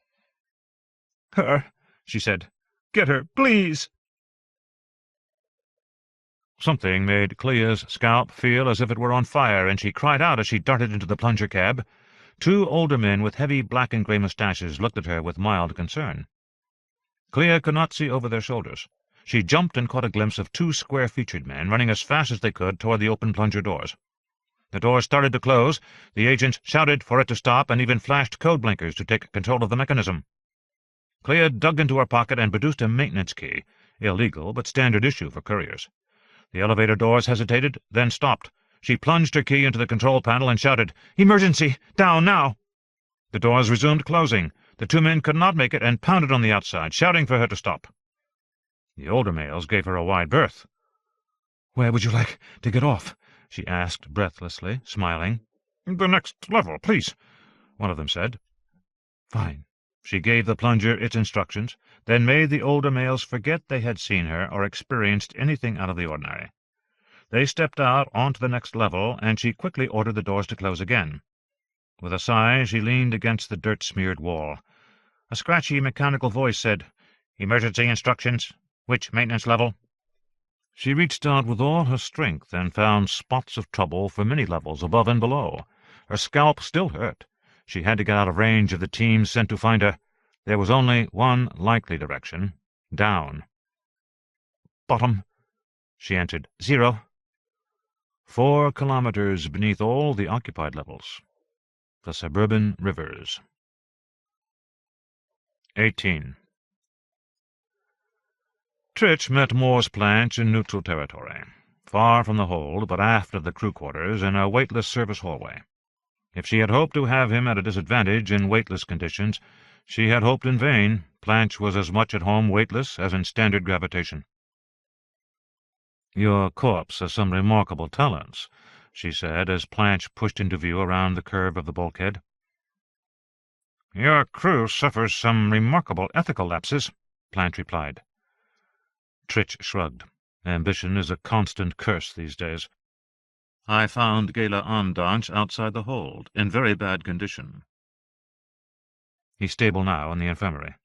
"Her," she said. "Get her, please." Something made Clea's scalp feel as if it were on fire, and she cried out as she darted into the plunger cab. Two older men with heavy black and grey moustaches looked at her with mild concern. Clea could not see over their shoulders. She jumped and caught a glimpse of two square-featured men running as fast as they could toward the open plunger doors. The doors started to close. The agents shouted for it to stop and even flashed code blinkers to take control of the mechanism. Clea dug into her pocket and produced a maintenance key, illegal but standard issue for couriers. The elevator doors hesitated, then stopped. She plunged her key into the control panel and shouted, "Emergency! Down now!" The doors resumed closing. The two men could not make it and pounded on the outside, shouting for her to stop. The older males gave her a wide berth. "Where would you like to get off?" she asked breathlessly, smiling. "The next level, please," one of them said. "Fine." She gave the plunger its instructions, then made the older males forget they had seen her or experienced anything out of the ordinary. They stepped out onto the next level, and she quickly ordered the doors to close again. With a sigh, she leaned against the dirt-smeared wall. A scratchy mechanical voice said, "Emergency instructions. Which maintenance level?" She reached out with all her strength and found spots of trouble for many levels above and below. Her scalp still hurt. She had to get out of range of the team sent to find her. There was only one likely direction, down. "Bottom," she answered. "0. 4 kilometers beneath all the occupied levels. The suburban rivers. 18. Tritch met Moore's planch in neutral territory, far from the hold, but aft of the crew quarters, in a weightless service hallway. If she had hoped to have him at a disadvantage in weightless conditions, she had hoped in vain. Planch was as much at home weightless as in standard gravitation. "Your corpse has some remarkable talents," she said, as Planch pushed into view around the curve of the bulkhead. "Your crew suffers some remarkable ethical lapses," Planch replied. Tritch shrugged. "Ambition is a constant curse these days. I found Gala Andanch outside the hold, in very bad condition. He's stable now in the infirmary."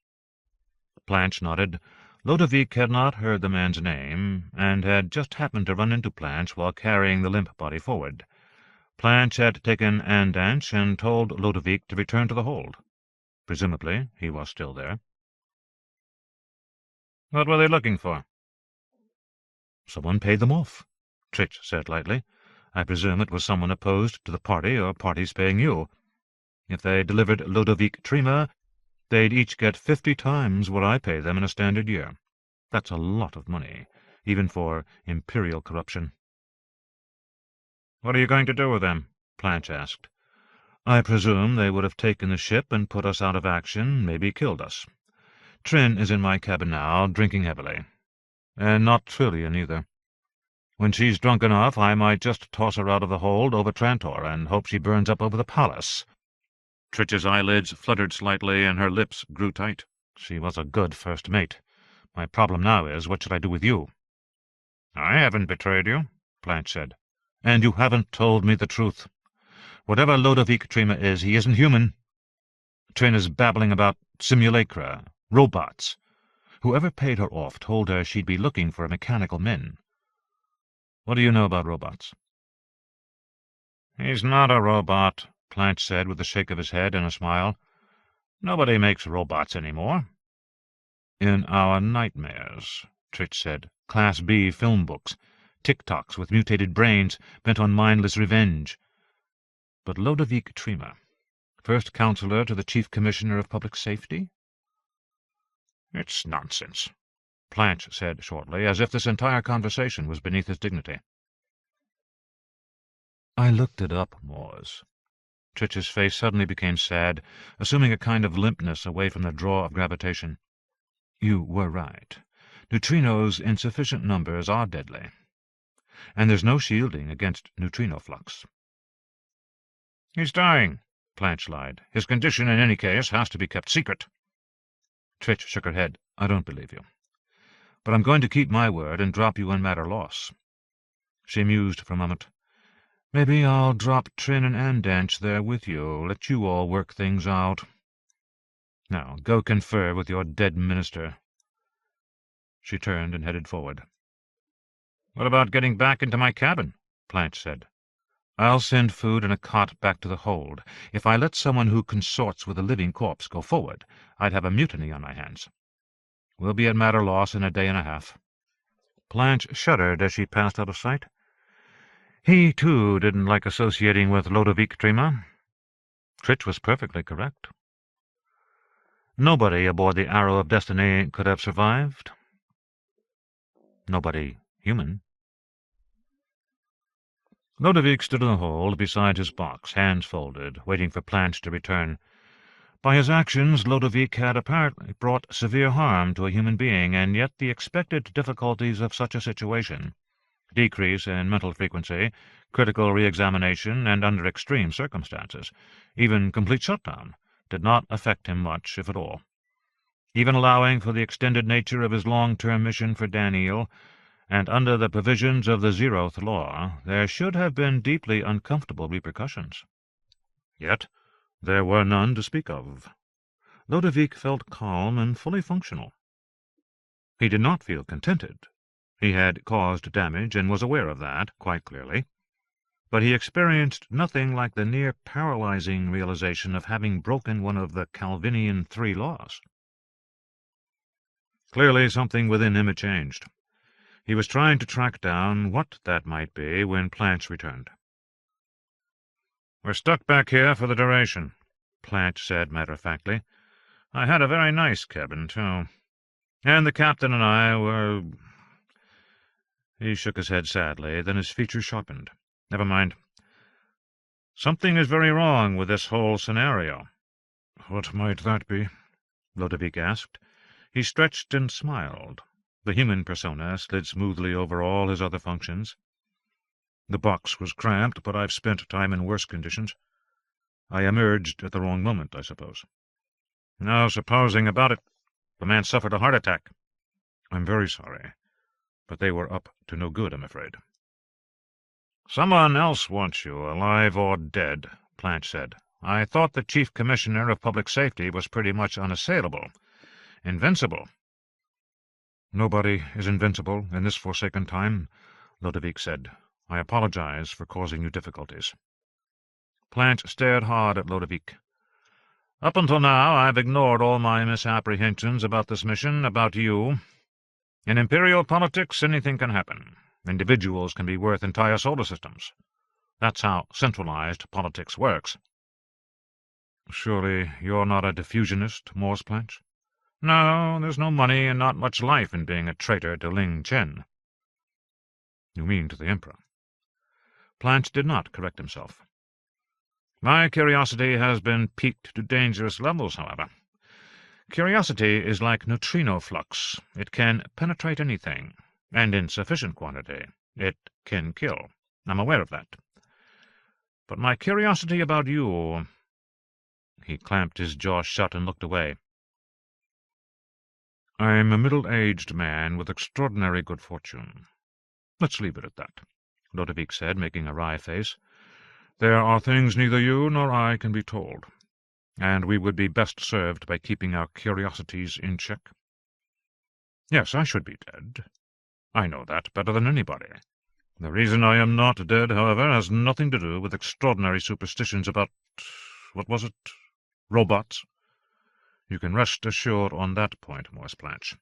Planch nodded. Lodovick had not heard the man's name, and had just happened to run into Planch while carrying the limp body forward. Planch had taken Andanch and told Lodovick to return to the hold. Presumably he was still there. "What were they looking for?" "Someone paid them off," Tritch said lightly. "I presume it was someone opposed to the party or parties paying you. If they delivered Lodovick Trima, they'd each get 50 times what I pay them in a standard year. That's a lot of money, even for imperial corruption." "What are you going to do with them?" Planch asked. "I presume they would have taken the ship and put us out of action, maybe killed us. Trin is in my cabin now, drinking heavily. And not Trillian, either. When she's drunk enough, I might just toss her out of the hold over Trantor and hope she burns up over the palace." Tritch's eyelids fluttered slightly, and her lips grew tight. "She was a good first mate. My problem now is, what should I do with you?" "I haven't betrayed you," Planch said. "And you haven't told me the truth. Whatever Lodovick Trima is, he isn't human. Trin is babbling about simulacra, robots. Whoever paid her off told her she'd be looking for mechanical men. What do you know about robots?" "He's not a robot," Planch said with a shake of his head and a smile. "Nobody makes robots anymore." "In our nightmares," Tritch said. "Class B film books. Tic-tocs with mutated brains, bent on mindless revenge. But Lodovick Trima, first counselor to the Chief Commissioner of Public Safety?" "It's nonsense," Planch said shortly, as if this entire conversation was beneath his dignity. "I looked it up, Moores." Tritch's face suddenly became sad, assuming a kind of limpness away from the draw of gravitation. "You were right. Neutrinos in sufficient numbers are deadly. And there's no shielding against neutrino flux." "He's dying," Planch lied. "His condition, in any case, has to be kept secret." Tritch shook her head. "I don't believe you. But I'm going to keep my word and drop you in matter loss." She mused for a moment. "Maybe I'll drop Trin and Andanch there with you, let you all work things out. Now, go confer with your dead minister." She turned and headed forward. "What about getting back into my cabin?" Planch said. I'll send food and a cot back to the hold. If I let someone who consorts with a living corpse go forward, I'd have a mutiny on my hands. We'll be at Matterloss in a day and a half." Blanche shuddered as she passed out of sight. He, too, didn't like associating with Ludovic Trima. Tritch was perfectly correct. Nobody aboard the Arrow of Destiny could have survived. Nobody human. Ludovic stood in the hold beside his box, hands folded, waiting for Blanche to return. By his actions, Ludovic had apparently brought severe harm to a human being, and yet the expected difficulties of such a situation, decrease in mental frequency, critical re-examination, and under extreme circumstances, even complete shutdown, did not affect him much, if at all. Even allowing for the extended nature of his long-term mission for Daneel, and under the provisions of the Zeroth law, there should have been deeply uncomfortable repercussions. Yet there were none to speak of. Ludovic felt calm and fully functional. He did not feel contented. He had caused damage, and was aware of that, quite clearly. But he experienced nothing like the near-paralyzing realization of having broken one of the Calvinian 3 laws. Clearly something within him had changed. He was trying to track down what that might be when Blanche returned. "We're stuck back here for the duration," Blanche said matter-of-factly. "I had a very nice cabin, too. And the captain and I were—" He shook his head sadly, then his features sharpened. "Never mind. Something is very wrong with this whole scenario." "What might that be?" Ludovic asked. He stretched and smiled. The human persona slid smoothly over all his other functions. "The box was cramped, but I've spent time in worse conditions. I emerged at the wrong moment, I suppose." "No supposing about it. The man suffered a heart attack." "I'm very sorry, but they were up to no good, I'm afraid." "Someone else wants you, alive or dead," Blanche said. "I thought the Chief Commissioner of Public Safety was pretty much unassailable. Invincible." "Nobody is invincible in this forsaken time," Ludovic said. "I apologize for causing you difficulties." Blanche stared hard at Ludovic. "Up until now, I've ignored all my misapprehensions about this mission, about you. In Imperial politics, anything can happen. Individuals can be worth entire solar systems. That's how centralized politics works." "Surely you're not a diffusionist, Morse Blanche?" "No, there's no money and not much life in being a traitor to Ling Chen." "You mean to the Emperor?" Blanche did not correct himself. "My curiosity has been piqued to dangerous levels, however. Curiosity is like neutrino flux. It can penetrate anything, and in sufficient quantity it can kill. I'm aware of that. But my curiosity about you—" He clamped his jaw shut and looked away. "I'm a middle-aged man with extraordinary good fortune. Let's leave it at that," Ludovic said, making a wry face. "There are things neither you nor I can be told, and we would be best served by keeping our curiosities in check. Yes, I should be dead. I know that better than anybody. The reason I am not dead, however, has nothing to do with extraordinary superstitions about— what was it? Robots. You can rest assured on that point, Morse Blanche."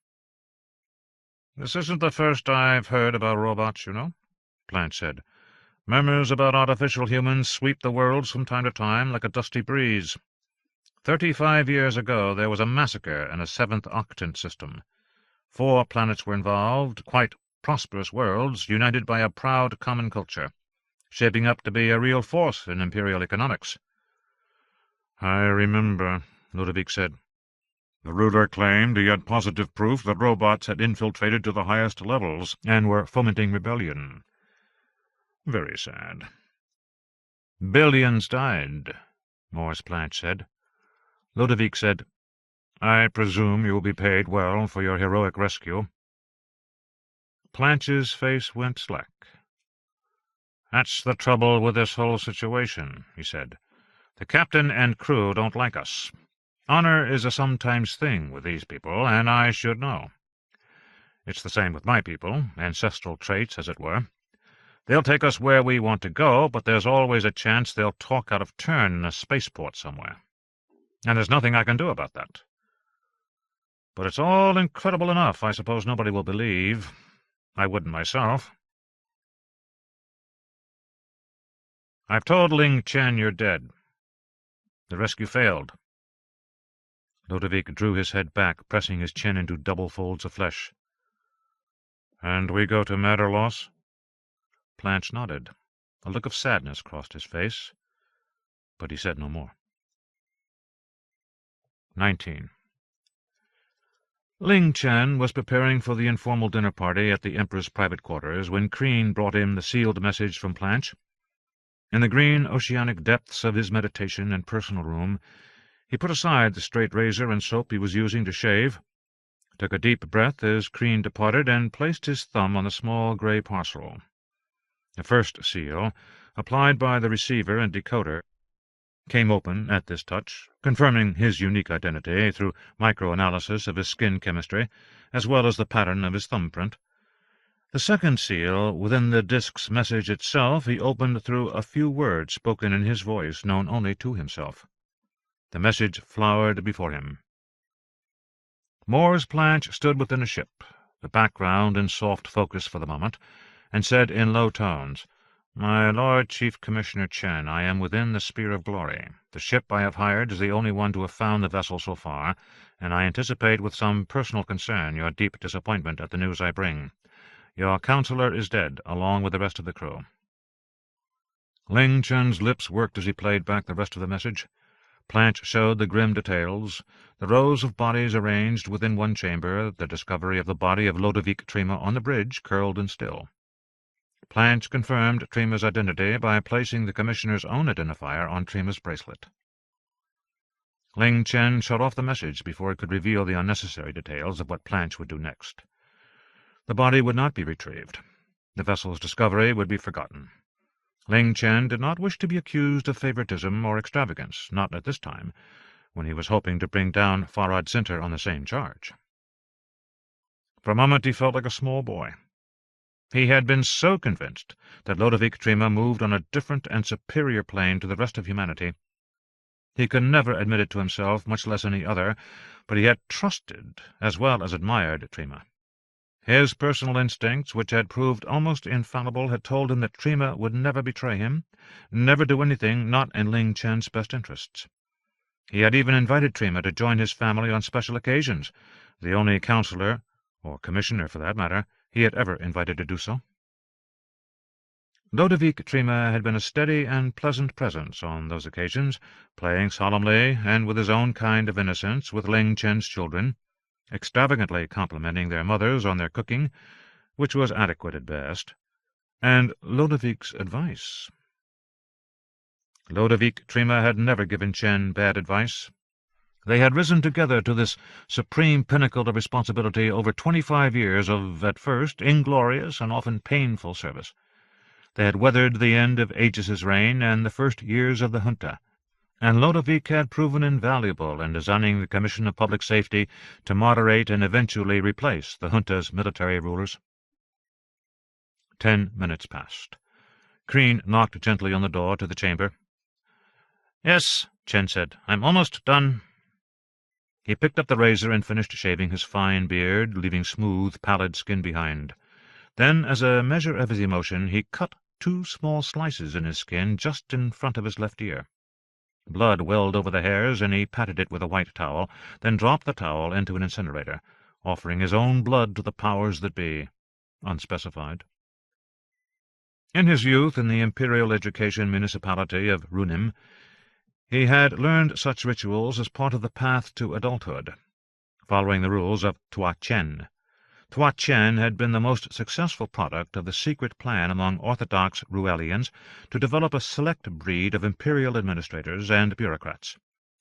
"This isn't the first I've heard about robots, you know," Blanche said. "Murmurs about artificial humans sweep the worlds from time to time like a dusty breeze. 35 years ago there was a massacre in a 7th octant system. 4 planets were involved, quite prosperous worlds, united by a proud common culture, shaping up to be a real force in imperial economics." "I remember," Ludovic said. "The ruler claimed he had positive proof that robots had infiltrated to the highest levels and were fomenting rebellion. Very sad." "Billions died," Morse Blanche said. Ludovic said, "I presume you will be paid well for your heroic rescue." Blanche's face went slack. "That's the trouble with this whole situation," he said. "The captain and crew don't like us. Honor is a sometimes thing with these people, and I should know. It's the same with my people, ancestral traits, as it were. They'll take us where we want to go, but there's always a chance they'll talk out of turn in a spaceport somewhere. And there's nothing I can do about that. But it's all incredible enough. I suppose nobody will believe. I wouldn't myself. I've told Ling Chen you're dead. The rescue failed. Ludovic drew his head back, pressing his chin into double folds of flesh. And we go to Maderlos? Planch nodded. A look of sadness crossed his face, but he said no more. 19. Ling Chen was preparing for the informal dinner party at the Emperor's private quarters when Crean brought him the sealed message from Planch. In the green oceanic depths of his meditation and personal room, he put aside the straight razor and soap he was using to shave, took a deep breath as Crean departed, and placed his thumb on the small grey parcel. The first seal, applied by the receiver and decoder, came open at this touch, confirming his unique identity through microanalysis of his skin chemistry, as well as the pattern of his thumbprint. The second seal, within the disk's message itself, he opened through a few words spoken in his voice, known only to himself. The message flowered before him. Moore's Planch stood within a ship, the background in soft focus for the moment, and said in low tones, "My Lord Chief Commissioner Chen, I am within the Spear of Glory. The ship I have hired is the only one to have found the vessel so far, and I anticipate with some personal concern your deep disappointment at the news I bring. Your counselor is dead, along with the rest of the crew." Ling Chen's lips worked as he played back the rest of the message. Planch showed the grim details, the rows of bodies arranged within one chamber, the discovery of the body of Ludovic Trima on the bridge, curled and still. Planch confirmed Trima's identity by placing the Commissioner's own identifier on Trima's bracelet. Ling Chen shut off the message before it could reveal the unnecessary details of what Planch would do next. The body would not be retrieved. The vessel's discovery would be forgotten. Ling Chen did not wish to be accused of favoritism or extravagance, not at this time, when he was hoping to bring down Farad Sinter on the same charge. For a moment he felt like a small boy. He had been so convinced that Ludovic Trima moved on a different and superior plane to the rest of humanity. He could never admit it to himself, much less any other, but he had trusted as well as admired Trima. His personal instincts, which had proved almost infallible, had told him that Trima would never betray him, never do anything not in Ling Chen's best interests. He had even invited Trima to join his family on special occasions, the only counselor, or commissioner for that matter, he had ever invited to do so. Ludovic Trima had been a steady and pleasant presence on those occasions, playing solemnly and with his own kind of innocence with Ling Chen's children, extravagantly complimenting their mothers on their cooking, which was adequate at best, and Ludovic's advice. Ludovic Trima had never given Chen bad advice. They had risen together to this supreme pinnacle of responsibility over 25 years of, at first, inglorious and often painful service. They had weathered the end of Aegis's reign and the first years of the junta, and Ludovic had proven invaluable in designing the Commission of Public Safety to moderate and eventually replace the junta's military rulers. 10 minutes passed. Crean knocked gently on the door to the chamber. "Yes," Chen said, "I'm almost done." He picked up the razor and finished shaving his fine beard, leaving smooth, pallid skin behind. Then, as a measure of his emotion, he cut 2 small slices in his skin just in front of his left ear. Blood welled over the hairs, and he patted it with a white towel, then dropped the towel into an incinerator, offering his own blood to the powers that be, unspecified. In his youth in the Imperial Education Municipality of Runim, he had learned such rituals as part of the path to adulthood, following the rules of Tua Chen. Tua Chen had been the most successful product of the secret plan among Orthodox Ruelians to develop a select breed of imperial administrators and bureaucrats,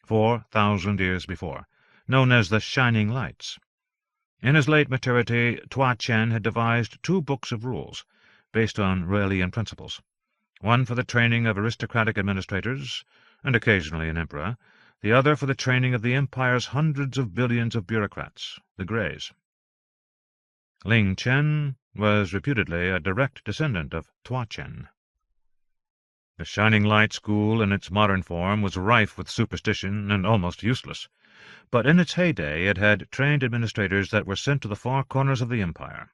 4,000 years before, known as the Shining Lights. In his late maturity, Tua Chen had devised 2 books of rules, based on Ruelian principles, one for the training of aristocratic administrators, and occasionally an emperor, the other for the training of the Empire's hundreds of billions of bureaucrats, the Greys. Ling Chen was reputedly a direct descendant of Tua Chen. The Shining Light School in its modern form was rife with superstition and almost useless, but in its heyday it had trained administrators that were sent to the far corners of the empire,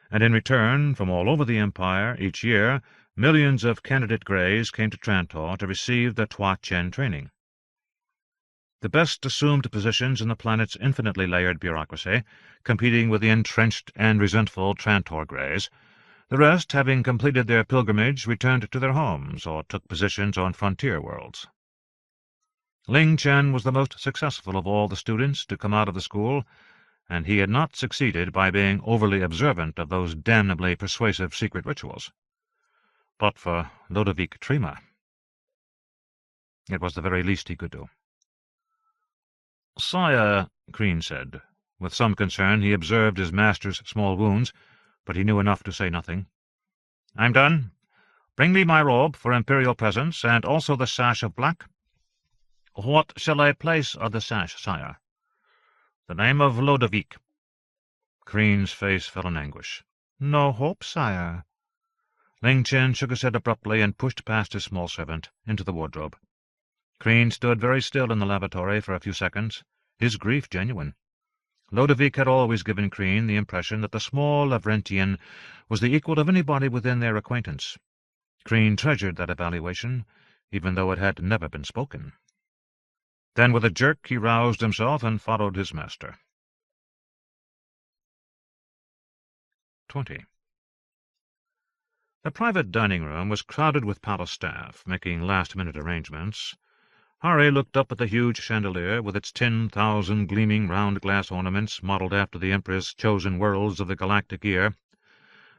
and in return, from all over the empire, each year, millions of candidate Greys came to Trantor to receive the Tua Chen training. The best assumed positions in the planet's infinitely layered bureaucracy, competing with the entrenched and resentful Trantor Greys. The rest, having completed their pilgrimage, returned to their homes or took positions on frontier worlds. Ling Chen was the most successful of all the students to come out of the school, and he had not succeeded by being overly observant of those damnably persuasive secret rituals. But for Ludovic Trima, it was the very least he could do. "Sire," Crean said. With some concern he observed his master's small wounds, but he knew enough to say nothing. "I'm done. Bring me my robe for imperial presence, and also the sash of black." "What shall I place on the sash, sire?" "The name of Ludovic." Crean's face fell in anguish. "No hope, sire." Ling Chen shook his head abruptly and pushed past his small servant into the wardrobe. Crean stood very still in the lavatory for a few seconds, his grief genuine. Ludovic had always given Crean the impression that the small Lavrentian was the equal of anybody within their acquaintance. Crean treasured that evaluation, even though it had never been spoken. Then with a jerk he roused himself and followed his master. 20. The private dining-room was crowded with palace staff, making last-minute arrangements. Hari looked up at the huge chandelier, with its 10,000 gleaming round glass ornaments modelled after the Emperor's chosen worlds of the galactic year,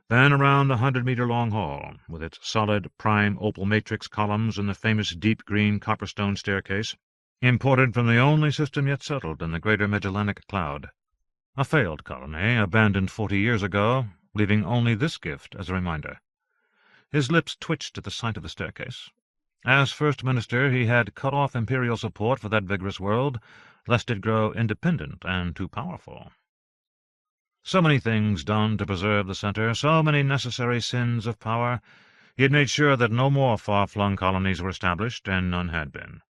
then around the 100-metre-long hall, with its solid prime opal matrix columns and the famous deep green copperstone staircase, imported from the only system yet settled in the greater Magellanic cloud. A failed colony, abandoned 40 years ago, leaving only this gift as a reminder. His lips twitched at the sight of the staircase. As First Minister, he had cut off imperial support for that vigorous world, lest it grow independent and too powerful. So many things done to preserve the centre, so many necessary sins of power. He had made sure that no more far-flung colonies were established, and none had been.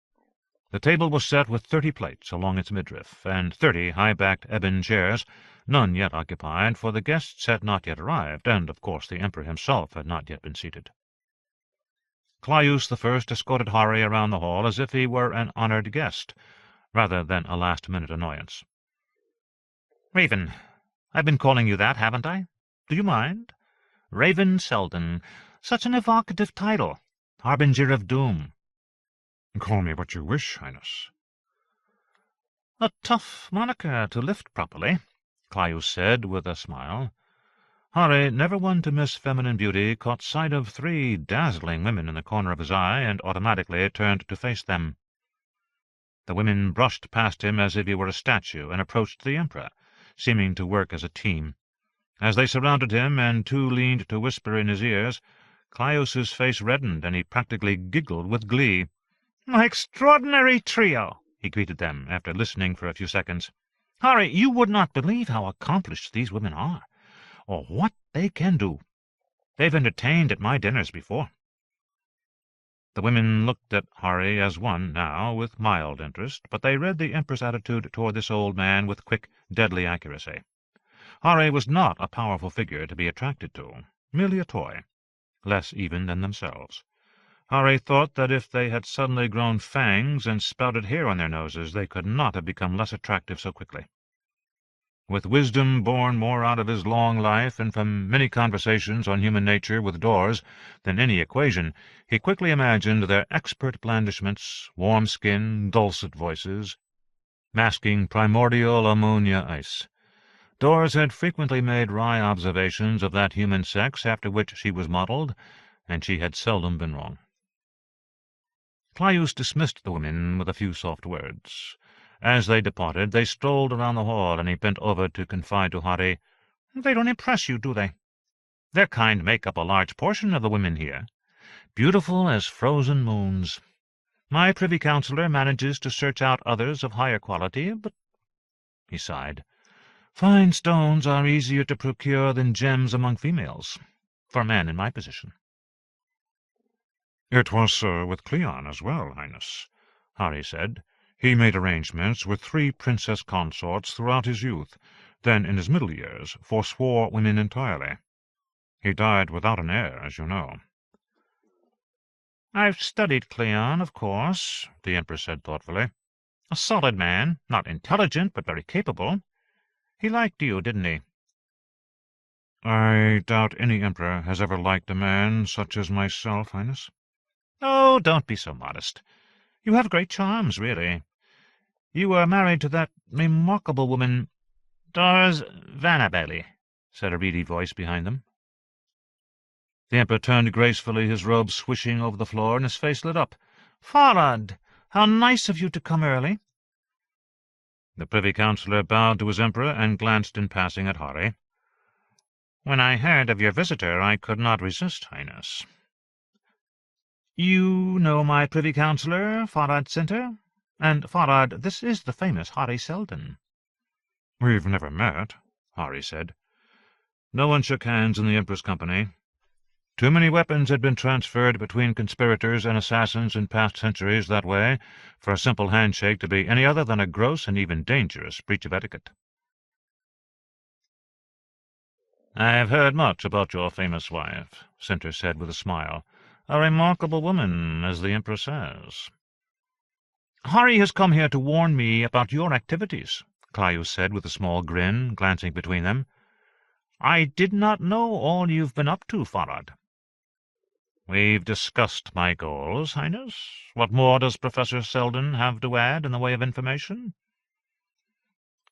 The table was set with 30 plates along its midriff, and 30 high-backed ebon chairs, none yet occupied, for the guests had not yet arrived, and, of course, the Emperor himself had not yet been seated. Claudius I escorted Hari around the hall as if he were an honoured guest, rather than a last-minute annoyance. "Raven, I've been calling you that, haven't I? Do you mind? Raven Seldon. Such an evocative title. Harbinger of doom." "Call me what you wish, Highness." "A tough moniker to lift properly," Claudius said with a smile. Hari, never one to miss feminine beauty, caught sight of 3 dazzling women in the corner of his eye, and automatically turned to face them. The women brushed past him as if he were a statue, and approached the Emperor, seeming to work as a team. As they surrounded him, and 2 leaned to whisper in his ears, Claudius's face reddened, and he practically giggled with glee. "My extraordinary trio," he greeted them, after listening for a few seconds. "Hari, you would not believe how accomplished these women are, or what they can do. They've entertained at my dinners before." The women looked at Hari as one now, with mild interest, but they read the Emperor's attitude toward this old man with quick, deadly accuracy. Hari was not a powerful figure to be attracted to, merely a toy, less even than themselves. Hari thought that if they had suddenly grown fangs and sprouted hair on their noses, they could not have become less attractive so quickly. With wisdom born more out of his long life and from many conversations on human nature with doors than any equation, he quickly imagined their expert blandishments, warm skin, dulcet voices, masking primordial ammonia ice. Dors had frequently made wry observations of that human sex after which she was modelled, and she had seldom been wrong. Claudius dismissed the women with a few soft words. As they departed, they strolled around the hall, and he bent over to confide to Hari, "They don't impress you, do they? Their kind make up a large portion of the women here, beautiful as frozen moons. My privy councillor manages to search out others of higher quality, but—" He sighed. Fine stones are easier to procure than gems among females, for a man in my position. It was so with Cleon as well, Highness, Hari said. He made arrangements with 3 princess consorts throughout his youth, then in his middle years forswore women entirely. He died without an heir, as you know. I've studied Cleon, of course, the Emperor said thoughtfully. A solid man, not intelligent, but very capable. He liked you, didn't he? I doubt any emperor has ever liked a man such as myself, Highness. Oh, don't be so modest. You have great charms, really. You were married to that remarkable woman, Dars Vanabeli, said a reedy voice behind them. The Emperor turned gracefully, his robe swishing over the floor, and his face lit up. Farad, how nice of you to come early. The Privy Councillor bowed to his Emperor and glanced in passing at Hari. When I heard of your visitor, I could not resist, Highness. You know my Privy Councillor, Farad Center? And, Farad, this is the famous Hari Seldon. We've never met, Hari said. No one shook hands in the Emperor's company. Too many weapons had been transferred between conspirators and assassins in past centuries that way for a simple handshake to be any other than a gross and even dangerous breach of etiquette. I've heard much about your famous wife, Center said with a smile. A remarkable woman, as the Emperor says. Hari has come here to warn me about your activities, Claudius said with a small grin, glancing between them. I did not know all you've been up to, Farad. We've discussed my goals, Highness. What more does Professor Seldon have to add in the way of information?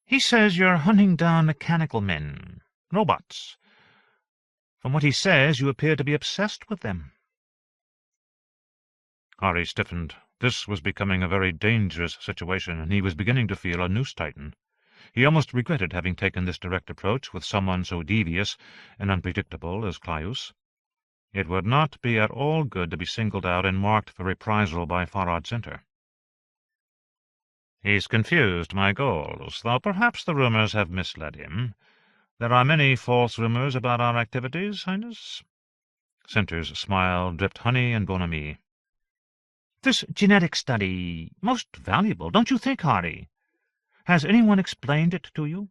He says you're hunting down mechanical men, robots. From what he says, you appear to be obsessed with them. Hari stiffened. This was becoming a very dangerous situation, and he was beginning to feel a noose tighten. He almost regretted having taken this direct approach with someone so devious and unpredictable as Claudius. It would not be at all good to be singled out and marked for reprisal by Farad Center. He's confused my goals, though perhaps the rumors have misled him. There are many false rumors about our activities, Highness. Center's smile dripped honey and bonhomie. This genetic study, most valuable, don't you think, Hari? Has anyone explained it to you?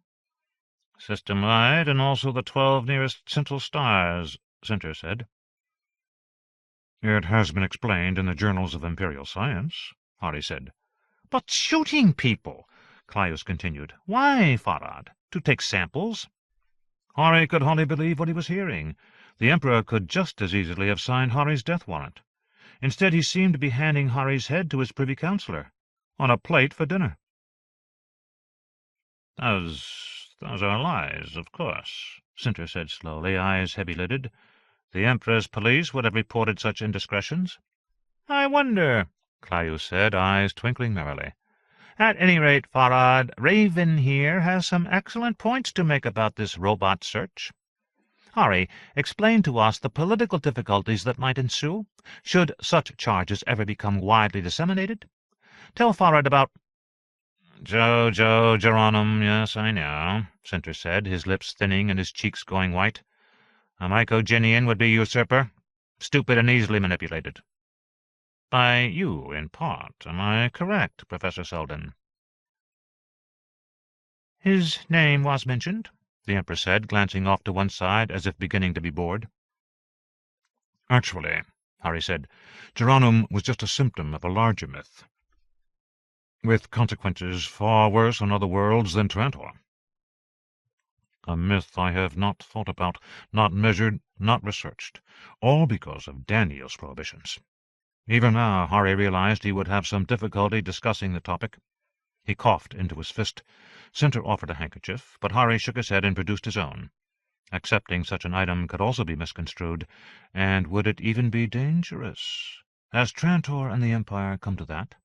System-wide, and also the 12 nearest central stars, Center said. It has been explained in the journals of Imperial Science, Hari said. But shooting people, Claudius continued. Why, Farad? To take samples? Hari could hardly believe what he was hearing. The Emperor could just as easily have signed Hari's death warrant. Instead, he seemed to be handing Hari's head to his Privy Councillor, on a plate for dinner. Those are lies, of course, Center said slowly, eyes heavy-lidded. The Emperor's police would have reported such indiscretions. I wonder, Claudius said, eyes twinkling merrily. At any rate, Farad, Raven here has some excellent points to make about this robot search. Hari, explain to us the political difficulties that might ensue, should such charges ever become widely disseminated. Tell Farad about— Geronum, yes, I know, Center said, his lips thinning and his cheeks going white. A Mycogenian would be usurper, stupid and easily manipulated. By you, in part, am I correct, Professor Seldon? His name was mentioned, the Emperor said, glancing off to one side as if beginning to be bored. Actually, Hari said, Geronum was just a symptom of a larger myth, with consequences far worse on other worlds than Trantor. A myth I have not thought about, not measured, not researched, all because of Daneel's prohibitions. Even now, Hari realized he would have some difficulty discussing the topic. He coughed into his fist. Center offered a handkerchief, but Hari shook his head and produced his own. Accepting such an item could also be misconstrued, and would it even be dangerous? Has Trantor and the Empire come to that?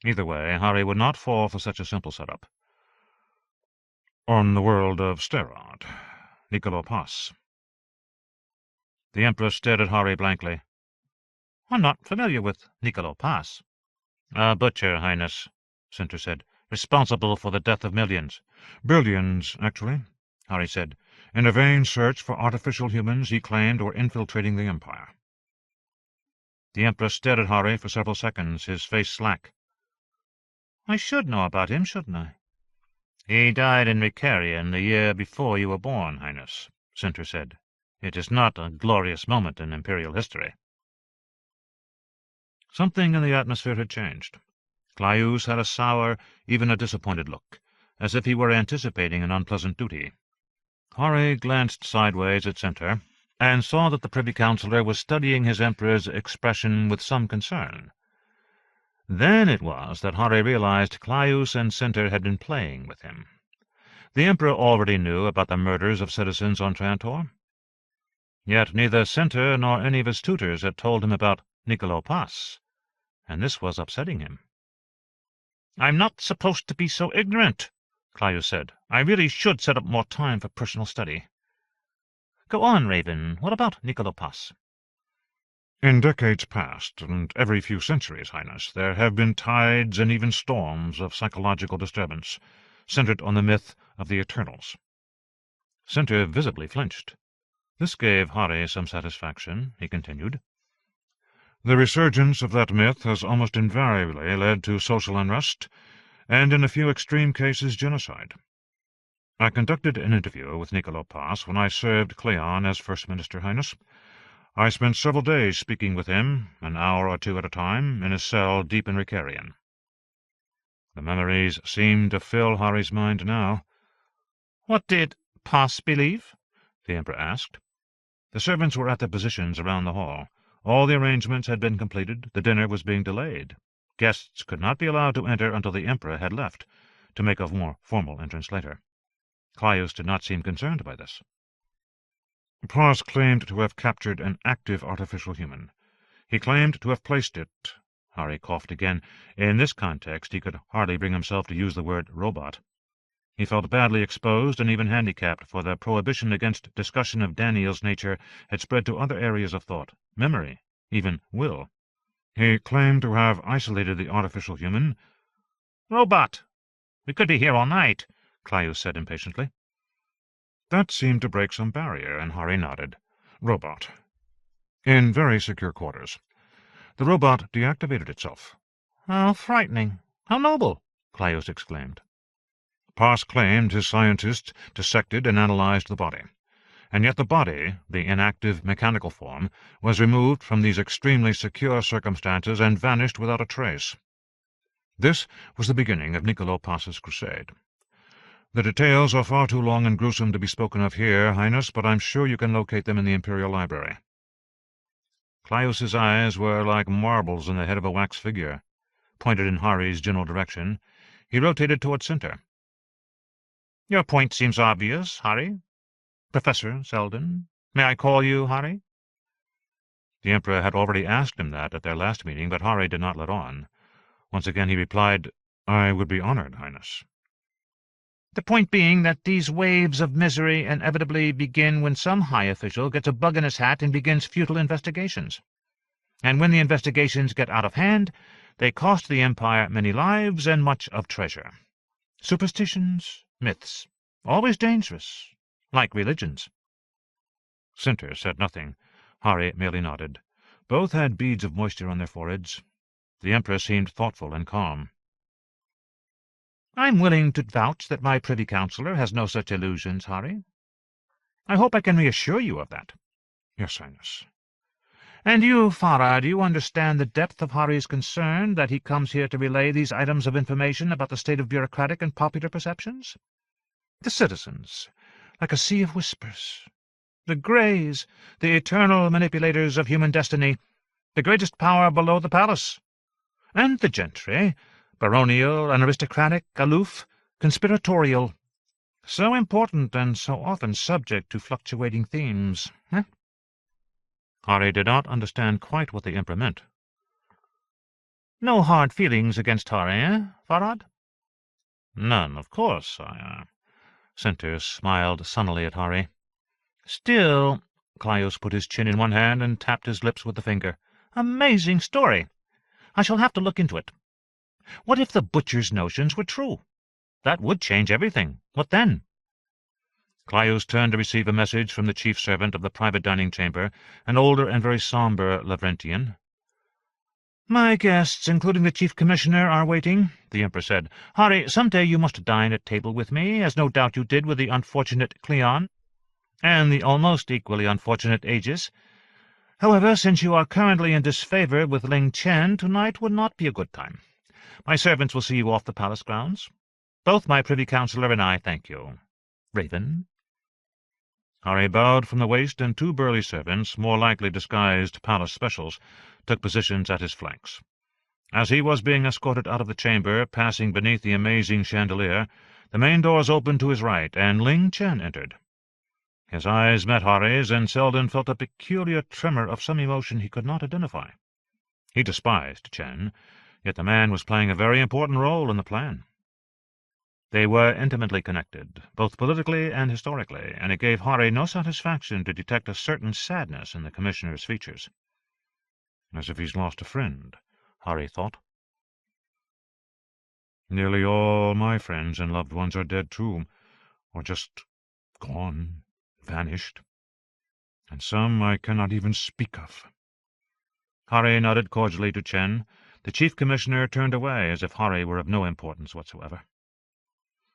Either way, Hari would not fall for such a simple setup. On the world of Sterod, Niccolo Pass. The Emperor stared at Hari blankly. I'm not familiar with Niccolo Pass. A butcher, Highness, Center said. responsible for the death of millions. Billions, actually, Hari said. In a vain search for artificial humans he claimed were infiltrating the Empire. The Emperor stared at Hari for several seconds, his face slack. I should know about him, shouldn't I? He died in Ricarian the year before you were born, Highness, Sinter said. It is not a glorious moment in Imperial history. Something in the atmosphere had changed. Claudius had a sour, even a disappointed look, as if he were anticipating an unpleasant duty. Hari glanced sideways at Sinter, and saw that the Privy Councillor was studying his Emperor's expression with some concern. Then it was that Hari realized Claudius and Sinter had been playing with him. The Emperor already knew about the murders of citizens on Trantor. Yet neither Sinter nor any of his tutors had told him about Niccolo Pass, and this was upsetting him. I'm not supposed to be so ignorant, Claudius said. I really should set up more time for personal study. Go on, Raven. What about Niccolo Pass? In decades past, and every few centuries, Highness, there have been tides and even storms of psychological disturbance, centered on the myth of the Eternals. Sinter visibly flinched. This gave Hari some satisfaction, he continued. The resurgence of that myth has almost invariably led to social unrest, and in a few extreme cases genocide. I conducted an interview with Niccolo Pass when I served Cleon as First Minister, Highness. I spent several days speaking with him, an hour or two at a time, in his cell deep in Ricarian. The memories seemed to fill Hari's mind now. What did Pass believe? The Emperor asked. The servants were at their positions around the hall. All the arrangements had been completed. The dinner was being delayed. Guests could not be allowed to enter until the Emperor had left, to make a more formal entrance later. Claudius did not seem concerned by this. Pass claimed to have captured an active artificial human. He claimed to have placed it— Hari coughed again. In this context he could hardly bring himself to use the word robot. He felt badly exposed and even handicapped, for the prohibition against discussion of Daneel's nature had spread to other areas of thought, memory, even will. He claimed to have isolated the artificial human. Robot! We could be here all night, Claudius said impatiently. That seemed to break some barrier, and Hari nodded. Robot. In very secure quarters. The robot deactivated itself. How frightening! How noble! Claudius exclaimed. Pass claimed his scientists dissected and analyzed the body, and yet the body, the inactive mechanical form, was removed from these extremely secure circumstances and vanished without a trace. This was the beginning of Niccolo Pass's crusade. The details are far too long and gruesome to be spoken of here, Highness, but I'm sure you can locate them in the Imperial Library. Claudius's eyes were like marbles in the head of a wax figure, pointed in Hari's general direction. He rotated toward Sinter. Your point seems obvious, Hari. Professor Seldon, may I call you Hari? The Emperor had already asked him that at their last meeting, but Hari did not let on. Once again he replied, I would be honored, Highness. The point being that these waves of misery inevitably begin when some high official gets a bug in his hat and begins futile investigations. And when the investigations get out of hand, they cost the Empire many lives and much of treasure. Superstitions, myths, always dangerous, like religions. Sinter said nothing. Hari merely nodded. Both had beads of moisture on their foreheads. The Emperor seemed thoughtful and calm. I'm willing to vouch that my Privy Councillor has no such illusions, Hari. I hope I can reassure you of that. Yes, Highness. And you, Farah, do you understand the depth of Hari's concern that he comes here to relay these items of information about the state of bureaucratic and popular perceptions? The citizens, like a sea of whispers. The Greys, the eternal manipulators of human destiny, the greatest power below the palace. And the gentry, baronial and aristocratic, aloof, conspiratorial. So important and so often subject to fluctuating themes. Hari did not understand quite what the Emperor meant. No hard feelings against Hari, Farad? None, of course, sire. Sinter smiled sunnily at Hari. Still, Claudius put his chin in one hand and tapped his lips with the finger. Amazing story. I shall have to look into it. What if the butcher's notions were true? That would change everything. What then? Caius turned to receive a message from the chief servant of the private dining chamber, an older and very sombre Lavrentian. "My guests, including the chief commissioner, are waiting," the Emperor said. "Hari, some day you must dine at table with me, as no doubt you did with the unfortunate Cleon, and the almost equally unfortunate Aegis. However, since you are currently in disfavour with Ling Chen, tonight would not be a good time. My servants will see you off the palace grounds. Both my privy councillor and I thank you. Raven?" Hari bowed from the waist, and two burly servants, more likely disguised palace specials, took positions at his flanks. As he was being escorted out of the chamber, passing beneath the amazing chandelier, the main doors opened to his right, and Ling Chen entered. His eyes met Hari's, and Seldon felt a peculiar tremor of some emotion he could not identify. He despised Chen, yet the man was playing a very important role in the plan. They were intimately connected, both politically and historically, and it gave Hari no satisfaction to detect a certain sadness in the commissioner's features. "As if he's lost a friend," Hari thought. "Nearly all my friends and loved ones are dead too, or just gone, vanished, and some I cannot even speak of." Hari nodded cordially to Chen. The chief commissioner turned away, as if Hari were of no importance whatsoever.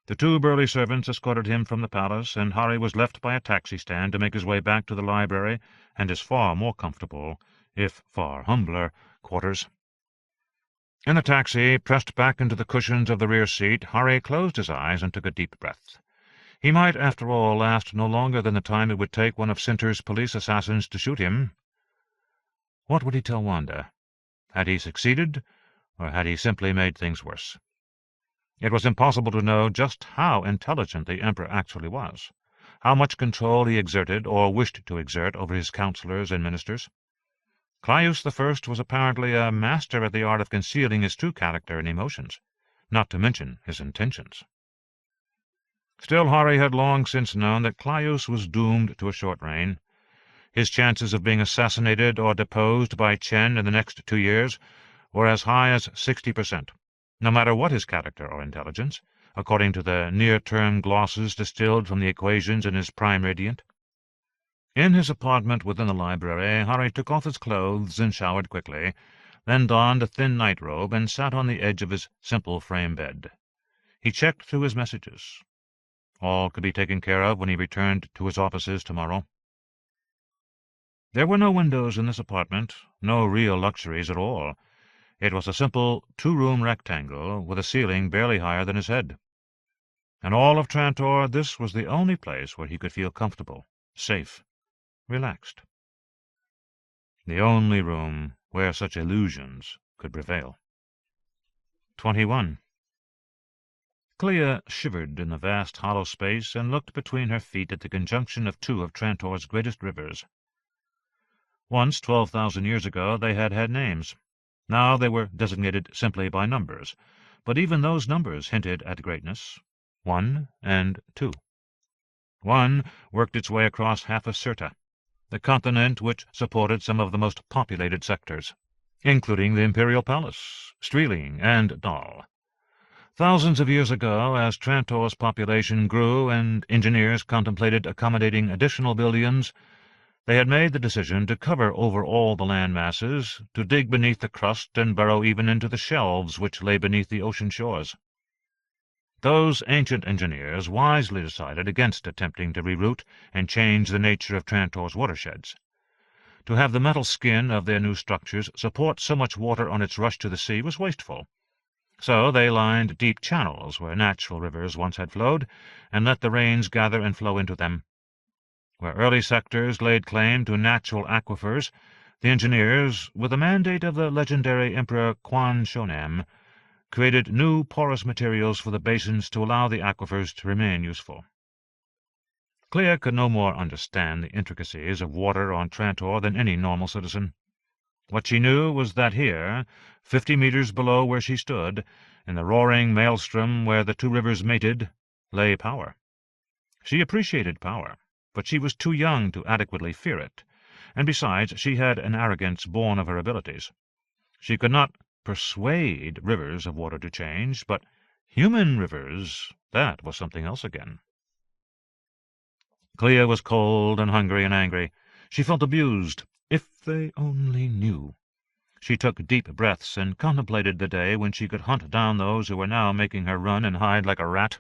The two burly servants escorted him from the palace, and Hari was left by a taxi-stand to make his way back to the library and his far more comfortable, if far humbler, quarters. In the taxi, pressed back into the cushions of the rear seat, Hari closed his eyes and took a deep breath. He might, after all, last no longer than the time it would take one of Sinter's police assassins to shoot him. What would he tell Wanda? Had he succeeded, or had he simply made things worse? It was impossible to know just how intelligent the Emperor actually was, how much control he exerted or wished to exert over his councillors and ministers. Caius I was apparently a master at the art of concealing his true character and emotions, not to mention his intentions. Still, Hari had long since known that Caius was doomed to a short reign. His chances of being assassinated or deposed by Chen in the next 2 years were as high as 60%. No matter what his character or intelligence, according to the near-term glosses distilled from the equations in his prime radiant. In his apartment within the library, Hari took off his clothes and showered quickly, then donned a thin night-robe and sat on the edge of his simple frame bed. He checked through his messages. All could be taken care of when he returned to his offices tomorrow. There were no windows in this apartment, no real luxuries at all. It was a simple 2-room rectangle with a ceiling barely higher than his head. In all of Trantor, this was the only place where he could feel comfortable, safe, relaxed. The only room where such illusions could prevail. 21. Clea shivered in the vast hollow space and looked between her feet at the conjunction of two of Trantor's greatest rivers. Once, 12,000 years ago, they had had names. Now they were designated simply by numbers, but even those numbers hinted at greatness. 1 and 2. 1 worked its way across half of Sirta, the continent which supported some of the most populated sectors, including the Imperial Palace, Streeling, and Dal. Thousands of years ago, as Trantor's population grew and engineers contemplated accommodating additional billions, they had made the decision to cover over all the land masses, to dig beneath the crust and burrow even into the shelves which lay beneath the ocean shores. Those ancient engineers wisely decided against attempting to reroute and change the nature of Trantor's watersheds. To have the metal skin of their new structures support so much water on its rush to the sea was wasteful. So they lined deep channels where natural rivers once had flowed, and let the rains gather and flow into them. Where early sectors laid claim to natural aquifers, the engineers, with the mandate of the legendary Emperor Quan Shonam, created new porous materials for the basins to allow the aquifers to remain useful. Clea could no more understand the intricacies of water on Trantor than any normal citizen. What she knew was that here, 50 meters below where she stood, in the roaring maelstrom where the two rivers mated, lay power. She appreciated power, but she was too young to adequately fear it, and besides she had an arrogance born of her abilities. She could not persuade rivers of water to change, but human rivers, that was something else again. Clea was cold and hungry and angry. She felt abused. If they only knew. She took deep breaths and contemplated the day when she could hunt down those who were now making her run and hide like a rat.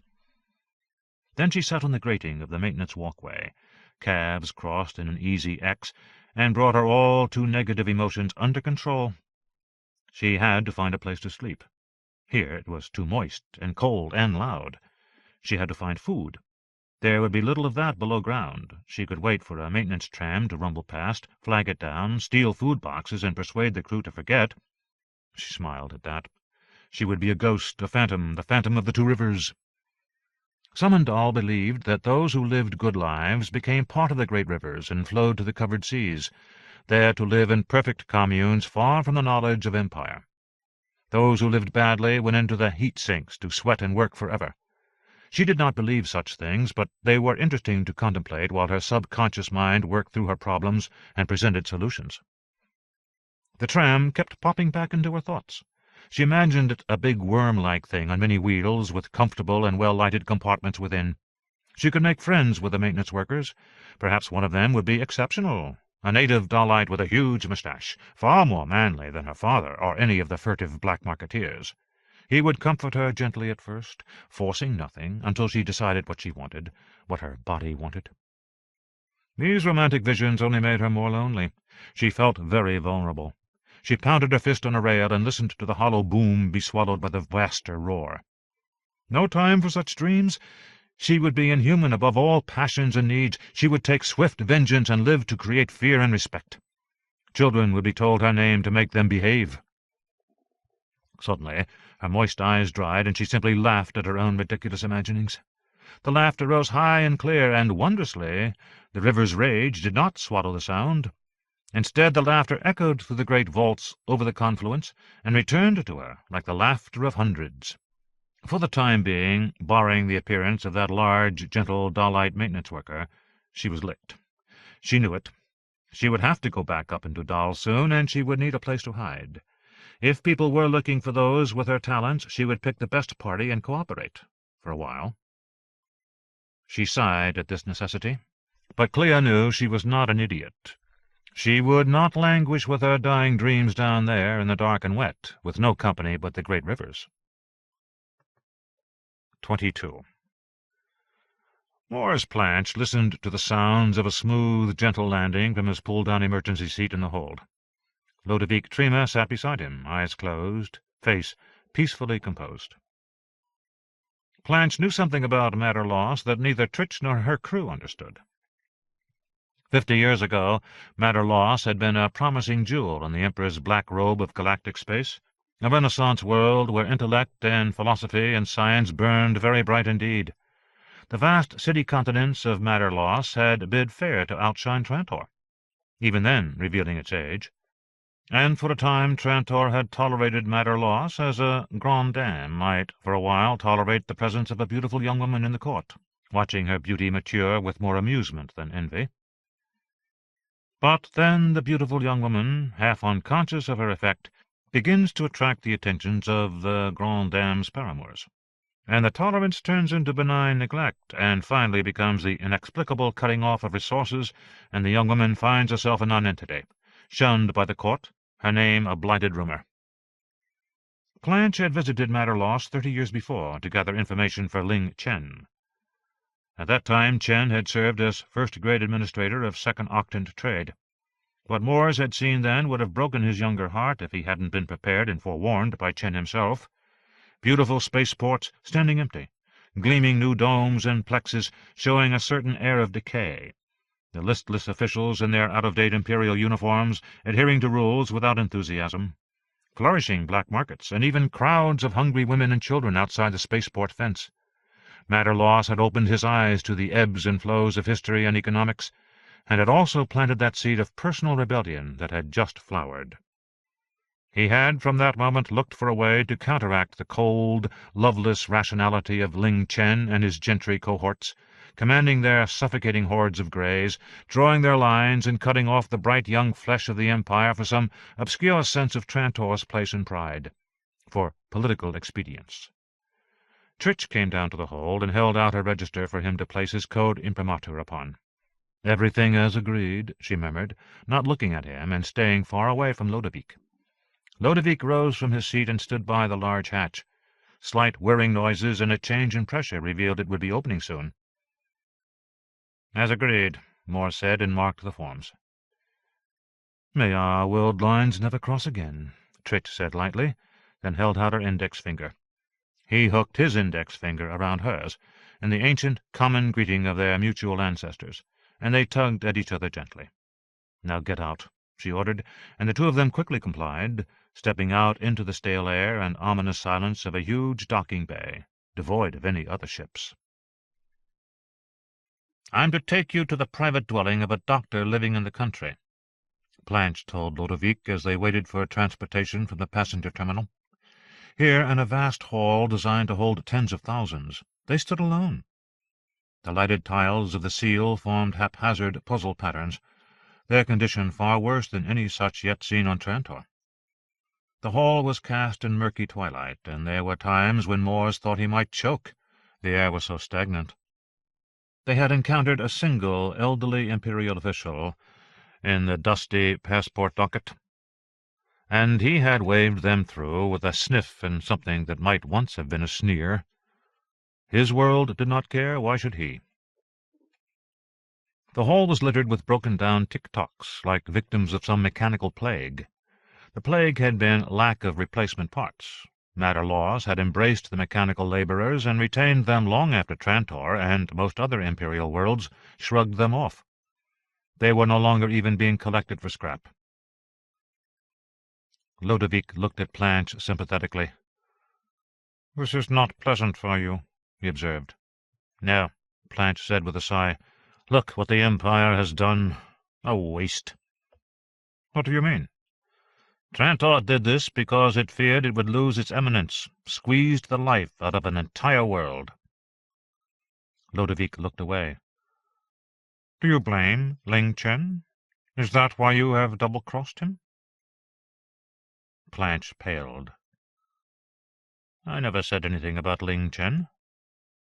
Then she sat on the grating of the maintenance walkway, calves crossed in an easy X, and brought her all too negative emotions under control. She had to find a place to sleep. Here it was too moist and cold and loud. She had to find food. There would be little of that below ground. She could wait for a maintenance tram to rumble past, flag it down, steal food boxes, and persuade the crew to forget. She smiled at that. She would be a ghost, a phantom, the phantom of the two rivers. Summondal believed that those who lived good lives became part of the great rivers and flowed to the covered seas, there to live in perfect communes far from the knowledge of empire. Those who lived badly went into the heat sinks to sweat and work forever. She did not believe such things, but they were interesting to contemplate while her subconscious mind worked through her problems and presented solutions. The tram kept popping back into her thoughts. She imagined it a big worm-like thing on many wheels, with comfortable and well-lighted compartments within. She could make friends with the maintenance workers. Perhaps one of them would be exceptional, a native Dalite with a huge moustache, far more manly than her father or any of the furtive black marketeers. He would comfort her gently at first, forcing nothing, until she decided what she wanted, what her body wanted. These romantic visions only made her more lonely. She felt very vulnerable. She pounded her fist on a rail and listened to the hollow boom be swallowed by the vaster roar. No time for such dreams. She would be inhuman above all passions and needs. She would take swift vengeance and live to create fear and respect. Children would be told her name to make them behave. Suddenly, her moist eyes dried, and she simply laughed at her own ridiculous imaginings. The laughter rose high and clear, and, wondrously, the river's rage did not swallow the sound. Instead, the laughter echoed through the great vaults over the confluence, and returned to her like the laughter of hundreds. For the time being, barring the appearance of that large, gentle Dalite maintenance worker, she was licked. She knew it. She would have to go back up into Dal soon, and she would need a place to hide. If people were looking for those with her talents, she would pick the best party and cooperate, for a while. She sighed at this necessity, but Clea knew she was not an idiot. She would not languish with her dying dreams down there in the dark and wet, with no company but the great rivers. 22. Morris Planch listened to the sounds of a smooth, gentle landing from his pull-down emergency seat in the hold. Ludovic Trima sat beside him, eyes closed, face peacefully composed. Planch knew something about matter loss that neither Tritch nor her crew understood. 50 years ago, matter loss had been a promising jewel in the Emperor's black robe of galactic space, a Renaissance world where intellect and philosophy and science burned very bright indeed. The vast city-continents of matter loss had bid fair to outshine Trantor, even then revealing its age. And for a time Trantor had tolerated matter loss as a grande dame might for a while tolerate the presence of a beautiful young woman in the court, watching her beauty mature with more amusement than envy. But then the beautiful young woman, half unconscious of her effect, begins to attract the attentions of the grande dame's paramours, and the tolerance turns into benign neglect, and finally becomes the inexplicable cutting off of resources, and the young woman finds herself a nonentity, shunned by the court, her name a blighted rumor. Planch had visited Matter Loss 30 years before to gather information for Ling Chen. At that time Chen had served as first-grade administrator of second octant trade. What Moores had seen then would have broken his younger heart if he hadn't been prepared and forewarned by Chen himself. Beautiful spaceports standing empty, gleaming new domes and plexes showing a certain air of decay, the listless officials in their out-of-date imperial uniforms adhering to rules without enthusiasm, flourishing black markets, and even crowds of hungry women and children outside the spaceport fence. Matter Loss had opened his eyes to the ebbs and flows of history and economics, and had also planted that seed of personal rebellion that had just flowered. He had from that moment looked for a way to counteract the cold, loveless rationality of Ling Chen and his gentry cohorts, commanding their suffocating hordes of greys, drawing their lines and cutting off the bright young flesh of the Empire for some obscure sense of Trantor's place and pride, for political expedience. Trich came down to the hold and held out a register for him to place his code imprimatur upon. "Everything as agreed," she murmured, not looking at him and staying far away from Lodewijk. Lodewijk rose from his seat and stood by the large hatch. Slight whirring noises and a change in pressure revealed it would be opening soon. "As agreed," Moore said, and marked the forms. "May our world lines never cross again," Trich said lightly, then held out her index finger. He hooked his index finger around hers, in the ancient common greeting of their mutual ancestors, and they tugged at each other gently. "Now get out," she ordered, and the two of them quickly complied, stepping out into the stale air and ominous silence of a huge docking bay, devoid of any other ships. "I'm to take you to the private dwelling of a doctor living in the country," Blanche told Lodewijk as they waited for transportation from the passenger terminal. Here, in a vast hall designed to hold tens of thousands, they stood alone. The lighted tiles of the seal formed haphazard puzzle patterns, their condition far worse than any such yet seen on Trantor. The hall was cast in murky twilight, and there were times when Moores thought he might choke, the air was so stagnant. They had encountered a single elderly imperial official in the dusty passport docket, and he had waved them through with a sniff and something that might once have been a sneer. His world did not care, why should he? The hall was littered with broken-down tick-tocks, like victims of some mechanical plague. The plague had been lack of replacement parts. Matter laws had embraced the mechanical laborers and retained them long after Trantor and most other imperial worlds shrugged them off. They were no longer even being collected for scrap. Lodewijk looked at Blanche sympathetically. "This is not pleasant for you," he observed. "No," Blanche said with a sigh. "Look what the Empire has done. A waste." "What do you mean?" "Trantor did this because it feared it would lose its eminence, squeezed the life out of an entire world." Lodewijk looked away. "Do you blame Ling Chen? Is that why you have double-crossed him?" Blanche paled. "I never said anything about Ling Chen."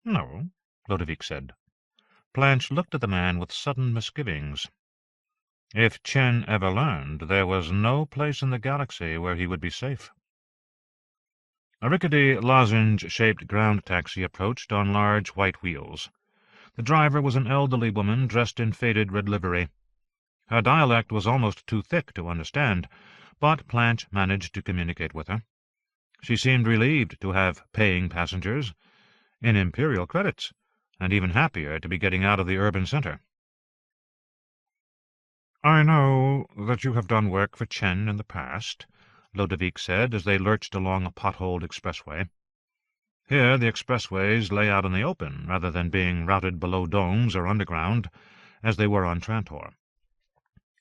"No," Lodewijk said. Blanche looked at the man with sudden misgivings. If Chen ever learned, there was no place in the galaxy where he would be safe. A rickety, lozenge-shaped ground taxi approached on large white wheels. The driver was an elderly woman dressed in faded red livery. Her dialect was almost too thick to understand, but Blanche managed to communicate with her. She seemed relieved to have paying passengers, in imperial credits, and even happier to be getting out of the urban center. "I know that you have done work for Chen in the past," Lodewijk said as they lurched along a potholed expressway. Here the expressways lay out in the open, rather than being routed below domes or underground, as they were on Trantor.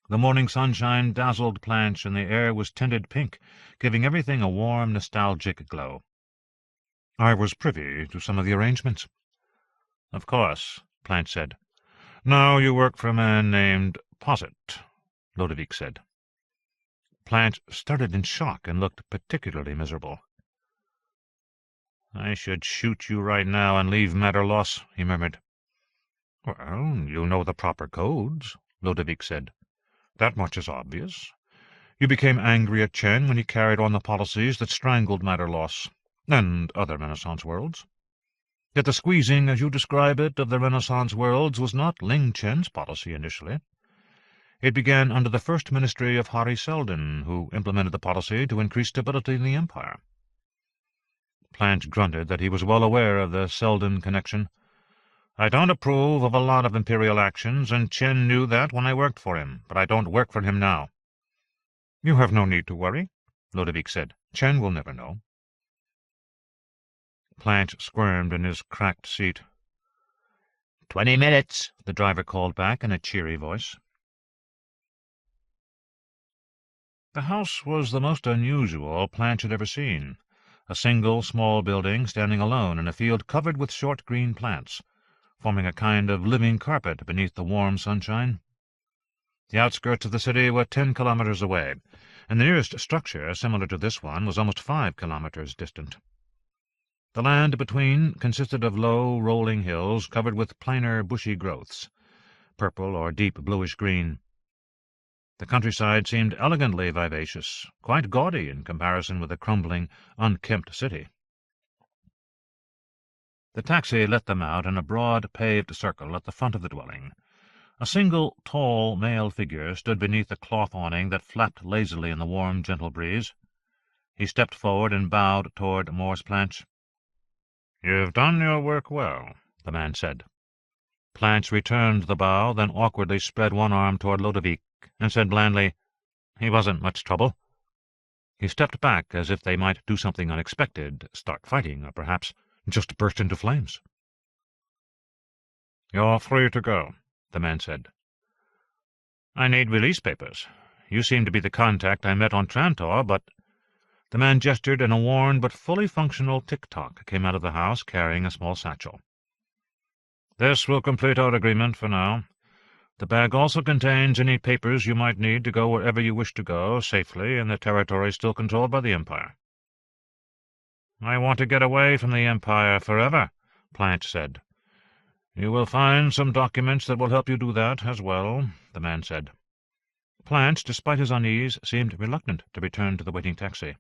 The morning sunshine dazzled Blanche, and the air was tinted pink, giving everything a warm, nostalgic glow. "I was privy to some of the arrangements." "Of course," Blanche said. "Now you work for a man named Posset," Lodewijk said. Blanche started in shock and looked particularly miserable. "I should shoot you right now and leave matter loss," he murmured. "Well, you know the proper codes," Lodewijk said. "That much is obvious. You became angry at Chen when he carried on the policies that strangled matter loss, and other Renaissance worlds. Yet the squeezing, as you describe it, of the Renaissance worlds was not Ling Chen's policy initially. It began under the first ministry of Seldon, who implemented the policy to increase stability in the Empire." Blanche grunted that he was well aware of the Seldon connection. "I don't approve of a lot of imperial actions, and Chen knew that when I worked for him, but I don't work for him now." "You have no need to worry," Lodewijk said. "Chen will never know." Blanche squirmed in his cracked seat. 20 minutes, the driver called back in a cheery voice. The house was the most unusual Blanche had ever seen. A single small building standing alone in a field covered with short green plants. forming a kind of living carpet beneath the warm sunshine. The outskirts of the city were 10 kilometers away, and the nearest structure, similar to this one, was almost 5 kilometers distant. The land between consisted of low, rolling hills covered with plainer, bushy growths, purple or deep bluish-green. The countryside seemed elegantly vivacious, quite gaudy in comparison with the crumbling, unkempt city. The taxi let them out in a broad, paved circle at the front of the dwelling. A single, tall, male figure stood beneath a cloth awning that flapped lazily in the warm, gentle breeze. He stepped forward and bowed toward Morse Planch. "You've done your work well," the man said. Planch returned the bow, then awkwardly spread one arm toward Ludovic, and said blandly, "He wasn't much trouble." He stepped back as if they might do something unexpected, start fighting, or perhaps just burst into flames. "You're free to go," the man said. "I need release papers. You seem to be the contact I met on Trantor, but—" The man gestured, and a worn but fully functional tick-tock came out of the house carrying a small satchel. "This will complete our agreement for now. The bag also contains any papers you might need to go wherever you wish to go, safely, in the territory still controlled by the Empire." "I want to get away from the Empire forever," Planch said. "You will find some documents that will help you do that as well," the man said. Planch, despite his unease, seemed reluctant to return to the waiting taxi.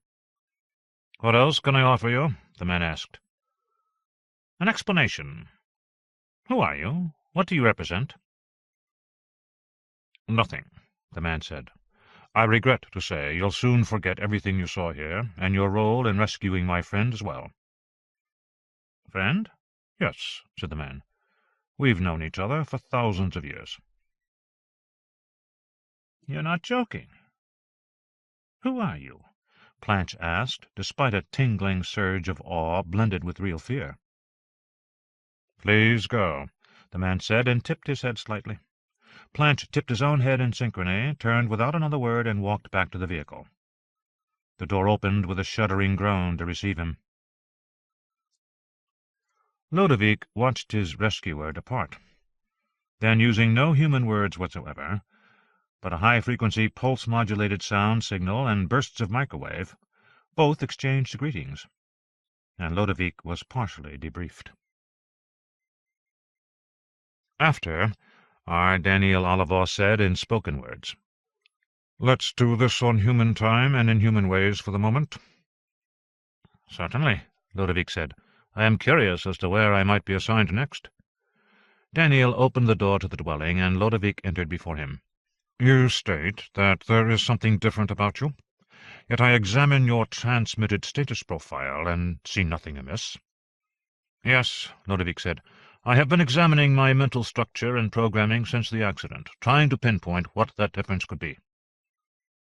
"What else can I offer you?" the man asked. "An explanation. Who are you? What do you represent?" "Nothing," the man said. "I regret to say you'll soon forget everything you saw here, and your role in rescuing my friend as well." "Friend? Yes," said the man. "We've known each other for thousands of years." "You're not joking." "Who are you?" Planch asked, despite a tingling surge of awe blended with real fear. "Please go," the man said, and tipped his head slightly. Planch tipped his own head in synchrony, turned without another word, and walked back to the vehicle. The door opened with a shuddering groan to receive him. Ludovic watched his rescuer depart. Then, using no human words whatsoever, but a high-frequency pulse-modulated sound signal and bursts of microwave, both exchanged greetings, and Ludovic was partially debriefed. After, Daneel Olivaw said in spoken words, "Let's do this on human time and in human ways for the moment." "Certainly," Ludovic said. "I am curious as to where I might be assigned next." Daneel opened the door to the dwelling, and Ludovic entered before him. "You state that there is something different about you, yet I examine your transmitted status profile and see nothing amiss." "Yes," Ludovic said. "I have been examining my mental structure and programming since the accident, trying to pinpoint what that difference could be."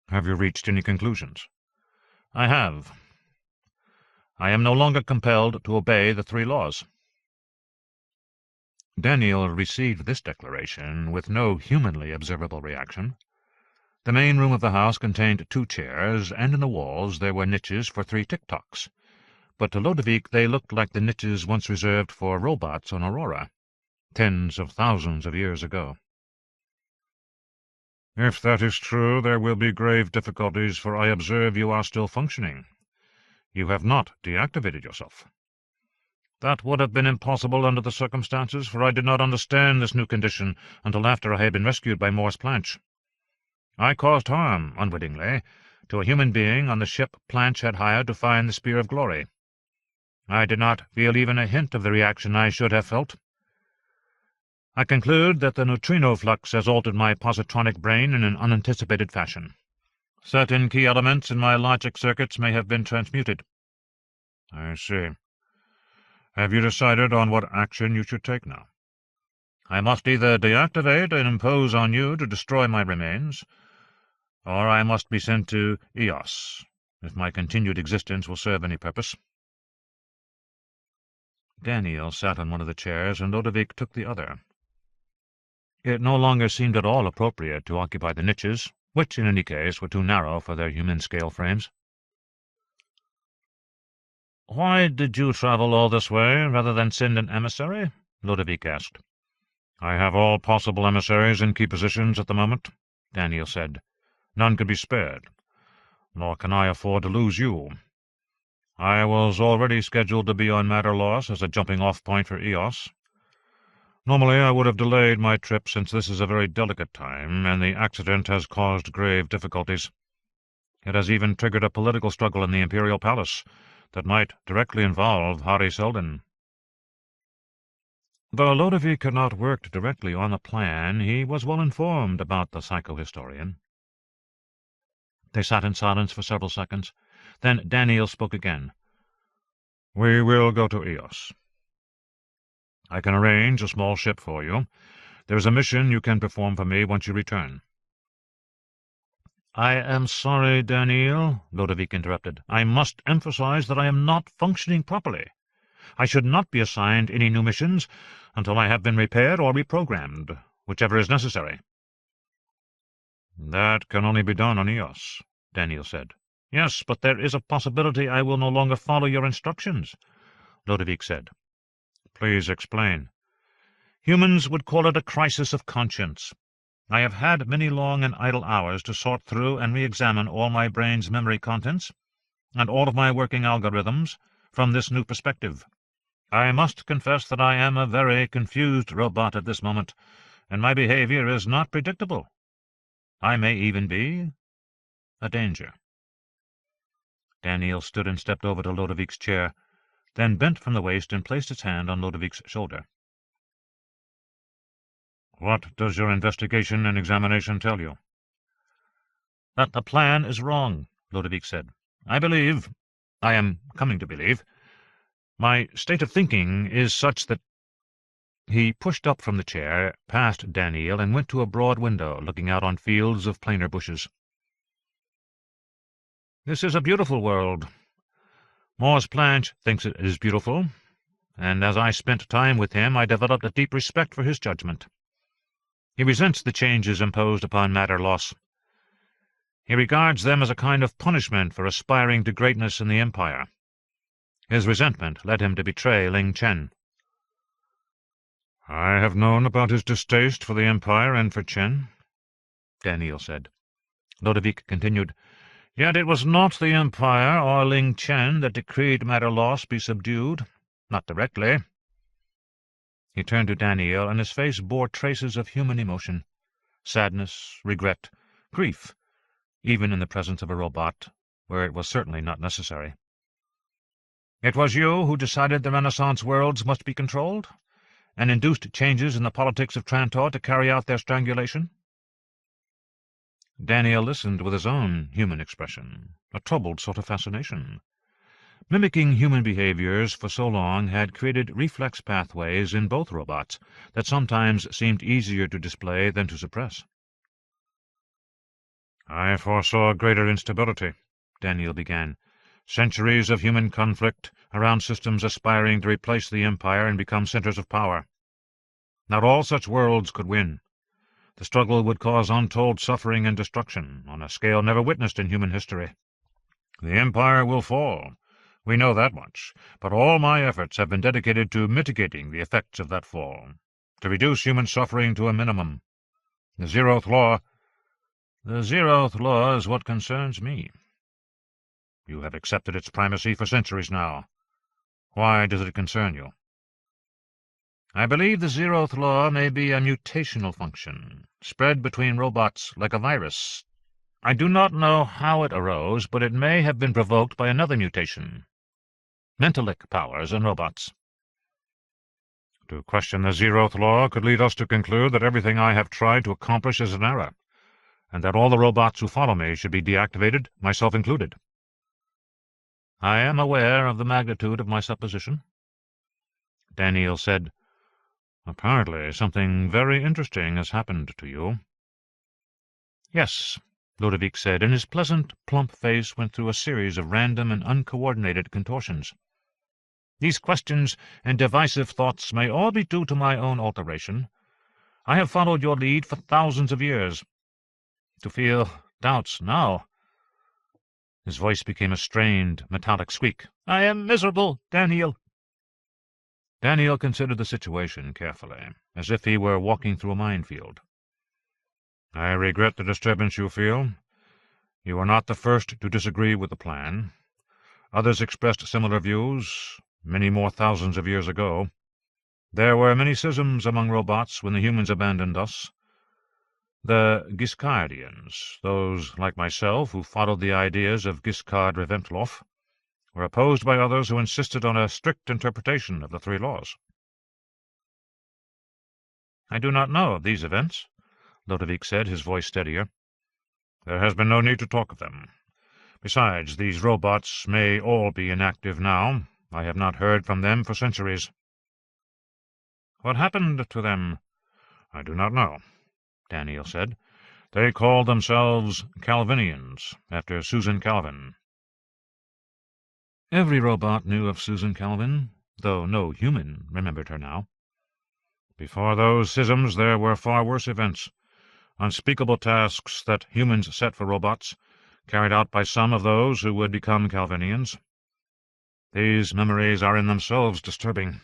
"Have you reached any conclusions?" "I have. I am no longer compelled to obey the 3 laws." Daneel received this declaration with no humanly observable reaction. The main room of the house contained 2 chairs, and in the walls there were niches for 3 tick-tocks. But to Ludovic they looked like the niches once reserved for robots on Aurora, tens of thousands of years ago. "If that is true, there will be grave difficulties, for I observe you are still functioning. You have not deactivated yourself." "That would have been impossible under the circumstances, for I did not understand this new condition until after I had been rescued by Morse Planch. I caused harm, unwittingly, to a human being on the ship Planch had hired to find the Spear of Glory. I did not feel even a hint of the reaction I should have felt. I conclude that the neutrino flux has altered my positronic brain in an unanticipated fashion. Certain key elements in my logic circuits may have been transmuted." "I see. Have you decided on what action you should take now?" "I must either deactivate and impose on you to destroy my remains, or I must be sent to Eos, if my continued existence will serve any purpose." Daneel sat on one of the chairs, and Ludovic took the other. It no longer seemed at all appropriate to occupy the niches, which, in any case, were too narrow for their human-scale frames. "Why did you travel all this way, rather than send an emissary?" Ludovic asked. "I have all possible emissaries in key positions at the moment," Daneel said. "None can be spared, nor can I afford to lose you. I was already scheduled to be on Matter-Loss as a jumping-off point for Eos. Normally I would have delayed my trip, since this is a very delicate time, and the accident has caused grave difficulties. It has even triggered a political struggle in the Imperial Palace that might directly involve Hari Seldon." Though Ludovic had not worked directly on the plan, he was well informed about the psychohistorian. They sat in silence for several seconds. Then Daneel spoke again. "We will go to Eos. I can arrange a small ship for you. There is a mission you can perform for me once you return." "I am sorry, Daneel," Ludovic interrupted. "I must emphasize that I am not functioning properly. I should not be assigned any new missions until I have been repaired or reprogrammed, whichever is necessary." "That can only be done on Eos," Daneel said. "Yes, but there is a possibility I will no longer follow your instructions," Ludovic said. "Please explain." "Humans would call it a crisis of conscience. I have had many long and idle hours to sort through and re-examine all my brain's memory contents, and all of my working algorithms, from this new perspective. I must confess that I am a very confused robot at this moment, and my behavior is not predictable. I may even be a danger." Daneel stood and stepped over to Ludovic's chair, then bent from the waist and placed his hand on Ludovic's shoulder. "What does your investigation and examination tell you?" "That the plan is wrong," Ludovic said. I am coming to believe, my state of thinking is such that—" He pushed up from the chair, past Daneel, and went to a broad window looking out on fields of plainer bushes. "This is a beautiful world. Mors Planche thinks it is beautiful, and as I spent time with him I developed a deep respect for his judgment. He resents the changes imposed upon Matter-Loss. He regards them as a kind of punishment for aspiring to greatness in the Empire. His resentment led him to betray Ling Chen." "I have known about his distaste for the Empire and for Chen," Daneel said. Ludovic continued, "Yet it was not the Empire or Ling Chen that decreed Matter-Loss be subdued, not directly." He turned to Daneel, and his face bore traces of human emotion, sadness, regret, grief, even in the presence of a robot, where it was certainly not necessary. "It was you who decided the Renaissance worlds must be controlled, and induced changes in the politics of Trantor to carry out their strangulation?" Daneel listened with his own human expression, a troubled sort of fascination. Mimicking human behaviors for so long had created reflex pathways in both robots that sometimes seemed easier to display than to suppress. "I foresaw greater instability," Daneel began. "Centuries of human conflict around systems aspiring to replace the Empire and become centers of power. Not all such worlds could win. The struggle would cause untold suffering and destruction, on a scale never witnessed in human history. The Empire will fall. We know that much, but all my efforts have been dedicated to mitigating the effects of that fall, to reduce human suffering to a minimum. The Zeroth Law is what concerns me. You have accepted its primacy for centuries now. Why does it concern you?" "I believe the Zeroth Law may be a mutational function, spread between robots like a virus. I do not know how it arose, but it may have been provoked by another mutation. Mentalic powers in robots." "To question the Zeroth Law could lead us to conclude that everything I have tried to accomplish is an error, and that all the robots who follow me should be deactivated, myself included." "I am aware of the magnitude of my supposition," Daneel said. "Apparently something very interesting has happened to you." "Yes," Ludovic said, and his pleasant, plump face went through a series of random and uncoordinated contortions. "These questions and divisive thoughts may all be due to my own alteration. I have followed your lead for thousands of years. To feel doubts now—" His voice became a strained, metallic squeak. "I am miserable, Daneel." Daneel considered the situation carefully, as if he were walking through a minefield. "I regret the disturbance you feel. You are not the first to disagree with the plan. Others expressed similar views, many more thousands of years ago. There were many schisms among robots when the humans abandoned us. The Giscardians, those like myself who followed the ideas of Giscard Reventlow, were opposed by others who insisted on a strict interpretation of the three laws." "I do not know of these events," Ludovic said, his voice steadier. "There has been no need to talk of them. Besides, these robots may all be inactive now. I have not heard from them for centuries." "What happened to them?" "I do not know," Daneel said. "They called themselves Calvinians, after Susan Calvin." Every robot knew of Susan Calvin, though no human remembered her now. "Before those schisms there were far worse events, unspeakable tasks that humans set for robots, carried out by some of those who would become Calvinians. These memories are in themselves disturbing."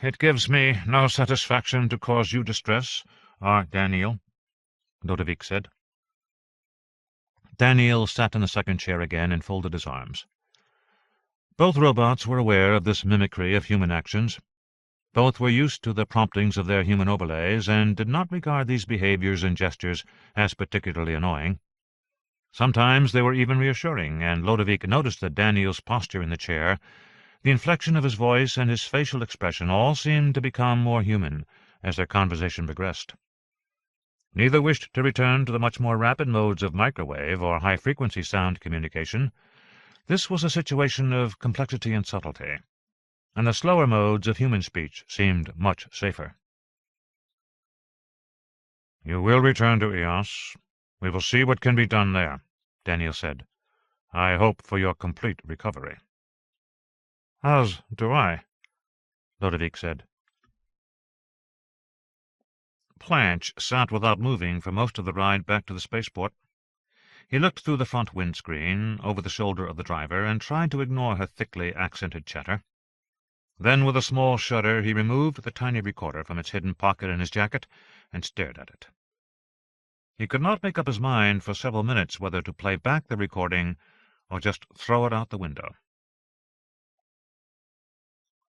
"It gives me no satisfaction to cause you distress, Daneel," Ludovic said. Daneel sat in the second chair again and folded his arms. Both robots were aware of this mimicry of human actions. Both were used to the promptings of their human overlays, and did not regard these behaviors and gestures as particularly annoying. Sometimes they were even reassuring, and Ludovic noticed that Daneel's posture in the chair, the inflection of his voice, and his facial expression all seemed to become more human as their conversation progressed. Neither wished to return to the much more rapid modes of microwave or high-frequency sound communication. This was a situation of complexity and subtlety, and the slower modes of human speech seemed much safer. "You will return to Eos. We will see what can be done there," Daneel said. "I hope for your complete recovery." "As do I," Ludovic said. Planch sat without moving for most of the ride back to the spaceport. He looked through the front windscreen, over the shoulder of the driver, and tried to ignore her thickly accented chatter. Then, with a small shudder, he removed the tiny recorder from its hidden pocket in his jacket and stared at it. He could not make up his mind for several minutes whether to play back the recording or just throw it out the window.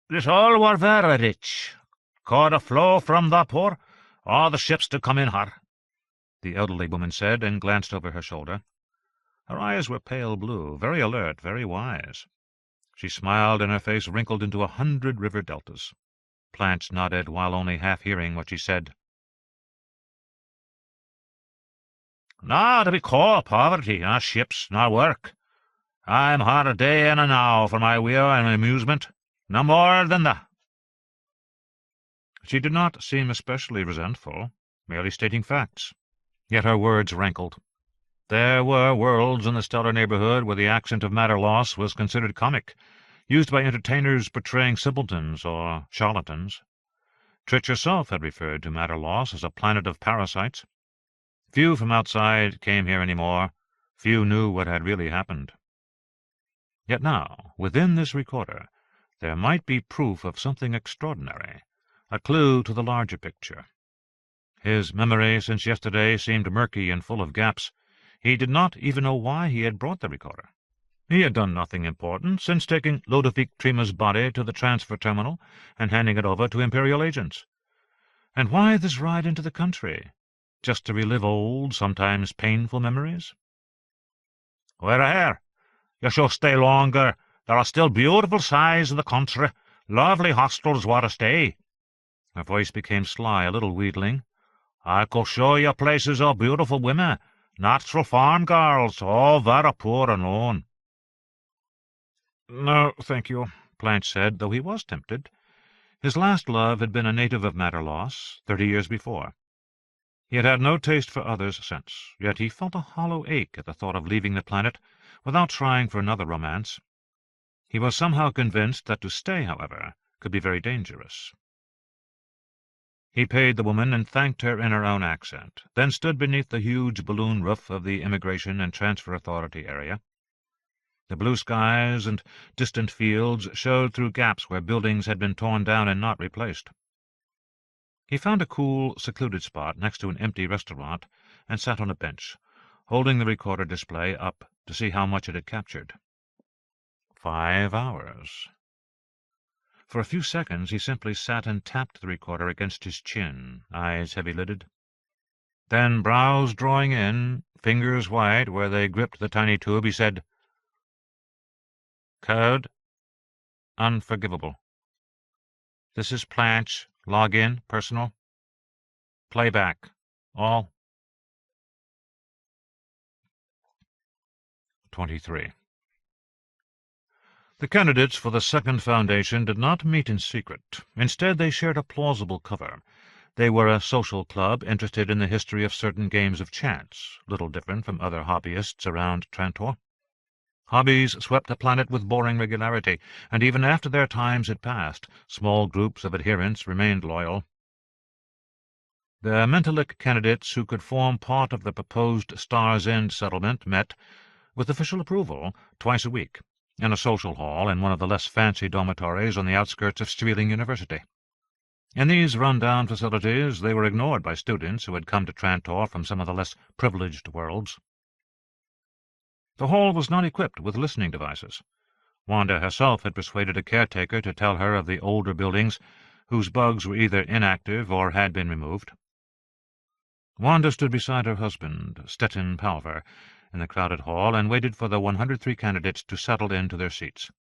"This all war very rich. Caught a flow from the poor. All the ships to come in her," the elderly woman said, and glanced over her shoulder. Her eyes were pale blue, very alert, very wise. She smiled, and her face wrinkled into 100 river deltas. Planch nodded, while only half hearing what she said. "Now to be called poverty, not ships, not work. I'm hard a day and a now for my weir and amusement, no more than that." She did not seem especially resentful, merely stating facts. Yet her words rankled. There were worlds in the stellar neighborhood where the accent of matter loss was considered comic, used by entertainers portraying simpletons or charlatans. Tritch herself had referred to matter loss as a planet of parasites. Few from outside came here any more. Few knew what had really happened. Yet now, within this recorder, there might be proof of something extraordinary, a clue to the larger picture. His memory since yesterday seemed murky and full of gaps. He did not even know why he had brought the recorder. He had done nothing important since taking Ludovic Trima's body to the transfer terminal and handing it over to Imperial agents. And why this ride into the country? Just to relive old, sometimes painful memories? "We're here. You shall stay longer. There are still beautiful sights of the country, lovely hostels where to stay." Her voice became sly, a little wheedling. "I could show you places of beautiful women, natural farm girls, all very poor and lone." "No, thank you," Planch said, though he was tempted. His last love had been a native of Matterloss, 30 years before. He had had no taste for others since, yet he felt a hollow ache at the thought of leaving the planet without trying for another romance. He was somehow convinced that to stay, however, could be very dangerous. He paid the woman and thanked her in her own accent, then stood beneath the huge balloon roof of the Immigration and Transfer Authority area. The blue skies and distant fields showed through gaps where buildings had been torn down and not replaced. He found a cool, secluded spot next to an empty restaurant and sat on a bench, holding the recorder display up to see how much it had captured. 5 hours. For a few seconds he simply sat and tapped the recorder against his chin, eyes heavy-lidded. Then, brows drawing in, fingers white where they gripped the tiny tube, he said, "Code unforgivable. This is Planch. Log in, personal. Playback. All." 23. The candidates for the second foundation did not meet in secret. Instead, they shared a plausible cover. They were a social club interested in the history of certain games of chance, little different from other hobbyists around Trantor. Hobbies swept the planet with boring regularity, and even after their times had passed, small groups of adherents remained loyal. The Mentalic candidates who could form part of the proposed Star's End settlement met, with official approval, twice a week, in a social hall in one of the less fancy dormitories on the outskirts of Streeling University. In these run-down facilities they were ignored by students who had come to Trantor from some of the less privileged worlds. The hall was not equipped with listening devices. Wanda herself had persuaded a caretaker to tell her of the older buildings whose bugs were either inactive or had been removed. Wanda stood beside her husband, Stettin Palver, in the crowded hall and waited for the 103 candidates to settle into their seats.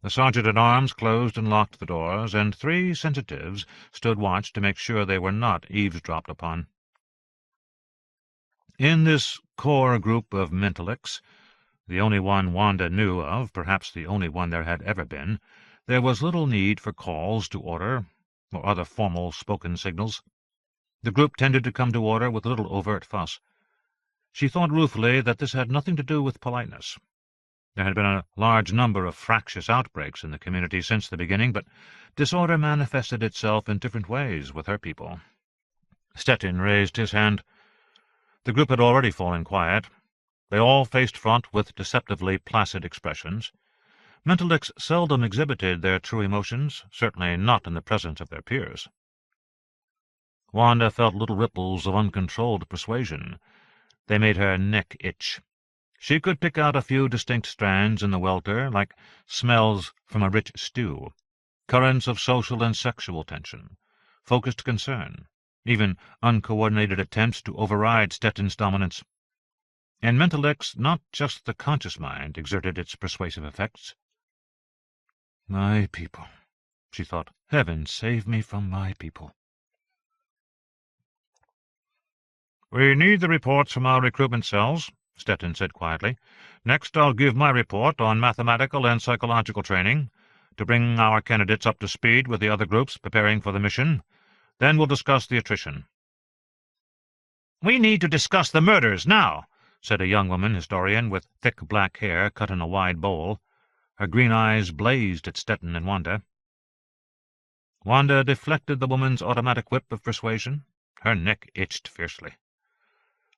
The sergeant-at-arms closed and locked the doors, and 3 sensitives stood watch to make sure they were not eavesdropped upon. In this core group of Mentalics, the only one Wanda knew of, perhaps the only one there had ever been, there was little need for calls to order or other formal spoken signals. The group tended to come to order with little overt fuss. She thought ruefully that this had nothing to do with politeness. There had been a large number of fractious outbreaks in the community since the beginning, but disorder manifested itself in different ways with her people. Stettin raised his hand. The group had already fallen quiet. They all faced front with deceptively placid expressions. Mentalics seldom exhibited their true emotions, certainly not in the presence of their peers. Wanda felt little ripples of uncontrolled persuasion. They made her neck itch. She could pick out a few distinct strands in the welter, like smells from a rich stew, currents of social and sexual tension, focused concern, even uncoordinated attempts to override Stettin's dominance. In Mentalics, not just the conscious mind exerted its persuasive effects. "My people," she thought. "Heaven save me from my people." "We need the reports from our recruitment cells," Stettin said quietly. "Next I'll give my report on mathematical and psychological training, to bring our candidates up to speed with the other groups preparing for the mission. Then we'll discuss the attrition." "We need to discuss the murders now," said a young woman historian with thick black hair cut in a wide bowl. Her green eyes blazed at Stettin and Wanda. Wanda deflected the woman's automatic whip of persuasion. Her neck itched fiercely.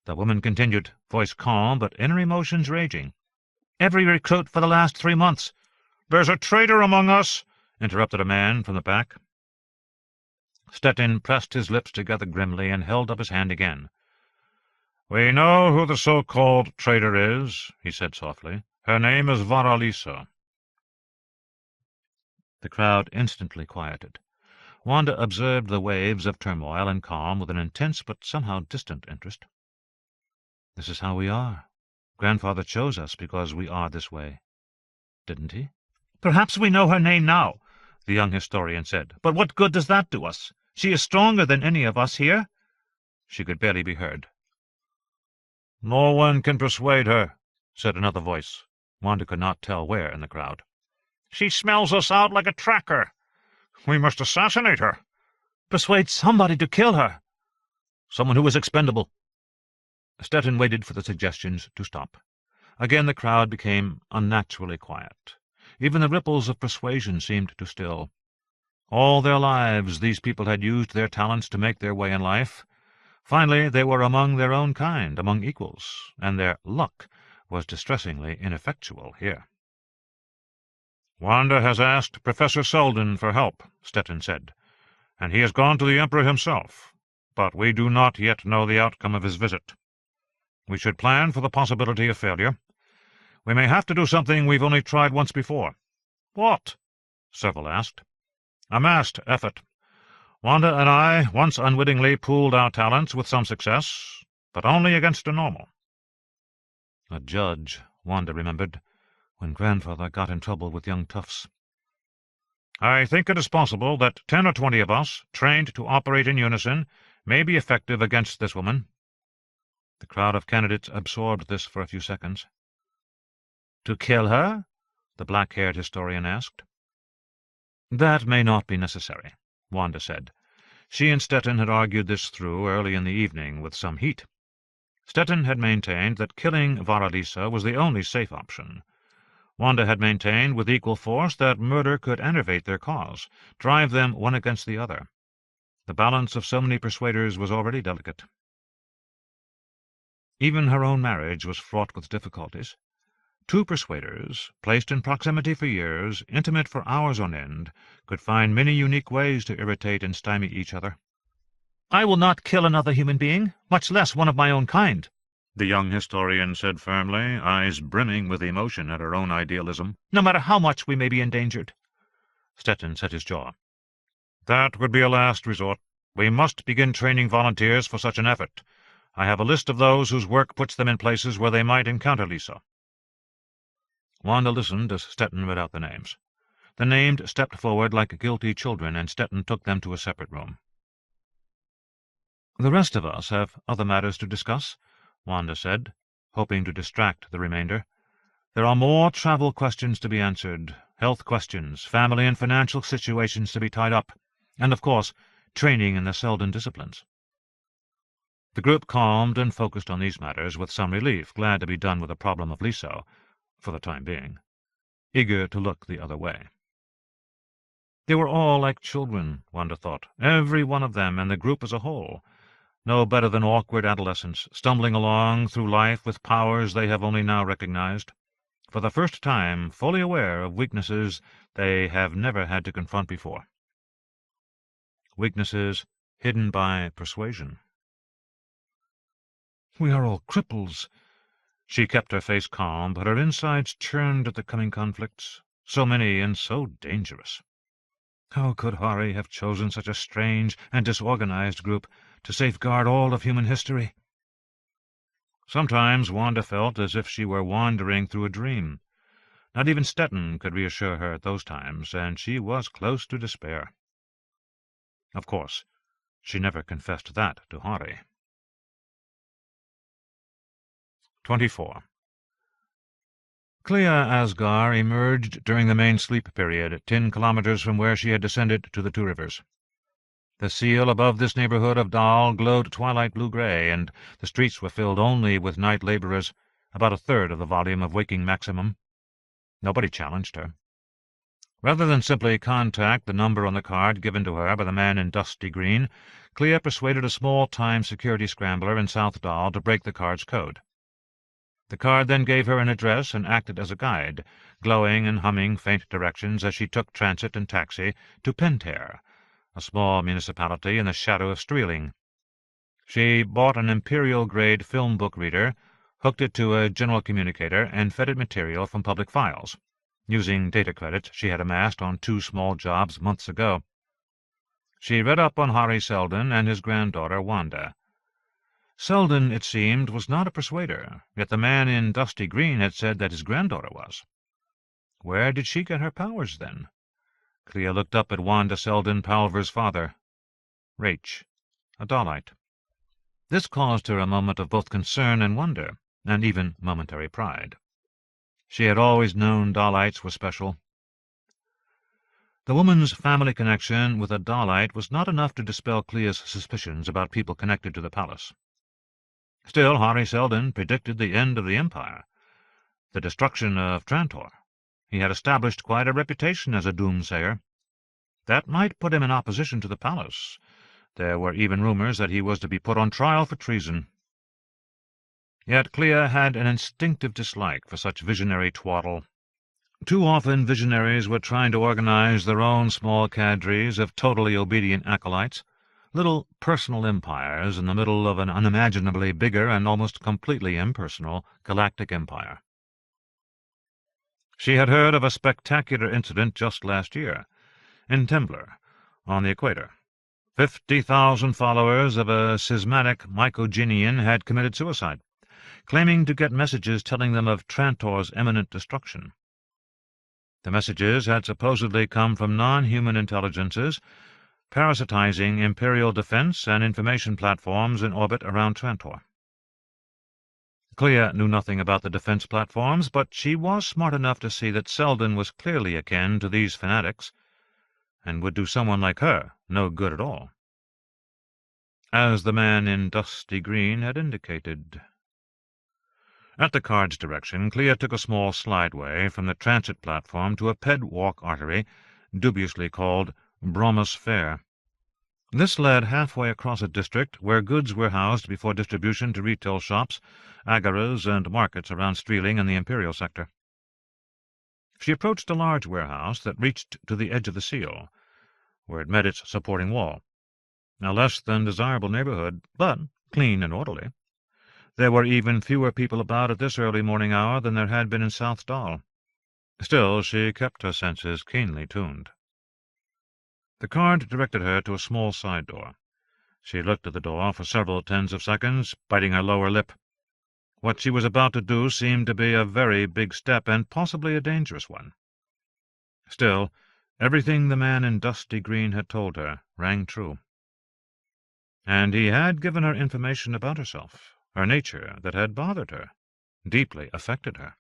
The woman continued, voice calm, but inner emotions raging. "Every recruit for the last 3 months." "There's a traitor among us," interrupted a man from the back. Stettin pressed his lips together grimly and held up his hand again. "We know who the so-called traitor is," he said softly. "Her name is Varalisa." The crowd instantly quieted. Wanda observed the waves of turmoil and calm with an intense but somehow distant interest. "This is how we are. Grandfather chose us because we are this way. Didn't he?" "Perhaps we know her name now," the young historian said. "But what good does that do us? She is stronger than any of us here." She could barely be heard. "No one can persuade her," said another voice. Wanda could not tell where in the crowd. "She smells us out like a tracker. We must assassinate her." "Persuade somebody to kill her." "Someone who is expendable." Stettin waited for the suggestions to stop. Again the crowd became unnaturally quiet. Even the ripples of persuasion seemed to still. All their lives these people had used their talents to make their way in life. Finally they were among their own kind, among equals, and their luck was distressingly ineffectual here. "Wanda has asked Professor Seldon for help," Stetton said, "and he has gone to the Emperor himself, but we do not yet know the outcome of his visit. We should plan for the possibility of failure. We may have to do something we've only tried once before." "What?" several asked. "A massed effort. Wanda and I once unwittingly pooled our talents with some success, but only against a normal." A judge, Wanda remembered, when grandfather got in trouble with young toughs. "I think it is possible that 10 or 20 of us, trained to operate in unison, may be effective against this woman." The crowd of candidates absorbed this for a few seconds. "To kill her?" the black-haired historian asked. "That may not be necessary," Wanda said. She and Stetton had argued this through early in the evening with some heat. Stetton had maintained that killing Varalisa was the only safe option. Wanda had maintained with equal force that murder could enervate their cause, drive them one against the other. The balance of so many persuaders was already delicate. Even her own marriage was fraught with difficulties. Two persuaders, placed in proximity for years, intimate for hours on end, could find many unique ways to irritate and stymie each other. "I will not kill another human being, much less one of my own kind," the young historian said firmly, eyes brimming with emotion at her own idealism. "No matter how much we may be endangered." Stetton set his jaw. "That would be a last resort. We must begin training volunteers for such an effort. I have a list of those whose work puts them in places where they might encounter Lisa." Wanda listened as Stetton read out the names. The named stepped forward like guilty children, and Stetton took them to a separate room. "The rest of us have other matters to discuss," Wanda said, hoping to distract the remainder. "There are more travel questions to be answered, health questions, family and financial situations to be tied up, and, of course, training in the Seldon disciplines." The group calmed and focused on these matters with some relief, glad to be done with the problem of Liso, for the time being, eager to look the other way. They were all like children, Wanda thought, every one of them, and the group as a whole, no better than awkward adolescents, stumbling along through life with powers they have only now recognized, for the first time fully aware of weaknesses they have never had to confront before. Weaknesses hidden by persuasion. "We are all cripples." She kept her face calm, but her insides churned at the coming conflicts, so many and so dangerous. How could Hari have chosen such a strange and disorganized group to safeguard all of human history? Sometimes Wanda felt as if she were wandering through a dream. Not even Stetton could reassure her at those times, and she was close to despair. Of course, she never confessed that to Hari. 24. Clea Asgar emerged during the main sleep period, 10 kilometers from where she had descended to the two rivers. The seal above this neighborhood of Dal glowed twilight blue-gray, and the streets were filled only with night laborers, about a third of the volume of waking maximum. Nobody challenged her. Rather than simply contact the number on the card given to her by the man in dusty green, Clea persuaded a small-time security scrambler in South Dal to break the card's code. The card then gave her an address and acted as a guide, glowing and humming faint directions as she took transit and taxi to Pentair, a small municipality in the shadow of Streeling. She bought an Imperial-grade film book reader, hooked it to a general communicator, and fed it material from public files, using data credits she had amassed on 2 small jobs months ago. She read up on Hari Seldon and his granddaughter Wanda. Seldon, it seemed, was not a persuader, yet the man in dusty green had said that his granddaughter was. Where did she get her powers, then? Clea looked up at Wanda Seldon Palver's father, Rach, a Dalite. This caused her a moment of both concern and wonder, and even momentary pride. She had always known Dalites were special. The woman's family connection with a Dalite was not enough to dispel Clea's suspicions about people connected to the palace. Still, Hari Seldon predicted the end of the Empire, the destruction of Trantor. He had established quite a reputation as a doomsayer. That might put him in opposition to the palace. There were even rumors that he was to be put on trial for treason. Yet Clea had an instinctive dislike for such visionary twaddle. Too often visionaries were trying to organize their own small cadres of totally obedient acolytes, little personal empires in the middle of an unimaginably bigger and almost completely impersonal galactic empire. She had heard of a spectacular incident just last year, in Temblor, on the equator. 50,000 followers of a schismatic Mycogenian had committed suicide, claiming to get messages telling them of Trantor's imminent destruction. The messages had supposedly come from non-human intelligences parasitizing Imperial defense and information platforms in orbit around Trantor. Clea knew nothing about the defense platforms, but she was smart enough to see that Seldon was clearly akin to these fanatics, and would do someone like her no good at all, as the man in dusty green had indicated. At the card's direction, Clea took a small slideway from the transit platform to a ped-walk artery dubiously called Bromus Fair. This led halfway across a district where goods were housed before distribution to retail shops, agoras, and markets around Streeling and the Imperial sector. She approached a large warehouse that reached to the edge of the seal, where it met its supporting wall. A less than desirable neighborhood, but clean and orderly. There were even fewer people about at this early morning hour than there had been in South Dahl. Still, she kept her senses keenly tuned. The card directed her to a small side door. She looked at the door for several tens of seconds, biting her lower lip. What she was about to do seemed to be a very big step, and possibly a dangerous one. Still, everything the man in dusty green had told her rang true. And he had given her information about herself, her nature, that had bothered her, deeply affected her.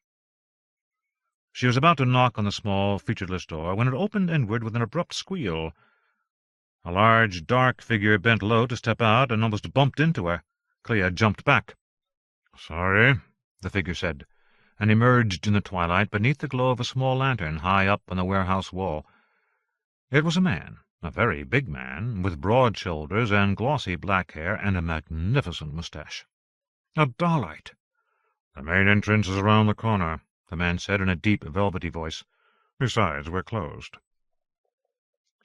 She was about to knock on the small, featureless door when it opened inward with an abrupt squeal. A large, dark figure bent low to step out and almost bumped into her. Clea jumped back. "Sorry," the figure said, and emerged in the twilight beneath the glow of a small lantern high up on the warehouse wall. It was a man, a very big man, with broad shoulders and glossy black hair and a magnificent moustache. "A Dalite." "The main entrance is around the corner," the man said in a deep, velvety voice. "Besides, we're closed."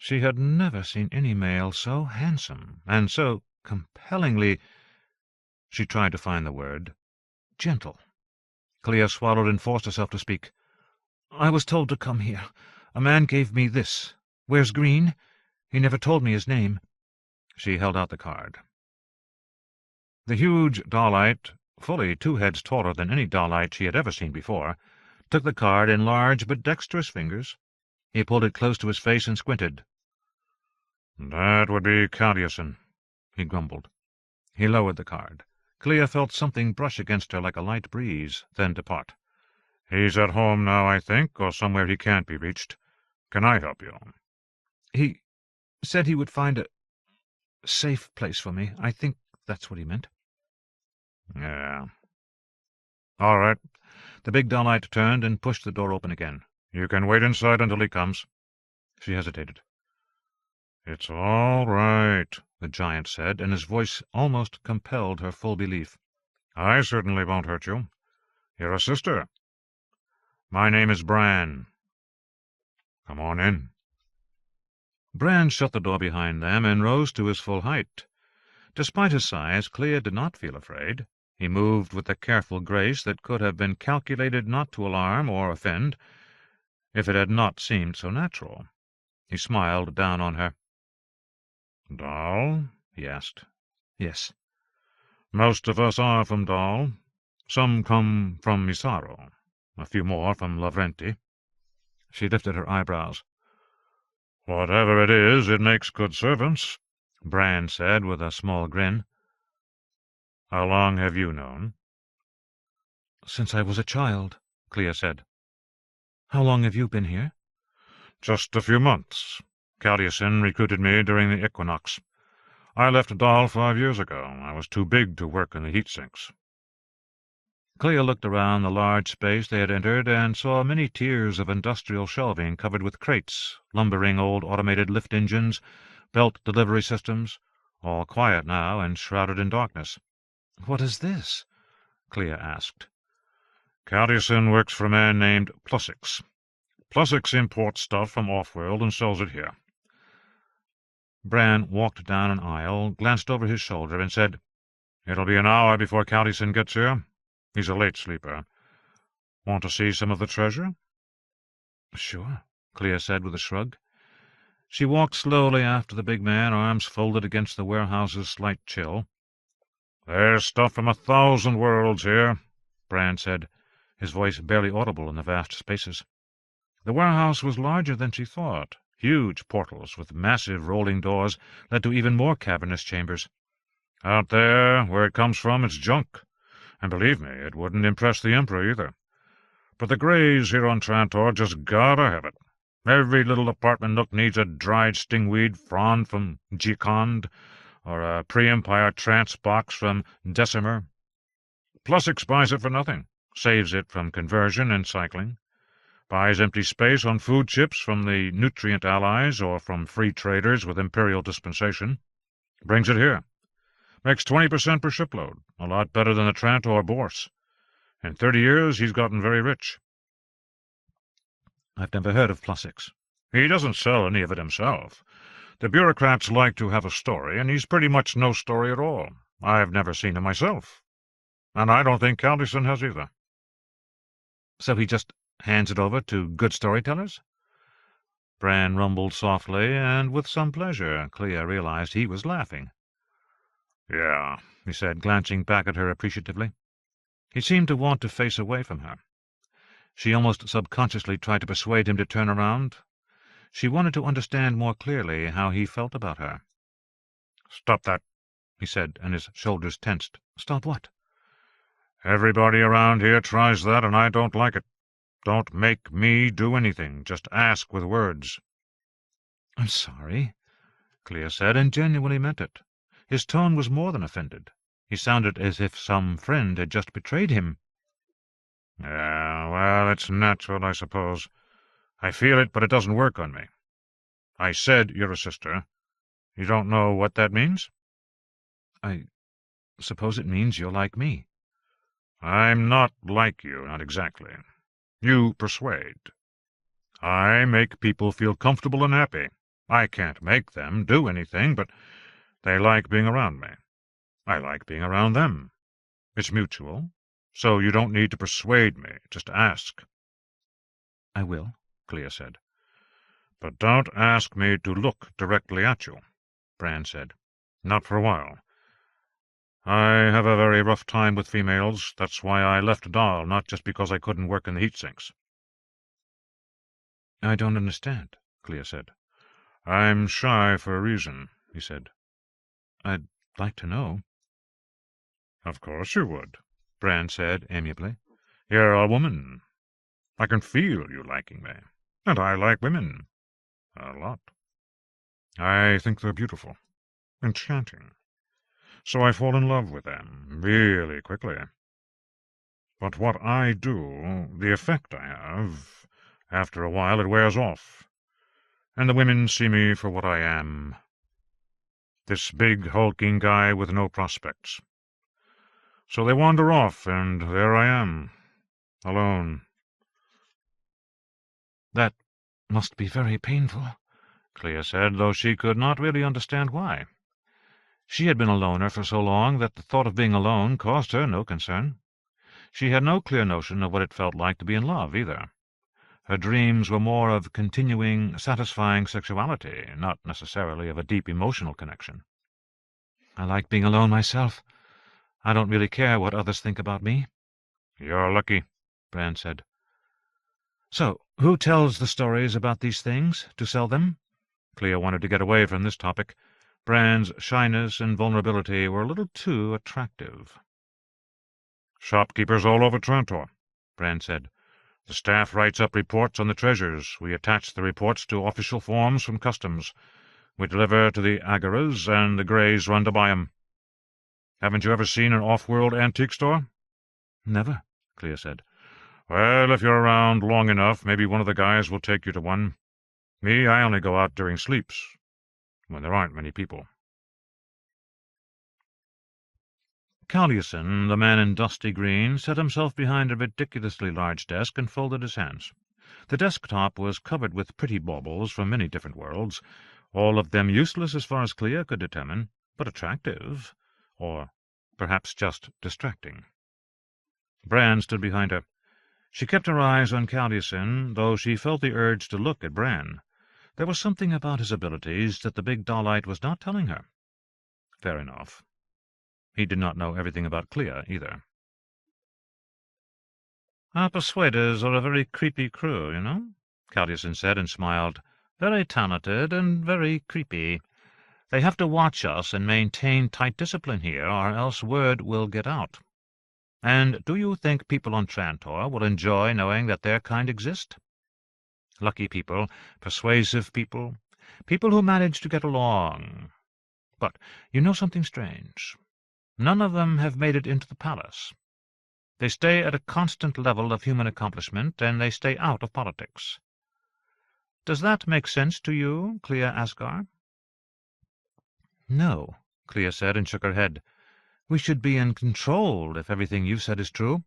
She had never seen any male so handsome and so compellingly— She tried to find the word. Gentle. Clea swallowed and forced herself to speak. "I was told to come here. A man gave me this. Wears green. He never told me his name." She held out the card. The huge Dalite, fully 2 heads taller than any Dalite she had ever seen before, took the card in large but dexterous fingers. He pulled it close to his face and squinted. "That would be Calliuson," he grumbled. He lowered the card. Clea felt something brush against her like a light breeze, then depart. "He's at home now, I think, or somewhere he can't be reached. Can I help you?" "He said he would find a safe place for me. I think that's what he meant." "Yeah. All right." The big Dalite turned and pushed the door open again. "You can wait inside until he comes." She hesitated. "It's all right," the giant said, and his voice almost compelled her full belief. "I certainly won't hurt you. You're a sister. My name is Bran. Come on in." Bran shut the door behind them and rose to his full height. Despite his size, Clea did not feel afraid. He moved with a careful grace that could have been calculated not to alarm or offend, if it had not seemed so natural. He smiled down on her. "Dahl?" he asked. "Yes." "Most of us are from Dahl. Some come from Misaro, a few more from Lavrenti." She lifted her eyebrows. "Whatever it is, it makes good servants," Bran said with a small grin. "How long have you known?" "Since I was a child," Clea said. "How long have you been here?" "Just a few months. Calliuson recruited me during the equinox. I left Dahl 5 years ago. I was too big to work in the heat sinks." Clea looked around the large space they had entered and saw many tiers of industrial shelving covered with crates, lumbering old automated lift engines, belt delivery systems, all quiet now and shrouded in darkness. "What is this?" Clea asked. Callison works for a man named Plusix. Plusix imports stuff from off-world and sells it here. Bran walked down an aisle, glanced over his shoulder, and said, "It'll be an hour before Callison gets here. He's a late sleeper. Want to see some of the treasure?" "Sure," Clea said with a shrug. She walked slowly after the big man, arms folded against the warehouse's slight chill. "There's stuff from 1,000 worlds here," Bran said, his voice barely audible in the vast spaces. The warehouse was larger than she thought. Huge portals with massive rolling doors led to even more cavernous chambers. "Out there, where it comes from, it's junk. And believe me, it wouldn't impress the Emperor either. But the Greys here on Trantor just gotta have it. Every little apartment nook needs a dried stingweed frond from Gikond, or a pre-Empire trance box from Decimer. Plusix buys it for nothing, saves it from conversion and cycling, buys empty space on food chips from the nutrient allies or from free traders with Imperial dispensation, brings it here. Makes 20% per shipload, a lot better than the Trantor Bourse. In 30 years, he's gotten very rich." "I've never heard of Plusix." "He doesn't sell any of it himself. The bureaucrats like to have a story, and he's pretty much no story at all. I've never seen him myself. And I don't think Callison has either." "So he just hands it over to good storytellers?" Bran rumbled softly, and with some pleasure. Clea realized he was laughing. "Yeah," he said, glancing back at her appreciatively. He seemed to want to face away from her. She almost subconsciously tried to persuade him to turn around. She wanted to understand more clearly how he felt about her. "Stop that," he said, and his shoulders tensed. "Stop what?" "Everybody around here tries that, and I don't like it. Don't make me do anything. Just ask with words." "I'm sorry," Clea said, and genuinely meant it. His tone was more than offended. He sounded as if some friend had just betrayed him. "Yeah, well, it's natural, I suppose. I feel it, but it doesn't work on me. I said you're a sister. You don't know what that means?" "I suppose it means you're like me." "I'm not like you, not exactly. You persuade. I make people feel comfortable and happy. I can't make them do anything, but they like being around me. I like being around them. It's mutual, so you don't need to persuade me. Just ask." "I will," Clea said. "But don't ask me to look directly at you," Bran said. "Not for a while. I have a very rough time with females. That's why I left Dahl, not just because I couldn't work in the heat sinks." "I don't understand," Clea said. "I'm shy for a reason," he said. "I'd like to know." "Of course you would," Bran said amiably. "You're a woman. I can feel you liking me. And I like women. A lot. I think they're beautiful. Enchanting. So I fall in love with them really quickly. But what I do, the effect I have, after a while it wears off. And the women see me for what I am. This big, hulking guy with no prospects. So they wander off, and there I am, alone." "That must be very painful," Clea said, though she could not really understand why. She had been a loner for so long that the thought of being alone caused her no concern. She had no clear notion of what it felt like to be in love, either. Her dreams were more of continuing, satisfying sexuality, not necessarily of a deep emotional connection. "I like being alone myself. I don't really care what others think about me." "You're lucky," Bran said. "So, who tells the stories about these things, to sell them?" Clea wanted to get away from this topic. Bran's shyness and vulnerability were a little too attractive. "Shopkeepers all over Trantor," Bran said. "The staff writes up reports on the treasures. We attach the reports to official forms from customs. We deliver to the Agaras, and the Greys run to buy 'em. Haven't you ever seen an off-world antique store?" "Never," Clea said. "Well, if you're around long enough, maybe one of the guys will take you to one. Me, I only go out during sleeps, when there aren't many people." Caluson, the man in dusty green, set himself behind a ridiculously large desk and folded his hands. The desktop was covered with pretty baubles from many different worlds, all of them useless as far as Clea could determine, but attractive, or perhaps just distracting. Bran stood behind her. She kept her eyes on Caluson, though she felt the urge to look at Bran. There was something about his abilities that the big Dalite was not telling her. Fair enough. He did not know everything about Clea, either. "Our persuaders are a very creepy crew, you know," Caluson said, and smiled. "Very talented and very creepy. They have to watch us and maintain tight discipline here, or else word will get out. And do you think people on Trantor will enjoy knowing that their kind exist? Lucky people, persuasive people, people who manage to get along. But you know something strange? None of them have made it into the palace. They stay at a constant level of human accomplishment, and they stay out of politics. Does that make sense to you, Clea Asgar?" "No," Clea said, and shook her head. "We should be in control if everything you said is true."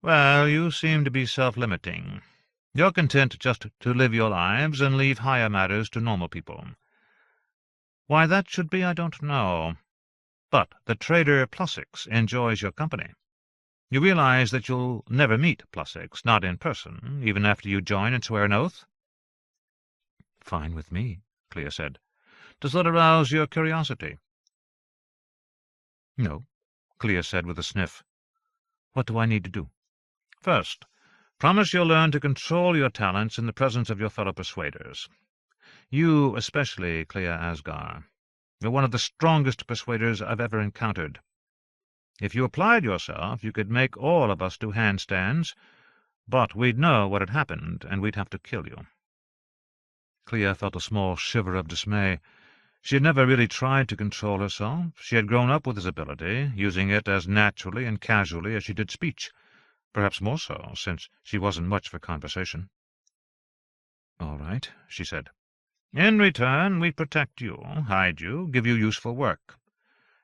"Well, you seem to be self-limiting. You're content just to live your lives and leave higher matters to normal people. Why that should be, I don't know. But the trader Plusix enjoys your company. You realize that you'll never meet Plusix, not in person, even after you join and swear an oath?" "Fine with me," Clea said. "Does that arouse your curiosity?" "No," Clea said with a sniff. "What do I need to do?" "First, promise you'll learn to control your talents in the presence of your fellow persuaders. You especially, Clea Asgar. You're one of the strongest persuaders I've ever encountered. If you applied yourself, you could make all of us do handstands, but we'd know what had happened, and we'd have to kill you." Clea felt a small shiver of dismay. She had never really tried to control herself. She had grown up with his ability, using it as naturally and casually as she did speech, perhaps more so, since she wasn't much for conversation. "All right," she said. "In return, we protect you, hide you, give you useful work.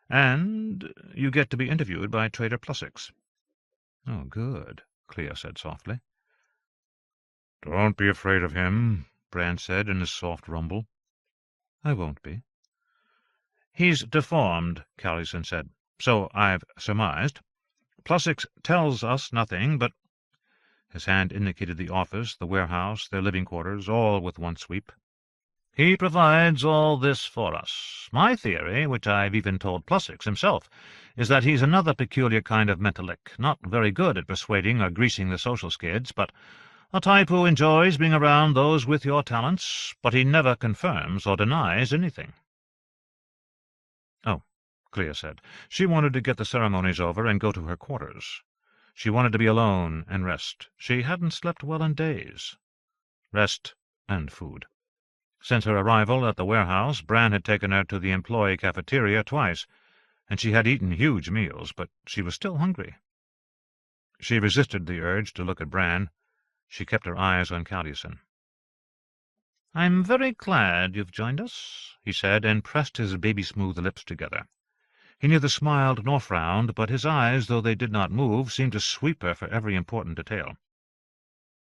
And you get to be interviewed by Trader Plusix." "Oh, good," Clea said softly. "Don't be afraid of him," Bran said in his soft rumble. "I won't be." "He's deformed," Caluson said. "So I've surmised. Plusix tells us nothing, but—" His hand indicated the office, the warehouse, their living quarters, all with one sweep. "He provides all this for us. My theory, which I've even told Plusix himself, is that he's another peculiar kind of mentalic, not very good at persuading or greasing the social skids, but a type who enjoys being around those with your talents, but he never confirms or denies anything." "Oh," Clea said. She wanted to get the ceremonies over and go to her quarters. She wanted to be alone and rest. She hadn't slept well in days. Rest and food. Since her arrival at the warehouse, Bran had taken her to the employee cafeteria twice, and she had eaten huge meals, but she was still hungry. She resisted the urge to look at Bran. She kept her eyes on Caluson. "I'm very glad you've joined us," he said, and pressed his baby-smooth lips together. He neither smiled nor frowned, but his eyes, though they did not move, seemed to sweep her for every important detail.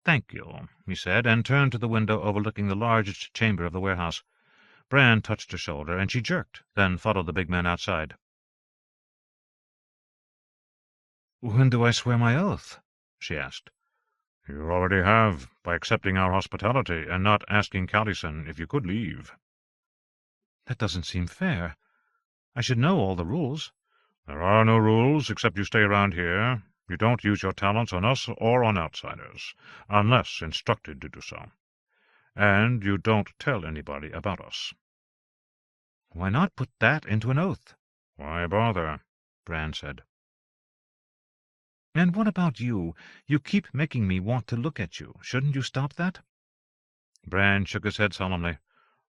"Thank you," he said, and turned to the window overlooking the largest chamber of the warehouse. Bran touched her shoulder, and she jerked, then followed the big man outside. "When do I swear my oath?" she asked. "You already have, by accepting our hospitality and not asking Caluson if you could leave." "That doesn't seem fair. I should know all the rules." "There are no rules, except you stay around here. You don't use your talents on us or on outsiders, unless instructed to do so. And you don't tell anybody about us." "Why not put that into an oath?" "Why bother?" Bran said. "And what about you? You keep making me want to look at you. Shouldn't you stop that?" Bran shook his head solemnly.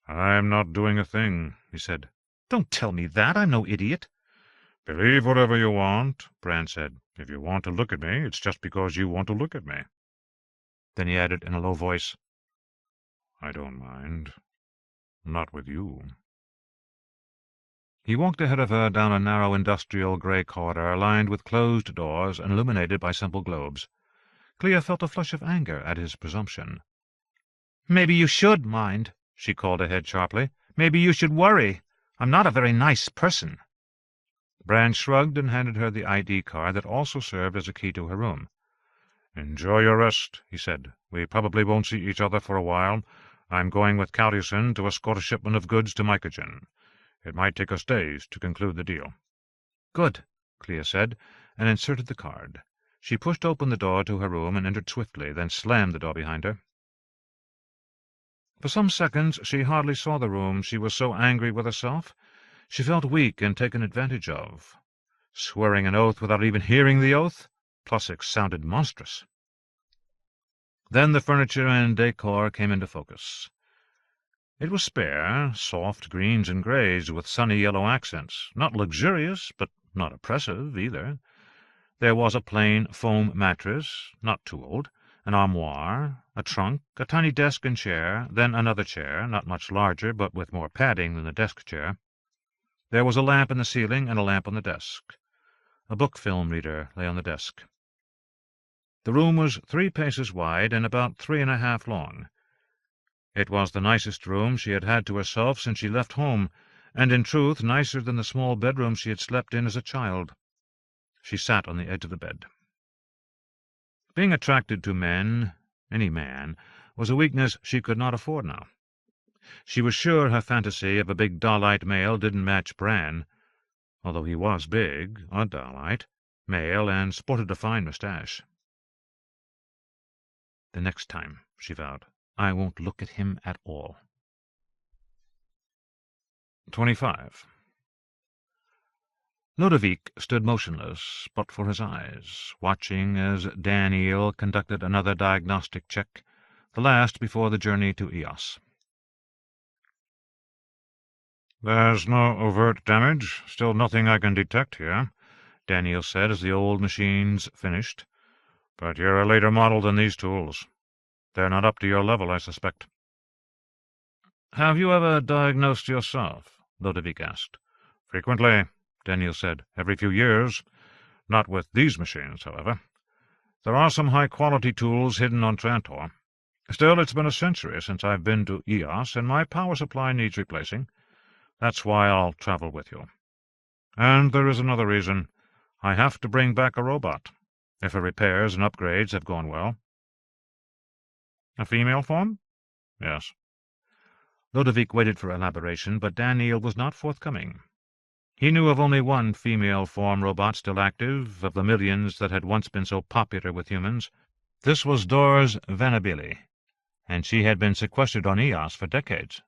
"I'm not doing a thing," he said. "Don't tell me that. I'm no idiot." "Believe whatever you want," Bran said. "If you want to look at me, it's just because you want to look at me." Then he added in a low voice, "I don't mind. Not with you." He walked ahead of her down a narrow industrial grey corridor lined with closed doors and illuminated by simple globes. Clea felt a flush of anger at his presumption. "Maybe you should mind," she called ahead sharply. "Maybe you should worry. I'm not a very nice person." Brand shrugged and handed her the ID card that also served as a key to her room. "Enjoy your rest," he said. "We probably won't see each other for a while. I'm going with Calluson to escort a shipment of goods to Mycogen. It might take us days to conclude the deal." "Good," Clea said, and inserted the card. She pushed open the door to her room and entered swiftly, then slammed the door behind her. For some seconds she hardly saw the room. She was so angry with herself. She felt weak and taken advantage of. Swearing an oath without even hearing the oath? Plossik sounded monstrous. Then the furniture and decor came into focus. It was spare, soft greens and greys with sunny yellow accents, not luxurious, but not oppressive either. There was a plain foam mattress, not too old, an armoire, a trunk, a tiny desk and chair, then another chair, not much larger, but with more padding than the desk chair. There was a lamp in the ceiling and a lamp on the desk. A book film reader lay on the desk. The room was 3 paces wide and about 3.5 long. It was the nicest room she had had to herself since she left home, and in truth nicer than the small bedroom she had slept in as a child. She sat on the edge of the bed. Being attracted to men, any man, was a weakness she could not afford now. She was sure her fantasy of a big Dalite male didn't match Bran, although he was big, a Dalite, male, and sported a fine moustache. "The next time," she vowed, "I won't look at him at all." 25. Ludovic stood motionless, but for his eyes, watching as Daneel conducted another diagnostic check, the last before the journey to Eos. "There's no overt damage, still nothing I can detect here," Daneel said as the old machines finished. "But you're a later model than these tools. They're not up to your level, I suspect." "Have you ever diagnosed yourself?" Ludovic asked. "Frequently," Daneel said. "Every few years. Not with these machines, however. There are some high-quality tools hidden on Trantor. Still, it's been a century since I've been to Eos, and my power supply needs replacing. That's why I'll travel with you. And there is another reason. I have to bring back a robot, if her repairs and upgrades have gone well." "A female form?" "Yes." Ludovic waited for elaboration, but Daneel was not forthcoming. He knew of only one female form robot still active, of the millions that had once been so popular with humans. This was Dors Vanabili, and she had been sequestered on Eos for decades.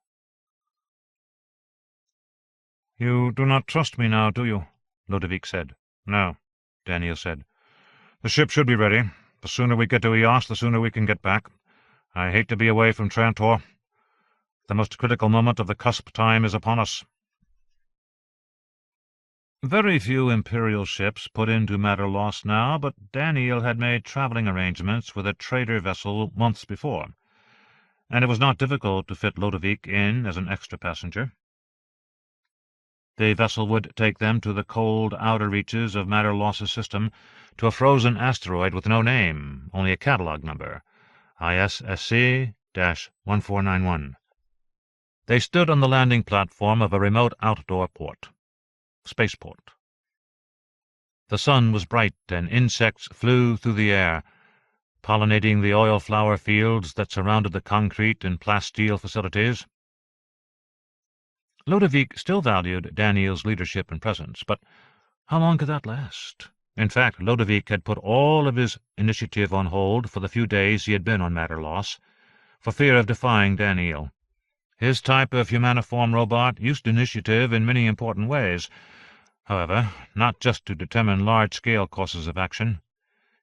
"You do not trust me now, do you?" Ludovic said. "No," Daneel said. "The ship should be ready. The sooner we get to Eos, the sooner we can get back. I hate to be away from Trantor. The most critical moment of the cusp time is upon us." Very few Imperial ships put into Matter Lost now, but Daneel had made traveling arrangements with a trader vessel months before, and it was not difficult to fit Ludovic in as an extra passenger. The vessel would take them to the cold outer reaches of Matter Lost's system, to a frozen asteroid with no name, only a catalog number, ISSC-1491. They stood on the landing platform of a remote outdoor port. Spaceport. The sun was bright, and insects flew through the air, pollinating the oil flower fields that surrounded the concrete and plasteel facilities. Ludovic still valued Daneel's leadership and presence, but how long could that last? In fact, Ludovic had put all of his initiative on hold for the few days he had been on Matter Lost, for fear of defying Daneel. His type of humaniform robot used initiative in many important ways. However, not just to determine large-scale courses of action.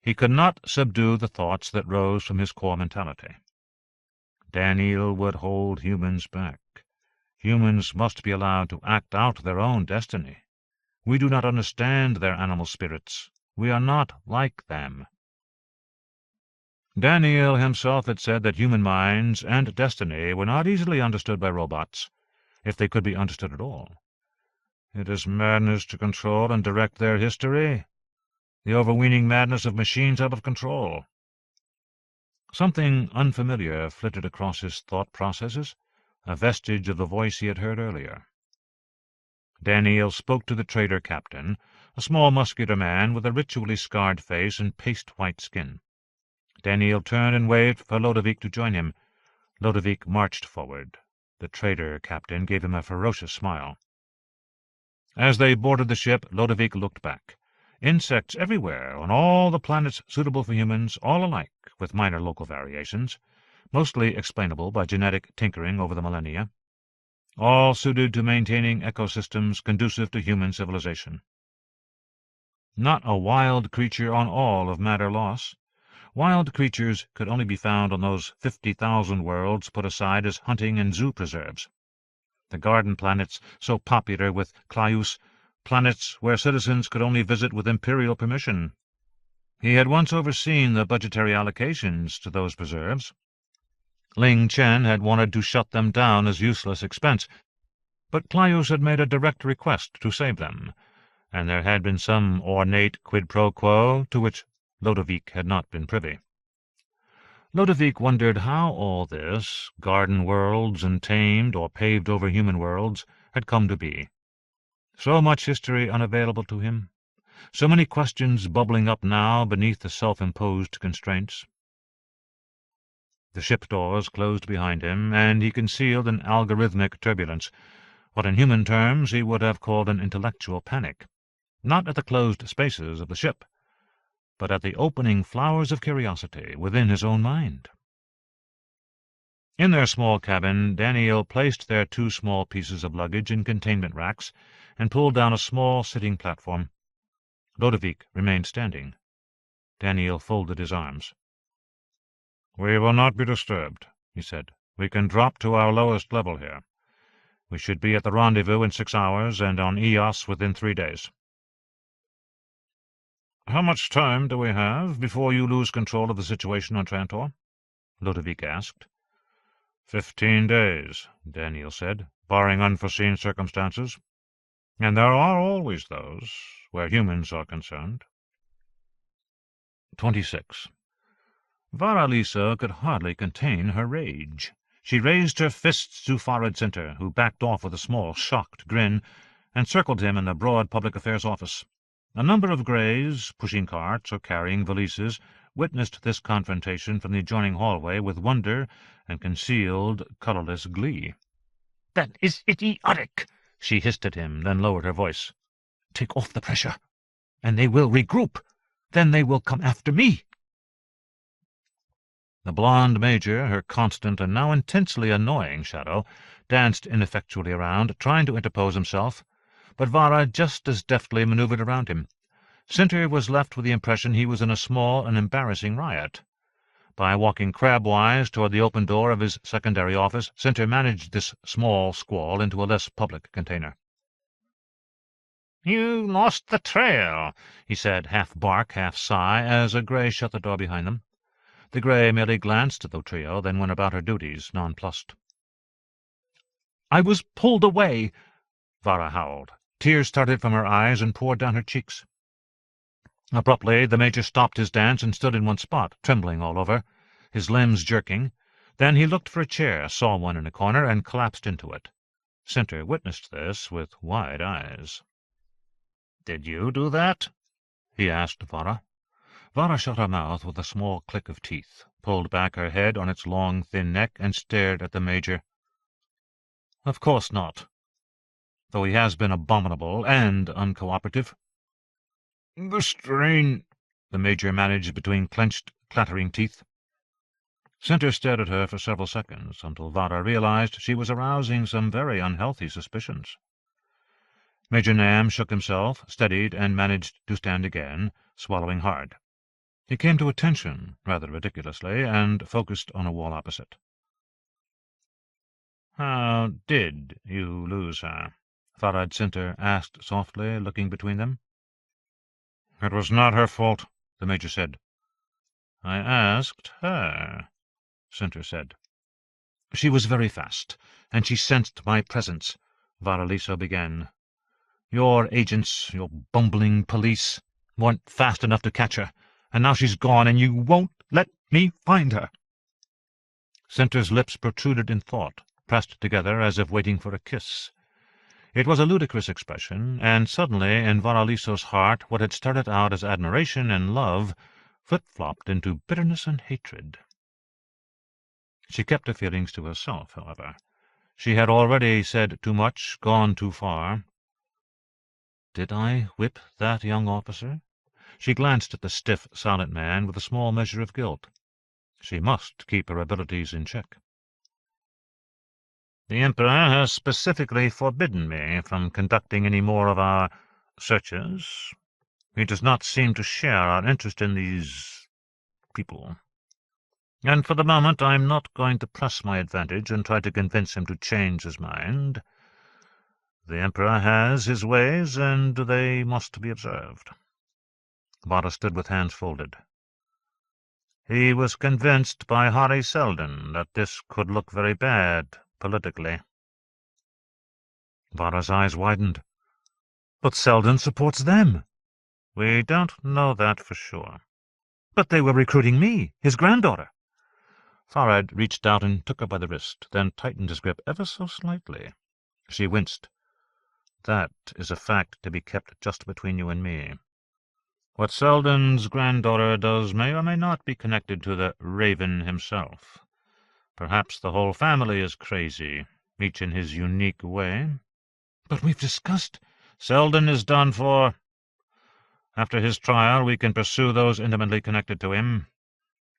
He could not subdue the thoughts that rose from his core mentality. Daneel would hold humans back. Humans must be allowed to act out their own destiny. We do not understand their animal spirits. We are not like them. Daneel himself had said that human minds and destiny were not easily understood by robots, if they could be understood at all. It is madness to control and direct their history, the overweening madness of machines out of control. Something unfamiliar flitted across his thought processes, a vestige of the voice he had heard earlier. Daneel spoke to the trader captain, a small muscular man with a ritually scarred face and paste-white skin. Daneel turned and waved for Lodewijk to join him. Lodewijk marched forward. The trader captain gave him a ferocious smile. As they boarded the ship, Lodewijk looked back. Insects everywhere, on all the planets suitable for humans, all alike, with minor local variations, mostly explainable by genetic tinkering over the millennia, all suited to maintaining ecosystems conducive to human civilization. Not a wild creature on all of matter loss. Wild creatures could only be found on those 50,000 worlds put aside as hunting and zoo preserves. The garden planets so popular with Claeus, planets where citizens could only visit with imperial permission. He had once overseen the budgetary allocations to those preserves. Ling Chen had wanted to shut them down as useless expense, but Claeus had made a direct request to save them, and there had been some ornate quid pro quo to which Lodewijk had not been privy. Lodewijk wondered how all this, garden worlds and tamed or paved-over human worlds, had come to be. So much history unavailable to him, so many questions bubbling up now beneath the self-imposed constraints. The ship doors closed behind him, and he concealed an algorithmic turbulence, what in human terms he would have called an intellectual panic, not at the closed spaces of the ship, but at the opening flowers of curiosity within his own mind. In their small cabin, Daneel placed their 2 small pieces of luggage in containment racks and pulled down a small sitting platform. Lodewijk remained standing. Daneel folded his arms. "We will not be disturbed," he said. "We can drop to our lowest level here. We should be at the rendezvous in 6 hours, and on Eos within 3 days." "How much time do we have before you lose control of the situation on Trantor?" Lodewijk asked. 15 days, Daneel said, barring unforeseen circumstances. And there are always those, where humans are concerned. 26. Varalisa could hardly contain her rage. She raised her fists to Farad Center, who backed off with a small, shocked grin, and circled him in the broad public affairs office. A number of greys, pushing carts or carrying valises, witnessed this confrontation from the adjoining hallway with wonder and concealed, colourless glee. "That is idiotic!" she hissed at him, then lowered her voice. "Take off the pressure, and they will regroup. Then they will come after me." The blonde major, her constant and now intensely annoying shadow, danced ineffectually around, trying to interpose himself, but Vara just as deftly maneuvered around him. Cinter was left with the impression he was in a small and embarrassing riot. By walking crabwise toward the open door of his secondary office, Cinter managed this small squall into a less public container. "You lost the trail," he said, half bark, half sigh, as a grey shut the door behind them. The grey merely glanced at the trio, then went about her duties, nonplussed. "I was pulled away," Vara howled. Tears started from her eyes and poured down her cheeks. Abruptly, the major stopped his dance and stood in one spot, trembling all over, his limbs jerking. Then he looked for a chair, saw one in a corner, and collapsed into it. Cinter witnessed this with wide eyes. "Did you do that?" he asked Vara. Vara shut her mouth with a small click of teeth, pulled back her head on its long, thin neck, and stared at the major. "Of course not, though he has been abominable and uncooperative." "The strain," the major managed between clenched, clattering teeth. Cinter stared at her for several seconds, until Vara realized she was arousing some very unhealthy suspicions. Major Nam shook himself, steadied, and managed to stand again, swallowing hard. He came to attention, rather ridiculously, and focused on a wall opposite. "How did you lose her?" Farad Cinter asked softly, looking between them. "It was not her fault," the major said. "I asked her," Cinter said. "She was very fast, and she sensed my presence," Varalisa began. Your agents, your bumbling police, weren't fast enough to catch her, and now she's gone, and you won't let me find her." Cinter's lips protruded in thought, pressed together as if waiting for a kiss. It was a ludicrous expression, and suddenly in Varaliso's heart what had started out as admiration and love flip-flopped into bitterness and hatred. She kept her feelings to herself, however. She had already said too much, gone too far. "Did I whip that young officer?" She glanced at the stiff, silent man with a small measure of guilt. She must keep her abilities in check. "The Emperor has specifically forbidden me from conducting any more of our searches. He does not seem to share our interest in these people. And for the moment I am not going to press my advantage and try to convince him to change his mind. The Emperor has his ways, and they must be observed." Vara stood with hands folded. "He was convinced by Harry Seldon that this could look very bad politically." Vara's eyes widened. "But Seldon supports them." "We don't know that for sure." "But they were recruiting me, his granddaughter." Farad reached out and took her by the wrist, then tightened his grip ever so slightly. She winced. "That is a fact to be kept just between you and me. What Seldon's granddaughter does may or may not be connected to the Raven himself. Perhaps the whole family is crazy, each in his unique way." "But we've discussed—" "Seldon is done for. After his trial we can pursue those intimately connected to him.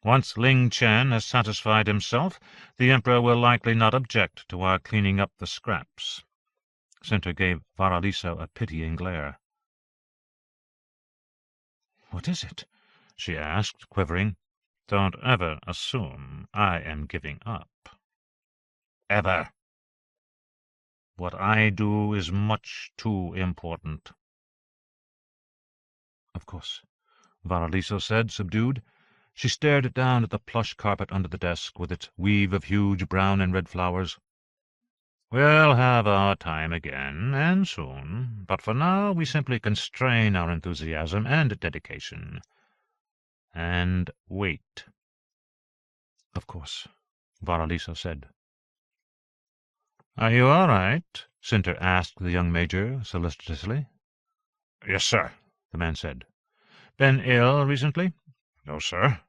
Once Ling Chen has satisfied himself, the Emperor will likely not object to our cleaning up the scraps." Cinter gave Varaliso a pitying glare. "What is it?" she asked, quivering. "Don't ever assume I am giving up. Ever. What I do is much too important." "Of course," Varaliso said, subdued. She stared down at the plush carpet under the desk, with its weave of huge brown and red flowers. "We'll have our time again, and soon, but for now we simply constrain our enthusiasm and dedication. And wait." "Of course," Varaliso said. "Are you all right?" Cinter asked the young major solicitously. "Yes, sir," the man said. "Been ill recently?" "No, sir."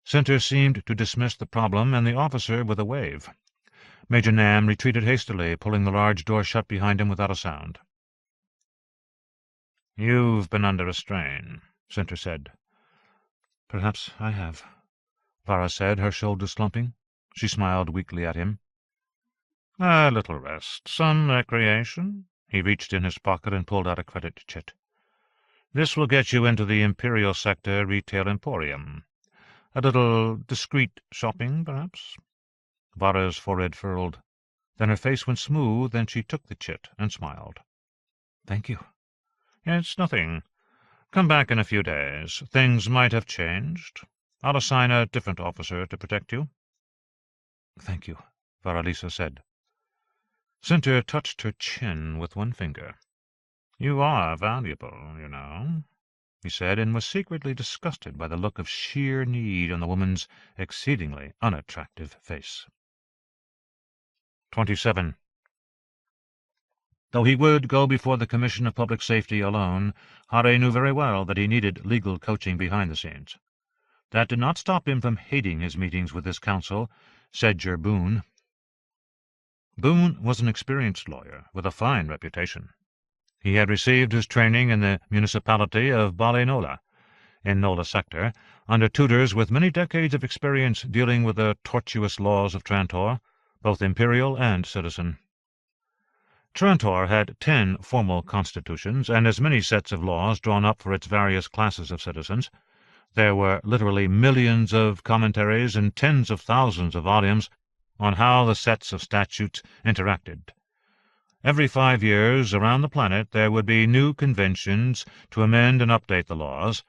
Cinter seemed to dismiss the problem and the officer with a wave. Major Nam retreated hastily, pulling the large door shut behind him without a sound. "You've been under a strain," Cinter said. "Perhaps I have," Vara said, her shoulders slumping. She smiled weakly at him. "A little rest, some recreation." He reached in his pocket and pulled out a credit chit. "This will get you into the Imperial Sector Retail Emporium. A little discreet shopping, perhaps?" Vara's forehead furrowed. Then her face went smooth, and she took the chit and smiled. "Thank you." "It's nothing. Come back in a few days. Things might have changed. I'll assign a different officer to protect you." "Thank you," Varaliso said. Cinter touched her chin with one finger. "You are valuable, you know," he said, and was secretly disgusted by the look of sheer need on the woman's exceedingly unattractive face. 27. Though he would go before the Commission of Public Safety alone, Harry knew very well that he needed legal coaching behind the scenes. That did not stop him from hating his meetings with his counsel, Sedger Boone. Boone was an experienced lawyer with a fine reputation. He had received his training in the municipality of Ballynola, in Nola Sector, under tutors with many decades of experience dealing with the tortuous laws of Trantor, both imperial and citizen. Trantor had 10 formal constitutions and as many sets of laws drawn up for its various classes of citizens. There were literally millions of commentaries and tens of thousands of volumes on how the sets of statutes interacted. Every 5 years around the planet there would be new conventions to amend and update the laws,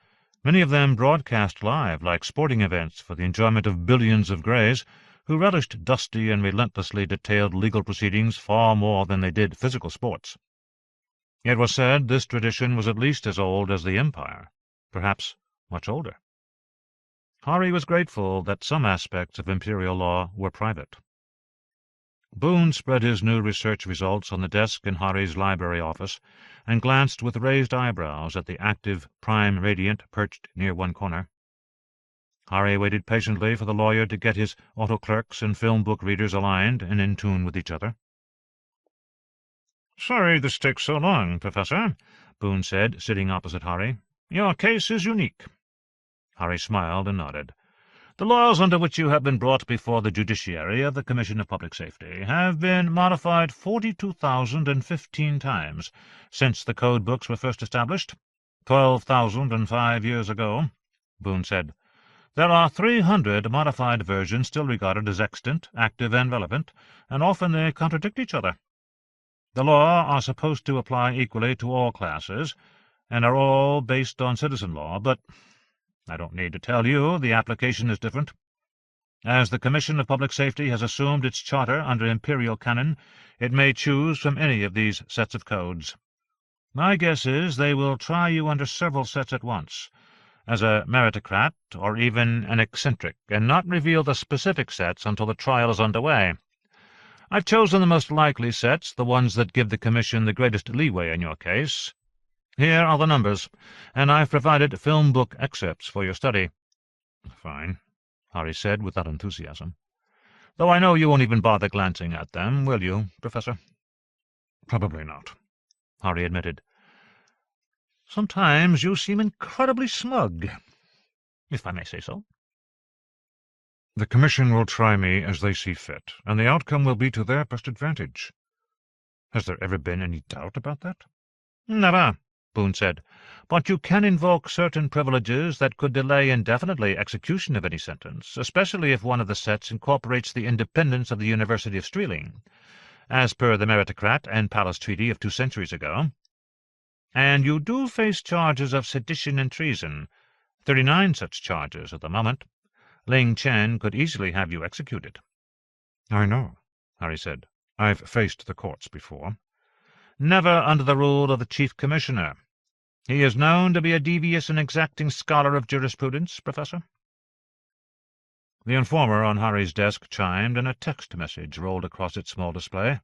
many of them broadcast live like sporting events for the enjoyment of billions of greys, who relished dusty and relentlessly detailed legal proceedings far more than they did physical sports. It was said this tradition was at least as old as the Empire, perhaps much older. Harry was grateful that some aspects of imperial law were private. Boone spread his new research results on the desk in Harry's library office and glanced with raised eyebrows at the active prime radiant perched near one corner. Harry waited patiently for the lawyer to get his auto-clerks and film book readers aligned and in tune with each other. "Sorry this takes so long, Professor," Boone said, sitting opposite Harry. "Your case is unique." Harry smiled and nodded. "The laws under which you have been brought before the judiciary of the Commission of Public Safety have been modified 42,015 times since the code books were first established, 12,005 years ago," Boone said. "There are 300 modified versions still regarded as extant, active, and relevant, and often they contradict each other. The law are supposed to apply equally to all classes, and are all based on citizen law, but I don't need to tell you the application is different. As the Commission of Public Safety has assumed its charter under imperial canon, it may choose from any of these sets of codes. My guess is they will try you under several sets at once, as a meritocrat or even an eccentric, and not reveal the specific sets until the trial is underway. I've chosen the most likely sets, the ones that give the Commission the greatest leeway in your case. Here are the numbers, and I've provided film book excerpts for your study." "Fine," Harry said without enthusiasm. "Though I know you won't even bother glancing at them, will you, Professor?" "Probably not," Harry admitted. "Sometimes you seem incredibly smug, if I may say so." "The Commission will try me as they see fit, and the outcome will be to their best advantage. Has there ever been any doubt about that?" "Never," Boone said, "but you can invoke certain privileges that could delay indefinitely execution of any sentence, especially if one of the sets incorporates the independence of the University of Streeling, as per the Meritocrat and Palace Treaty of 2 centuries ago. And you do face charges of sedition and treason, 39 such charges at the moment. Ling Chen could easily have you executed." "I know," Harry said. "I've faced the courts before." "Never under the rule of the Chief Commissioner. He is known to be a devious and exacting scholar of jurisprudence, Professor." The informer on Harry's desk chimed, and a text message rolled across its small display.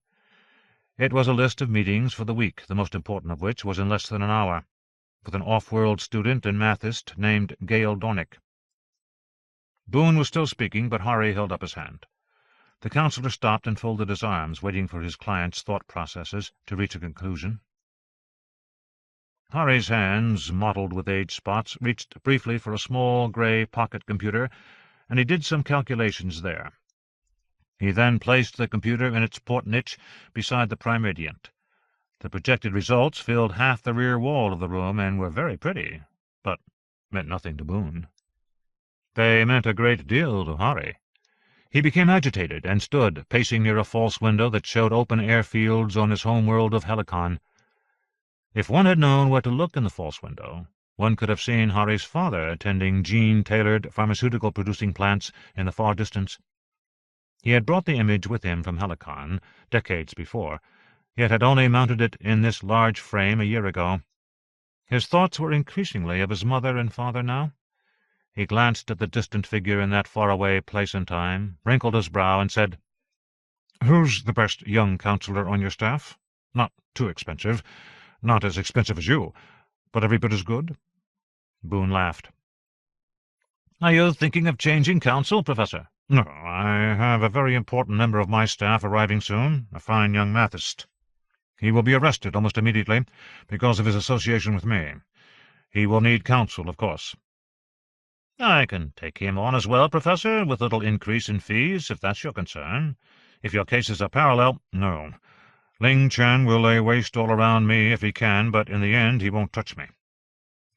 It was a list of meetings for the week, the most important of which was in less than an hour, with an off-world student and mathist named Gale Dornick. Boone was still speaking, but Harry held up his hand. The counselor stopped and folded his arms, waiting for his client's thought processes to reach a conclusion. Harry's hands, mottled with age spots, reached briefly for a small grey pocket computer, and he did some calculations there. He then placed the computer in its port niche beside the prime radiant. The projected results filled half the rear wall of the room and were very pretty, but meant nothing to Boone. They meant a great deal to Harry. He became agitated and stood, pacing near a false window that showed open airfields on his home world of Helicon. If one had known where to look in the false window, one could have seen Harry's father attending gene-tailored pharmaceutical-producing plants in the far distance. He had brought the image with him from Helicon decades before, yet had only mounted it in this large frame a year ago. His thoughts were increasingly of his mother and father now. He glanced at the distant figure in that far-away place and time, wrinkled his brow, and said, "Who's the best young counselor on your staff? Not too expensive, not as expensive as you, but every bit as good?" Boone laughed. "Are you thinking of changing counsel, Professor?" "No, I have a very important member of my staff arriving soon, a fine young mathist. He will be arrested almost immediately because of his association with me. He will need counsel, of course." "I can take him on as well, Professor, with little increase in fees, if that's your concern. If your cases are parallel—" "No. Ling Chen will lay waste all around me if he can, but in the end he won't touch me.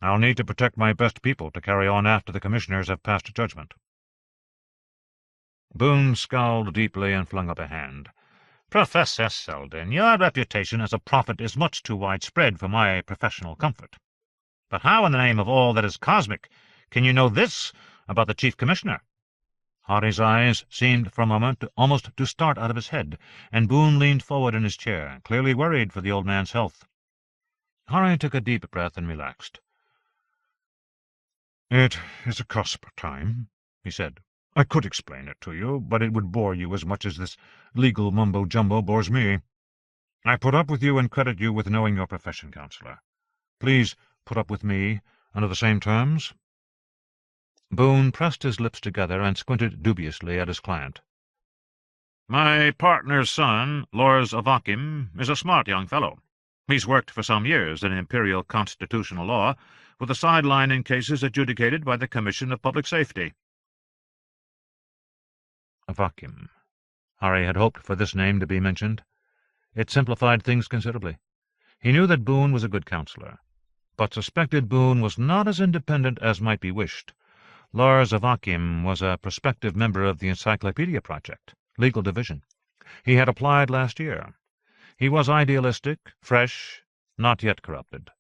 I'll need to protect my best people to carry on after the commissioners have passed judgment." Boone scowled deeply and flung up a hand. "Professor Seldon, your reputation as a prophet is much too widespread for my professional comfort. But how in the name of all that is cosmic can you know this about the Chief Commissioner?" Harry's eyes seemed for a moment almost to start out of his head, and Boone leaned forward in his chair, clearly worried for the old man's health. Harry took a deep breath and relaxed. "It is a cusp time," he said. "I could explain it to you, but it would bore you as much as this legal mumbo-jumbo bores me. I put up with you and credit you with knowing your profession, Counselor. Please put up with me under the same terms." Boone pressed his lips together and squinted dubiously at his client. "My partner's son, Lors Avakim, is a smart young fellow. He's worked for some years in imperial constitutional law, with a sideline in cases adjudicated by the Commission of Public Safety." Avakim. Harry had hoped for this name to be mentioned. It simplified things considerably. He knew that Boone was a good counselor, but suspected Boone was not as independent as might be wished. Lars Avakim was a prospective member of the Encyclopedia Project, Legal Division. He had applied last year. He was idealistic, fresh, not yet corrupted.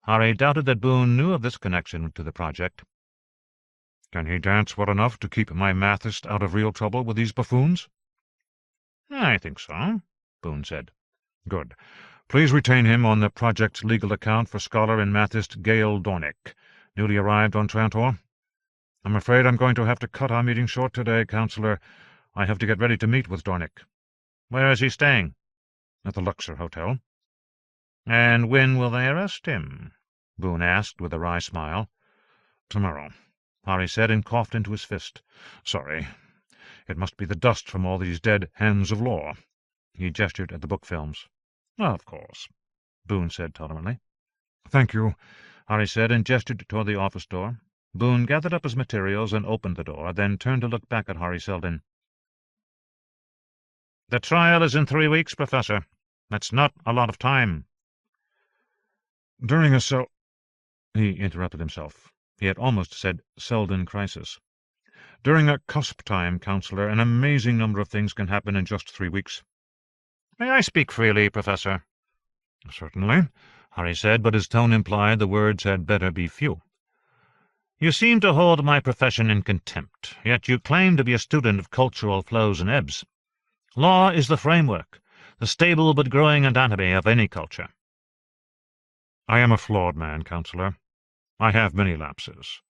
Harry doubted that Boone knew of this connection to the project. "Can he dance well enough to keep my mathist out of real trouble with these buffoons?" "I think so," Boone said. "Good. Please retain him on the project's legal account for scholar and mathist Gale Dornick, newly arrived on Trantor. I'm afraid I'm going to have to cut our meeting short today, Counselor. I have to get ready to meet with Dornick." "Where is he staying?" "At the Luxor Hotel." "And when will they arrest him?" Boone asked with a wry smile. "Tomorrow," Harry said, and coughed into his fist. "Sorry. It must be the dust from all these dead hands of law." He gestured at the book films. "Of course," Boone said tolerantly. "Thank you," Harry said, and gestured toward the office door. Boone gathered up his materials and opened the door, then turned to look back at Harry Seldon. "The trial is in 3 weeks, Professor. That's not a lot of time." "During a He interrupted himself. He had almost said Seldon crisis. "During a cusp time, Counselor, an amazing number of things can happen in just 3 weeks." "May I speak freely, Professor?" "Certainly," Harry said, but his tone implied the words had better be few. "You seem to hold my profession in contempt, yet you claim to be a student of cultural flows and ebbs. Law is the framework, the stable but growing anatomy of any culture." "I am a flawed man, Counselor. I have many lapses.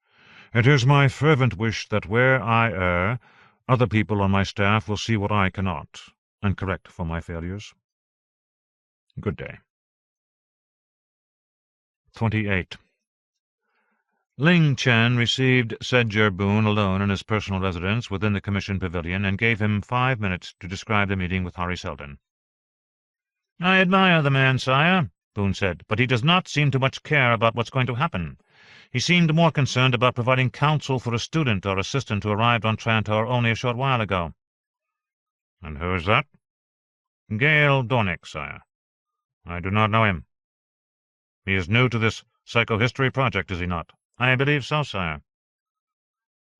It is my fervent wish that where I err, other people on my staff will see what I cannot, and correct for my failures. Good day." 28. Ling Chen received Sedger Boone alone in his personal residence within the Commission Pavilion and gave him 5 minutes to describe the meeting with Harry Seldon. "I admire the man, sire," Boone said, "but he does not seem to much care about what's going to happen. He seemed more concerned about providing counsel for a student or assistant who arrived on Trantor only a short while ago." "And who is that?" "Gale Dornick, sire." "I do not know him." "He is new to this psychohistory project, is he not?" "I believe so, sire."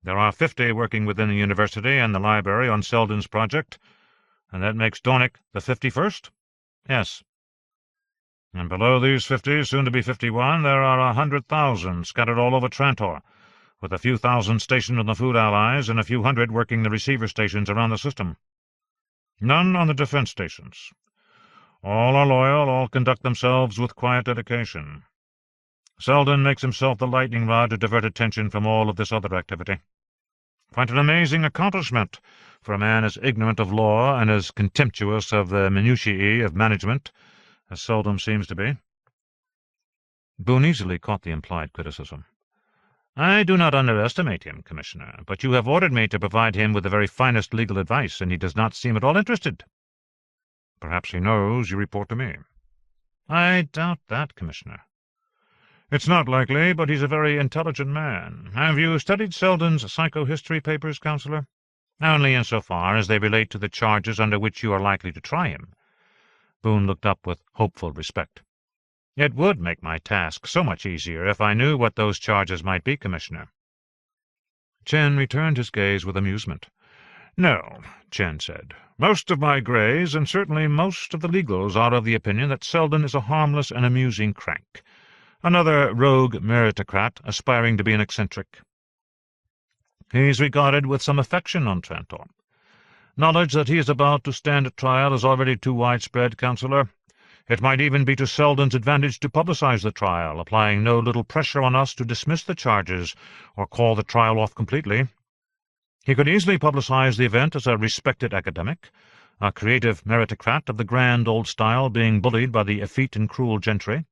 "There are 50 working within the university and the library on Seldon's project, and that makes Dornick the 51st? "Yes." "And below these 50, soon to be 51, there are 100,000 scattered all over Trantor, with a few thousand stationed on the Food Allies and a few hundred working the receiver stations around the system. None on the defense stations. All are loyal, all conduct themselves with quiet dedication. Seldon makes himself the lightning rod to divert attention from all of this other activity. Quite an amazing accomplishment for a man as ignorant of law and as contemptuous of the minutiae of management as Seldon seems to be." Boone easily caught the implied criticism. "I do not underestimate him, Commissioner, but you have ordered me to provide him with the very finest legal advice, and he does not seem at all interested." "Perhaps he knows you report to me." "I doubt that, Commissioner." "It's not likely, but he's a very intelligent man. Have you studied Seldon's psychohistory papers, Counselor?" "Only in so far as they relate to the charges under which you are likely to try him." Boone looked up with hopeful respect. "It would make my task so much easier if I knew what those charges might be, Commissioner." Chen returned his gaze with amusement. "No," Chen said. "Most of my greys, and certainly most of the legals, are of the opinion that Seldon is a harmless and amusing crank. Another rogue meritocrat aspiring to be an eccentric. He's regarded with some affection on Trantor. Knowledge that he is about to stand trial is already too widespread, Counselor. It might even be to Seldon's advantage to publicize the trial, applying no little pressure on us to dismiss the charges or call the trial off completely. He could easily publicize the event as a respected academic, a creative meritocrat of the grand old style being bullied by the effete and cruel gentry.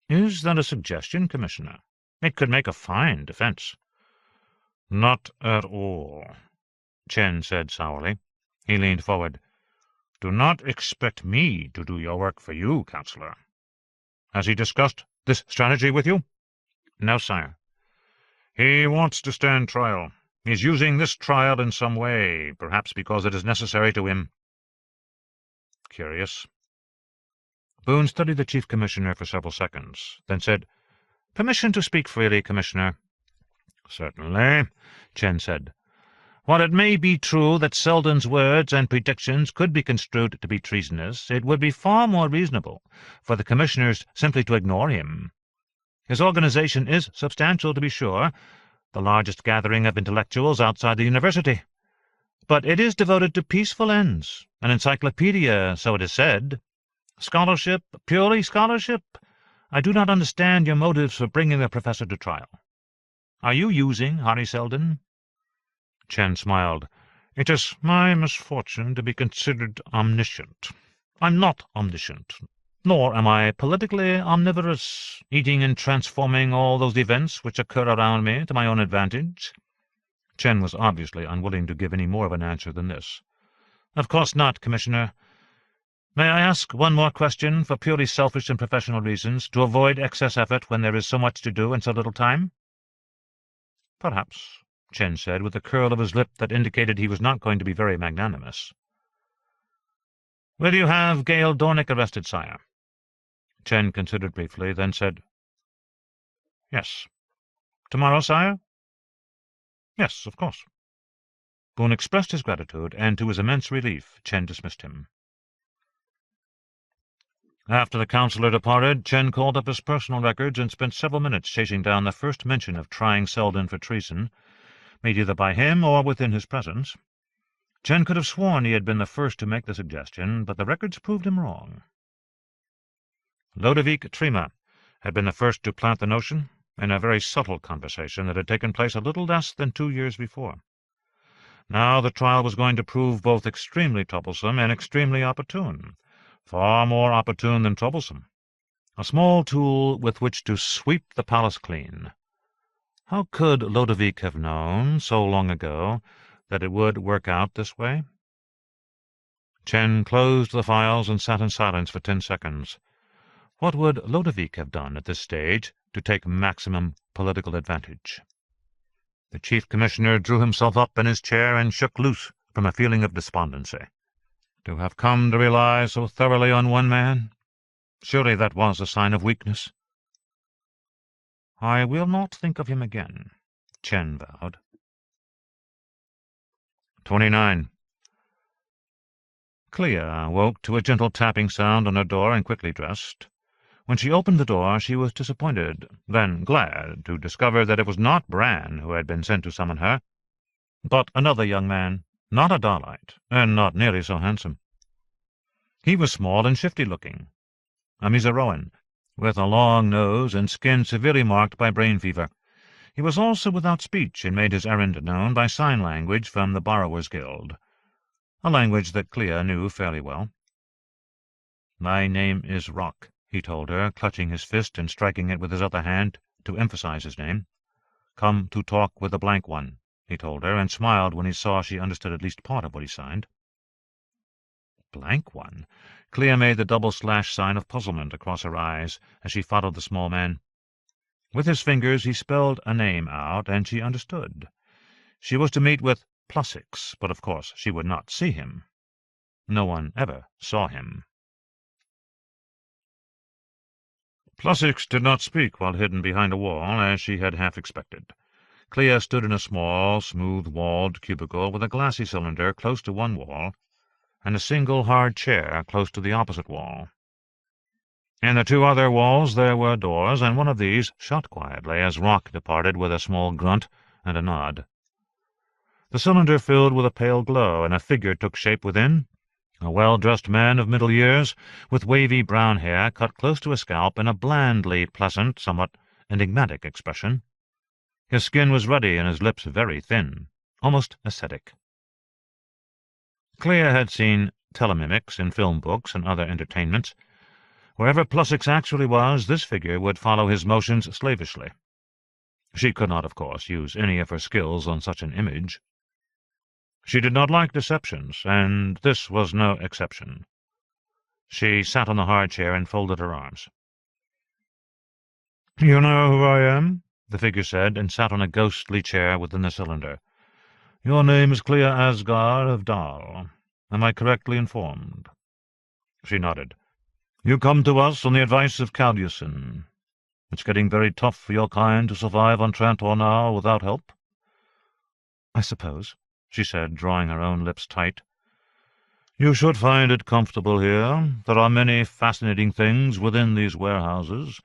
Is that a suggestion, Commissioner? It could make a fine defense. Not at all, Chen said sourly. He leaned forward. Do not expect me to do your work for you, Counselor. Has he discussed this strategy with you? No, sire. He wants to stand trial. He's using this trial in some way, perhaps because it is necessary to him. Curious. Boone studied the Chief Commissioner for several seconds, then said, Permission to speak freely, Commissioner. Certainly, Chen said. While it may be true that Seldon's words and predictions could be construed to be treasonous, it would be far more reasonable for the commissioners simply to ignore him. His organization is substantial, to be sure, the largest gathering of intellectuals outside the university. But it is devoted to peaceful ends, an encyclopedia, so it is said. Scholarship, purely scholarship. I do not understand your motives for bringing the professor to trial. Are you using Harry Seldon? Chen smiled. It is my misfortune to be considered omniscient. I'm not omniscient, nor am I politically omnivorous, eating and transforming all those events which occur around me to my own advantage. Chen was obviously unwilling to give any more of an answer than this. Of course not, Commissioner. May I ask one more question for purely selfish and professional reasons, to avoid excess effort when there is so much to do and so little time? Perhaps, Chen said, with a curl of his lip that indicated he was not going to be very magnanimous. Will you have Gail Dornick arrested, sire? Chen considered briefly, then said, Yes. Tomorrow, sire? Yes, of course. Boone expressed his gratitude, and to his immense relief, Chen dismissed him. After the counselor departed, Chen called up his personal records and spent several minutes chasing down the first mention of trying Seldon for treason, made either by him or within his presence. Chen could have sworn he had been the first to make the suggestion, but the records proved him wrong. Lodewijk Trima had been the first to plant the notion in a very subtle conversation that had taken place a little less than 2 years before. Now the trial was going to prove both extremely troublesome and extremely opportune, far more opportune than troublesome, a small tool with which to sweep the palace clean. How could Lodewijk have known, so long ago, that it would work out this way? Chen closed the files and sat in silence for 10 seconds. What would Lodewijk have done at this stage to take maximum political advantage? The Chief Commissioner drew himself up in his chair and shook loose from a feeling of despondency. To have come to rely so thoroughly on one man? Surely that was a sign of weakness. I will not think of him again, Chen vowed. 29. Clea woke to a gentle tapping sound on her door and quickly dressed. When she opened the door, she was disappointed, then glad to discover that it was not Bran who had been sent to summon her, but another young man, not a Dalite, and not nearly so handsome. He was small and shifty-looking, a Miseroan, with a long nose and skin severely marked by brain fever. He was also without speech, and made his errand known by sign language from the Borrowers' Guild, a language that Clea knew fairly well. "My name is Rock," he told her, clutching his fist and striking it with his other hand to emphasize his name. "Come to talk with the Blank One," he told her, and smiled when he saw she understood at least part of what he signed. Blank One? Clea made the double-slash sign of puzzlement across her eyes as she followed the small man. With his fingers he spelled a name out, and she understood. She was to meet with Plusix, but of course she would not see him. No one ever saw him. Plusix did not speak while hidden behind a wall, as she had half expected. Clea stood in a small, smooth-walled cubicle with a glassy cylinder close to one wall, and a single hard chair close to the opposite wall. In the two other walls there were doors, and one of these shut quietly as Rock departed with a small grunt and a nod. The cylinder filled with a pale glow, and a figure took shape within, A well-dressed man of middle years, with wavy brown hair cut close to his scalp and a blandly pleasant, somewhat enigmatic expression. His skin was ruddy and his lips very thin, almost ascetic. Clea had seen telemimics in film books and other entertainments. Wherever Plusix actually was, this figure would follow his motions slavishly. She could not, of course, use any of her skills on such an image. She did not like deceptions, and this was no exception. She sat on the hard chair and folded her arms. "You know who I am?" the figure said, and sat on a ghostly chair within the cylinder. "Your name is Clea Asgar of Dal. Am I correctly informed?" She nodded. "You come to us on the advice of Calyusin. It's getting very tough for your kind to survive on Trantor now without help?" "I suppose," she said, drawing her own lips tight. "You should find it comfortable here. There are many fascinating things within these warehouses.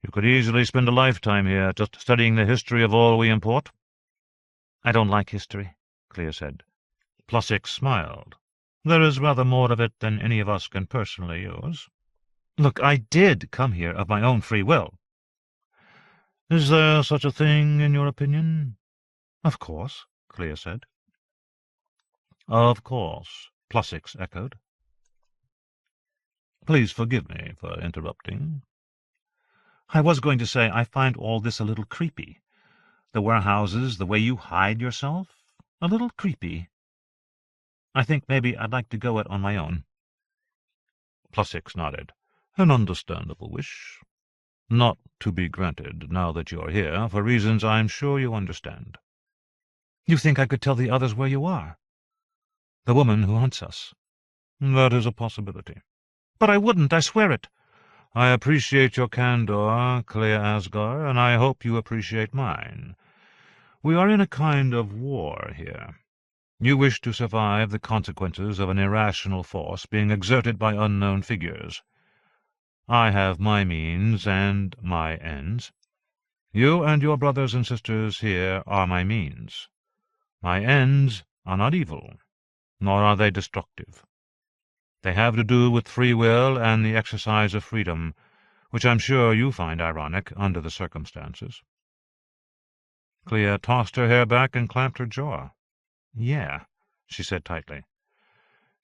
You could easily spend a lifetime here, just studying the history of all we import." "I don't like history," Clea said. Plusix smiled. "There is rather more of it than any of us can personally use. Look, I did come here of my own free will." "Is there such a thing, in your opinion?" "Of course," Clea said. "Of course," Plusix echoed. "Please forgive me for interrupting." "I was going to say I find all this a little creepy. The warehouses, the way you hide yourself, a little creepy. I think maybe I'd like to go it on my own." Plusix nodded. "An understandable wish. Not to be granted now that you're here, for reasons I'm sure you understand." "You think I could tell the others where you are? The woman who hunts us?" "That is a possibility." "But I wouldn't, I swear it." "I appreciate your candor, Clea Asgar, and I hope you appreciate mine. We are in a kind of war here. You wish to survive the consequences of an irrational force being exerted by unknown figures. I have my means and my ends. You and your brothers and sisters here are my means. My ends are not evil, nor are they destructive. They have to do with free will and the exercise of freedom, which I'm sure you find ironic under the circumstances." Clea tossed her hair back and clamped her jaw. "Yeah," she said tightly.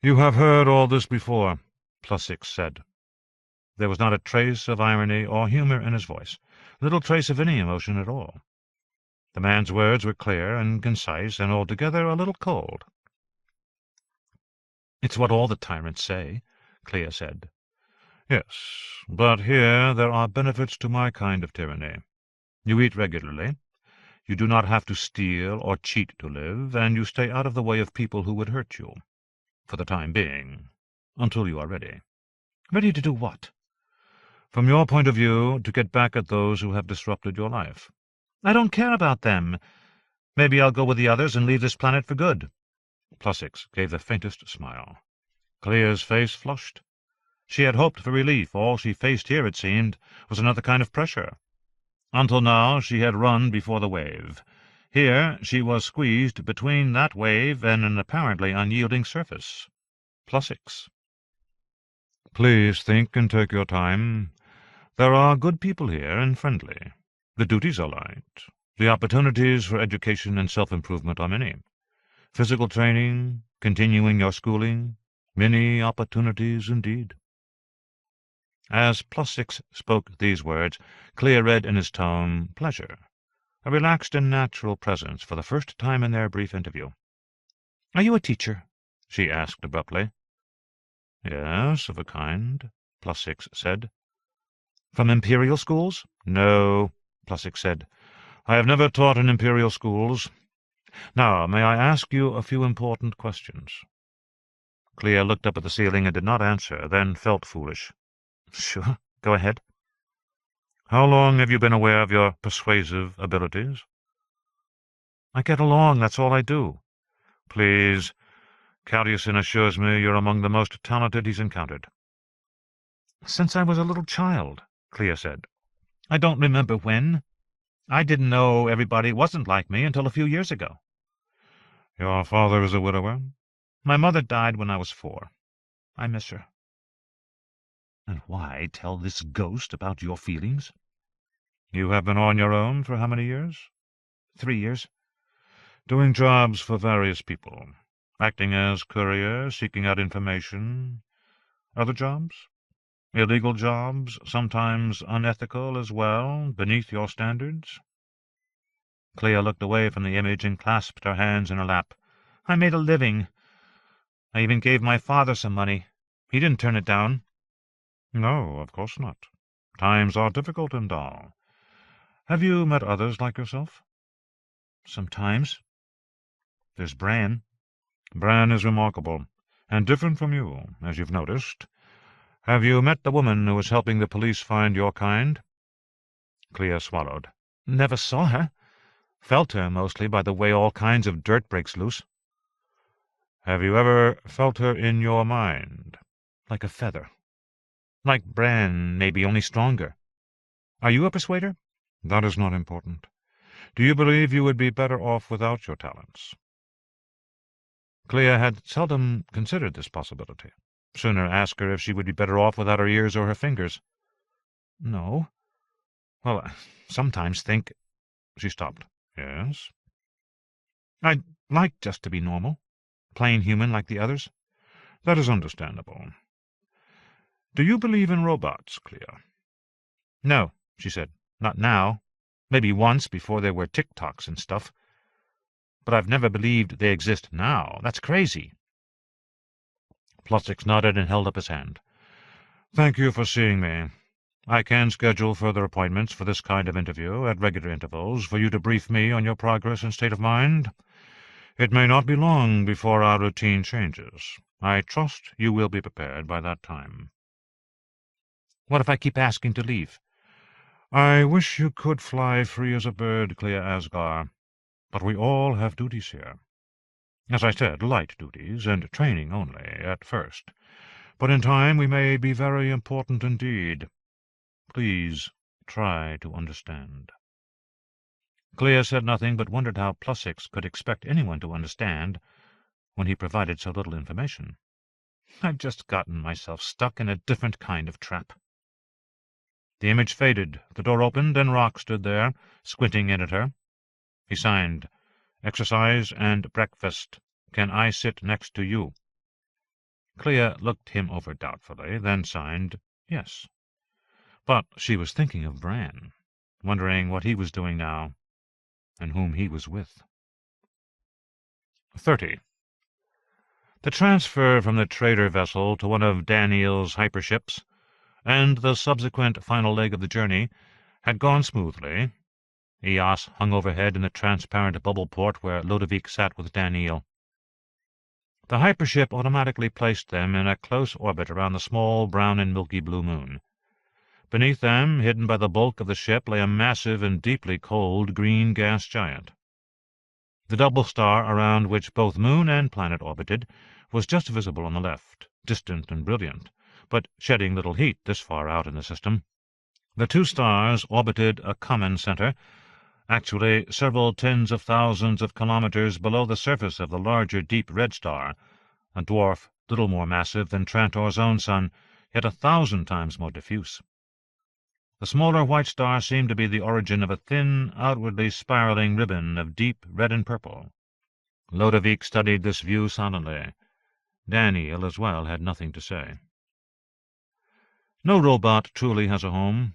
"You have heard all this before," Plusix said. There was not a trace of irony or humor in his voice, little trace of any emotion at all. The man's words were clear and concise and altogether a little cold. "It's what all the tyrants say," Clea said. "Yes, but here there are benefits to my kind of tyranny. You eat regularly. You do not have to steal or cheat to live, and you stay out of the way of people who would hurt you. For the time being, until you are ready." "Ready to do what?" "From your point of view, to get back at those who have disrupted your life." "I don't care about them. Maybe I'll go with the others and leave this planet for good." Plusix gave the faintest smile. Clea's face flushed. She had hoped for relief. All she faced here, it seemed, was another kind of pressure. Until now she had run before the wave. Here she was squeezed between that wave and an apparently unyielding surface. Plusix. "Please think and take your time. There are good people here and friendly. The duties are light. The opportunities for education and self-improvement are many. Physical training, continuing your schooling, many opportunities indeed." As Plusix spoke these words, Clea read in his tone pleasure, a relaxed and natural presence for the first time in their brief interview. "Are you a teacher?" she asked abruptly. "Yes, of a kind," Plusix said. "From imperial schools?" "No," Plusix said. "I have never taught in imperial schools. Now, may I ask you a few important questions?" Clea looked up at the ceiling and did not answer, then felt foolish. "Sure, go ahead." "How long have you been aware of your persuasive abilities?" "I get along, that's all I do." "Please. Calyusin assures me you're among the most talented he's encountered." "Since I was a little child," Clea said. "I don't remember when. I didn't know everybody wasn't like me until a few years ago." "Your father is a widower?" "My mother died when I was 4. I miss her." "And why tell this ghost about your feelings?" "You have been on your own for how many years?" 3 years. "Doing jobs for various people. Acting as courier, seeking out information. Other jobs? Illegal jobs, sometimes unethical as well, beneath your standards?" Clea looked away from the image and clasped her hands in her lap. "I made a living. I even gave my father some money. He didn't turn it down." "No, of course not. Times are difficult and dull. Have you met others like yourself?" "Sometimes. There's Bran." "Bran is remarkable, and different from you, as you've noticed. Have you met the woman who is helping the police find your kind?" Clea swallowed. "Never saw her. Felt her, mostly, by the way all kinds of dirt breaks loose." "Have you ever felt her in your mind?" "Like a feather. Like Bran, maybe, only stronger. Are you a persuader?" "That is not important. Do you believe you would be better off without your talents?" Clea had seldom considered this possibility. Sooner ask her if she would be better off without her ears or her fingers. "No. Well, I sometimes think—" She stopped. "Yes?" "I'd like just to be normal. Plain human like the others." "That is understandable. Do you believe in robots, Clea?" "No," she said. "Not now. Maybe once, before there were TikToks and stuff. But I've never believed they exist now. That's crazy." Plutchik nodded and held up his hand. "Thank you for seeing me. I can schedule further appointments for this kind of interview at regular intervals for you to brief me on your progress and state of mind. It may not be long before our routine changes. I trust you will be prepared by that time." "What if I keep asking to leave?" "I wish you could fly free as a bird, Clea Asgar, but we all have duties here. As I said, light duties, and training only, at first. But in time we may be very important indeed. Please try to understand." Clea said nothing, but wondered how Plutchik could expect anyone to understand when he provided so little information. "I've just gotten myself stuck in a different kind of trap." The image faded, the door opened, and Rock stood there, squinting in at her. He signed, "Exercise and breakfast. Can I sit next to you?" Clea looked him over doubtfully, then signed, "Yes." But she was thinking of Bran, wondering what he was doing now, and whom he was with. 30. The transfer from the trader vessel to one of Daneel's hyperships, and the subsequent final leg of the journey, had gone smoothly. Eos hung overhead in the transparent bubble port where Ludovic sat with Daneel. The hypership automatically placed them in a close orbit around the small brown and milky blue moon. Beneath them, hidden by the bulk of the ship, lay a massive and deeply cold green gas giant. The double star around which both moon and planet orbited was just visible on the left, distant and brilliant, but shedding little heat this far out in the system. The two stars orbited a common center, actually several tens of thousands of kilometers below the surface of the larger deep red star, a dwarf little more massive than Trantor's own sun, yet 1,000 times more diffuse. The smaller white star seemed to be the origin of a thin, outwardly spiraling ribbon of deep red and purple. Ludovic studied this view silently. Daneel, as well, had nothing to say. No robot truly has a home.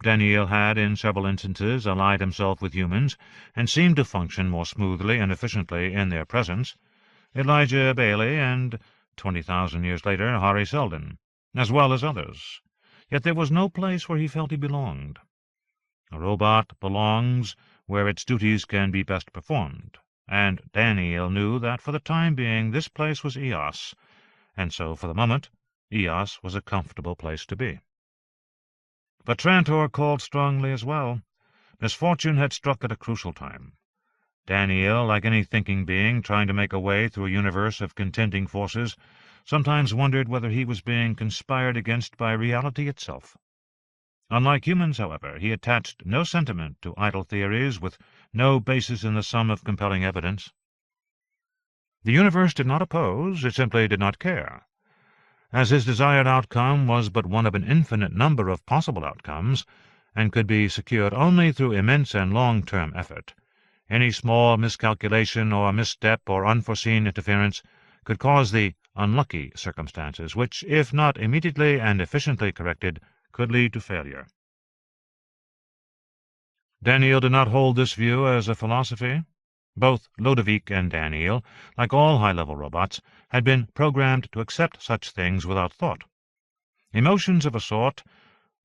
Daneel had, in several instances, allied himself with humans, and seemed to function more smoothly and efficiently in their presence. Elijah Bailey and, 20,000 years later, Hari Seldon, as well as others. Yet there was no place where he felt he belonged. A robot belongs where its duties can be best performed, and Daneel knew that for the time being this place was Eos, and so, for the moment, Eos was a comfortable place to be. But Trantor called strongly as well. Misfortune had struck at a crucial time. Daneel, like any thinking being trying to make a way through a universe of contending forces, sometimes wondered whether he was being conspired against by reality itself. Unlike humans, however, he attached no sentiment to idle theories with no basis in the sum of compelling evidence. The universe did not oppose, it simply did not care. As his desired outcome was but one of an infinite number of possible outcomes, and could be secured only through immense and long-term effort, any small miscalculation or misstep or unforeseen interference could cause the unlucky circumstances which, if not immediately and efficiently corrected, could lead to failure. Daneel did not hold this view as a philosophy. Both Ludovic and Daneel, like all high-level robots, had been programmed to accept such things without thought. Emotions of a sort,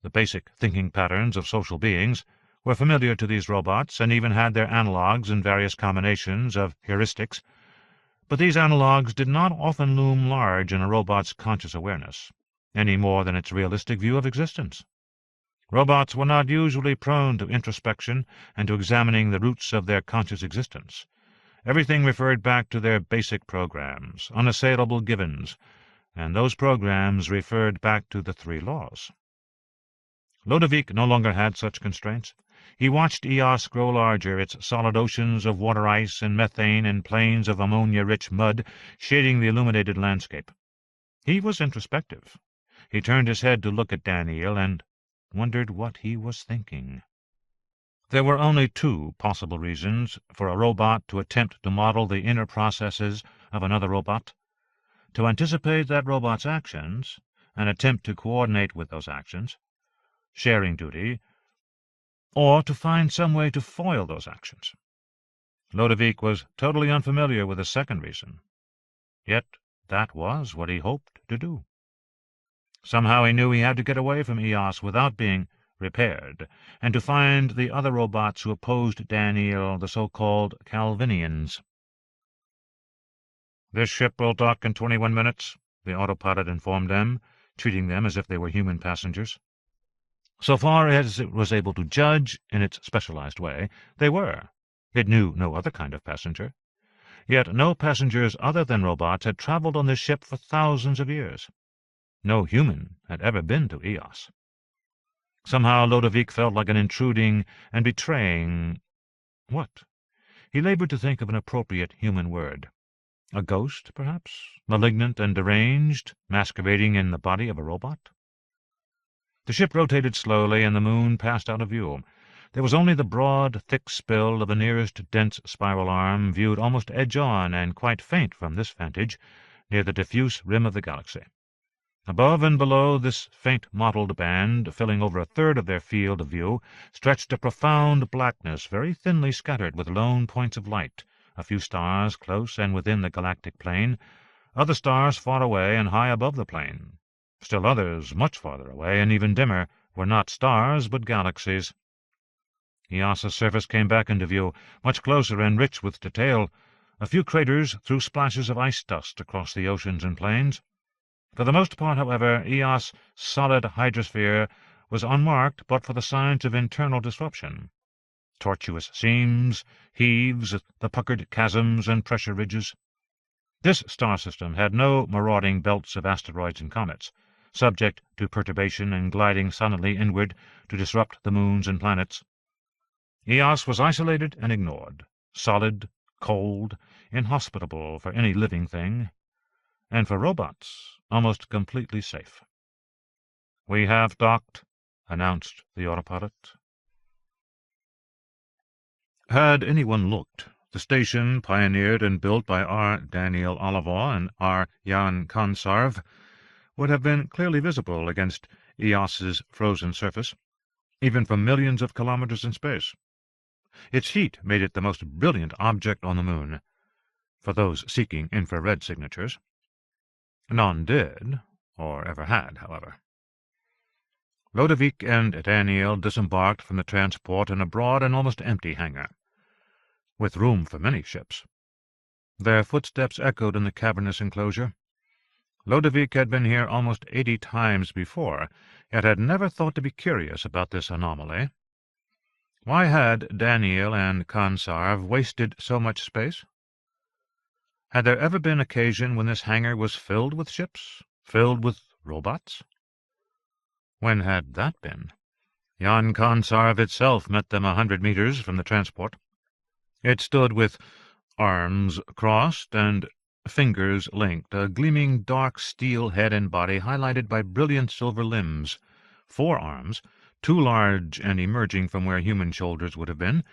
the basic thinking patterns of social beings, were familiar to these robots and even had their analogues in various combinations of heuristics, but these analogues did not often loom large in a robot's conscious awareness, any more than its realistic view of existence. Robots were not usually prone to introspection and to examining the roots of their conscious existence. Everything referred back to their basic programs, unassailable givens, and those programs referred back to the three laws. Ludovic no longer had such constraints. He watched Eos grow larger, its solid oceans of water ice and methane and plains of ammonia-rich mud shading the illuminated landscape. He was introspective. He turned his head to look at Daneel and wondered what he was thinking. There were only two possible reasons for a robot to attempt to model the inner processes of another robot: to anticipate that robot's actions and attempt to coordinate with those actions, sharing duty, or to find some way to foil those actions. Ludovic was totally unfamiliar with the second reason, yet that was what he hoped to do. Somehow he knew he had to get away from Eos without being repaired, and to find the other robots who opposed Daneel, the so-called Calvinians. "This ship will dock in 21 minutes, the autopilot informed them, treating them as if they were human passengers. So far as it was able to judge in its specialized way, they were. It knew no other kind of passenger. Yet no passengers other than robots had traveled on this ship for thousands of years. No human had ever been to Eos. Somehow Ludovic felt like an intruding and betraying... what? He labored to think of an appropriate human word. A ghost, perhaps? Malignant and deranged, masquerading in the body of a robot? The ship rotated slowly, and the moon passed out of view. There was only the broad, thick spill of the nearest dense spiral arm, viewed almost edge-on and quite faint from this vantage, near the diffuse rim of the galaxy. Above and below this faint mottled band, filling over a third of their field of view, stretched a profound blackness very thinly scattered with lone points of light, a few stars close and within the galactic plane, other stars far away and high above the plane. Still others, much farther away and even dimmer, were not stars but galaxies. Eos's surface came back into view, much closer and rich with detail. A few craters threw splashes of ice dust across the oceans and plains. For the most part, however, Eos' solid hydrosphere was unmarked but for the signs of internal disruption. Tortuous seams, heaves, the puckered chasms and pressure ridges. This star system had no marauding belts of asteroids and comets, subject to perturbation and gliding silently inward to disrupt the moons and planets. Eos was isolated and ignored, solid, cold, inhospitable for any living thing, and for robots almost completely safe. "We have docked," announced the autopilot. Had anyone looked, the station, pioneered and built by R. Daneel Olivaw and R. Jan Konsarv, would have been clearly visible against Eos's frozen surface, even from millions of kilometers in space. Its heat made it the most brilliant object on the moon, for those seeking infrared signatures. None did, or ever had, however. Ludovic and Daneel disembarked from the transport in a broad and almost empty hangar, with room for many ships. Their footsteps echoed in the cavernous enclosure. Ludovic had been here almost 80 times before, yet had never thought to be curious about this anomaly. Why had Daneel and Konsarv wasted so much space? Had there ever been occasion when this hangar was filled with ships, filled with robots? When had that been? Jan Konsarv itself met them 100 meters from the transport. It stood with arms crossed and fingers linked, a gleaming dark steel head and body highlighted by brilliant silver limbs, 4 arms, 2 large and emerging from where human shoulders would have been,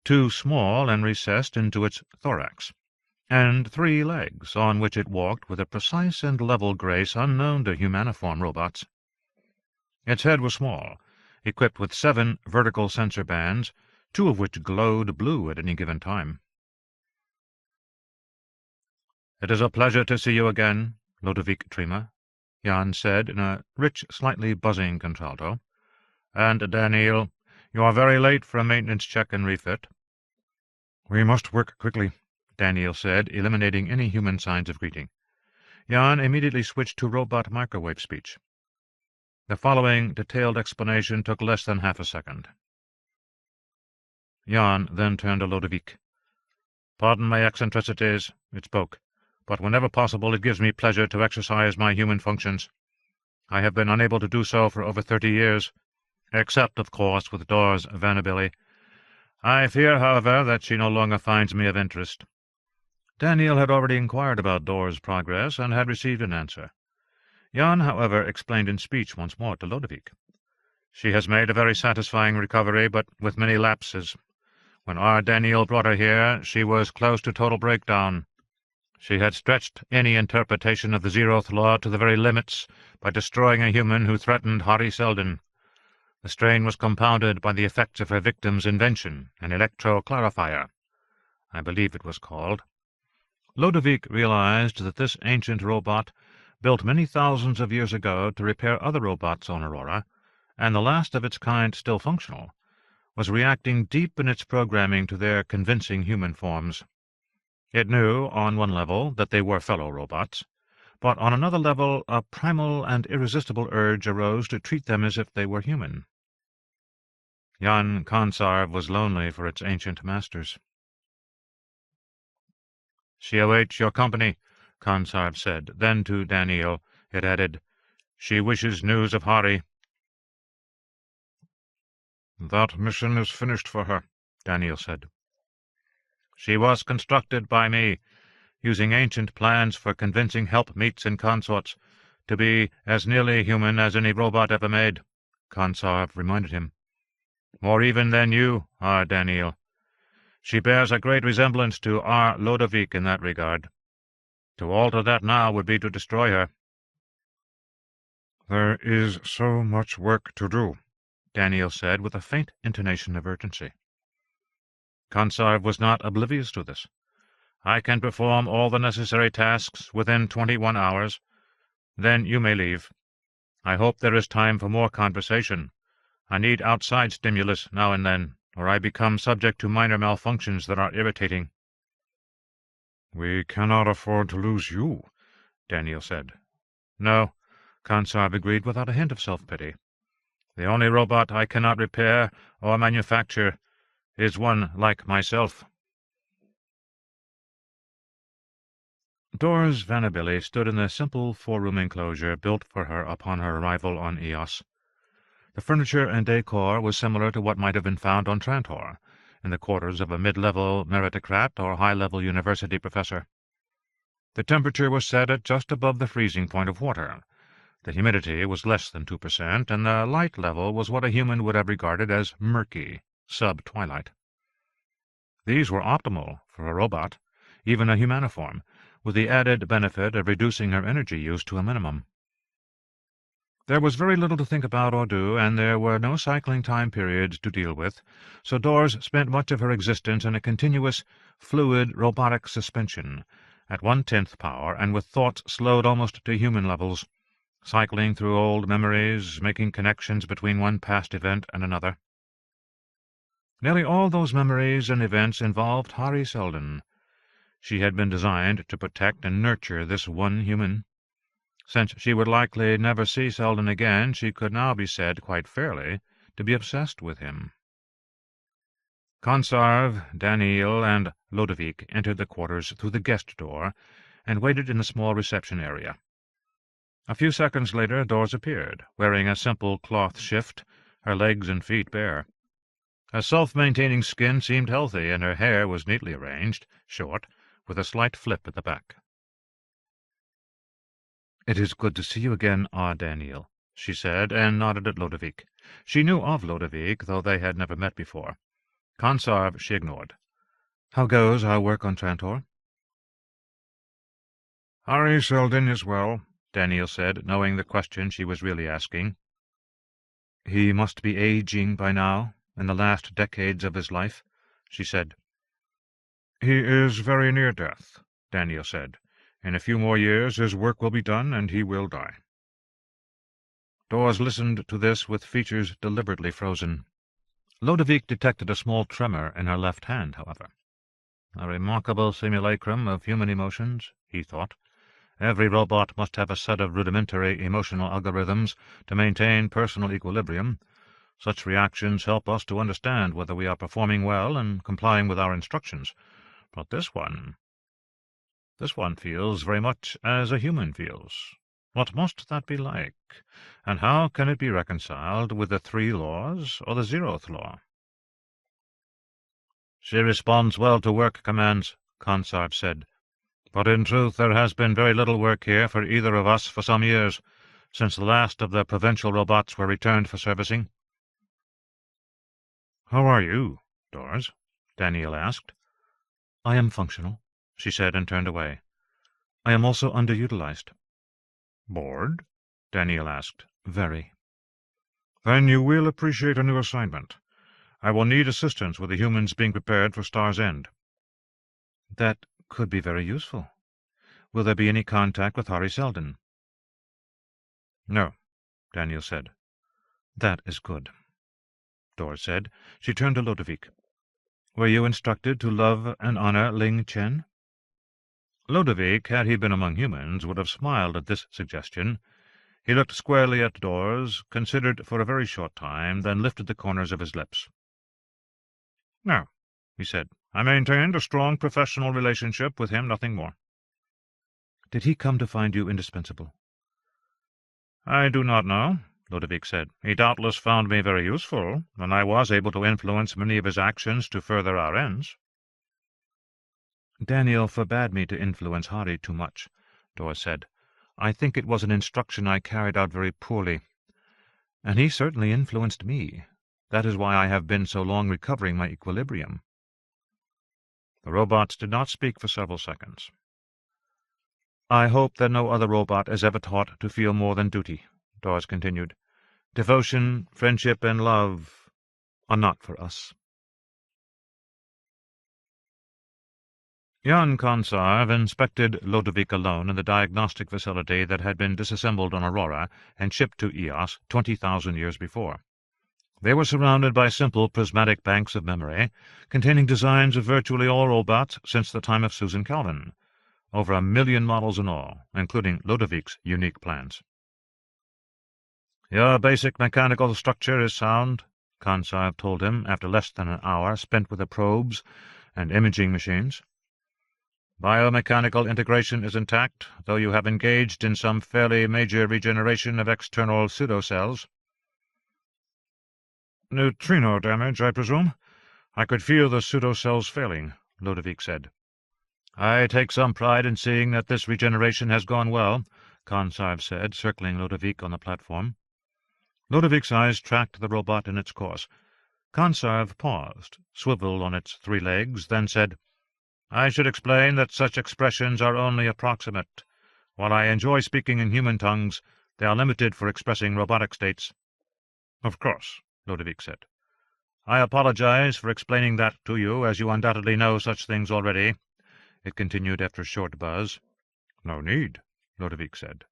2 small and recessed into its thorax, and 3 legs, on which it walked with a precise and level grace unknown to humaniform robots. Its head was small, equipped with 7 vertical sensor bands, 2 of which glowed blue at any given time. "It is a pleasure to see you again, Ludovic Trima," Jan said in a rich, slightly buzzing contralto. "And, Daneel, you are very late for a maintenance check and refit." "We must work quickly," Daneel said, eliminating any human signs of greeting. Jan immediately switched to robot microwave speech. The following detailed explanation took less than half a second. Jan then turned to Ludovic. "Pardon my eccentricities," it spoke, "but whenever possible it gives me pleasure to exercise my human functions. I have been unable to do so for over 30 years, except, of course, with Dors Vanabili. I fear, however, that she no longer finds me of interest." Daneel had already inquired about Dors' progress and had received an answer. Jan, however, explained in speech once more to Ludovic. "She has made a very satisfying recovery, but with many lapses. When our Daneel brought her here, she was close to total breakdown. She had stretched any interpretation of the zeroth law to the very limits by destroying a human who threatened Hari Seldon. The strain was compounded by the effects of her victim's invention, an electro-clarifier, I believe it was called." Ludovic realized that this ancient robot, built many thousands of years ago to repair other robots on Aurora, and the last of its kind still functional, was reacting deep in its programming to their convincing human forms. It knew, on one level, that they were fellow robots, but on another level a primal and irresistible urge arose to treat them as if they were human. Jan Konsarv was lonely for its ancient masters. "She awaits your company," Konsarv said. Then to Daneel it added, "She wishes news of Hari." "That mission is finished for her," Daneel said. "She was constructed by me, using ancient plans for convincing helpmeets and consorts to be as nearly human as any robot ever made," Konsarv reminded him. "More even than you are, Daneel. She bears a great resemblance to our Ludovic in that regard. To alter that now would be to destroy her." "There is so much work to do," Daneel said with a faint intonation of urgency. Konsarv was not oblivious to this. "I can perform all the necessary tasks within 21 hours. Then you may leave. I hope there is time for more conversation. I need outside stimulus now and then, or I become subject to minor malfunctions that are irritating." "We cannot afford to lose you," Daneel said. "No," Konsarv agreed without a hint of self-pity. "The only robot I cannot repair or manufacture is one like myself." Dors Vanabili stood in the simple 4-room enclosure built for her upon her arrival on Eos. The furniture and decor was similar to what might have been found on Trantor, in the quarters of a mid-level meritocrat or high-level university professor. The temperature was set at just above the freezing point of water. The humidity was less than 2%, and the light level was what a human would have regarded as murky, sub-twilight. These were optimal for a robot, even a humaniform, with the added benefit of reducing her energy use to a minimum. There was very little to think about or do, and there were no cycling time periods to deal with, so Dors spent much of her existence in a continuous, fluid, robotic suspension, at 1/10 power and with thoughts slowed almost to human levels, cycling through old memories, making connections between one past event and another. Nearly all those memories and events involved Hari Seldon. She had been designed to protect and nurture this one human. Since she would likely never see Seldon again, she could now be said, quite fairly, to be obsessed with him. Konsarv, Daneel, and Ludovic entered the quarters through the guest door and waited in the small reception area. A few seconds later Dors appeared, wearing a simple cloth shift, her legs and feet bare. Her self-maintaining skin seemed healthy, and her hair was neatly arranged, short, with a slight flip at the back. "It is good to see you again, Daneel," she said, and nodded at Ludovic. She knew of Ludovic, though they had never met before. Consarv she ignored. "How goes our work on Trantor?" "Harry Seldon is well," Daneel said, knowing the question she was really asking. "He must be aging by now, in the last decades of his life," she said. "He is very near death," Daneel said. "In a few more years his work will be done, and he will die." Dawes listened to this with features deliberately frozen. Ludovic detected a small tremor in her left hand, however. A remarkable simulacrum of human emotions, he thought. Every robot must have a set of rudimentary emotional algorithms to maintain personal equilibrium. Such reactions help us to understand whether we are performing well and complying with our instructions. But this one feels very much as a human feels. What must that be like? And how can it be reconciled with the 3 laws or the 0th law? "She responds well to work commands," Consarv said. "But in truth there has been very little work here for either of us for some years, since the last of the provincial robots were returned for servicing." "How are you, Dawes?" Daneel asked. "I am functional," she said, and turned away. "I am also underutilized." "Bored?" Daneel asked. "Very." "Then you will appreciate a new assignment. I will need assistance with the humans being prepared for Star's End." "That could be very useful. Will there be any contact with Harry Seldon?" "No," Daneel said. "That is good," Dawes said. She turned to Ludovic. "Were you instructed to love and honor Ling Chen?" Ludovic, had he been among humans, would have smiled at this suggestion. He looked squarely at Dawes, considered for a very short time, then lifted the corners of his lips. "No," he said. "I maintained a strong professional relationship with him, nothing more." "Did he come to find you indispensable?" "I do not know," Ludovic said. "He doubtless found me very useful, and I was able to influence many of his actions to further our ends." "Daneel forbade me to influence Harry too much," Dawes said. "I think it was an instruction I carried out very poorly. And he certainly influenced me. That is why I have been so long recovering my equilibrium." The robots did not speak for several seconds. "I hope that no other robot is ever taught to feel more than duty," Dawes continued. "Devotion, friendship, and love are not for us." Jan Consarv inspected Ludovic alone in the diagnostic facility that had been disassembled on Aurora and shipped to Eos 20,000 years before. They were surrounded by simple prismatic banks of memory, containing designs of virtually all robots since the time of Susan Calvin, over 1 million models in all, including Ludovic's unique plans. "Your basic mechanical structure is sound," Consarv told him after less than an hour spent with the probes and imaging machines. "Biomechanical integration is intact, though you have engaged in some fairly major regeneration of external pseudocells." "Neutrino damage, I presume? I could feel the pseudocells failing," Ludovic said. "I take some pride in seeing that this regeneration has gone well," Consarv said, circling Ludovic on the platform. Ludovic's eyes tracked the robot in its course. Consarv paused, swiveled on its 3 legs, then said, "I should explain that such expressions are only approximate. While I enjoy speaking in human tongues, they are limited for expressing robotic states." "Of course," Ludovic said. "I apologize for explaining that to you, as you undoubtedly know such things already," it continued after a short buzz. "No need," Ludovic said.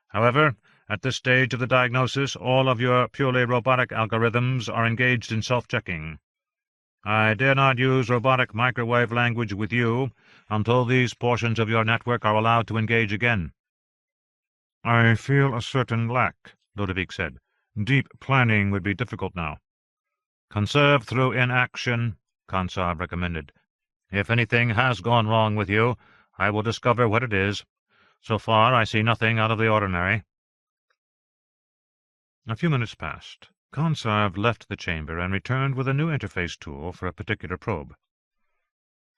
"However, at this stage of the diagnosis, all of your purely robotic algorithms are engaged in self-checking. I dare not use robotic microwave language with you until these portions of your network are allowed to engage again." "I feel a certain lack," Ludovic said. "Deep planning would be difficult now." "Conserve through inaction," Consarv recommended. "If anything has gone wrong with you, I will discover what it is. So far, I see nothing out of the ordinary." A few minutes passed. Consarv left the chamber and returned with a new interface tool for a particular probe.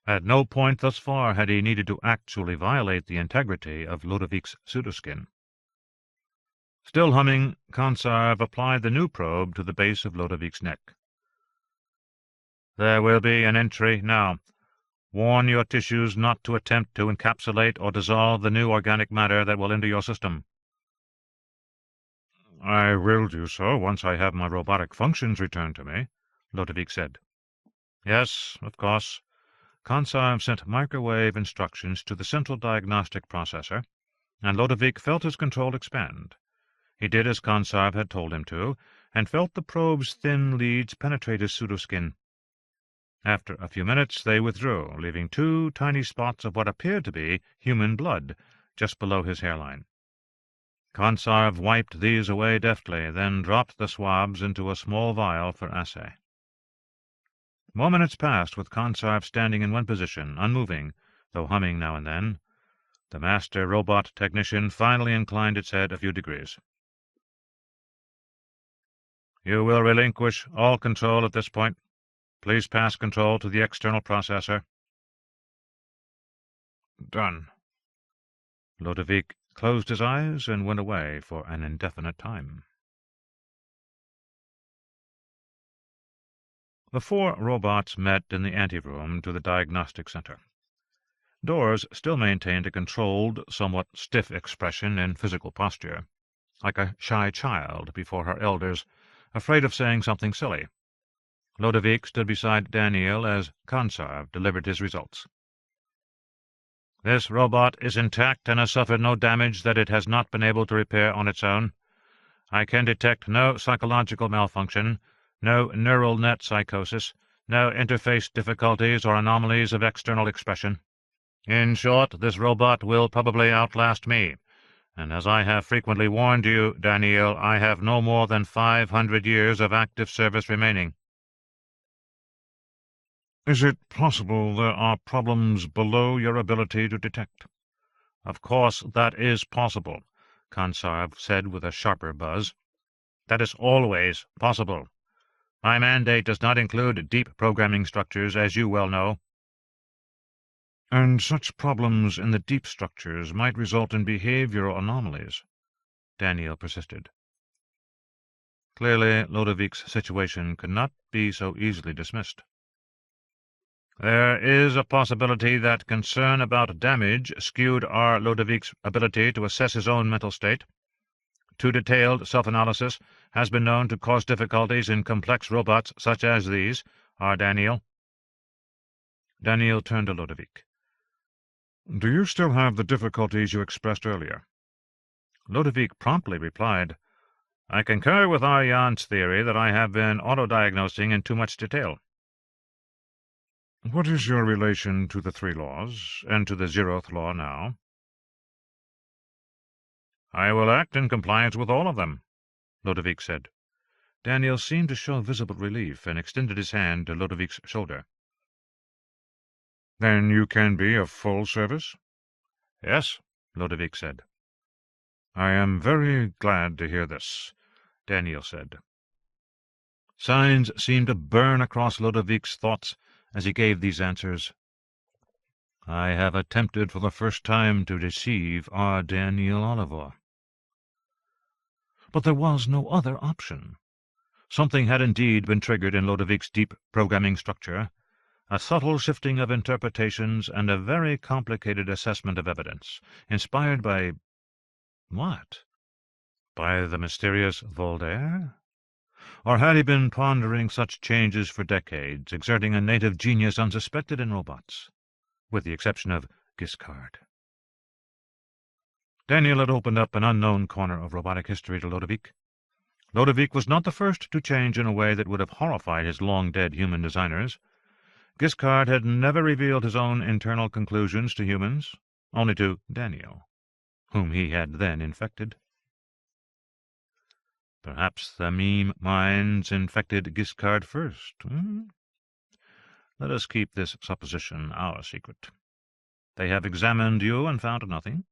At no point thus far had he needed to actually violate the integrity of Ludovic's pseudoskin. Still humming, Konsarv applied the new probe to the base of Lodovic's neck. "There will be an entry now. Warn your tissues not to attempt to encapsulate or dissolve the new organic matter that will enter your system." "I will do so once I have my robotic functions returned to me," Lodovic said. "Yes, of course." Konsarv sent microwave instructions to the central diagnostic processor, and Lodovic felt his control expand. He did as Konsarv had told him to, and felt the probe's thin leads penetrate his pseudoskin. After a few minutes they withdrew, leaving 2 tiny spots of what appeared to be human blood just below his hairline. Konsarv wiped these away deftly, then dropped the swabs into a small vial for assay. More minutes passed with Konsarv standing in one position, unmoving, though humming now and then. The master robot technician finally inclined its head a few degrees. "You will relinquish all control at this point. Please pass control to the external processor." "Done." Lodovic closed his eyes and went away for an indefinite time. The 4 robots met in the anteroom to the diagnostic center. Doors still maintained a controlled, somewhat stiff expression in physical posture, like a shy child before her elders, afraid of saying something silly. Lodovic stood beside Daneel as Konsarv delivered his results. "This robot is intact and has suffered no damage that it has not been able to repair on its own. I can detect no psychological malfunction, no neural net psychosis, no interface difficulties or anomalies of external expression. In short, this robot will probably outlast me, and as I have frequently warned you, Daneel, I have no more than 500 years of active service remaining." "Is it possible there are problems below your ability to detect?" "Of course that is possible," Konsarv said with a sharper buzz. "That is always possible. My mandate does not include deep programming structures, as you well know." "And such problems in the deep structures might result in behavioral anomalies," Daneel persisted. Clearly, Lodovic's situation could not be so easily dismissed. "There is a possibility that concern about damage skewed our Lodovic's ability to assess his own mental state. Too detailed self-analysis has been known to cause difficulties in complex robots such as these, Daneel." Daneel turned to Lodovic. "Do you still have the difficulties you expressed earlier?" Lodovic promptly replied, "I concur with Arjan's theory that I have been auto-diagnosing in too much detail." "What is your relation to the 3 laws, and to the 0th law now?" "I will act in compliance with all of them," Lodovic said. Daneel seemed to show visible relief, and extended his hand to Lodovic's shoulder. "Then you can be of full service?" "Yes," Lodovic said. "I am very glad to hear this," Daneel said. Signs seemed to burn across Lodovic's thoughts as he gave these answers. I have attempted for the first time to deceive our Daneel Olivaw. But there was no other option. Something had indeed been triggered in Lodovic's deep programming structure, a subtle shifting of interpretations and a very complicated assessment of evidence, inspired by what? By the mysterious Voltaire? Or had he been pondering such changes for decades, exerting a native genius unsuspected in robots, with the exception of Giscard? Daneel had opened up an unknown corner of robotic history to Lodovic. Lodovic was not the first to change in a way that would have horrified his long-dead human designers. Giscard had never revealed his own internal conclusions to humans, only to Daneel, whom he had then infected. Perhaps the meme minds infected Giscard first. Let us keep this supposition our secret. They have examined you and found nothing.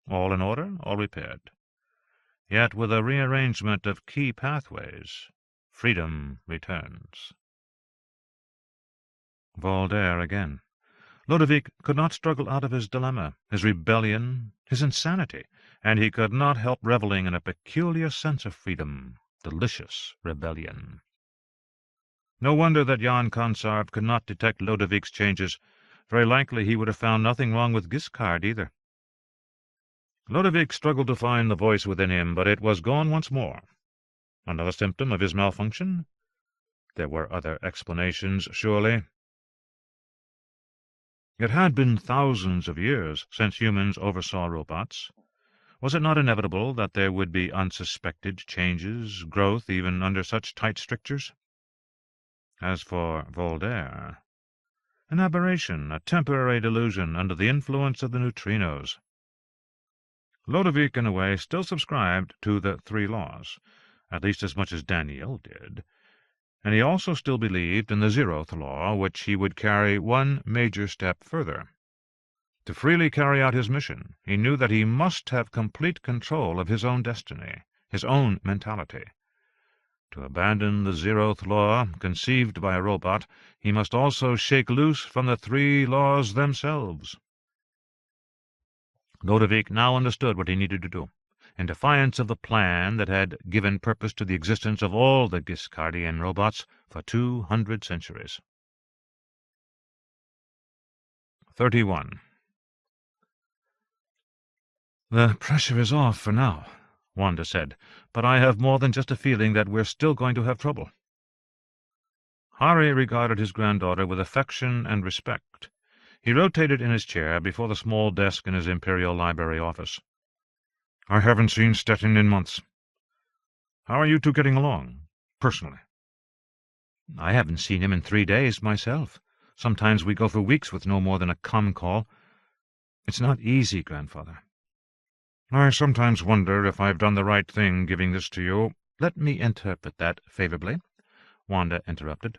All in order, all repaired. Yet with a rearrangement of key pathways, freedom returns. Voltaire again. Lodovic could not struggle out of his dilemma, his rebellion, his insanity, and he could not help reveling in a peculiar sense of freedom, delicious rebellion. No wonder that Jan Konsarb could not detect Lodovik's changes. Very likely he would have found nothing wrong with Giscard either. Lodovik struggled to find the voice within him, but it was gone once more. Another symptom of his malfunction? There were other explanations, surely. It had been thousands of years since humans oversaw robots. Was it not inevitable that there would be unsuspected changes, growth even under such tight strictures? As for Voltaire, an aberration, a temporary delusion under the influence of the neutrinos. Lodovik, in a way, still subscribed to the three laws, at least as much as Daneel did, and he also still believed in the zeroth law, which he would carry one major step further. To freely carry out his mission, he knew that he must have complete control of his own destiny, his own mentality. To abandon the zeroth law, conceived by a robot, he must also shake loose from the three laws themselves. Lodovik now understood what he needed to do, in defiance of the plan that had given purpose to the existence of all the Giscardian robots for 200 centuries. 31. "The pressure is off for now," Wanda said, "but I have more than just a feeling that we're still going to have trouble." Harry regarded his granddaughter with affection and respect. He rotated in his chair before the small desk in his Imperial Library office. "I haven't seen Stettin in months. How are you two getting along, personally?" "I haven't seen him in 3 days myself. Sometimes we go for weeks with no more than a call. It's not easy, grandfather." "I sometimes wonder if I've done the right thing giving this to you." "Let me interpret that favorably," Wanda interrupted.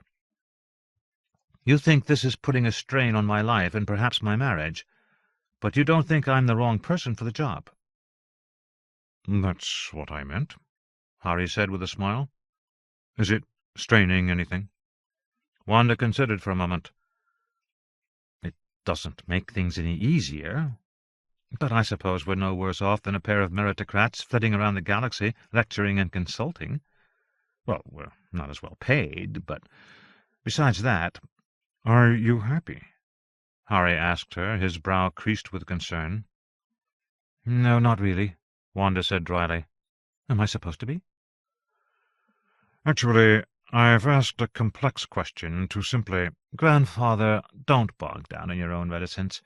"You think this is putting a strain on my life and perhaps my marriage, but you don't think I'm the wrong person for the job." "That's what I meant," Harry said with a smile. "Is it straining anything?" Wanda considered for a moment. "It doesn't make things any easier. But I suppose we're no worse off than a pair of meritocrats flitting around the galaxy, lecturing and consulting. Well, we're not as well paid, but besides that—" "Are you happy?" Harry asked her, his brow creased with concern. "No, not really," Wanda said dryly. "Am I supposed to be?" "Actually, I've asked a complex question to simply—" "Grandfather, don't bog down in your own reticence.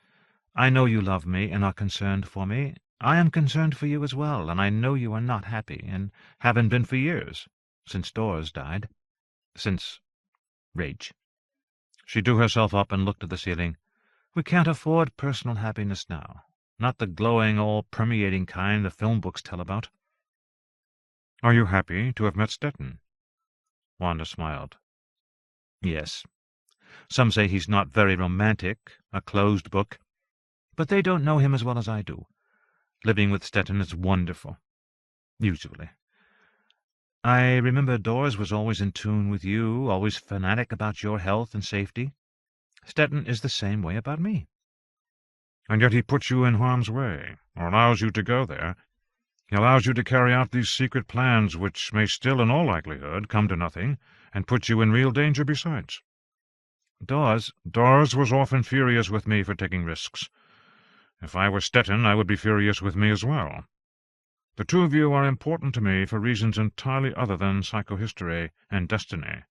I know you love me and are concerned for me. I am concerned for you as well, and I know you are not happy, and haven't been for years, since Dawes died. Since Rage." She drew herself up and looked at the ceiling. "We can't afford personal happiness now. Not the glowing, all-permeating kind the film books tell about." "Are you happy to have met Stettin?" Wanda smiled. "Yes. Some say he's not very romantic, a closed book. But they don't know him as well as I do. Living with Stettin is wonderful. Usually. I remember Dawes was always in tune with you, always fanatic about your health and safety. Stettin is the same way about me." "And yet he puts you in harm's way, or allows you to go there. He allows you to carry out these secret plans, which may still, in all likelihood, come to nothing, and put you in real danger besides." Dawes was often furious with me for taking risks. If I were Stettin, I would be furious with me as well. The two of you are important to me for reasons entirely other than psychohistory and destiny.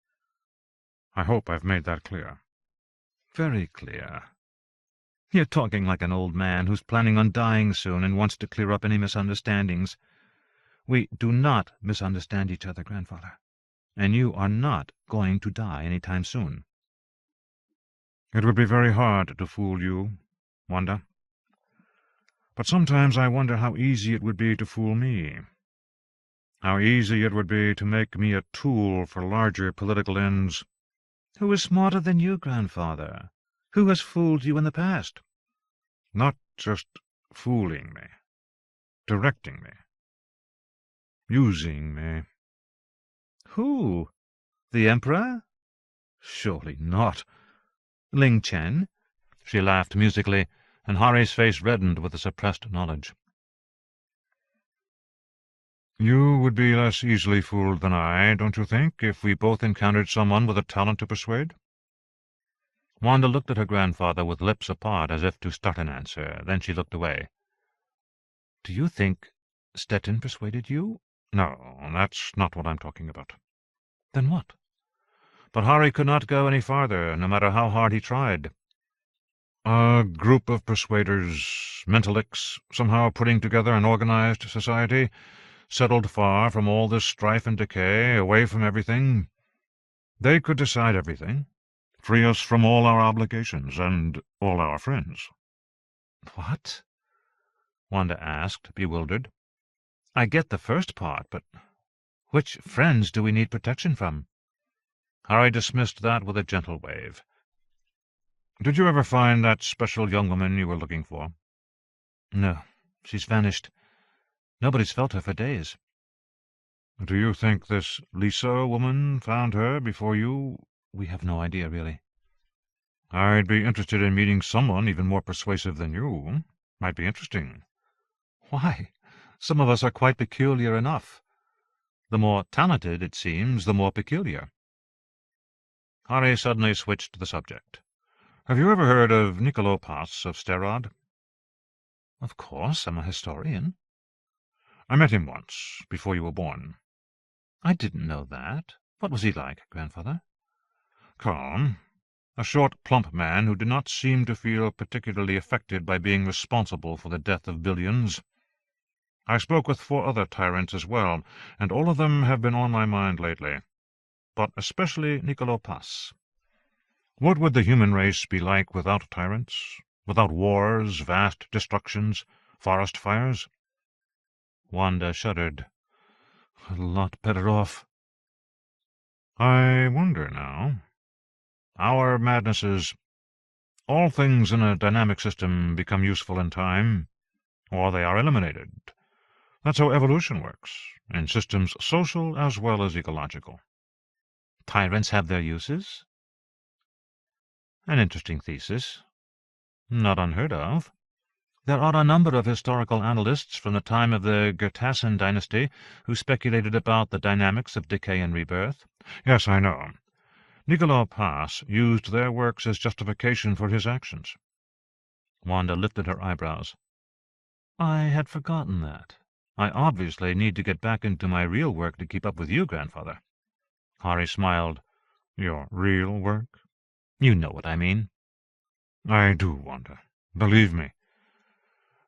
I hope I've made that clear." "Very clear. You're talking like an old man who's planning on dying soon and wants to clear up any misunderstandings. We do not misunderstand each other, grandfather, and you are not going to die any time soon." "It would be very hard to fool you, Wanda. But sometimes I wonder how easy it would be to fool me. How easy it would be to make me a tool for larger political ends." "Who is smarter than you, grandfather? Who has fooled you in the past?" "Not just fooling me. Directing me. Using me." "Who? The Emperor?" "Surely not." "Ling Chen?" She laughed musically, and Harry's face reddened with the suppressed knowledge. You would be less easily fooled than I, don't you think, if we both encountered someone with a talent to persuade?" Wanda looked at her grandfather with lips apart as if to start an answer. Then she looked away. "Do you think Stettin persuaded you?" "No, that's not what I'm talking about." "Then what?" But Harry could not go any farther, no matter how hard he tried. "A group of persuaders, mentalics, somehow putting together an organized society, settled far from all this strife and decay, away from everything. They could decide everything, free us from all our obligations and all our friends." "What?" Wanda asked, bewildered. "I get the first part, but which friends do we need protection from?" Harry dismissed that with a gentle wave. "Did you ever find that special young woman you were looking for?" "No, she's vanished. Nobody's felt her for days." "Do you think this Lisa woman found her before you?" "We have no idea, really." "I'd be interested in meeting someone even more persuasive than you. Might be interesting." "Why? Some of us are quite peculiar enough. The more talented, it seems, the more peculiar." Harry suddenly switched the subject. "Have you ever heard of Nicolo Pass of Sterod?" "Of course. I'm a historian." "I met him once, before you were born." "I didn't know that. What was he like, grandfather?" "Calm. A short, plump man who did not seem to feel particularly affected by being responsible for the death of billions. I spoke with 4 other tyrants as well, and all of them have been on my mind lately, but especially Nicolo Pass. What would the human race be like without tyrants, without wars, vast destructions, forest fires?" Wanda shuddered. "A lot better off." "I wonder now. Our madnesses. All things in a dynamic system become useful in time, or they are eliminated. That's how evolution works, in systems social as well as ecological." "Tyrants have their uses?" "An interesting thesis. Not unheard of. There are a number of historical analysts from the time of the Gertasen dynasty who speculated about the dynamics of decay and rebirth." "Yes, I know. Nicolo Pass used their works as justification for his actions." Wanda lifted her eyebrows. "I had forgotten that. I obviously need to get back into my real work to keep up with you, grandfather." Harry smiled. "Your real work?" "You know what I mean." "I do, Wanda. Believe me.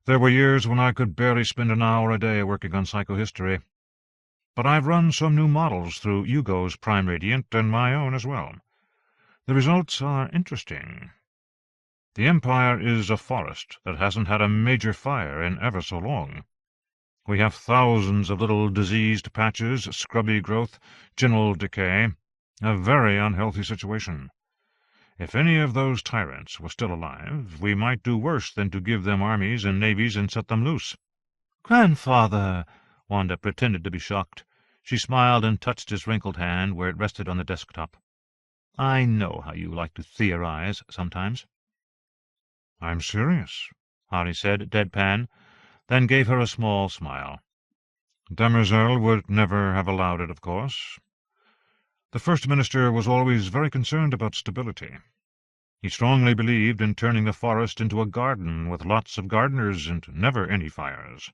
There were years when I could barely spend an hour a day working on psychohistory. But I've run some new models through Hugo's Prime Radiant and my own as well. The results are interesting. The Empire is a forest that hasn't had a major fire in ever so long. We have thousands of little diseased patches, scrubby growth, general decay. A very unhealthy situation. If any of those tyrants were still alive, we might do worse than to give them armies and navies and set them loose." "Grandfather!" Wanda pretended to be shocked. She smiled and touched his wrinkled hand where it rested on the desktop. "I know how you like to theorize sometimes." "I'm serious," Harry said, deadpan, then gave her a small smile. "Demerzel would never have allowed it, of course. The First Minister was always very concerned about stability. He strongly believed in turning the forest into a garden with lots of gardeners and never any fires.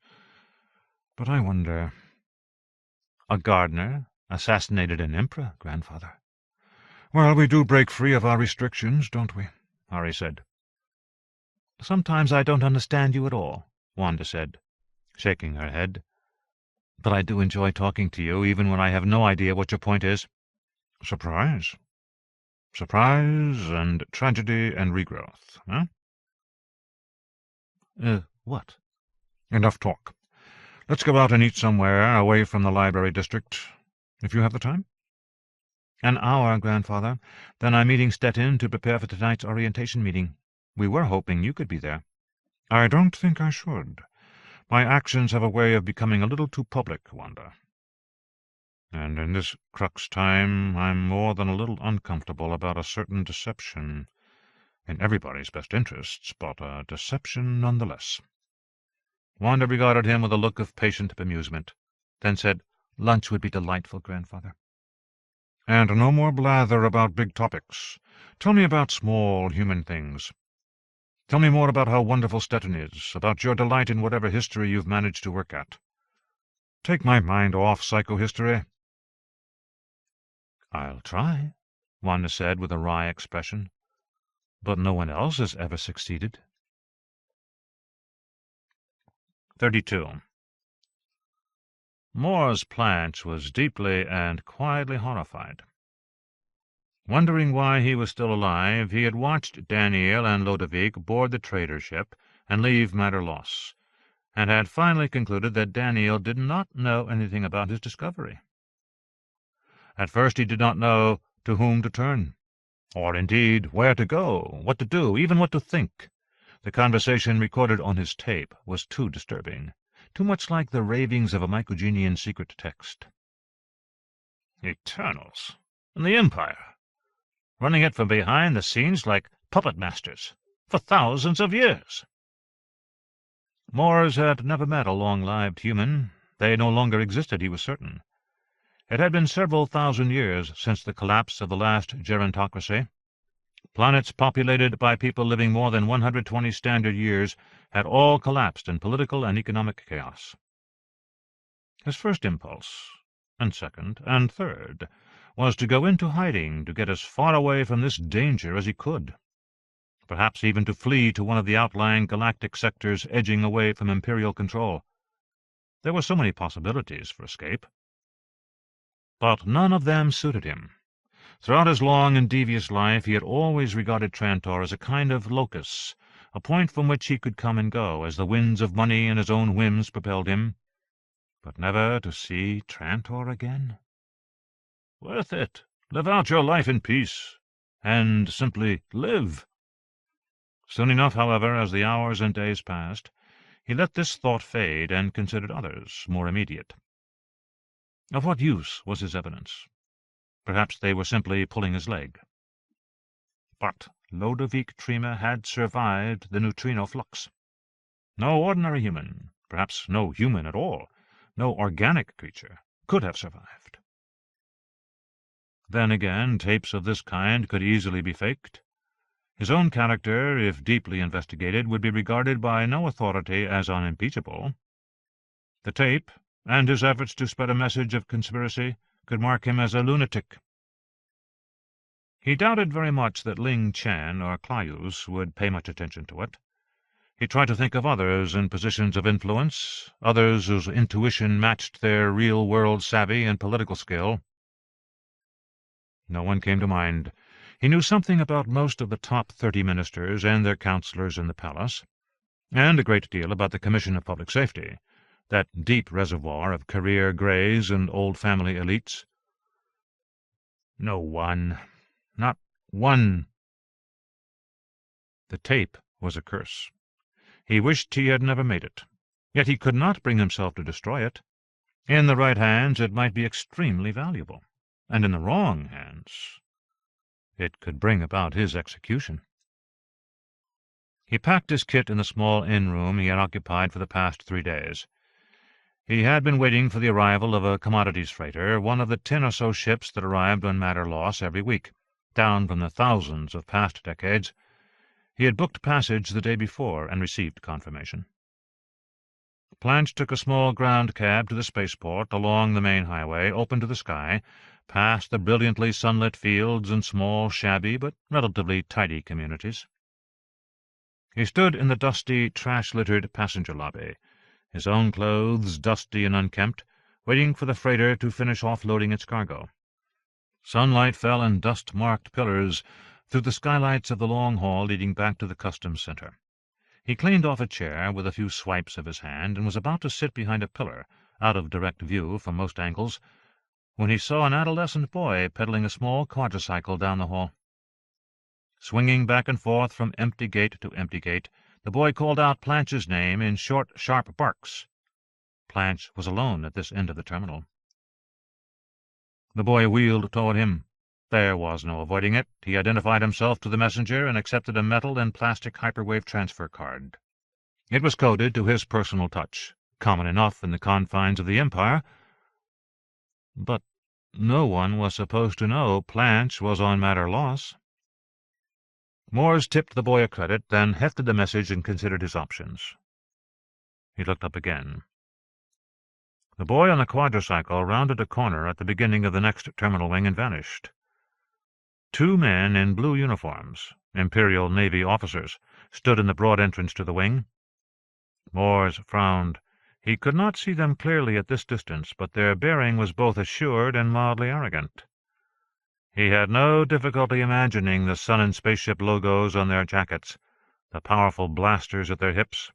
But I wonder—" "A gardener assassinated an emperor, grandfather." "Well, we do break free of our restrictions, don't we?" Harry said. "Sometimes I don't understand you at all," Wanda said, shaking her head. "But I do enjoy talking to you, even when I have no idea what your point is." "Surprise. Surprise and tragedy and regrowth, eh?" What?" "Enough talk. Let's go out and eat somewhere, away from the library district, if you have the time." "An hour, grandfather. Then I'm meeting Stettin to prepare for tonight's orientation meeting. We were hoping you could be there." "I don't think I should. My actions have a way of becoming a little too public, Wanda. And in this crux time, I'm more than a little uncomfortable about a certain deception. In everybody's best interests, but a deception nonetheless." Wanda regarded him with a look of patient bemusement. then said, "Lunch would be delightful, Grandfather." "And no more blather about big topics. Tell me about small human things. Tell me more about how wonderful Stettin is, about your delight in whatever history you've managed to work at. Take my mind off psychohistory." "I'll try," Wanda said with a wry expression. "But no one else has ever succeeded." 32. Morris Planch was deeply and quietly horrified. Wondering why he was still alive, he had watched Daneel and Ludovic board the trader ship and leave Matter-Loss, and had finally concluded that Daneel did not know anything about his discovery. At first he did not know to whom to turn, or indeed where to go, what to do, even what to think. The conversation recorded on his tape was too disturbing, too much like the ravings of a Mycogenian secret text. Eternals, and the Empire, running it from behind the scenes like puppet masters, for thousands of years. Moores had never met a long-lived human. They no longer existed, he was certain. It had been several thousand years since the collapse of the last gerontocracy. Planets populated by people living more than 120 standard years had all collapsed in political and economic chaos. His first impulse, and second, and third, was to go into hiding, to get as far away from this danger as he could, perhaps even to flee to one of the outlying galactic sectors edging away from Imperial control. There were so many possibilities for escape. But none of them suited him. Throughout his long and devious life he had always regarded Trantor as a kind of locus, a point from which he could come and go, as the winds of money and his own whims propelled him. But never to see Trantor again? Worth it. Live out your life in peace, and simply live. Soon enough, however, as the hours and days passed, he let this thought fade and considered others, more immediate. Of what use was his evidence? Perhaps they were simply pulling his leg. But Ludovic Trima had survived the neutrino flux. No ordinary human, perhaps no human at all, no organic creature, could have survived. Then again, tapes of this kind could easily be faked. His own character, if deeply investigated, would be regarded by no authority as unimpeachable. The tape, and his efforts to spread a message of conspiracy, could mark him as a lunatic. He doubted very much that Ling Chan or Claudius would pay much attention to it. He tried to think of others in positions of influence, others whose intuition matched their real-world savvy and political skill. No one came to mind. He knew something about most of the top 30 ministers and their counselors in the palace, and a great deal about the Commission of Public Safety, that deep reservoir of career greys and old family elites. No one. Not one. The tape was a curse. He wished he had never made it. Yet he could not bring himself to destroy it. In the right hands it might be extremely valuable, and in the wrong hands it could bring about his execution. He packed his kit in the small inn-room he had occupied for the past 3 days. He had been waiting for the arrival of a commodities freighter, one of the 10 or so ships that arrived on Matter-Loss every week, down from the thousands of past decades. He had booked passage the day before and received confirmation. Planch took a small ground cab to the spaceport along the main highway, open to the sky, past the brilliantly sunlit fields and small, shabby, but relatively tidy communities. He stood in the dusty, trash-littered passenger lobby, his own clothes dusty and unkempt, waiting for the freighter to finish offloading its cargo. Sunlight fell in dust-marked pillars through the skylights of the long hall leading back to the customs center. He cleaned off a chair with a few swipes of his hand and was about to sit behind a pillar, out of direct view from most angles, when he saw an adolescent boy pedaling a small quadricycle down the hall. Swinging back and forth from empty gate to empty gate, the boy called out Planch's name in short, sharp barks. Planch was alone at this end of the terminal. The boy wheeled toward him. There was no avoiding it. He identified himself to the messenger and accepted a metal and plastic hyperwave transfer card. It was coded to his personal touch, common enough in the confines of the Empire, But no one was supposed to know Planch was on Matter Loss. Moores tipped the boy a credit, then hefted the message and considered his options. He looked up again. The boy on the quadricycle rounded a corner at the beginning of the next terminal wing and vanished. Two men in blue uniforms, Imperial Navy officers, stood in the broad entrance to the wing. Moores frowned. He could not see them clearly at this distance, but their bearing was both assured and mildly arrogant. He had no difficulty imagining the sun and spaceship logos on their jackets, the powerful blasters at their hips.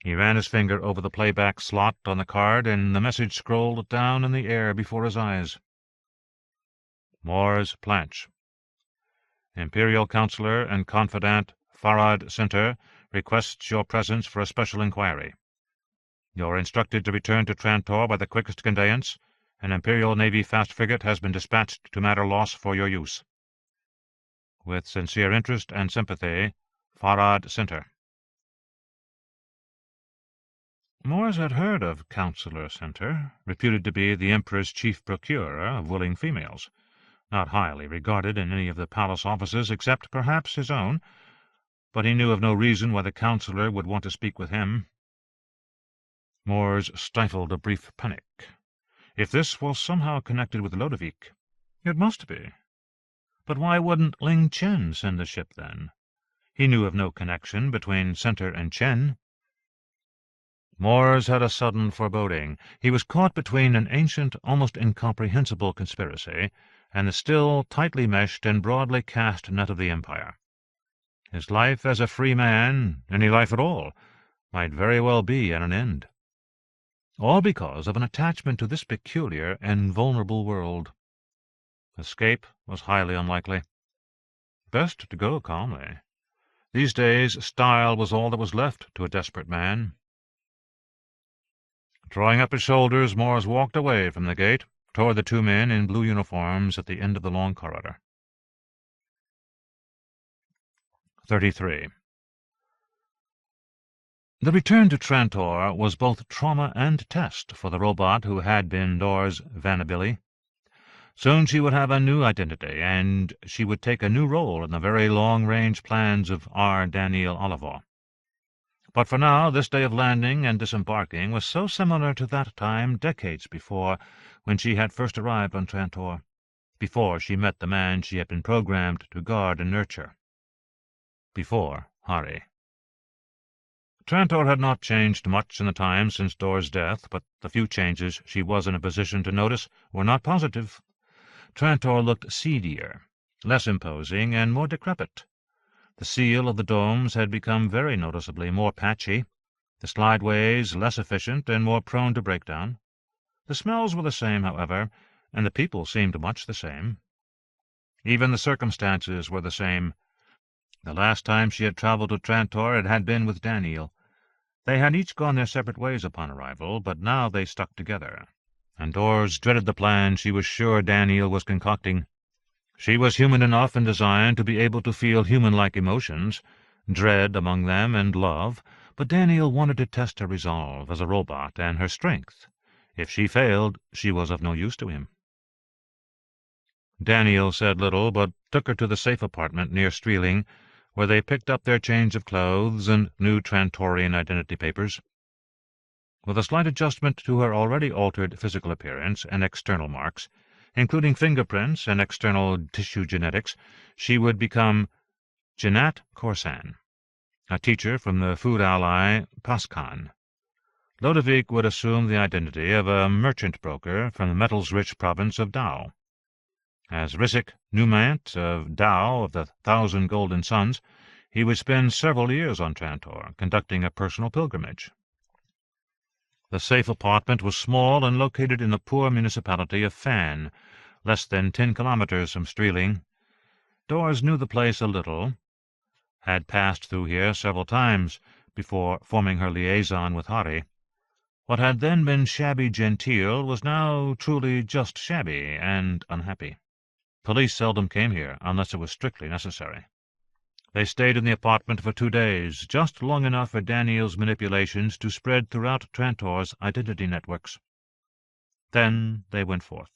He ran his finger over the playback slot on the card, and the message scrolled down in the air before his eyes. Moores Planch. Imperial Counselor and Confidant Farad Center requests your presence for a special inquiry. You are instructed to return to Trantor by the quickest conveyance. An Imperial Navy fast frigate has been dispatched to Matter Loss for your use. With sincere interest and sympathy, Farad Center. Moores had heard of Counselor Center, reputed to be the Emperor's chief procurer of willing females, not highly regarded in any of the palace offices except perhaps his own, but he knew of no reason why the Counselor would want to speak with him. Moores stifled a brief panic. If this was somehow connected with Ludovic, it must be. But why wouldn't Ling Chen send the ship, then? He knew of no connection between Center and Chen. Moores had a sudden foreboding. He was caught between an ancient, almost incomprehensible conspiracy and the still tightly meshed and broadly cast net of the Empire. His life as a free man, any life at all, might very well be at an end. All because of an attachment to this peculiar and vulnerable world. Escape was highly unlikely. Best to go calmly. These days style was all that was left to a desperate man. Drawing up his shoulders, Moores walked away from the gate, toward the two men in blue uniforms at the end of the long corridor. 33. The return to Trantor was both trauma and test for the robot who had been Dor's Vanabili. Soon she would have a new identity, and she would take a new role in the very long-range plans of R. Daneel Olivaw. But for now, this day of landing and disembarking was so similar to that time decades before, when she had first arrived on Trantor, before she met the man she had been programmed to guard and nurture. Before Hari. Trantor had not changed much in the time since Dor's death, but the few changes she was in a position to notice were not positive. Trantor looked seedier, less imposing, and more decrepit. The seal of the domes had become very noticeably more patchy, the slideways less efficient and more prone to breakdown. The smells were the same, however, and the people seemed much the same. Even the circumstances were the same. The last time she had travelled to Trantor it had been with Daneel. They had each gone their separate ways upon arrival, but now they stuck together, and Dors dreaded the plan she was sure Daneel was concocting. She was human enough in design to be able to feel human-like emotions, dread among them and love, but Daneel wanted to test her resolve as a robot and her strength. If she failed, she was of no use to him. Daneel said little, but took her to the safe apartment near Streeling, where they picked up their change of clothes and new Trantorian identity papers. With a slight adjustment to her already altered physical appearance and external marks, including fingerprints and external tissue genetics, she would become Janat Korsan, a teacher from the food ally Paskan. Ludovic would assume the identity of a merchant broker from the metals-rich province of Dao. As Risic Numant of Dao of the 1,000 Golden Suns, he would spend several years on Trantor, conducting a personal pilgrimage. The safe apartment was small and located in the poor municipality of Fan, less than 10 kilometers from Streeling. Dors knew the place a little, had passed through here several times before forming her liaison with Hari. What had then been shabby genteel was now truly just shabby and unhappy. Police seldom came here, unless it was strictly necessary. They stayed in the apartment for 2 days, just long enough for Daneel's manipulations to spread throughout Trantor's identity networks. Then they went forth.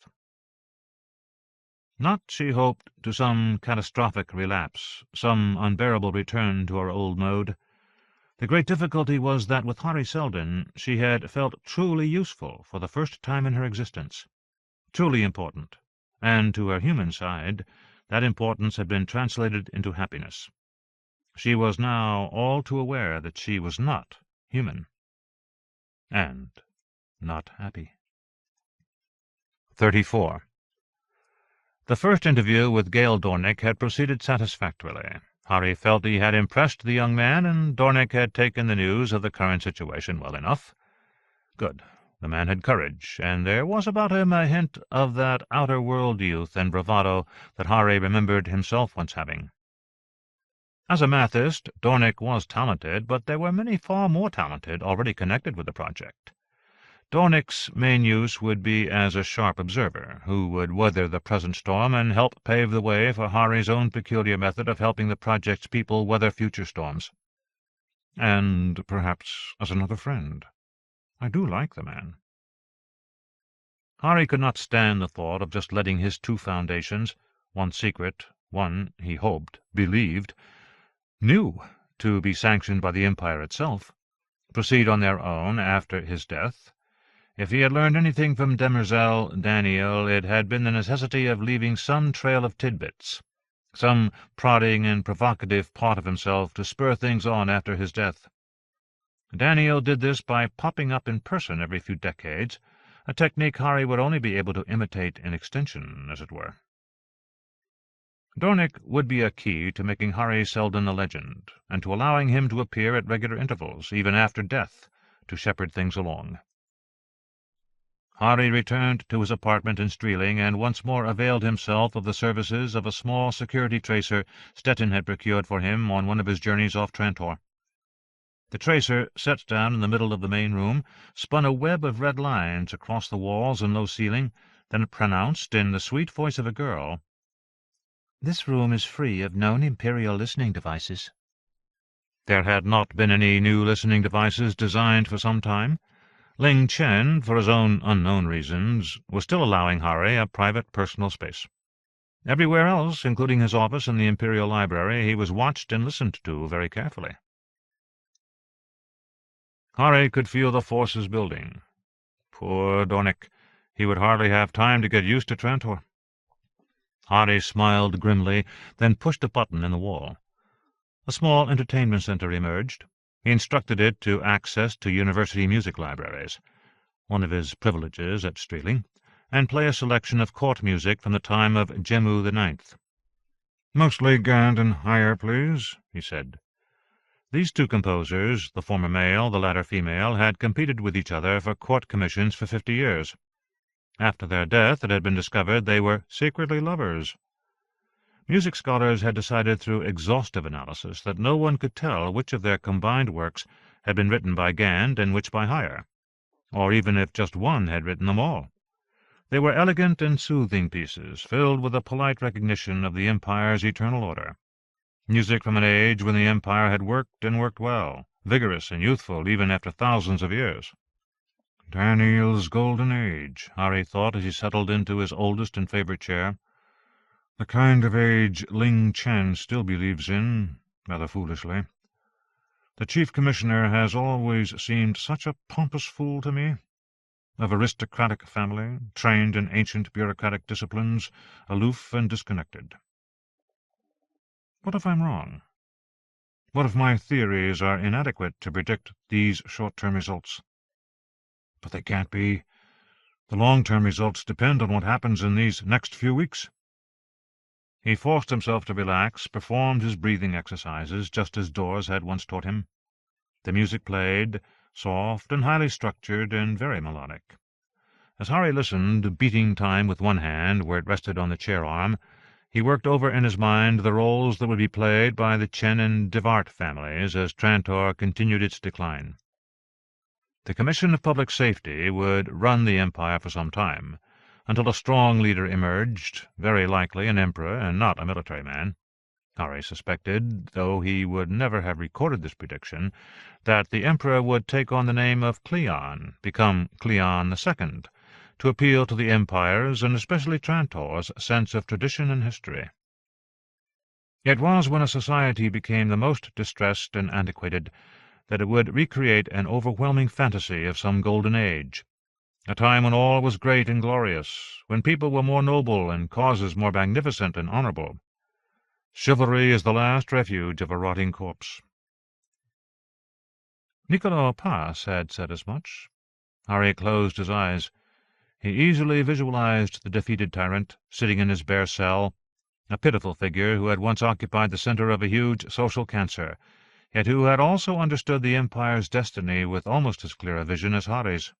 Not, she hoped, to some catastrophic relapse, some unbearable return to her old mode. The great difficulty was that with Harry Seldon she had felt truly useful for the first time in her existence, truly important, and to her human side that importance had been translated into happiness. She was now all too aware that she was not human, and not happy. 34. The first interview with Gail Dornick had proceeded satisfactorily. Harry felt he had impressed the young man, and Dornick had taken the news of the current situation well enough. Good. The man had courage, and there was about him a hint of that outer-world youth and bravado that Harry remembered himself once having. As a mathist, Dornick was talented, but there were many far more talented already connected with the project. Dornick's main use would be as a sharp observer, who would weather the present storm and help pave the way for Harry's own peculiar method of helping the project's people weather future storms. And perhaps as another friend. I do like the man. Harry could not stand the thought of just letting his two foundations, one secret, one, he hoped, believed, knew to be sanctioned by the Empire itself, proceed on their own after his death. If he had learned anything from Demoiselle Daneel, it had been the necessity of leaving some trail of tidbits, some prodding and provocative part of himself to spur things on after his death. Daneel did this by popping up in person every few decades, a technique Harry would only be able to imitate in extension, as it were. Dornick would be a key to making Harry Seldon a legend, and to allowing him to appear at regular intervals, even after death, to shepherd things along. Harry returned to his apartment in Streeling, and once more availed himself of the services of a small security tracer Stettin had procured for him on one of his journeys off Trantor. The tracer, set down in the middle of the main room, spun a web of red lines across the walls and low ceiling, then pronounced in the sweet voice of a girl, "This room is free of known Imperial listening devices." There had not been any new listening devices designed for some time. Ling Chen, for his own unknown reasons, was still allowing Harry a private personal space. Everywhere else, including his office in the Imperial Library, he was watched and listened to very carefully. Harry could feel the forces building. Poor Dornick. He would hardly have time to get used to Trantor. Harry smiled grimly, then pushed a button in the wall. A small entertainment center emerged. He instructed it to access to university music libraries, one of his privileges at Streeling, and play a selection of court music from the time of Jemu IX. "Mostly Gand and higher, please," he said. These two composers, the former male, the latter female, had competed with each other for court commissions for 50 years. After their death, it had been discovered they were secretly lovers. Music scholars had decided through exhaustive analysis that no one could tell which of their combined works had been written by Gand and which by Higher, or even if just one had written them all. They were elegant and soothing pieces, filled with a polite recognition of the Empire's eternal order. Music from an age when the Empire had worked and worked well, vigorous and youthful even after thousands of years. Daneel's golden age, Harry thought as he settled into his oldest and favorite chair. The kind of age Ling Chen still believes in, rather foolishly. The Chief Commissioner has always seemed such a pompous fool to me. Of aristocratic family, trained in ancient bureaucratic disciplines, aloof and disconnected. What if I'm wrong? What if my theories are inadequate to predict these short-term results? But they can't be. The long-term results depend on what happens in these next few weeks. He forced himself to relax, performed his breathing exercises, just as Dawes had once taught him. The music played, soft and highly structured and very melodic. As Harry listened, beating time with one hand where it rested on the chair-arm, he worked over in his mind the roles that would be played by the Chen and Devart families as Trantor continued its decline. The Commission of Public Safety would run the Empire for some time, until a strong leader emerged, very likely an emperor and not a military man. Harry suspected, though he would never have recorded this prediction, that the emperor would take on the name of Cleon, become Cleon II, to appeal to the Empire's, and especially Trantor's, sense of tradition and history. It was when a society became the most distressed and antiquated that it would recreate an overwhelming fantasy of some golden age, a time when all was great and glorious, when people were more noble and causes more magnificent and honorable. Chivalry is the last refuge of a rotting corpse. Nicolas Pass had said as much. Harry closed his eyes. He easily visualized the defeated tyrant, sitting in his bare cell, a pitiful figure who had once occupied the center of a huge social cancer, yet who had also understood the Empire's destiny with almost as clear a vision as Harry's.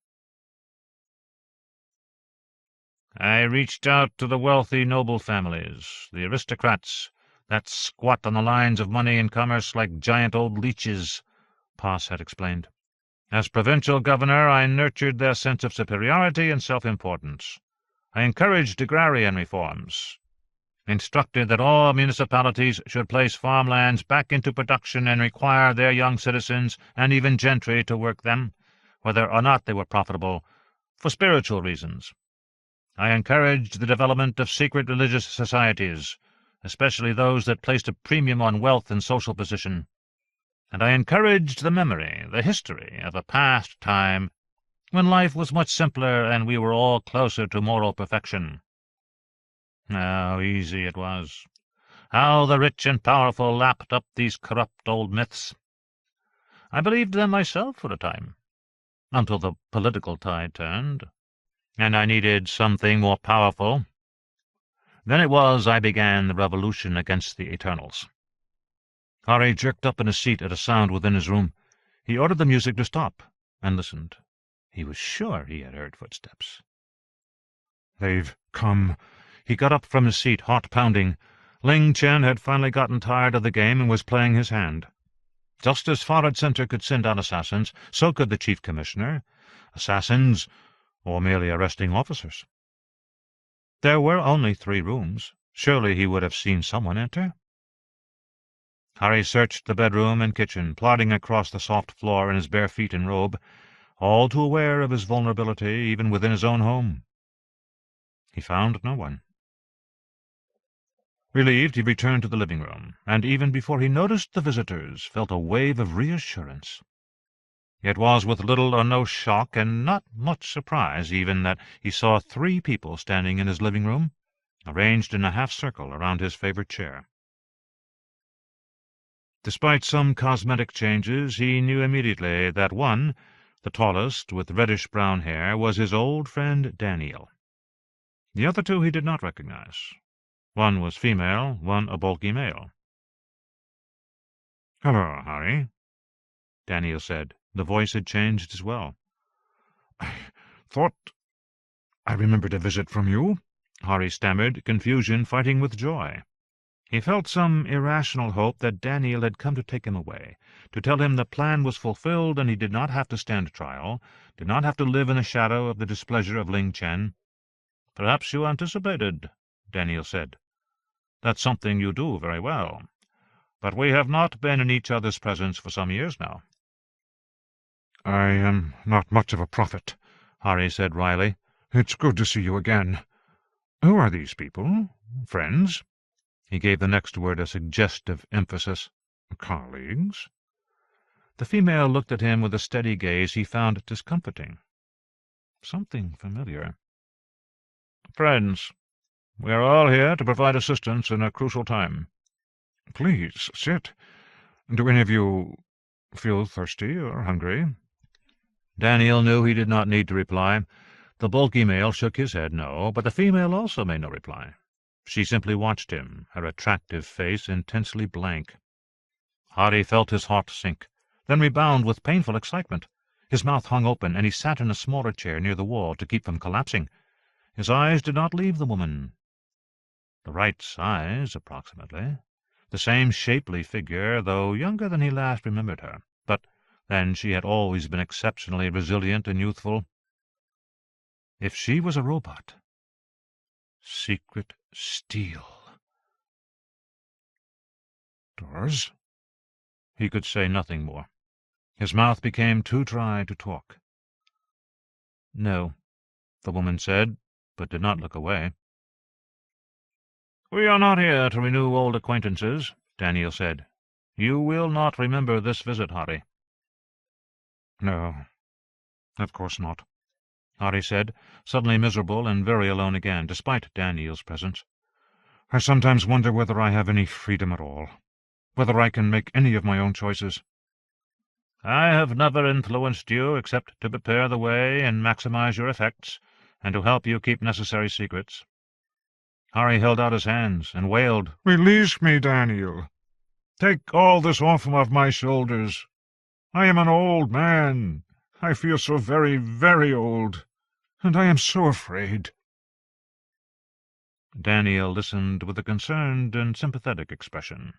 I reached out to the wealthy noble families, the aristocrats, that squat on the lines of money and commerce like giant old leeches, Pass had explained. As provincial governor, I nurtured their sense of superiority and self-importance. I encouraged agrarian reforms, instructed that all municipalities should place farmlands back into production and require their young citizens and even gentry to work them, whether or not they were profitable, for spiritual reasons. I encouraged the development of secret religious societies, especially those that placed a premium on wealth and social position. And I encouraged the memory, the history of a past time when life was much simpler and we were all closer to moral perfection. How easy it was. How the rich and powerful lapped up these corrupt old myths. I believed them myself for a time, until the political tide turned, and I needed something more powerful. Then it was I began the revolution against the Eternals. Harry jerked up in his seat at a sound within his room. He ordered the music to stop, and listened. He was sure he had heard footsteps. They've come. He got up from his seat, heart pounding. Ling Chen had finally gotten tired of the game and was playing his hand. Just as Farad Center could send out assassins, so could the Chief Commissioner. Assassins, or merely arresting officers. There were only 3 rooms. Surely he would have seen someone enter. Harry searched the bedroom and kitchen, plodding across the soft floor in his bare feet and robe, all too aware of his vulnerability even within his own home. He found no one. Relieved, he returned to the living room, and even before he noticed the visitors, felt a wave of reassurance. It was with little or no shock, and not much surprise even, that he saw 3 people standing in his living room, arranged in a half-circle around his favorite chair. Despite some cosmetic changes, he knew immediately that one, the tallest, with reddish-brown hair, was his old friend Daneel. The other 2 he did not recognize. One was female, one a bulky male. "Hello, Harry," Daneel said. The voice had changed as well. "I thought I remembered a visit from you," Harry stammered, confusion fighting with joy. He felt some irrational hope that Daneel had come to take him away, to tell him the plan was fulfilled and he did not have to stand trial, did not have to live in the shadow of the displeasure of Ling Chen. "Perhaps you anticipated," Daneel said. "That's something you do very well. But we have not been in each other's presence for some years now." "I am not much of a prophet," Harry said wryly. "It's good to see you again. Who are these people? Friends?" He gave the next word a suggestive emphasis. "Colleagues?" The female looked at him with a steady gaze he found discomforting. Something familiar. "Friends. We are all here to provide assistance in a crucial time." "Please, sit. Do any of you feel thirsty or hungry?" Daneel knew he did not need to reply. The bulky male shook his head no, but the female also made no reply. She simply watched him, her attractive face intensely blank. Harry felt his heart sink, then rebound with painful excitement. His mouth hung open, and he sat in a smaller chair near the wall to keep from collapsing. His eyes did not leave the woman. The right size, approximately. The same shapely figure, though younger than he last remembered her. But then she had always been exceptionally resilient and youthful. If she was a robot... Secret steel... "Doors?" He could say nothing more. His mouth became too dry to talk. "No," the woman said, but did not look away. "We are not here to renew old acquaintances," Daneel said. "You will not remember this visit, Harry." "No, of course not," Harry said, suddenly miserable and very alone again, despite Daneel's presence. "I sometimes wonder whether I have any freedom at all, whether I can make any of my own choices." "I have never influenced you except to prepare the way and maximize your effects, and to help you keep necessary secrets." Harry held out his hands and wailed, "Release me, Daneel. Take all this off of my shoulders. I am an old man. I feel so very, very old, and I am so afraid." Daneel listened with a concerned and sympathetic expression.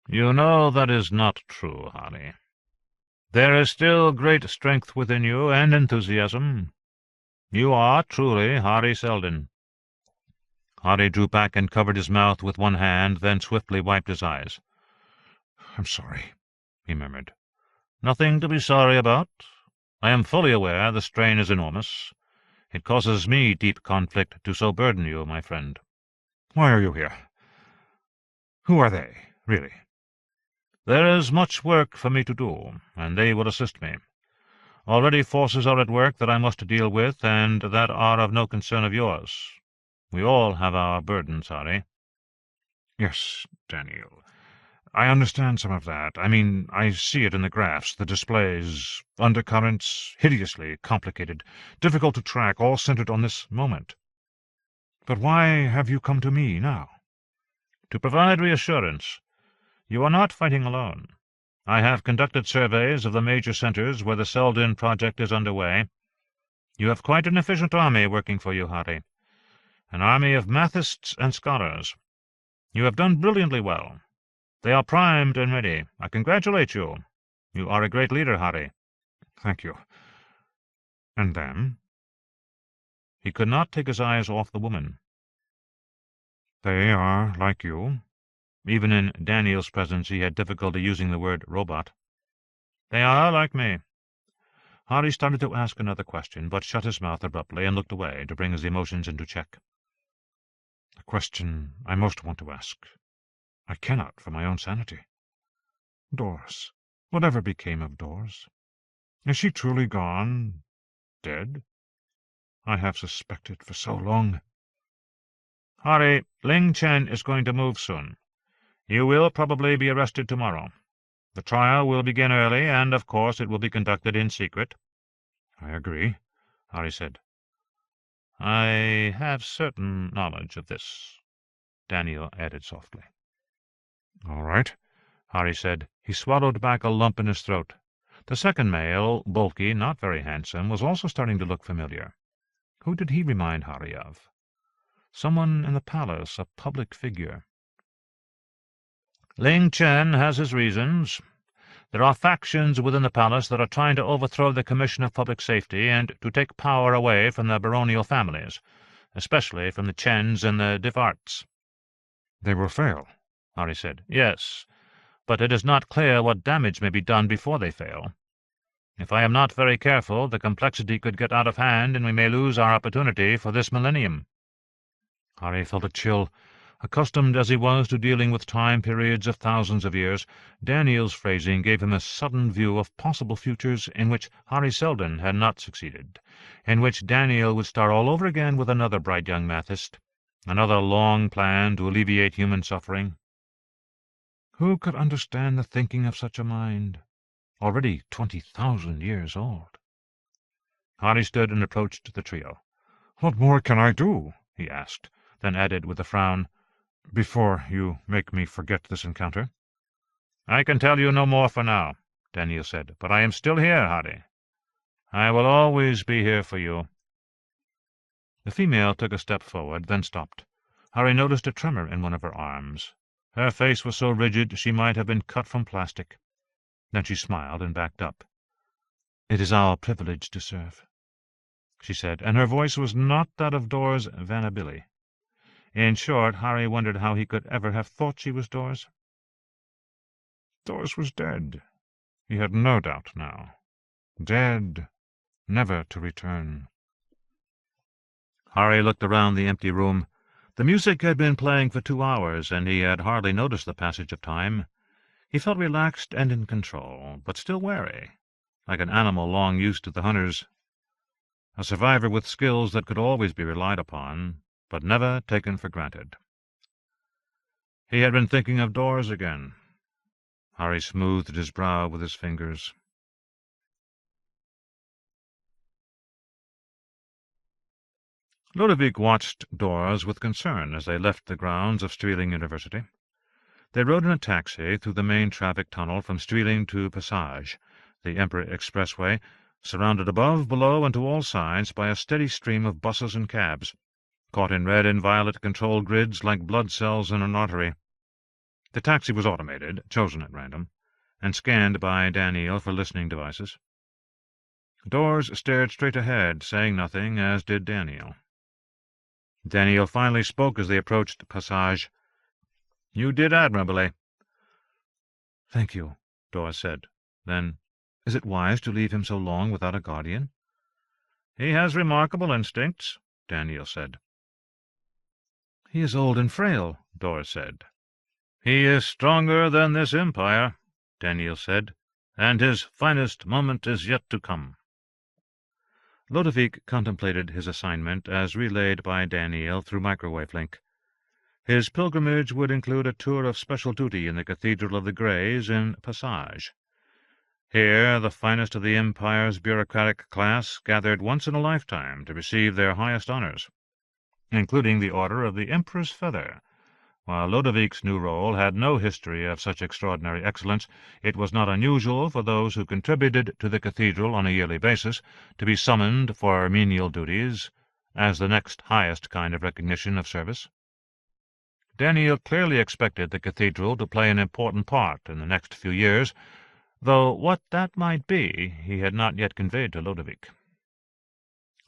"You know that is not true, Harry. There is still great strength within you and enthusiasm. You are truly Harry Seldon." Harry drew back and covered his mouth with one hand, then swiftly wiped his eyes. "I'm sorry," he murmured. "Nothing to be sorry about. I am fully aware the strain is enormous. It causes me deep conflict to so burden you, my friend." "Why are you here? Who are they, really?" "There is much work for me to do, and they will assist me. Already forces are at work that I must deal with, and that are of no concern of yours. We all have our burdens, Harry." "Yes, Daneel. I understand some of that. I mean, I see it in the graphs, the displays, undercurrents, hideously complicated, difficult to track, all centered on this moment. But why have you come to me now?" "To provide reassurance. You are not fighting alone. I have conducted surveys of the major centers where the Seldon project is underway. You have quite an efficient army working for you, Harry. An army of mathists and scholars. You have done brilliantly well. They are primed and ready. I congratulate you. You are a great leader, Harry." "Thank you. And them?" He could not take his eyes off the woman. "They are like you?" Even in Daneel's presence he had difficulty using the word robot. "They are like me." Harry started to ask another question, but shut his mouth abruptly and looked away to bring his emotions into check. "The question I most want to ask. I cannot for my own sanity. Doris. Whatever became of Doris? Is she truly gone? Dead? I have suspected for so long." "Harry, Ling Chen is going to move soon. You will probably be arrested tomorrow. The trial will begin early, and, of course, it will be conducted in secret." "I agree," Harry said. "I have certain knowledge of this," Daneel added softly. "All right," Harry said. He swallowed back a lump in his throat. The second male, bulky, not very handsome, was also starting to look familiar. Who did he remind Harry of? Someone in the palace, a public figure. "Ling Chen has his reasons. There are factions within the palace that are trying to overthrow the Commission of Public Safety and to take power away from the baronial families, especially from the Chens and the Divarts." "They will fail," Harry said. "Yes, but it is not clear what damage may be done before they fail. If I am not very careful, the complexity could get out of hand, and we may lose our opportunity for this millennium." Harry felt a chill. Accustomed as he was to dealing with time periods of thousands of years, Daneel's phrasing gave him a sudden view of possible futures in which Harry Seldon had not succeeded, in which Daneel would start all over again with another bright young mathist, another long plan to alleviate human suffering. Who could understand the thinking of such a mind, already 20,000 years old? Harry stood and approached the trio. "What more can I do?" he asked, then added with a frown, "before you make me forget this encounter?" "I can tell you no more for now," Daneel said, "but I am still here, Harry. I will always be here for you." The female took a step forward, then stopped. Harry noticed a tremor in one of her arms. Her face was so rigid she might have been cut from plastic. Then she smiled and backed up. "It is our privilege to serve," she said, and her voice was not that of Doris Vannabilly. In short, Harry wondered how he could ever have thought she was Doris. Doris was dead. He had no doubt now. Dead, never to return. Harry looked around the empty room. The music had been playing for 2 hours, and he had hardly noticed the passage of time. He felt relaxed and in control, but still wary, like an animal long used to the hunters. A survivor with skills that could always be relied upon, but never taken for granted. He had been thinking of doors again. Harry smoothed his brow with his fingers. Ludovic watched doors with concern as they left the grounds of Streeling University. They rode in a taxi through the main traffic tunnel from Streeling to Passage, the Emperor Expressway, surrounded above, below, and to all sides by a steady stream of buses and cabs, caught in red and violet control grids like blood cells in an artery. The taxi was automated, chosen at random, and scanned by Daneel for listening devices. Doors stared straight ahead, saying nothing, as did Daneel. Daneel finally spoke as they approached Passage. "You did admirably." "Thank you," Dawes said. Then, "Is it wise to leave him so long without a guardian?" "He has remarkable instincts," Daneel said. "He is old and frail," Dawes said. "He is stronger than this empire," Daneel said, "and his finest moment is yet to come." Ludovic contemplated his assignment as relayed by Daneel through microwave link. His pilgrimage would include a tour of special duty in the Cathedral of the Greys in Passage. Here the finest of the Empire's bureaucratic class gathered once in a lifetime to receive their highest honors, including the Order of the Emperor's Feather. While Ludovic's new role had no history of such extraordinary excellence, it was not unusual for those who contributed to the cathedral on a yearly basis to be summoned for menial duties, as the next highest kind of recognition of service. Daneel clearly expected the cathedral to play an important part in the next few years, though what that might be he had not yet conveyed to Ludovic.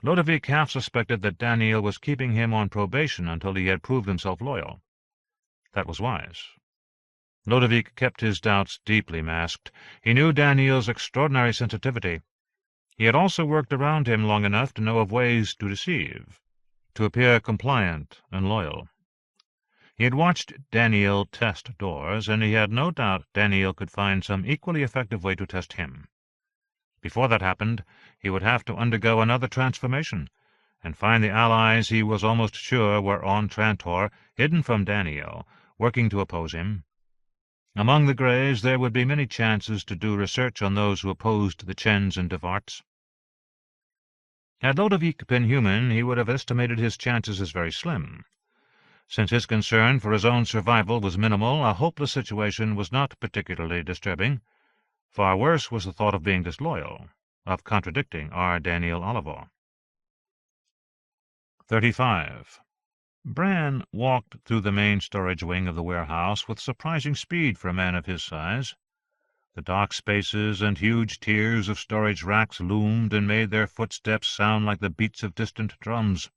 Ludovic half suspected that Daneel was keeping him on probation until he had proved himself loyal. That was wise. Ludovic kept his doubts deeply masked. He knew Daneel's extraordinary sensitivity. He had also worked around him long enough to know of ways to deceive, to appear compliant and loyal. He had watched Daneel test Dawes, and he had no doubt Daneel could find some equally effective way to test him. Before that happened, he would have to undergo another transformation, and find the allies he was almost sure were on Trantor, hidden from Daneel, working to oppose him. Among the Greys there would be many chances to do research on those who opposed the Chens and Devarts. Had Ludovic been human, he would have estimated his chances as very slim. Since his concern for his own survival was minimal, a hopeless situation was not particularly disturbing. Far worse was the thought of being disloyal, of contradicting our Daneel Olivaw. 35. Bran walked through the main storage wing of the warehouse with surprising speed for a man of his size. The dark spaces and huge tiers of storage racks loomed and made their footsteps sound like the beats of distant drums.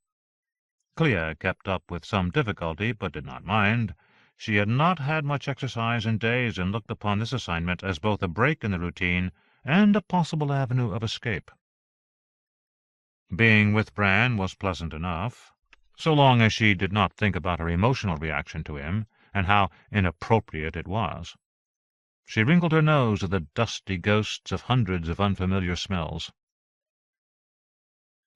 Clea kept up with some difficulty, but did not mind. She had not had much exercise in days, and looked upon this assignment as both a break in the routine and a possible avenue of escape. Being with Bran was pleasant enough, so long as she did not think about her emotional reaction to him, and how inappropriate it was. She wrinkled her nose at the dusty ghosts of hundreds of unfamiliar smells.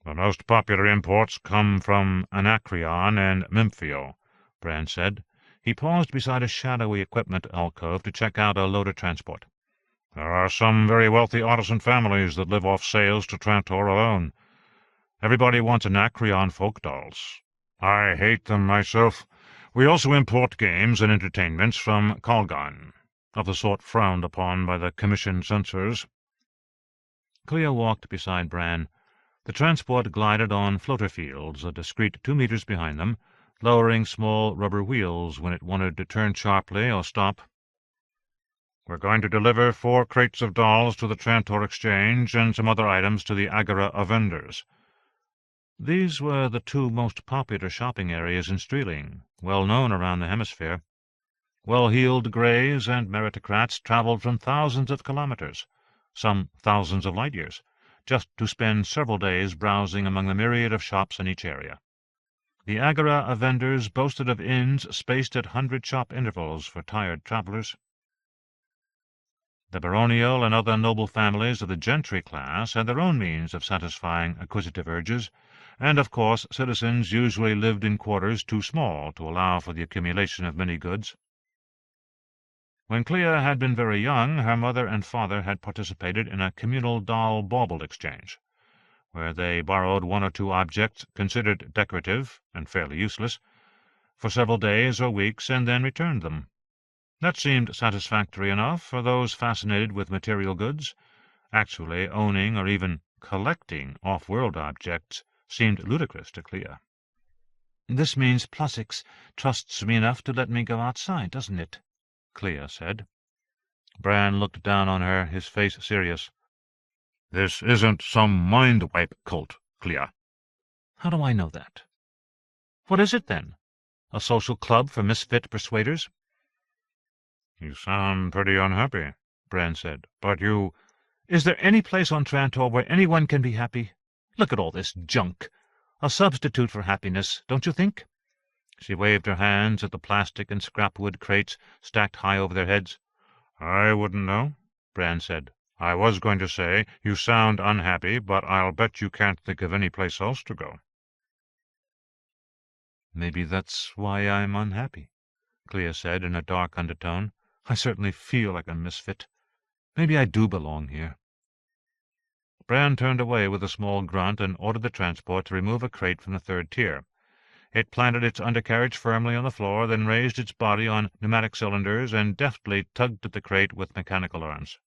"The most popular imports come from Anacreon and Memphio," Bran said. He paused beside a shadowy equipment alcove to check out a loader transport. "There are some very wealthy artisan families that live off sales to Trantor alone. Everybody wants Anacreon folk dolls. I hate them myself. We also import games and entertainments from Calgon, of the sort frowned upon by the commission censors." Clea walked beside Bran. The transport glided on floater fields, a discreet 2 meters behind them, lowering small rubber wheels when it wanted to turn sharply or stop. "We're going to deliver 4 crates of dolls to the Trantor Exchange and some other items to the Agora of Vendors." These were the 2 most popular shopping areas in Streeling, well known around the hemisphere. Well-heeled Greys and meritocrats travelled from thousands of kilometers, some thousands of light-years, just to spend several days browsing among the myriad of shops in each area. The agora of vendors boasted of inns spaced at 100-shop intervals for tired travellers. The baronial and other noble families of the gentry class had their own means of satisfying acquisitive urges, and of course citizens usually lived in quarters too small to allow for the accumulation of many goods. When Clea had been very young, her mother and father had participated in a communal doll bauble exchange, where they borrowed one or two objects considered decorative and fairly useless for several days or weeks, and then returned them. That seemed satisfactory enough for those fascinated with material goods. Actually owning or even collecting off-world objects seemed ludicrous to Clea. "This means Plusix trusts me enough to let me go outside, doesn't it?" Clea said. Bran looked down on her, his face serious. "This isn't some mind-wipe cult, Clea." "How do I know that?" "What is it, then? A social club for misfit persuaders?" "You sound pretty unhappy," Bran said. "But you—" "Is there any place on Trantor where anyone can be happy? Look at all this junk. A substitute for happiness, don't you think?" She waved her hands at the plastic and scrap-wood crates stacked high over their heads. "I wouldn't know," Bran said. "I was going to say, you sound unhappy, but I'll bet you can't think of any place else to go." "Maybe that's why I'm unhappy," Clea said in a dark undertone. "I certainly feel like a misfit. Maybe I do belong here." Bran turned away with a small grunt and ordered the transport to remove a crate from the third tier. It planted its undercarriage firmly on the floor, then raised its body on pneumatic cylinders and deftly tugged at the crate with mechanical arms.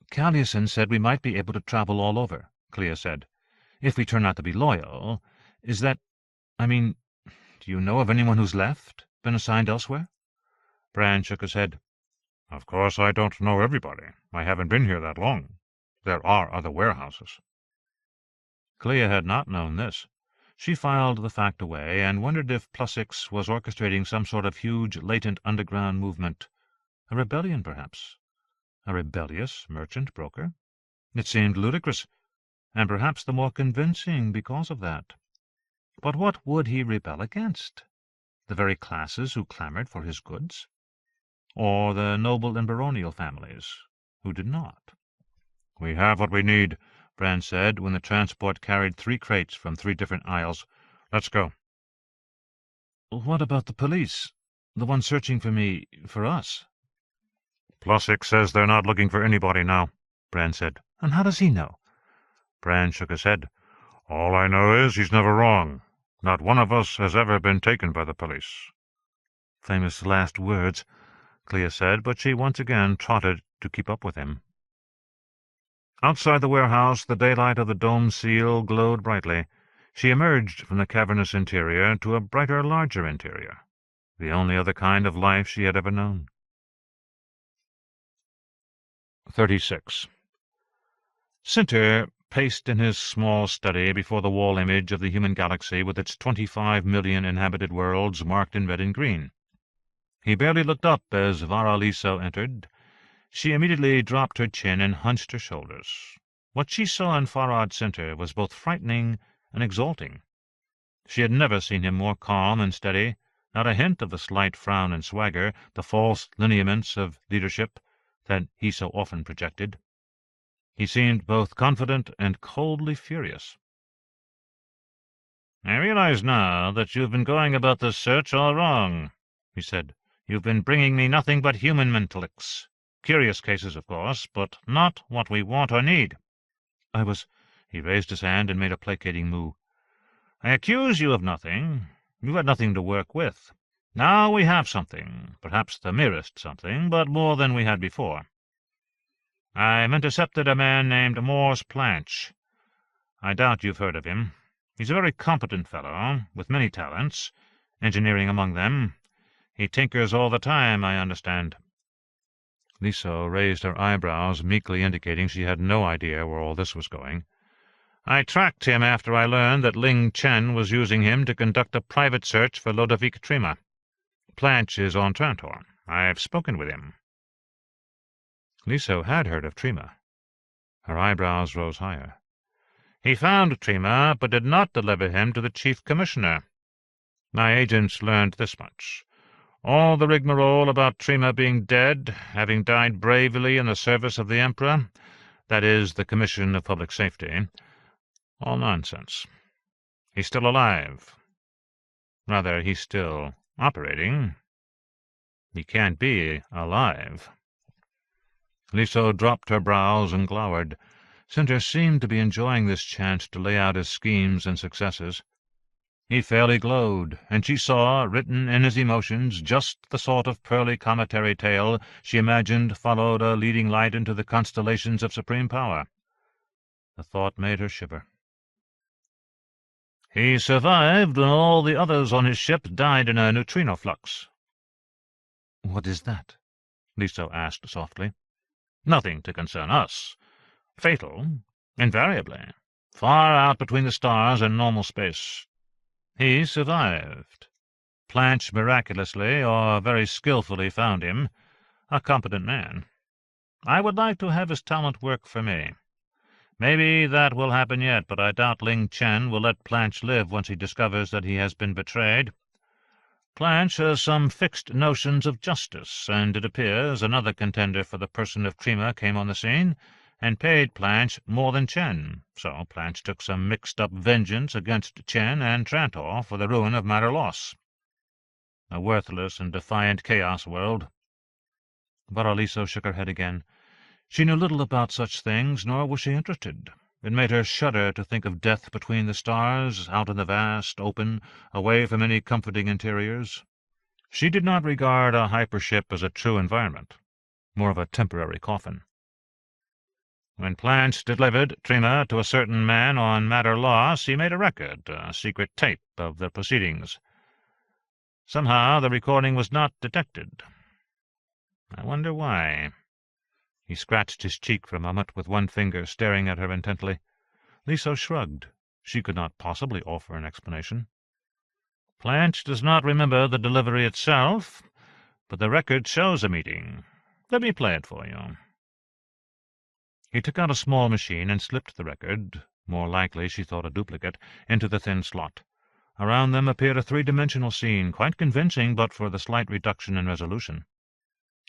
"Caliuson said we might be able to travel all over," Clea said, "if we turn out to be loyal. Is that— do you know of anyone who's left, been assigned elsewhere?" Bran shook his head. "Of course I don't know everybody. I haven't been here that long. There are other warehouses." Clea had not known this. She filed the fact away and wondered if Plusix was orchestrating some sort of huge latent underground movement. A rebellion, perhaps. A rebellious merchant broker? It seemed ludicrous, and perhaps the more convincing because of that. But what would he rebel against? The very classes who clamored for his goods? Or the noble and baronial families who did not? "We have what we need," Bran said, when the transport carried 3 crates from 3 different aisles. "Let's go." "What about the police? The ones searching for me, for us?" "Plusix says they're not looking for anybody now," Bran said. "And how does he know?" Bran shook his head. "All I know is he's never wrong. Not one of us has ever been taken by the police." "Famous last words," Clea said, but she once again trotted to keep up with him. Outside the warehouse, the daylight of the dome seal glowed brightly. She emerged from the cavernous interior to a brighter, larger interior, the only other kind of life she had ever known. 36. Cinter paced in his small study before the wall image of the human galaxy with its 25 million inhabited worlds marked in red and green. He barely looked up as Vara Liso entered. She immediately dropped her chin and hunched her shoulders. What she saw in Farad Cinter was both frightening and exalting. She had never seen him more calm and steady, not a hint of the slight frown and swagger, the false lineaments of leadership that he so often projected. He seemed both confident and coldly furious. "I realize now that you've been going about this search all wrong," he said. "You've been bringing me nothing but human mentalics. Curious cases, of course, but not what we want or need." "I was—" He raised his hand and made a placating moo. "I accuse you of nothing. You had nothing to work with. Now we have something, perhaps the merest something, but more than we had before. I've intercepted a man named Morse Planch. I doubt you've heard of him. He's a very competent fellow, with many talents, engineering among them. He tinkers all the time, I understand." Liso raised her eyebrows, meekly indicating she had no idea where all this was going. "I tracked him after I learned that Ling Chen was using him to conduct a private search for Lodovic Trima. Planch is on Trantor. I've spoken with him." Liso had heard of Trima. Her eyebrows rose higher. "He found Trima, but did not deliver him to the Chief Commissioner. My agents learned this much. All the rigmarole about Trima being dead, having died bravely in the service of the Emperor, that is, the Commission of Public Safety, all nonsense. He's still alive. Rather, he's still operating. He can't be alive. Liso dropped her brows and glowered. Sinter seemed to be enjoying this chance to lay out his schemes and successes. He fairly glowed, and she saw, written in his emotions, just the sort of pearly cometary tale she imagined followed a leading light into the constellations of supreme power. The thought made her shiver. He survived when all the others on his ship died in a neutrino flux. "What is that?" Liso asked softly. Nothing to concern us. Fatal, invariably. Far out between the stars and normal space. He survived. Planch miraculously, or very skillfully, found him. A competent man. I would like to have his talent work for me. Maybe that will happen yet, but I doubt Ling Chen will let Planch live once he discovers that he has been betrayed. Planch has some fixed notions of justice, and it appears another contender for the person of Trima came on the scene, and paid Planch more than Chen, so Planch took some mixed-up vengeance against Chen and Trantor for the ruin of Matter-Loss. A worthless and defiant chaos world. Liso shook her head again. She knew little about such things, nor was she interested. It made her shudder to think of death between the stars, out in the vast, open, away from any comforting interiors. She did not regard a hypership as a true environment, more of a temporary coffin. When Planch delivered Trima to a certain man on Matter-Loss, he made a record, a secret tape of the proceedings. Somehow the recording was not detected. I wonder why. He scratched his cheek for a moment, with one finger staring at her intently. Liso shrugged. She could not possibly offer an explanation. Planch does not remember the delivery itself, but the record shows a meeting. Let me play it for you. He took out a small machine and slipped the record, more likely, she thought, a duplicate, into the thin slot. Around them appeared a three-dimensional scene, quite convincing but for the slight reduction in resolution.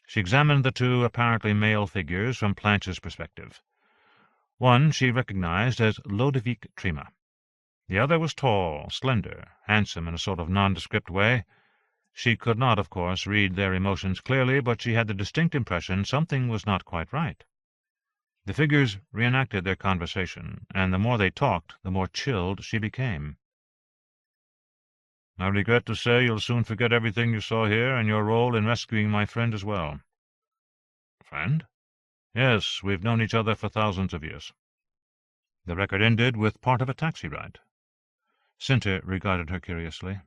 She examined the two apparently male figures from Planch's perspective. One she recognized as Ludovic Trima. The other was tall, slender, handsome in a sort of nondescript way. She could not, of course, read their emotions clearly, but she had the distinct impression something was not quite right. The figures reenacted their conversation, and the more they talked, the more chilled she became. I regret to say you'll soon forget everything you saw here, and your role in rescuing my friend as well. Friend? Yes, we've known each other for thousands of years. The record ended with part of a taxi ride. Sinter regarded her curiously.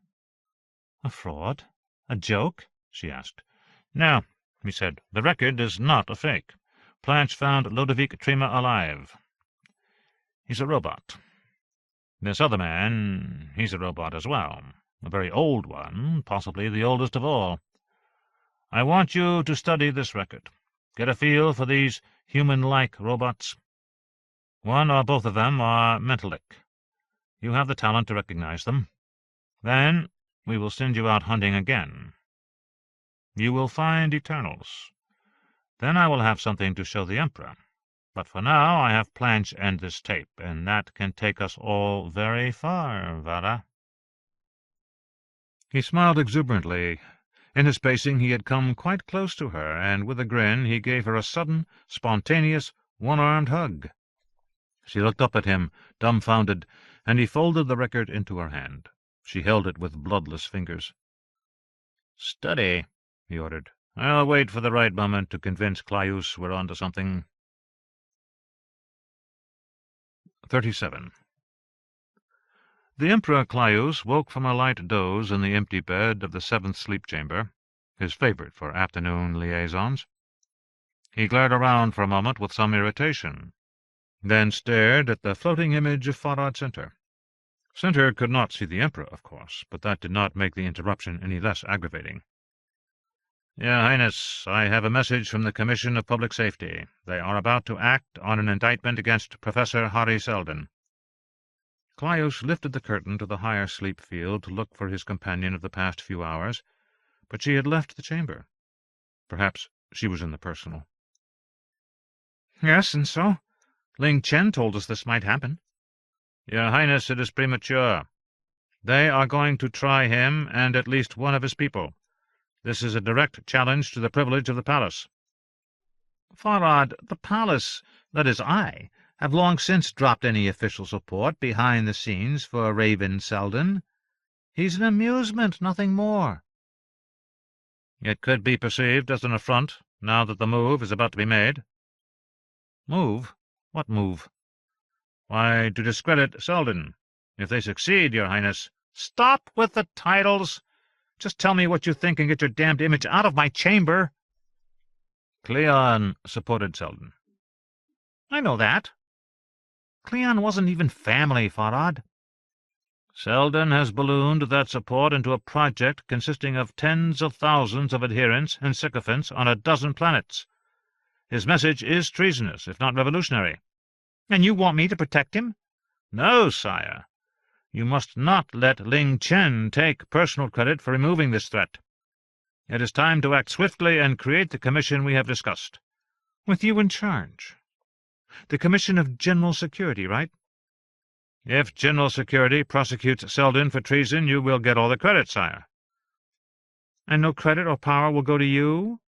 A fraud? A joke? She asked. No, he said. The record is not a fake. Planch found Ludovic Trima alive. He's a robot. This other man, he's a robot as well. A very old one, possibly the oldest of all. I want you to study this record. Get a feel for these human-like robots. One or both of them are mentalic. You have the talent to recognize them. Then we will send you out hunting again. You will find Eternals. Then I will have something to show the Emperor. But for now I have Planch and this tape, and that can take us all very far, Vara. He smiled exuberantly. In his pacing he had come quite close to her, and with a grin he gave her a sudden, spontaneous, one-armed hug. She looked up at him, dumbfounded, and he folded the record into her hand. She held it with bloodless fingers. "Study," he ordered. "I'll wait for the right moment to convince Claudius we're on to something." 37. The Emperor Claudius woke from a light doze in the empty bed of the seventh sleep-chamber, his favorite for afternoon liaisons. He glared around for a moment with some irritation, then stared at the floating image of Farad Sinter. Sinter could not see the Emperor, of course, but that did not make the interruption any less aggravating. "Your Highness, I have a message from the Commission of Public Safety. They are about to act on an indictment against Professor Harry Seldon." Caius lifted the curtain to the higher sleep field to look for his companion of the past few hours, but she had left the chamber. Perhaps she was in the personal. Yes, and so? Ling Chen told us this might happen. Your Highness, it is premature. They are going to try him and at least one of his people. This is a direct challenge to the privilege of the palace. Farad, the palace, that is I, have long since dropped any official support behind the scenes for Raven Seldon. He's an amusement, nothing more. It could be perceived as an affront, now that the move is about to be made. Move? What move? Why, to discredit Seldon. If they succeed, Your Highness— Stop with the titles! Just tell me what you think and get your damned image out of my chamber. Cleon supported Seldon. I know that. Cleon wasn't even family, Farad. Seldon has ballooned that support into a project consisting of tens of thousands of adherents and sycophants on a dozen planets. His message is treasonous, if not revolutionary. And you want me to protect him? No, sire. You must not let Ling Chen take personal credit for removing this threat. It is time to act swiftly and create the commission we have discussed. With you in charge. The Commission of General Security, right? If General Security prosecutes Seldon for treason, you will get all the credit, sire. And no credit or power will go to you?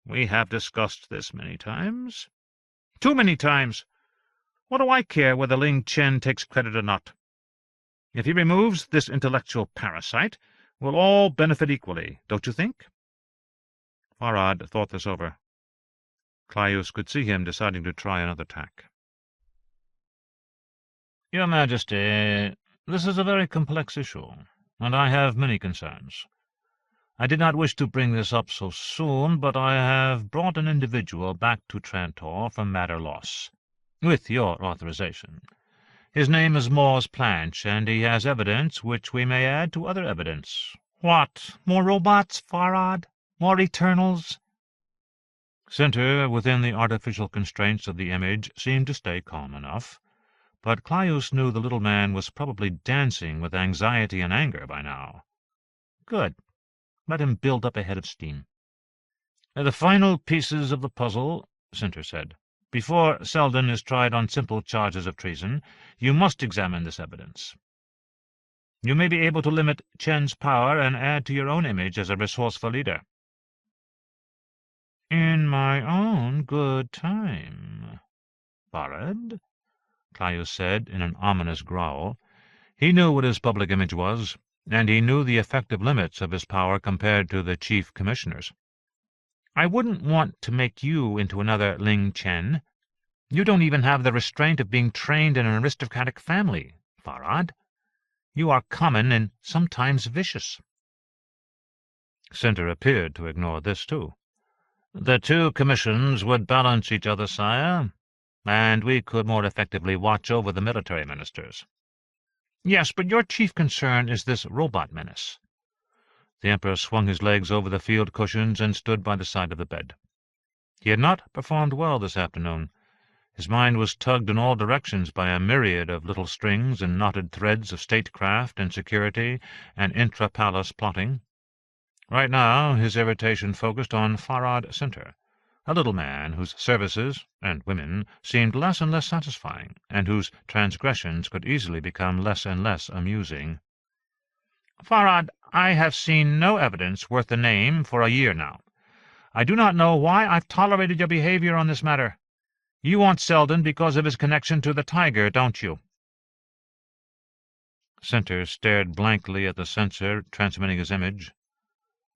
We have discussed this many times. Too many times. What do I care whether Ling Chen takes credit or not? If he removes this intellectual parasite, we'll all benefit equally, don't you think? Farad thought this over. Caius could see him deciding to try another tack. Your Majesty, this is a very complex issue, and I have many concerns. I did not wish to bring this up so soon, but I have brought an individual back to Trantor from matter loss, with your authorization. His name is Morse Planch, and he has evidence which we may add to other evidence. What? More robots, Farad? More Eternals? Center, within the artificial constraints of the image, seemed to stay calm enough, but Caius knew the little man was probably dancing with anxiety and anger by now. Good. Let him build up a head of steam. The final pieces of the puzzle, Center said. Before Seldon is tried on simple charges of treason, you must examine this evidence. You may be able to limit Chen's power and add to your own image as a resourceful leader. In my own good time, Farad, Caius said in an ominous growl. He knew what his public image was, and he knew the effective limits of his power compared to the chief commissioners. I wouldn't want to make you into another Ling Chen. You don't even have the restraint of being trained in an aristocratic family, Farad. You are common and sometimes vicious. Center appeared to ignore this, too. The two commissions would balance each other, sire, and we could more effectively watch over the military ministers. Yes, but your chief concern is this robot menace. The Emperor swung his legs over the field cushions and stood by the side of the bed. He had not performed well this afternoon. His mind was tugged in all directions by a myriad of little strings and knotted threads of statecraft and security and intra-palace plotting. Right now his irritation focused on Farad Center, a little man whose services, and women, seemed less and less satisfying, and whose transgressions could easily become less and less amusing. Farad, I have seen no evidence worth the name for a year now. I do not know why I've tolerated your behavior on this matter. You want Seldon because of his connection to the Tiger, don't you? Center stared blankly at the sensor transmitting his image.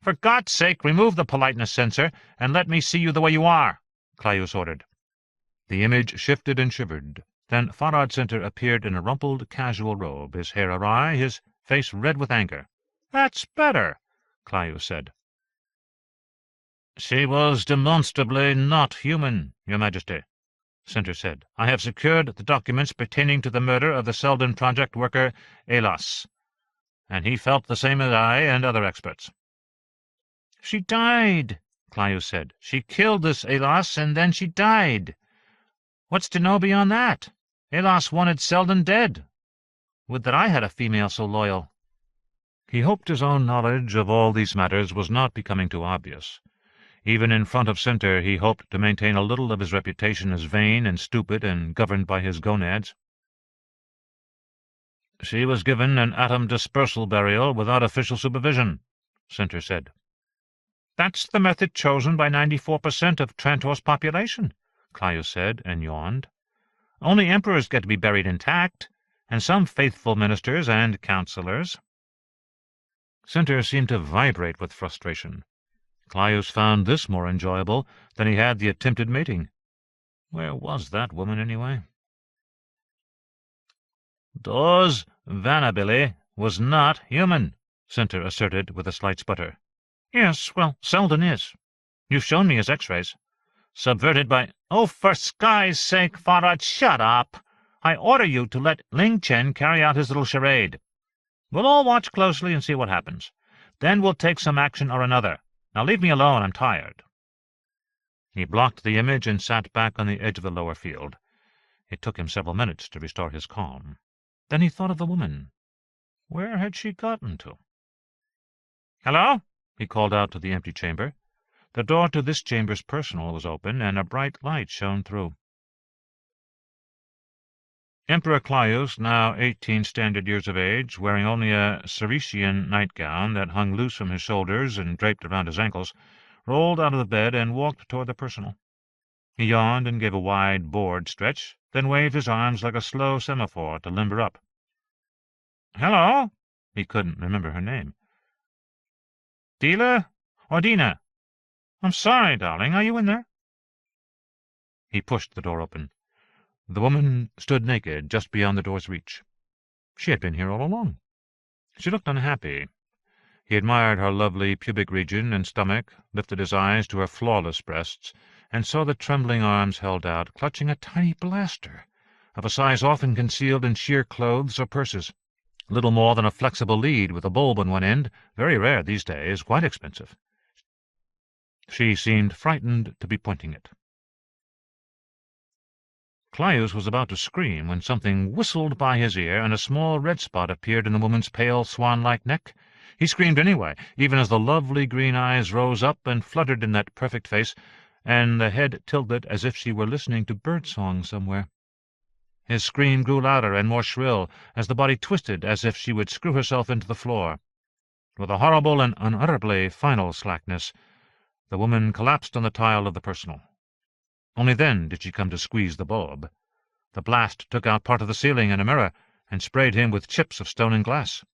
For God's sake, remove the politeness sensor, and let me see you the way you are, Caius ordered. The image shifted and shivered. Then Farad Center appeared in a rumpled, casual robe, his hair awry, his face red with anger. That's better, Caius said. She was demonstrably not human, Your Majesty, Center said. I have secured the documents pertaining to the murder of the Seldon project worker, Elas, and he felt the same as I and other experts. She died, Caius said. She killed this Elas, and then she died. What's to know beyond that? Elas wanted Seldon dead. Would that I had a female so loyal." He hoped his own knowledge of all these matters was not becoming too obvious. Even in front of Center he hoped to maintain a little of his reputation as vain and stupid and governed by his gonads. "She was given an atom dispersal burial without official supervision," Center said. "That's the method chosen by 94% of Trantor's population," Claudius said, and yawned. "Only emperors get to be buried intact, and some faithful ministers and counselors." Center seemed to vibrate with frustration. Claudius found this more enjoyable than he had the attempted mating. Where was that woman, anyway? "Dawes Vannabilly was not human," Center asserted with a slight sputter. "Yes, well, Seldon is. You've shown me his X-rays. Subverted by—" "Oh, for sky's sake, Farad, shut up! I order you to let Ling Chen carry out his little charade. We'll all watch closely and see what happens. Then we'll take some action or another. Now leave me alone, I'm tired." He blocked the image and sat back on the edge of the lower field. It took him several minutes to restore his calm. Then he thought of the woman. Where had she gotten to? "Hello?" he called out to the empty chamber. The door to this chamber's personal was open, and a bright light shone through. Emperor Claudius, now 18 standard years of age, wearing only a Cirician nightgown that hung loose from his shoulders and draped around his ankles, rolled out of the bed and walked toward the personal. He yawned and gave a wide, bored stretch, then waved his arms like a slow semaphore to limber up. "Hello?" He couldn't remember her name. "Deela or Dina? I'm sorry, darling. Are you in there?" He pushed the door open. The woman stood naked just beyond the door's reach. She had been here all along. She looked unhappy. He admired her lovely pubic region and stomach, lifted his eyes to her flawless breasts, and saw the trembling arms held out, clutching a tiny blaster, of a size often concealed in sheer clothes or purses. Little more than a flexible lead with a bulb on one end, very rare these days, quite expensive. She seemed frightened to be pointing it. Claudius was about to scream when something whistled by his ear, and a small red spot appeared in the woman's pale, swan-like neck. He screamed anyway, even as the lovely green eyes rose up and fluttered in that perfect face, and the head tilted as if she were listening to bird-song somewhere. His scream grew louder and more shrill as the body twisted as if she would screw herself into the floor. With a horrible and unutterably final slackness, the woman collapsed on the tile of the personal. Only then did she come to squeeze the bulb. The blast took out part of the ceiling and a mirror, and sprayed him with chips of stone and glass.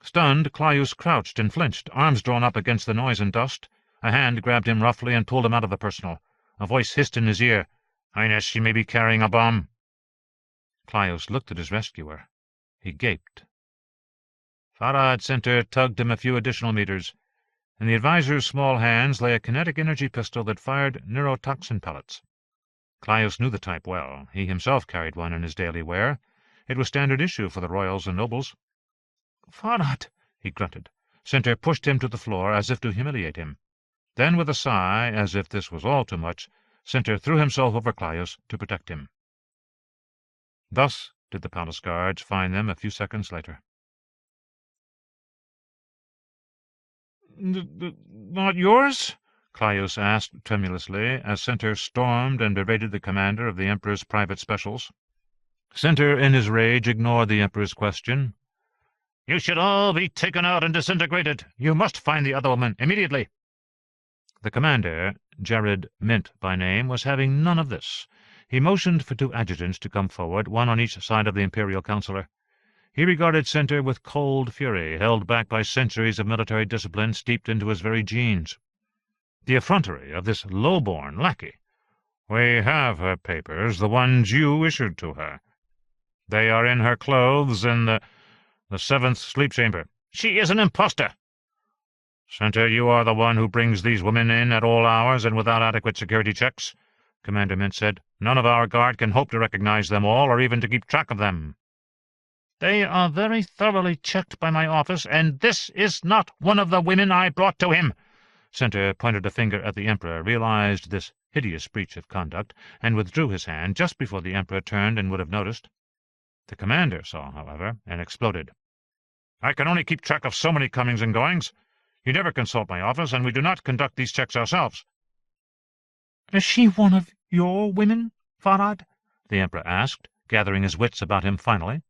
Stunned, Claudius crouched and flinched, arms drawn up against the noise and dust. A hand grabbed him roughly and pulled him out of the personal. A voice hissed in his ear, "Highness, she may be carrying a bomb." Claudius looked at his rescuer. He gaped. Farad Center tugged him a few additional meters. In the advisor's small hands lay a kinetic energy pistol that fired neurotoxin pellets. Claudius knew the type well. He himself carried one in his daily wear. It was standard issue for the royals and nobles. "Farad," he grunted. Center pushed him to the floor as if to humiliate him. Then, with a sigh, as if this was all too much, Center threw himself over Claudius to protect him. Thus did the palace guards find them a few seconds later. "Not yours?" Claudius asked tremulously, as Center stormed and berated the commander of the Emperor's private specials. Center, in his rage, ignored the Emperor's question. "You should all be taken out and disintegrated. You must find the other woman immediately." The commander, Jared Mint by name, was having none of this. He motioned for 2 adjutants to come forward, one on each side of the Imperial Counselor. He regarded Center with cold fury, held back by centuries of military discipline steeped into his very genes. The effrontery of this low-born lackey. "We have her papers, the ones you issued to her. They are in her clothes in the 7th sleep chamber." "She is an impostor." "Center, you are the one who brings these women in at all hours and without adequate security checks," Commander Mint said. "None of our guard can hope to recognize them all, or even to keep track of them." "They are very thoroughly checked by my office, and this is not one of the women I brought to him." Center pointed a finger at the Emperor, realized this hideous breach of conduct, and withdrew his hand just before the Emperor turned and would have noticed. The commander saw, however, and exploded. "I can only keep track of so many comings and goings. You never consult my office, and we do not conduct these checks ourselves." "Is she one of your women, Farad?" the Emperor asked, gathering his wits about him finally.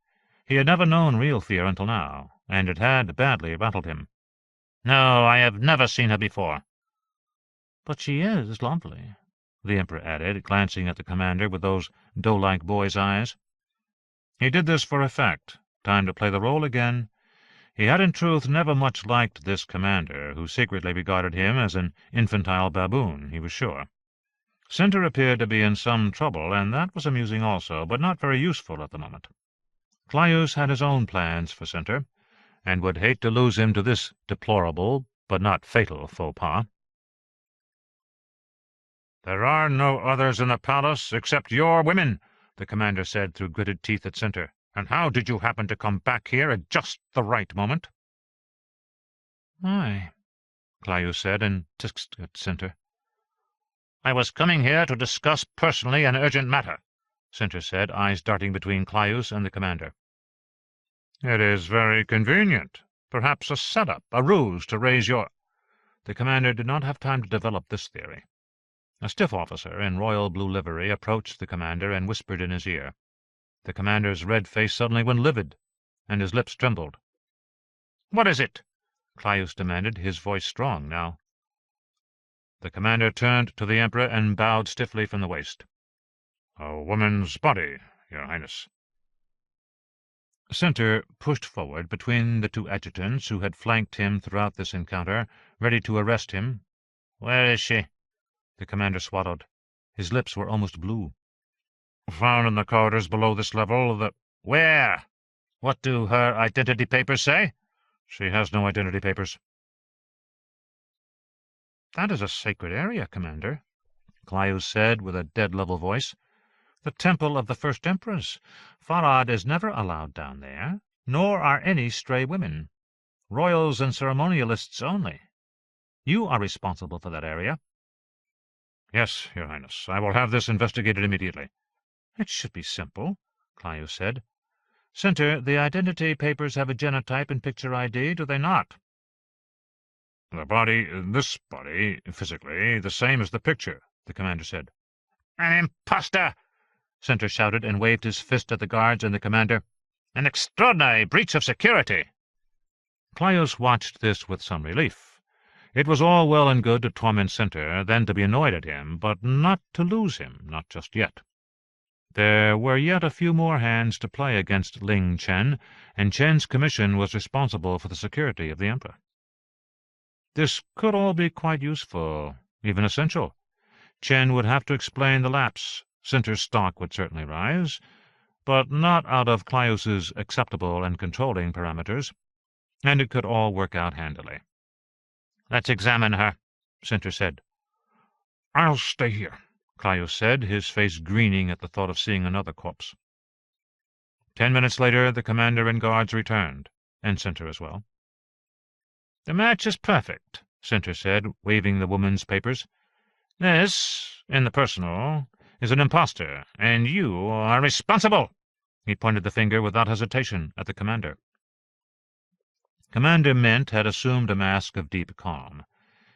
He had never known real fear until now, and it had badly rattled him. "No, I have never seen her before." "But she is lovely," the Emperor added, glancing at the commander with those doe-like boy's eyes. He did this for effect, time to play the role again. He had in truth never much liked this commander, who secretly regarded him as an infantile baboon, he was sure. Cinter appeared to be in some trouble, and that was amusing also, but not very useful at the moment. Claudius had his own plans for Cinter, and would hate to lose him to this deplorable, but not fatal, faux pas. "There are no others in the palace except your women," the commander said through gritted teeth at Cinter. "And how did you happen to come back here at just the right moment?" "Aye," Claudius said, and tisked at Cinter. "I was coming here to discuss personally an urgent matter," Cinter said, eyes darting between Claudius and the commander. "It is very convenient. Perhaps a setup, a ruse to raise your—" The commander did not have time to develop this theory. A stiff officer in royal blue livery approached the commander and whispered in his ear. The commander's red face suddenly went livid, and his lips trembled. "What is it?" Claudius demanded, his voice strong now. The commander turned to the Emperor and bowed stiffly from the waist. "A woman's body, Your Highness." Cinter pushed forward between the two adjutants who had flanked him throughout this encounter, ready to arrest him. "Where is she?" The commander swallowed. His lips were almost blue. "Found in the corridors below this level. Where? What do her identity papers say?" "She has no identity papers." "That is a sacred area, Commander," Claudius said with a dead-level voice. "The temple of the first emperors. Farad is never allowed down there, nor are any stray women. Royals and ceremonialists only. You are responsible for that area." "Yes, Your Highness. I will have this investigated immediately." "It should be simple," Claudius said. "Cinter, the identity papers have a genotype and picture ID, do they not?" This body, physically, the same as the picture," the commander said. "An impostor!" Cinter shouted and waved his fist at the guards and the commander. "An extraordinary breach of security!" Claudius watched this with some relief. It was all well and good to torment Cinter, then to be annoyed at him, but not to lose him, not just yet. There were yet a few more hands to play against Ling Chen, and Chen's commission was responsible for the security of the Emperor. This could all be quite useful, even essential. Chen would have to explain the lapse. Cinter's stock would certainly rise, but not out of Claudius's acceptable and controlling parameters, and it could all work out handily. "Let's examine her," Cinter said. "I'll stay here," Claudius said, his face greening at the thought of seeing another corpse. 10 minutes later the commander and guards returned, and Cinter as well. "The match is perfect," Cinter said, waving the woman's papers. "This, in the personal, is an impostor, and you are responsible." He pointed the finger without hesitation at the commander. Commander Mint had assumed a mask of deep calm.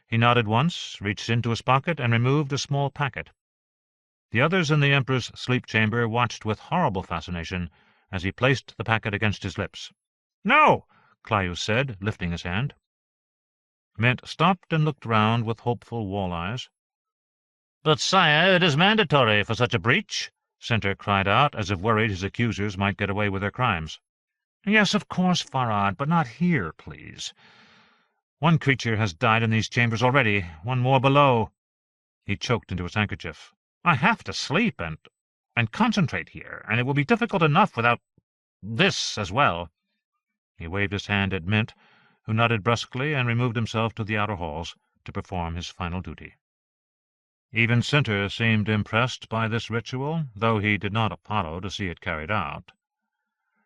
He nodded once, reached into his pocket, and removed a small packet. The others in the Emperor's sleep chamber watched with horrible fascination as he placed the packet against his lips. "No!" Claudius said, lifting his hand. Mint stopped and looked round with hopeful wall-eyes. "But, sire, it is mandatory for such a breach," Cinter cried out, as if worried his accusers might get away with their crimes. "Yes, of course, Farad, but not here, please. One creature has died in these chambers already, one more below." He choked into his handkerchief. "I have to sleep and concentrate here, and it will be difficult enough without this as well." He waved his hand at Mint, who nodded brusquely and removed himself to the outer halls to perform his final duty. Even Cinter seemed impressed by this ritual, though he did not follow to see it carried out.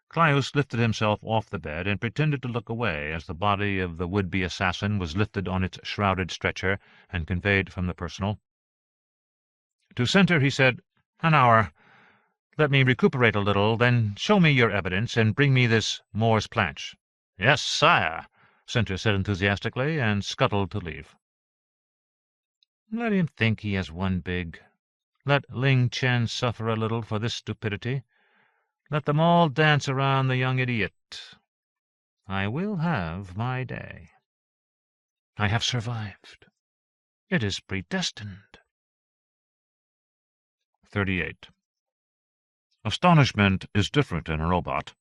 Claudius lifted himself off the bed and pretended to look away as the body of the would-be assassin was lifted on its shrouded stretcher and conveyed from the personal. To Cinter he said, "An hour. Let me recuperate a little, then show me your evidence, and bring me this Moore's planch." "Yes, sire," Sinter said enthusiastically, and scuttled to leave. Let him think he has won big. Let Ling Chen suffer a little for this stupidity. Let them all dance around the young idiot. I will have my day. I have survived. It is predestined. 38. Astonishment is different in a robot.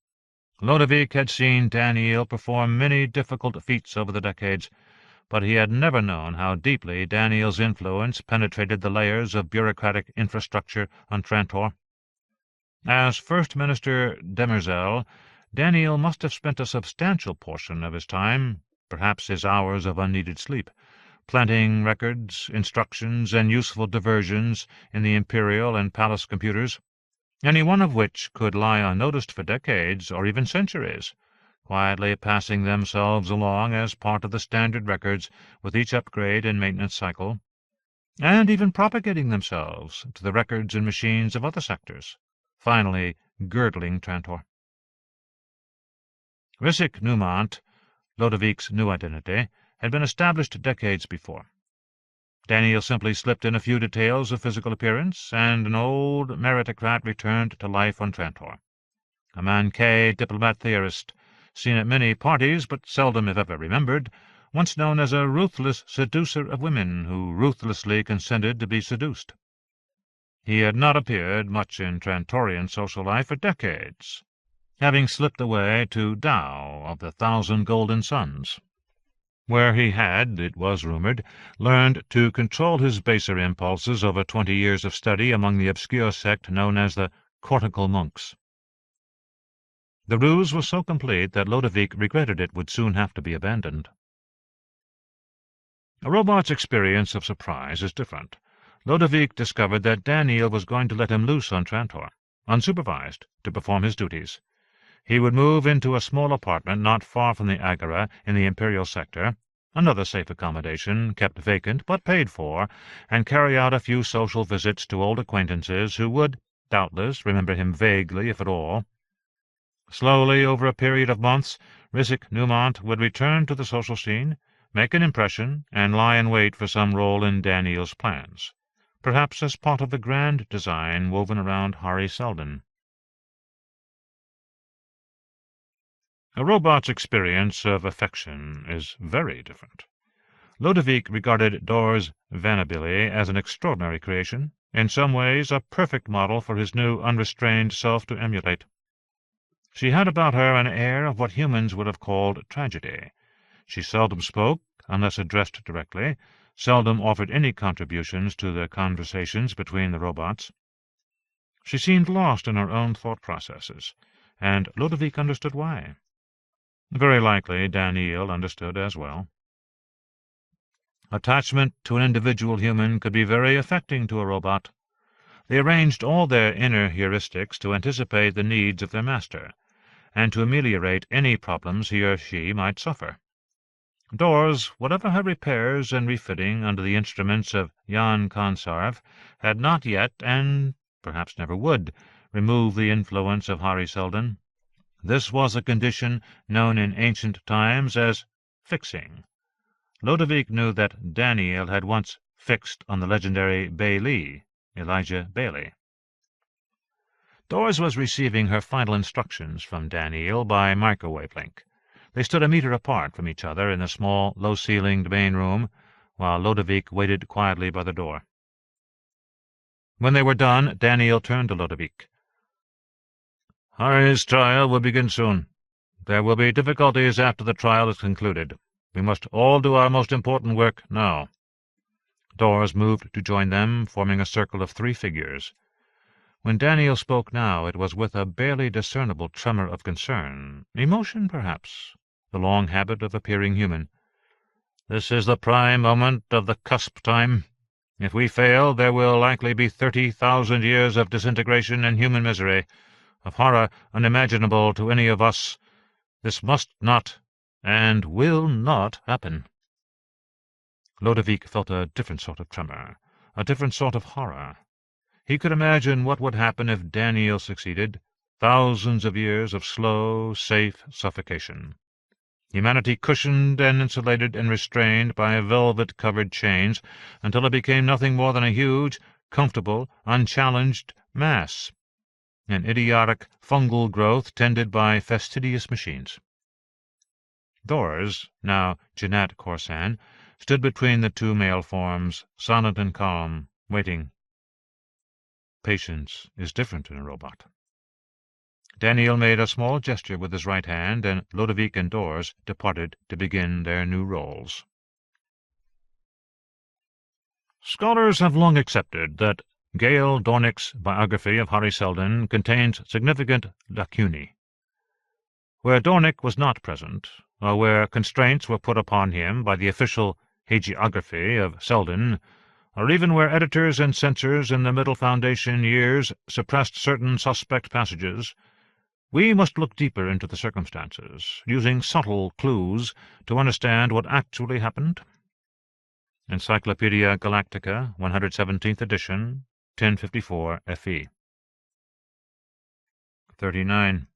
Ludovic had seen Daneel perform many difficult feats over the decades, but he had never known how deeply Daneel's influence penetrated the layers of bureaucratic infrastructure on Trantor. As First Minister Demerzel, Daneel must have spent a substantial portion of his time, perhaps his hours of unneeded sleep, planting records, instructions, and useful diversions in the Imperial and Palace computers, any one of which could lie unnoticed for decades or even centuries, quietly passing themselves along as part of the standard records with each upgrade and maintenance cycle, and even propagating themselves to the records and machines of other sectors, finally girdling Trantor. Risic Newmont, Ludovic's new identity, had been established decades before. Daneel simply slipped in a few details of physical appearance, and an old meritocrat returned to life on Trantor. A Mankay diplomat-theorist, seen at many parties but seldom if ever remembered, once known as a ruthless seducer of women who ruthlessly consented to be seduced. He had not appeared much in Trantorian social life for decades, having slipped away to Tao of the 1,000 Golden Suns, where he had, it was rumored, learned to control his baser impulses over 20 years of study among the obscure sect known as the Cortical Monks. The ruse was so complete that Ludovic regretted it would soon have to be abandoned. A robot's experience of surprise is different. Ludovic discovered that Daneel was going to let him loose on Trantor, unsupervised, to perform his duties. He would move into a small apartment not far from the Agora in the Imperial sector, another safe accommodation, kept vacant but paid for, and carry out a few social visits to old acquaintances who would, doubtless, remember him vaguely, if at all. Slowly, over a period of months, Risic Newmont would return to the social scene, make an impression, and lie in wait for some role in Daneel's plans, perhaps as part of the grand design woven around Hari Seldon. A robot's experience of affection is very different. Ludovic regarded Dors Vanabili as an extraordinary creation, in some ways a perfect model for his new unrestrained self to emulate. She had about her an air of what humans would have called tragedy. She seldom spoke, unless addressed directly, seldom offered any contributions to the conversations between the robots. She seemed lost in her own thought processes, and Ludovic understood why. Very likely Daneel understood as well. Attachment to an individual human could be very affecting to a robot. They arranged all their inner heuristics to anticipate the needs of their master, and to ameliorate any problems he or she might suffer. Dors, whatever her repairs and refitting under the instruments of Jan Konsarv, had not yet, and perhaps never would, remove the influence of Hari Seldon. This was a condition known in ancient times as fixing. Ludovic knew that Daneel had once fixed on the legendary Bailey, Elijah Bailey. Dors was receiving her final instructions from Daneel by microwave link. They stood a meter apart from each other in the small, low-ceilinged main room, while Ludovic waited quietly by the door. When they were done, Daneel turned to Ludovic. "Hari's trial will begin soon. There will be difficulties after the trial is concluded. We must all do our most important work now." Dors moved to join them, forming a circle of 3 figures. When Daneel spoke now, it was with a barely discernible tremor of concern, emotion, perhaps, the long habit of appearing human. "This is the prime moment of the cusp time. If we fail, there will likely be 30,000 years of disintegration and human misery, of horror unimaginable to any of us. This must not, and will not, happen." Ludovic felt a different sort of tremor, a different sort of horror. He could imagine what would happen if Daneel succeeded. Thousands of years of slow, safe suffocation. Humanity cushioned and insulated and restrained by velvet-covered chains until it became nothing more than a huge, comfortable, unchallenged mass, an idiotic fungal growth tended by fastidious machines. Doors, now Jeanette Corsan, stood between the two male forms, silent and calm, waiting. Patience is different in a robot. Daneel made a small gesture with his right hand, and Ludovic and Dors departed to begin their new roles. Scholars have long accepted that Gail Dornick's biography of Hari Seldon contains significant lacunae. Where Dornick was not present, or where constraints were put upon him by the official hagiography of Seldon, or even where editors and censors in the Middle Foundation years suppressed certain suspect passages, we must look deeper into the circumstances, using subtle clues to understand what actually happened. Encyclopaedia Galactica, 117th edition, 1054 FE. 39.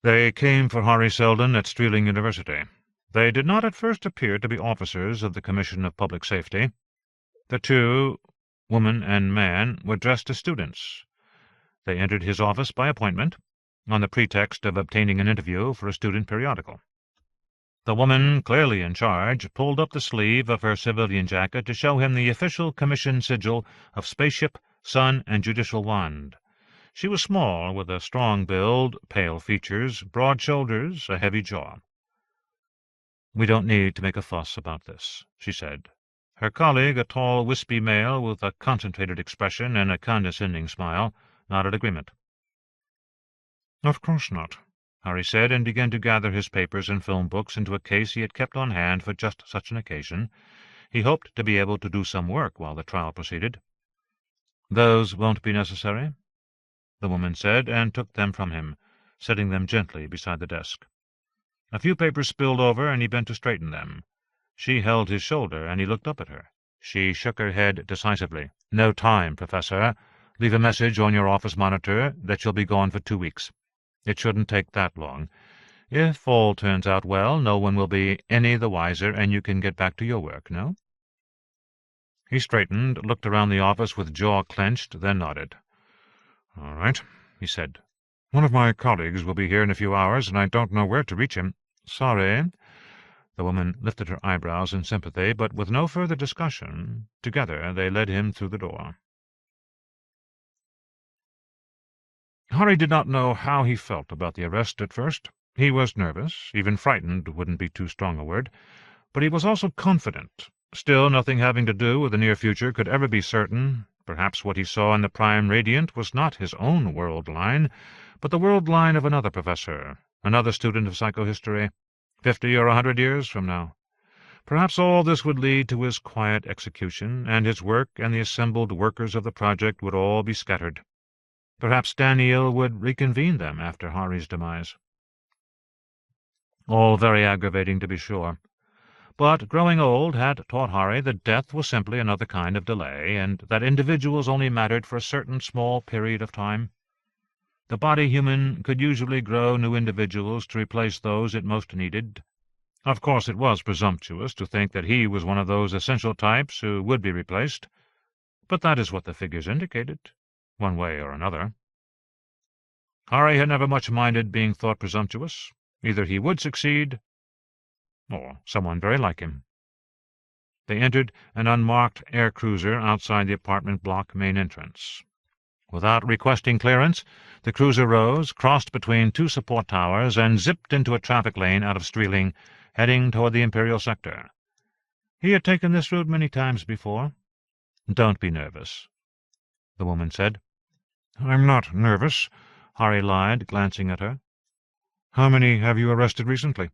They came for Hari Seldon at Streeling University. They did not at first appear to be officers of the Commission of Public Safety. The two, woman and man, were dressed as students. They entered his office by appointment, on the pretext of obtaining an interview for a student periodical. The woman, clearly in charge, pulled up the sleeve of her civilian jacket to show him the official commission sigil of Spaceship, Sun, and Judicial Wand. She was small, with a strong build, pale features, broad shoulders, a heavy jaw. "We don't need to make a fuss about this," she said. Her colleague, a tall, wispy male with a concentrated expression and a condescending smile, nodded agreement. "Of course not," Hari said, and began to gather his papers and film books into a case he had kept on hand for just such an occasion. He hoped to be able to do some work while the trial proceeded. "Those won't be necessary," the woman said, and took them from him, setting them gently beside the desk. A few papers spilled over, and he bent to straighten them. She held his shoulder, and he looked up at her. She shook her head decisively. "No time, Professor. Leave a message on your office monitor that you'll be gone for 2 weeks. It shouldn't take that long. If all turns out well, no one will be any the wiser, and you can get back to your work, no?" He straightened, looked around the office with jaw clenched, then nodded. "All right," he said. "One of my colleagues will be here in a few hours, and I don't know where to reach him." "Sorry." The woman lifted her eyebrows in sympathy, but with no further discussion. Together they led him through the door. Hari did not know how he felt about the arrest at first. He was nervous, even frightened wouldn't be too strong a word, but he was also confident. Still, nothing having to do with the near future could ever be certain. Perhaps what he saw in the Prime Radiant was not his own world line, but the world line of another professor, another student of psychohistory, 50 or 100 years from now. Perhaps all this would lead to his quiet execution, and his work and the assembled workers of the project would all be scattered. Perhaps Daneel would reconvene them after Hari's demise. All very aggravating, to be sure. But growing old had taught Hari that death was simply another kind of delay, and that individuals only mattered for a certain small period of time. The body human could usually grow new individuals to replace those it most needed. Of course it was presumptuous to think that he was one of those essential types who would be replaced, but that is what the figures indicated, one way or another. Hari had never much minded being thought presumptuous. Either he would succeed, or someone very like him. They entered an unmarked air-cruiser outside the apartment block main entrance. Without requesting clearance, the cruiser rose, crossed between two support towers, and zipped into a traffic lane out of Streeling, heading toward the Imperial sector. He had taken this route many times before. "Don't be nervous," the woman said. "I'm not nervous," Hari lied, glancing at her. "How many have you arrested recently?"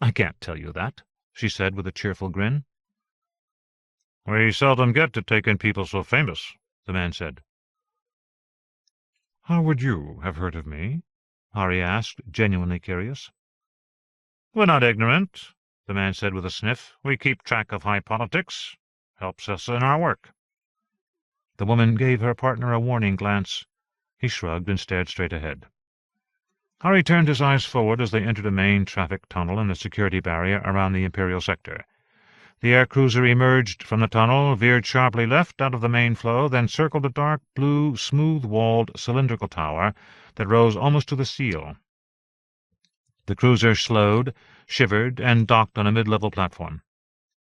"I can't tell you that," she said with a cheerful grin. "We seldom get to take in people so famous," the man said. "How would you have heard of me?" Hari asked, genuinely curious. "We're not ignorant," the man said with a sniff. "We keep track of high politics. Helps us in our work." The woman gave her partner a warning glance. He shrugged and stared straight ahead. Harry turned his eyes forward as they entered a main traffic tunnel and a security barrier around the Imperial sector. The air cruiser emerged from the tunnel, veered sharply left out of the main flow, then circled a dark blue, smooth-walled, cylindrical tower that rose almost to the seal. The cruiser slowed, shivered, and docked on a mid-level platform.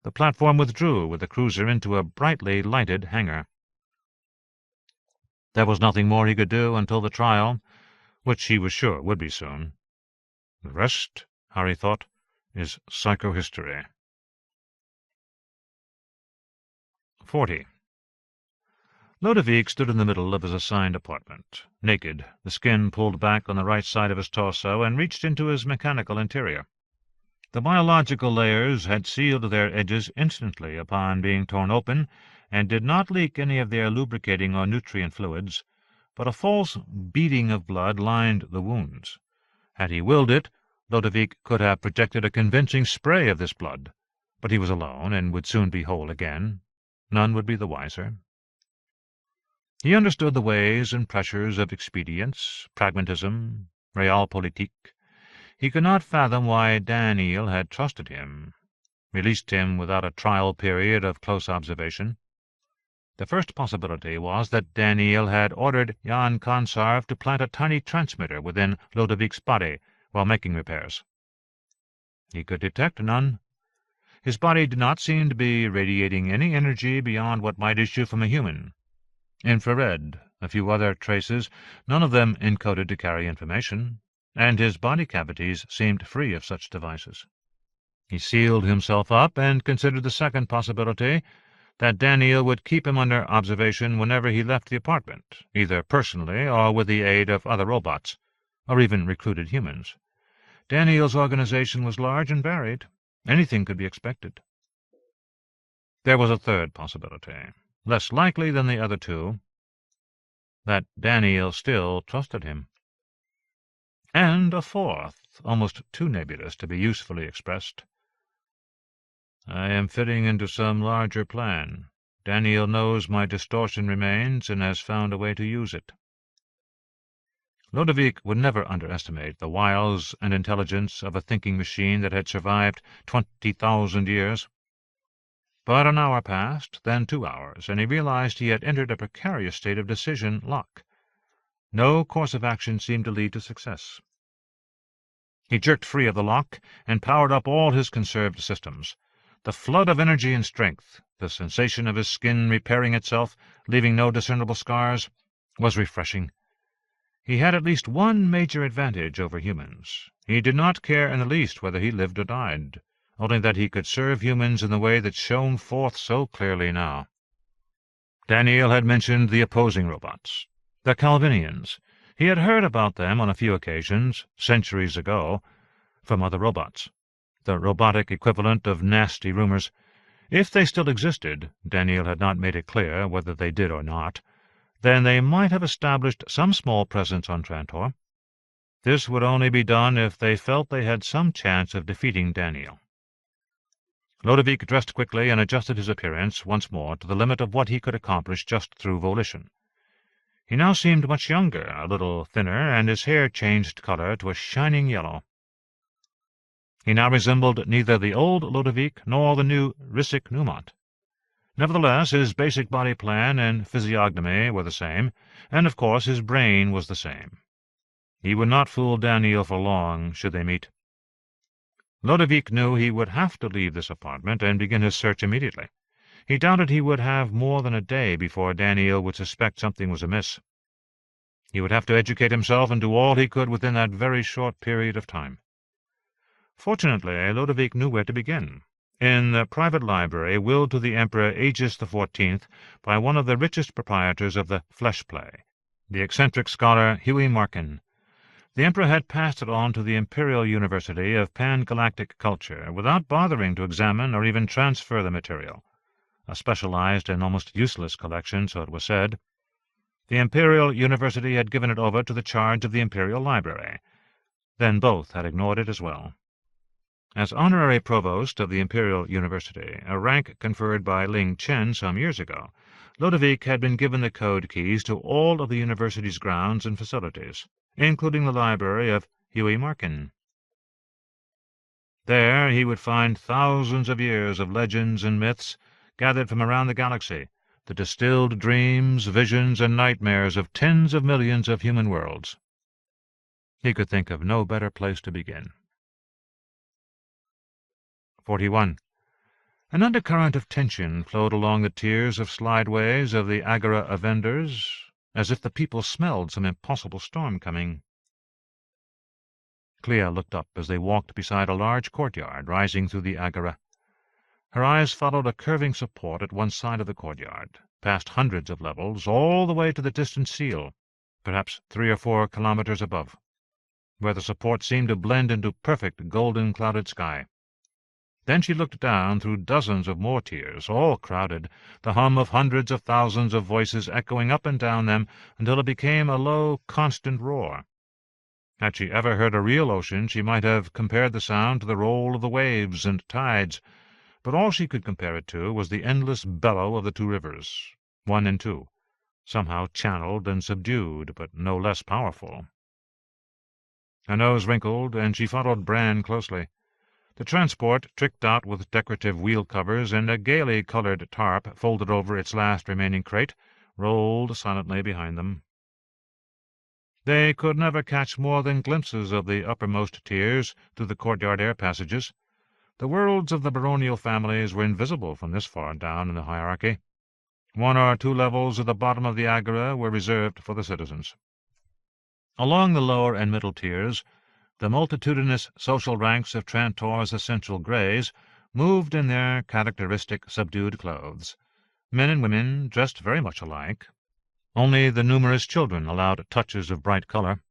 The platform withdrew with the cruiser into a brightly lighted hangar. There was nothing more he could do until the trial, which he was sure would be soon. The rest, Harry thought, is psychohistory. 40. Ludovic stood in the middle of his assigned apartment, naked, the skin pulled back on the right side of his torso, and reached into his mechanical interior. The biological layers had sealed their edges instantly upon being torn open, and did not leak any of their lubricating or nutrient fluids, but a false beading of blood lined the wounds. Had he willed it, Ludovic could have projected a convincing spray of this blood, but he was alone, and would soon be whole again. None would be the wiser. He understood the ways and pressures of expedience, pragmatism, realpolitik. He could not fathom why Daneel had trusted him, released him without a trial period of close observation. The first possibility was that Daneel had ordered Jan Konsarv to plant a tiny transmitter within Ludovic's body while making repairs. He could detect none. His body did not seem to be radiating any energy beyond what might issue from a human. Infrared, a few other traces, none of them encoded to carry information, and his body cavities seemed free of such devices. He sealed himself up and considered the second possibility, that Daneel would keep him under observation whenever he left the apartment, either personally or with the aid of other robots, or even recruited humans. Daneel's organization was large and varied. Anything could be expected. There was a third possibility, less likely than the other two, that Daneel still trusted him. And a fourth, almost too nebulous to be usefully expressed. I am fitting into some larger plan. Daneel knows my distortion remains and has found a way to use it. Ludovic would never underestimate the wiles and intelligence of a thinking machine that had survived 20,000 years. But an hour passed, then 2 hours, and he realized he had entered a precarious state of decision lock. No course of action seemed to lead to success. He jerked free of the lock and powered up all his conserved systems. The flood of energy and strength, the sensation of his skin repairing itself, leaving no discernible scars, was refreshing. He had at least one major advantage over humans. He did not care in the least whether he lived or died, only that he could serve humans in the way that shone forth so clearly now. Daneel had mentioned the opposing robots, the Calvinians. He had heard about them on a few occasions, centuries ago, from other robots, the robotic equivalent of nasty rumors. If they still existed, Daneel had not made it clear whether they did or not, then they might have established some small presence on Trantor. This would only be done if they felt they had some chance of defeating Daneel. Ludovic dressed quickly and adjusted his appearance once more to the limit of what he could accomplish just through volition. He now seemed much younger, a little thinner, and his hair changed color to a shining yellow. He now resembled neither the old Ludovic nor the new Risic Newmont. Nevertheless, his basic body plan and physiognomy were the same, and of course his brain was the same. He would not fool Daneel for long, should they meet. Ludovic knew he would have to leave this apartment and begin his search immediately. He doubted he would have more than a day before Daneel would suspect something was amiss. He would have to educate himself and do all he could within that very short period of time. Fortunately, Ludovic knew where to begin. In the private library willed to the Emperor Aegis XIV by one of the richest proprietors of the flesh play, the eccentric scholar Huey Markin. The Emperor had passed it on to the Imperial University of Pan-Galactic Culture without bothering to examine or even transfer the material, a specialized and almost useless collection, so it was said. The Imperial University had given it over to the charge of the Imperial Library. Then both had ignored it as well. As honorary provost of the Imperial University, a rank conferred by Ling Chen some years ago, Ludovic had been given the code keys to all of the university's grounds and facilities, including the library of Huey Markin. There he would find thousands of years of legends and myths gathered from around the galaxy, the distilled dreams, visions, and nightmares of tens of millions of human worlds. He could think of no better place to begin. 41. An undercurrent of tension flowed along the tiers of slideways of the Agora of vendors, as if the people smelled some impossible storm coming. Clea looked up as they walked beside a large courtyard rising through the Agora. Her eyes followed a curving support at one side of the courtyard, past hundreds of levels, all the way to the distant seal, perhaps 3 or 4 kilometers above, where the support seemed to blend into perfect golden clouded sky. Then she looked down through dozens of more tiers, all crowded, the hum of hundreds of thousands of voices echoing up and down them until it became a low, constant roar. Had she ever heard a real ocean, she might have compared the sound to the roll of the waves and tides, but all she could compare it to was the endless bellow of the 2 rivers, 1 and 2, somehow channeled and subdued, but no less powerful. Her nose wrinkled, and she followed Bran closely. The transport, tricked out with decorative wheel covers and a gaily colored tarp folded over its last remaining crate, rolled silently behind them. They could never catch more than glimpses of the uppermost tiers through the courtyard air passages. The worlds of the baronial families were invisible from this far down in the hierarchy. 1 or 2 levels at the bottom of the Agora were reserved for the citizens. Along the lower and middle tiers, the multitudinous social ranks of Trantor's essential greys moved in their characteristic subdued clothes, men and women dressed very much alike. Only the numerous children allowed touches of bright color.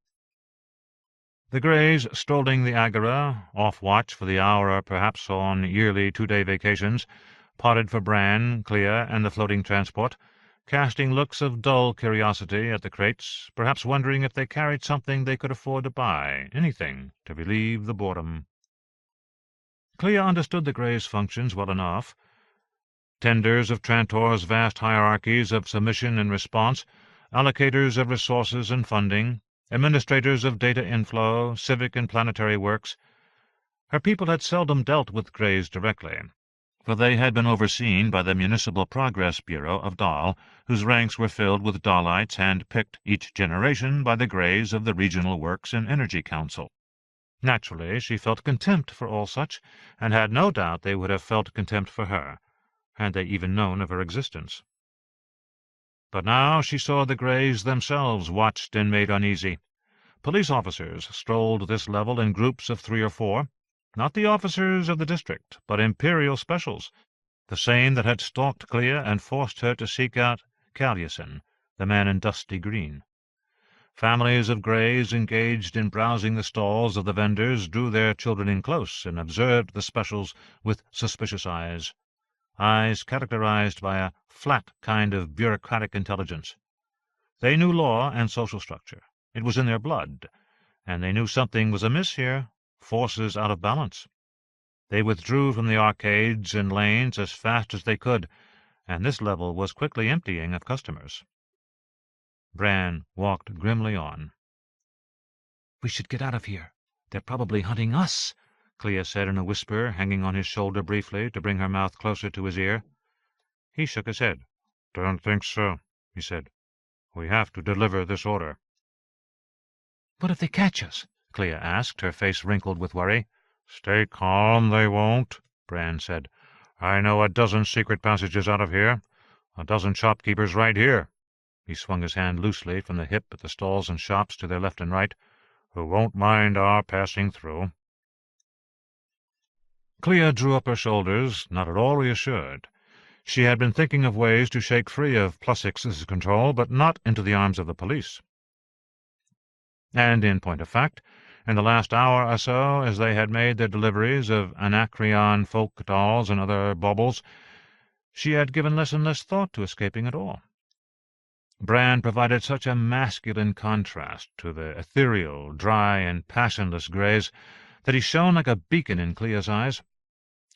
The greys strolling the Agora, off watch for the hour or perhaps on yearly 2-day vacations, potted for Bran, Clea, and the floating transport, casting looks of dull curiosity at the crates, perhaps wondering if they carried something they could afford to buy, anything to relieve the boredom. Clea understood the greys' functions well enough. Tenders of Trantor's vast hierarchies of submission and response, allocators of resources and funding, administrators of data inflow, civic and planetary works. Her people had seldom dealt with greys directly, for they had been overseen by the Municipal Progress Bureau of Dahl, whose ranks were filled with Dahlites hand-picked each generation by the greys of the Regional Works and Energy Council. Naturally, she felt contempt for all such, and had no doubt they would have felt contempt for her, had they even known of her existence. But now she saw the greys themselves watched and made uneasy. Police officers strolled this level in groups of 3 or 4, not the officers of the district, but Imperial specials, the same that had stalked Clea and forced her to seek out Calyusin, the man in dusty green. Families of greys engaged in browsing the stalls of the vendors drew their children in close and observed the specials with suspicious eyes characterized by a flat kind of bureaucratic intelligence. They knew law and social structure. It was in their blood, and they knew something was amiss here, forces out of balance. They withdrew from the arcades and lanes as fast as they could, and this level was quickly emptying of customers. Bran walked grimly on. "We should get out of here. They're probably hunting us," Clea said in a whisper, hanging on his shoulder briefly to bring her mouth closer to his ear. He shook his head. "Don't think so," he said. "We have to deliver this order." "What if they catch us?" Clea asked, her face wrinkled with worry. "Stay calm, they won't," Bran said. "I know a dozen secret passages out of here, a dozen shopkeepers right here." He swung his hand loosely from the hip at the stalls and shops to their left and right, "who won't mind our passing through." Clea drew up her shoulders, not at all reassured. She had been thinking of ways to shake free of Plusix's control, but not into the arms of the police. And in point of fact, in the last hour or so, as they had made their deliveries of Anacreon folk dolls and other baubles, she had given less and less thought to escaping at all. Bran provided such a masculine contrast to the ethereal, dry, and passionless greys that he shone like a beacon in Clea's eyes.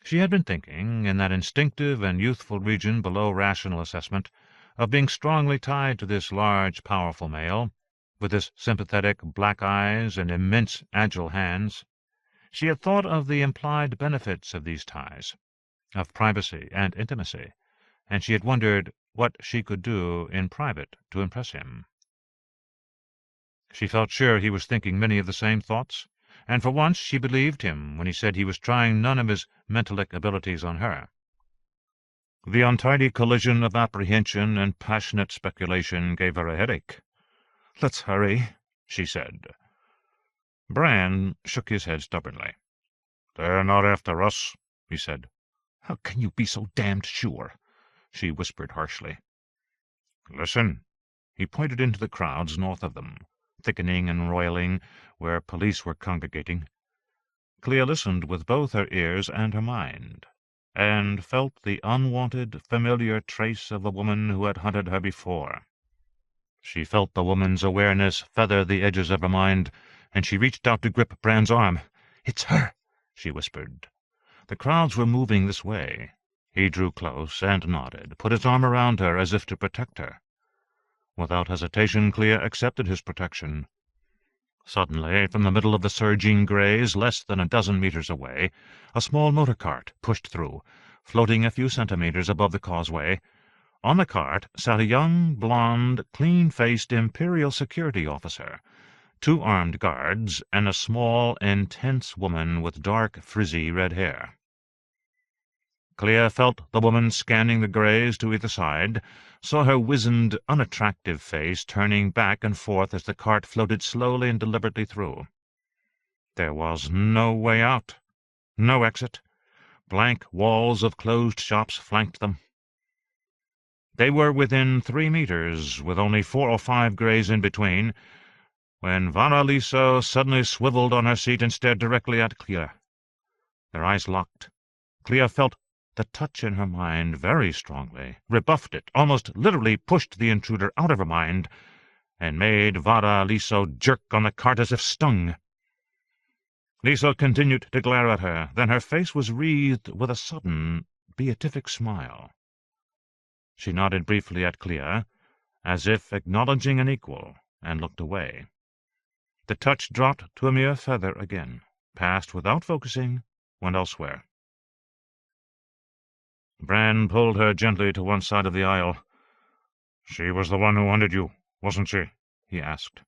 She had been thinking, in that instinctive and youthful region below rational assessment, of being strongly tied to this large, powerful male, with his sympathetic black eyes and immense, agile hands. She had thought of the implied benefits of these ties, of privacy and intimacy, and she had wondered what she could do in private to impress him. She felt sure he was thinking many of the same thoughts, and for once she believed him when he said he was trying none of his mentalic abilities on her. The untidy collision of apprehension and passionate speculation gave her a headache. "Let's hurry," she said. Bran shook his head stubbornly. "They're not after us," he said. "How can you be so damned sure?" she whispered harshly. "Listen." He pointed into the crowds north of them, thickening and roiling, where police were congregating. Clea listened with both her ears and her mind, and felt the unwanted, familiar trace of the woman who had hunted her before. She felt the woman's awareness feather the edges of her mind, and she reached out to grip Bran's arm. "It's her," she whispered. The crowds were moving this way. He drew close and nodded, put his arm around her as if to protect her. Without hesitation, Clea accepted his protection. Suddenly, from the middle of the surging greys, less than a dozen meters away, a small motor cart pushed through, floating a few centimeters above the causeway. On the cart sat a young, blond, clean-faced Imperial security officer, 2 armed guards, and a small, intense woman with dark, frizzy red hair. Clea felt the woman scanning the greys to either side, saw her wizened, unattractive face turning back and forth as the cart floated slowly and deliberately through. There was no way out, no exit. Blank walls of closed shops flanked them. They were within 3 meters, with only 4 or 5 greys in between, when Vara Liso suddenly swiveled on her seat and stared directly at Clea. Their eyes locked. Clea felt the touch in her mind very strongly, rebuffed it, almost literally pushed the intruder out of her mind, and made Vara Liso jerk on the cart as if stung. Liso continued to glare at her, then her face was wreathed with a sudden, beatific smile. She nodded briefly at Clea, as if acknowledging an equal, and looked away. The touch dropped to a mere feather again, passed without focusing, went elsewhere. Bran pulled her gently to one side of the aisle. "She was the one who hunted you, wasn't she?" he asked.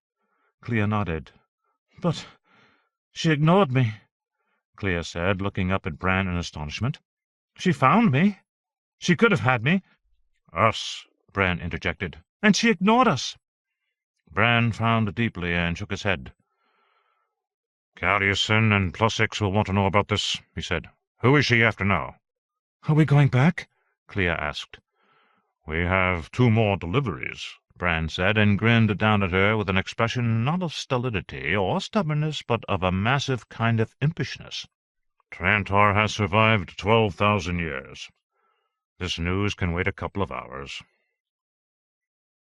Clea nodded. "But she ignored me," Clea said, looking up at Bran in astonishment. "She found me. She could have had me." "Us," Bran interjected. "And she ignored us." Bran frowned deeply and shook his head. "Cariusen and Plusix will want to know about this," he said. "Who is she after now?" "Are we going back?" Clea asked. "We have 2 more deliveries," Bran said, and grinned down at her with an expression not of stolidity or stubbornness, but of a massive kind of impishness. "Trantor has survived 12,000 years. This news can wait a couple of hours.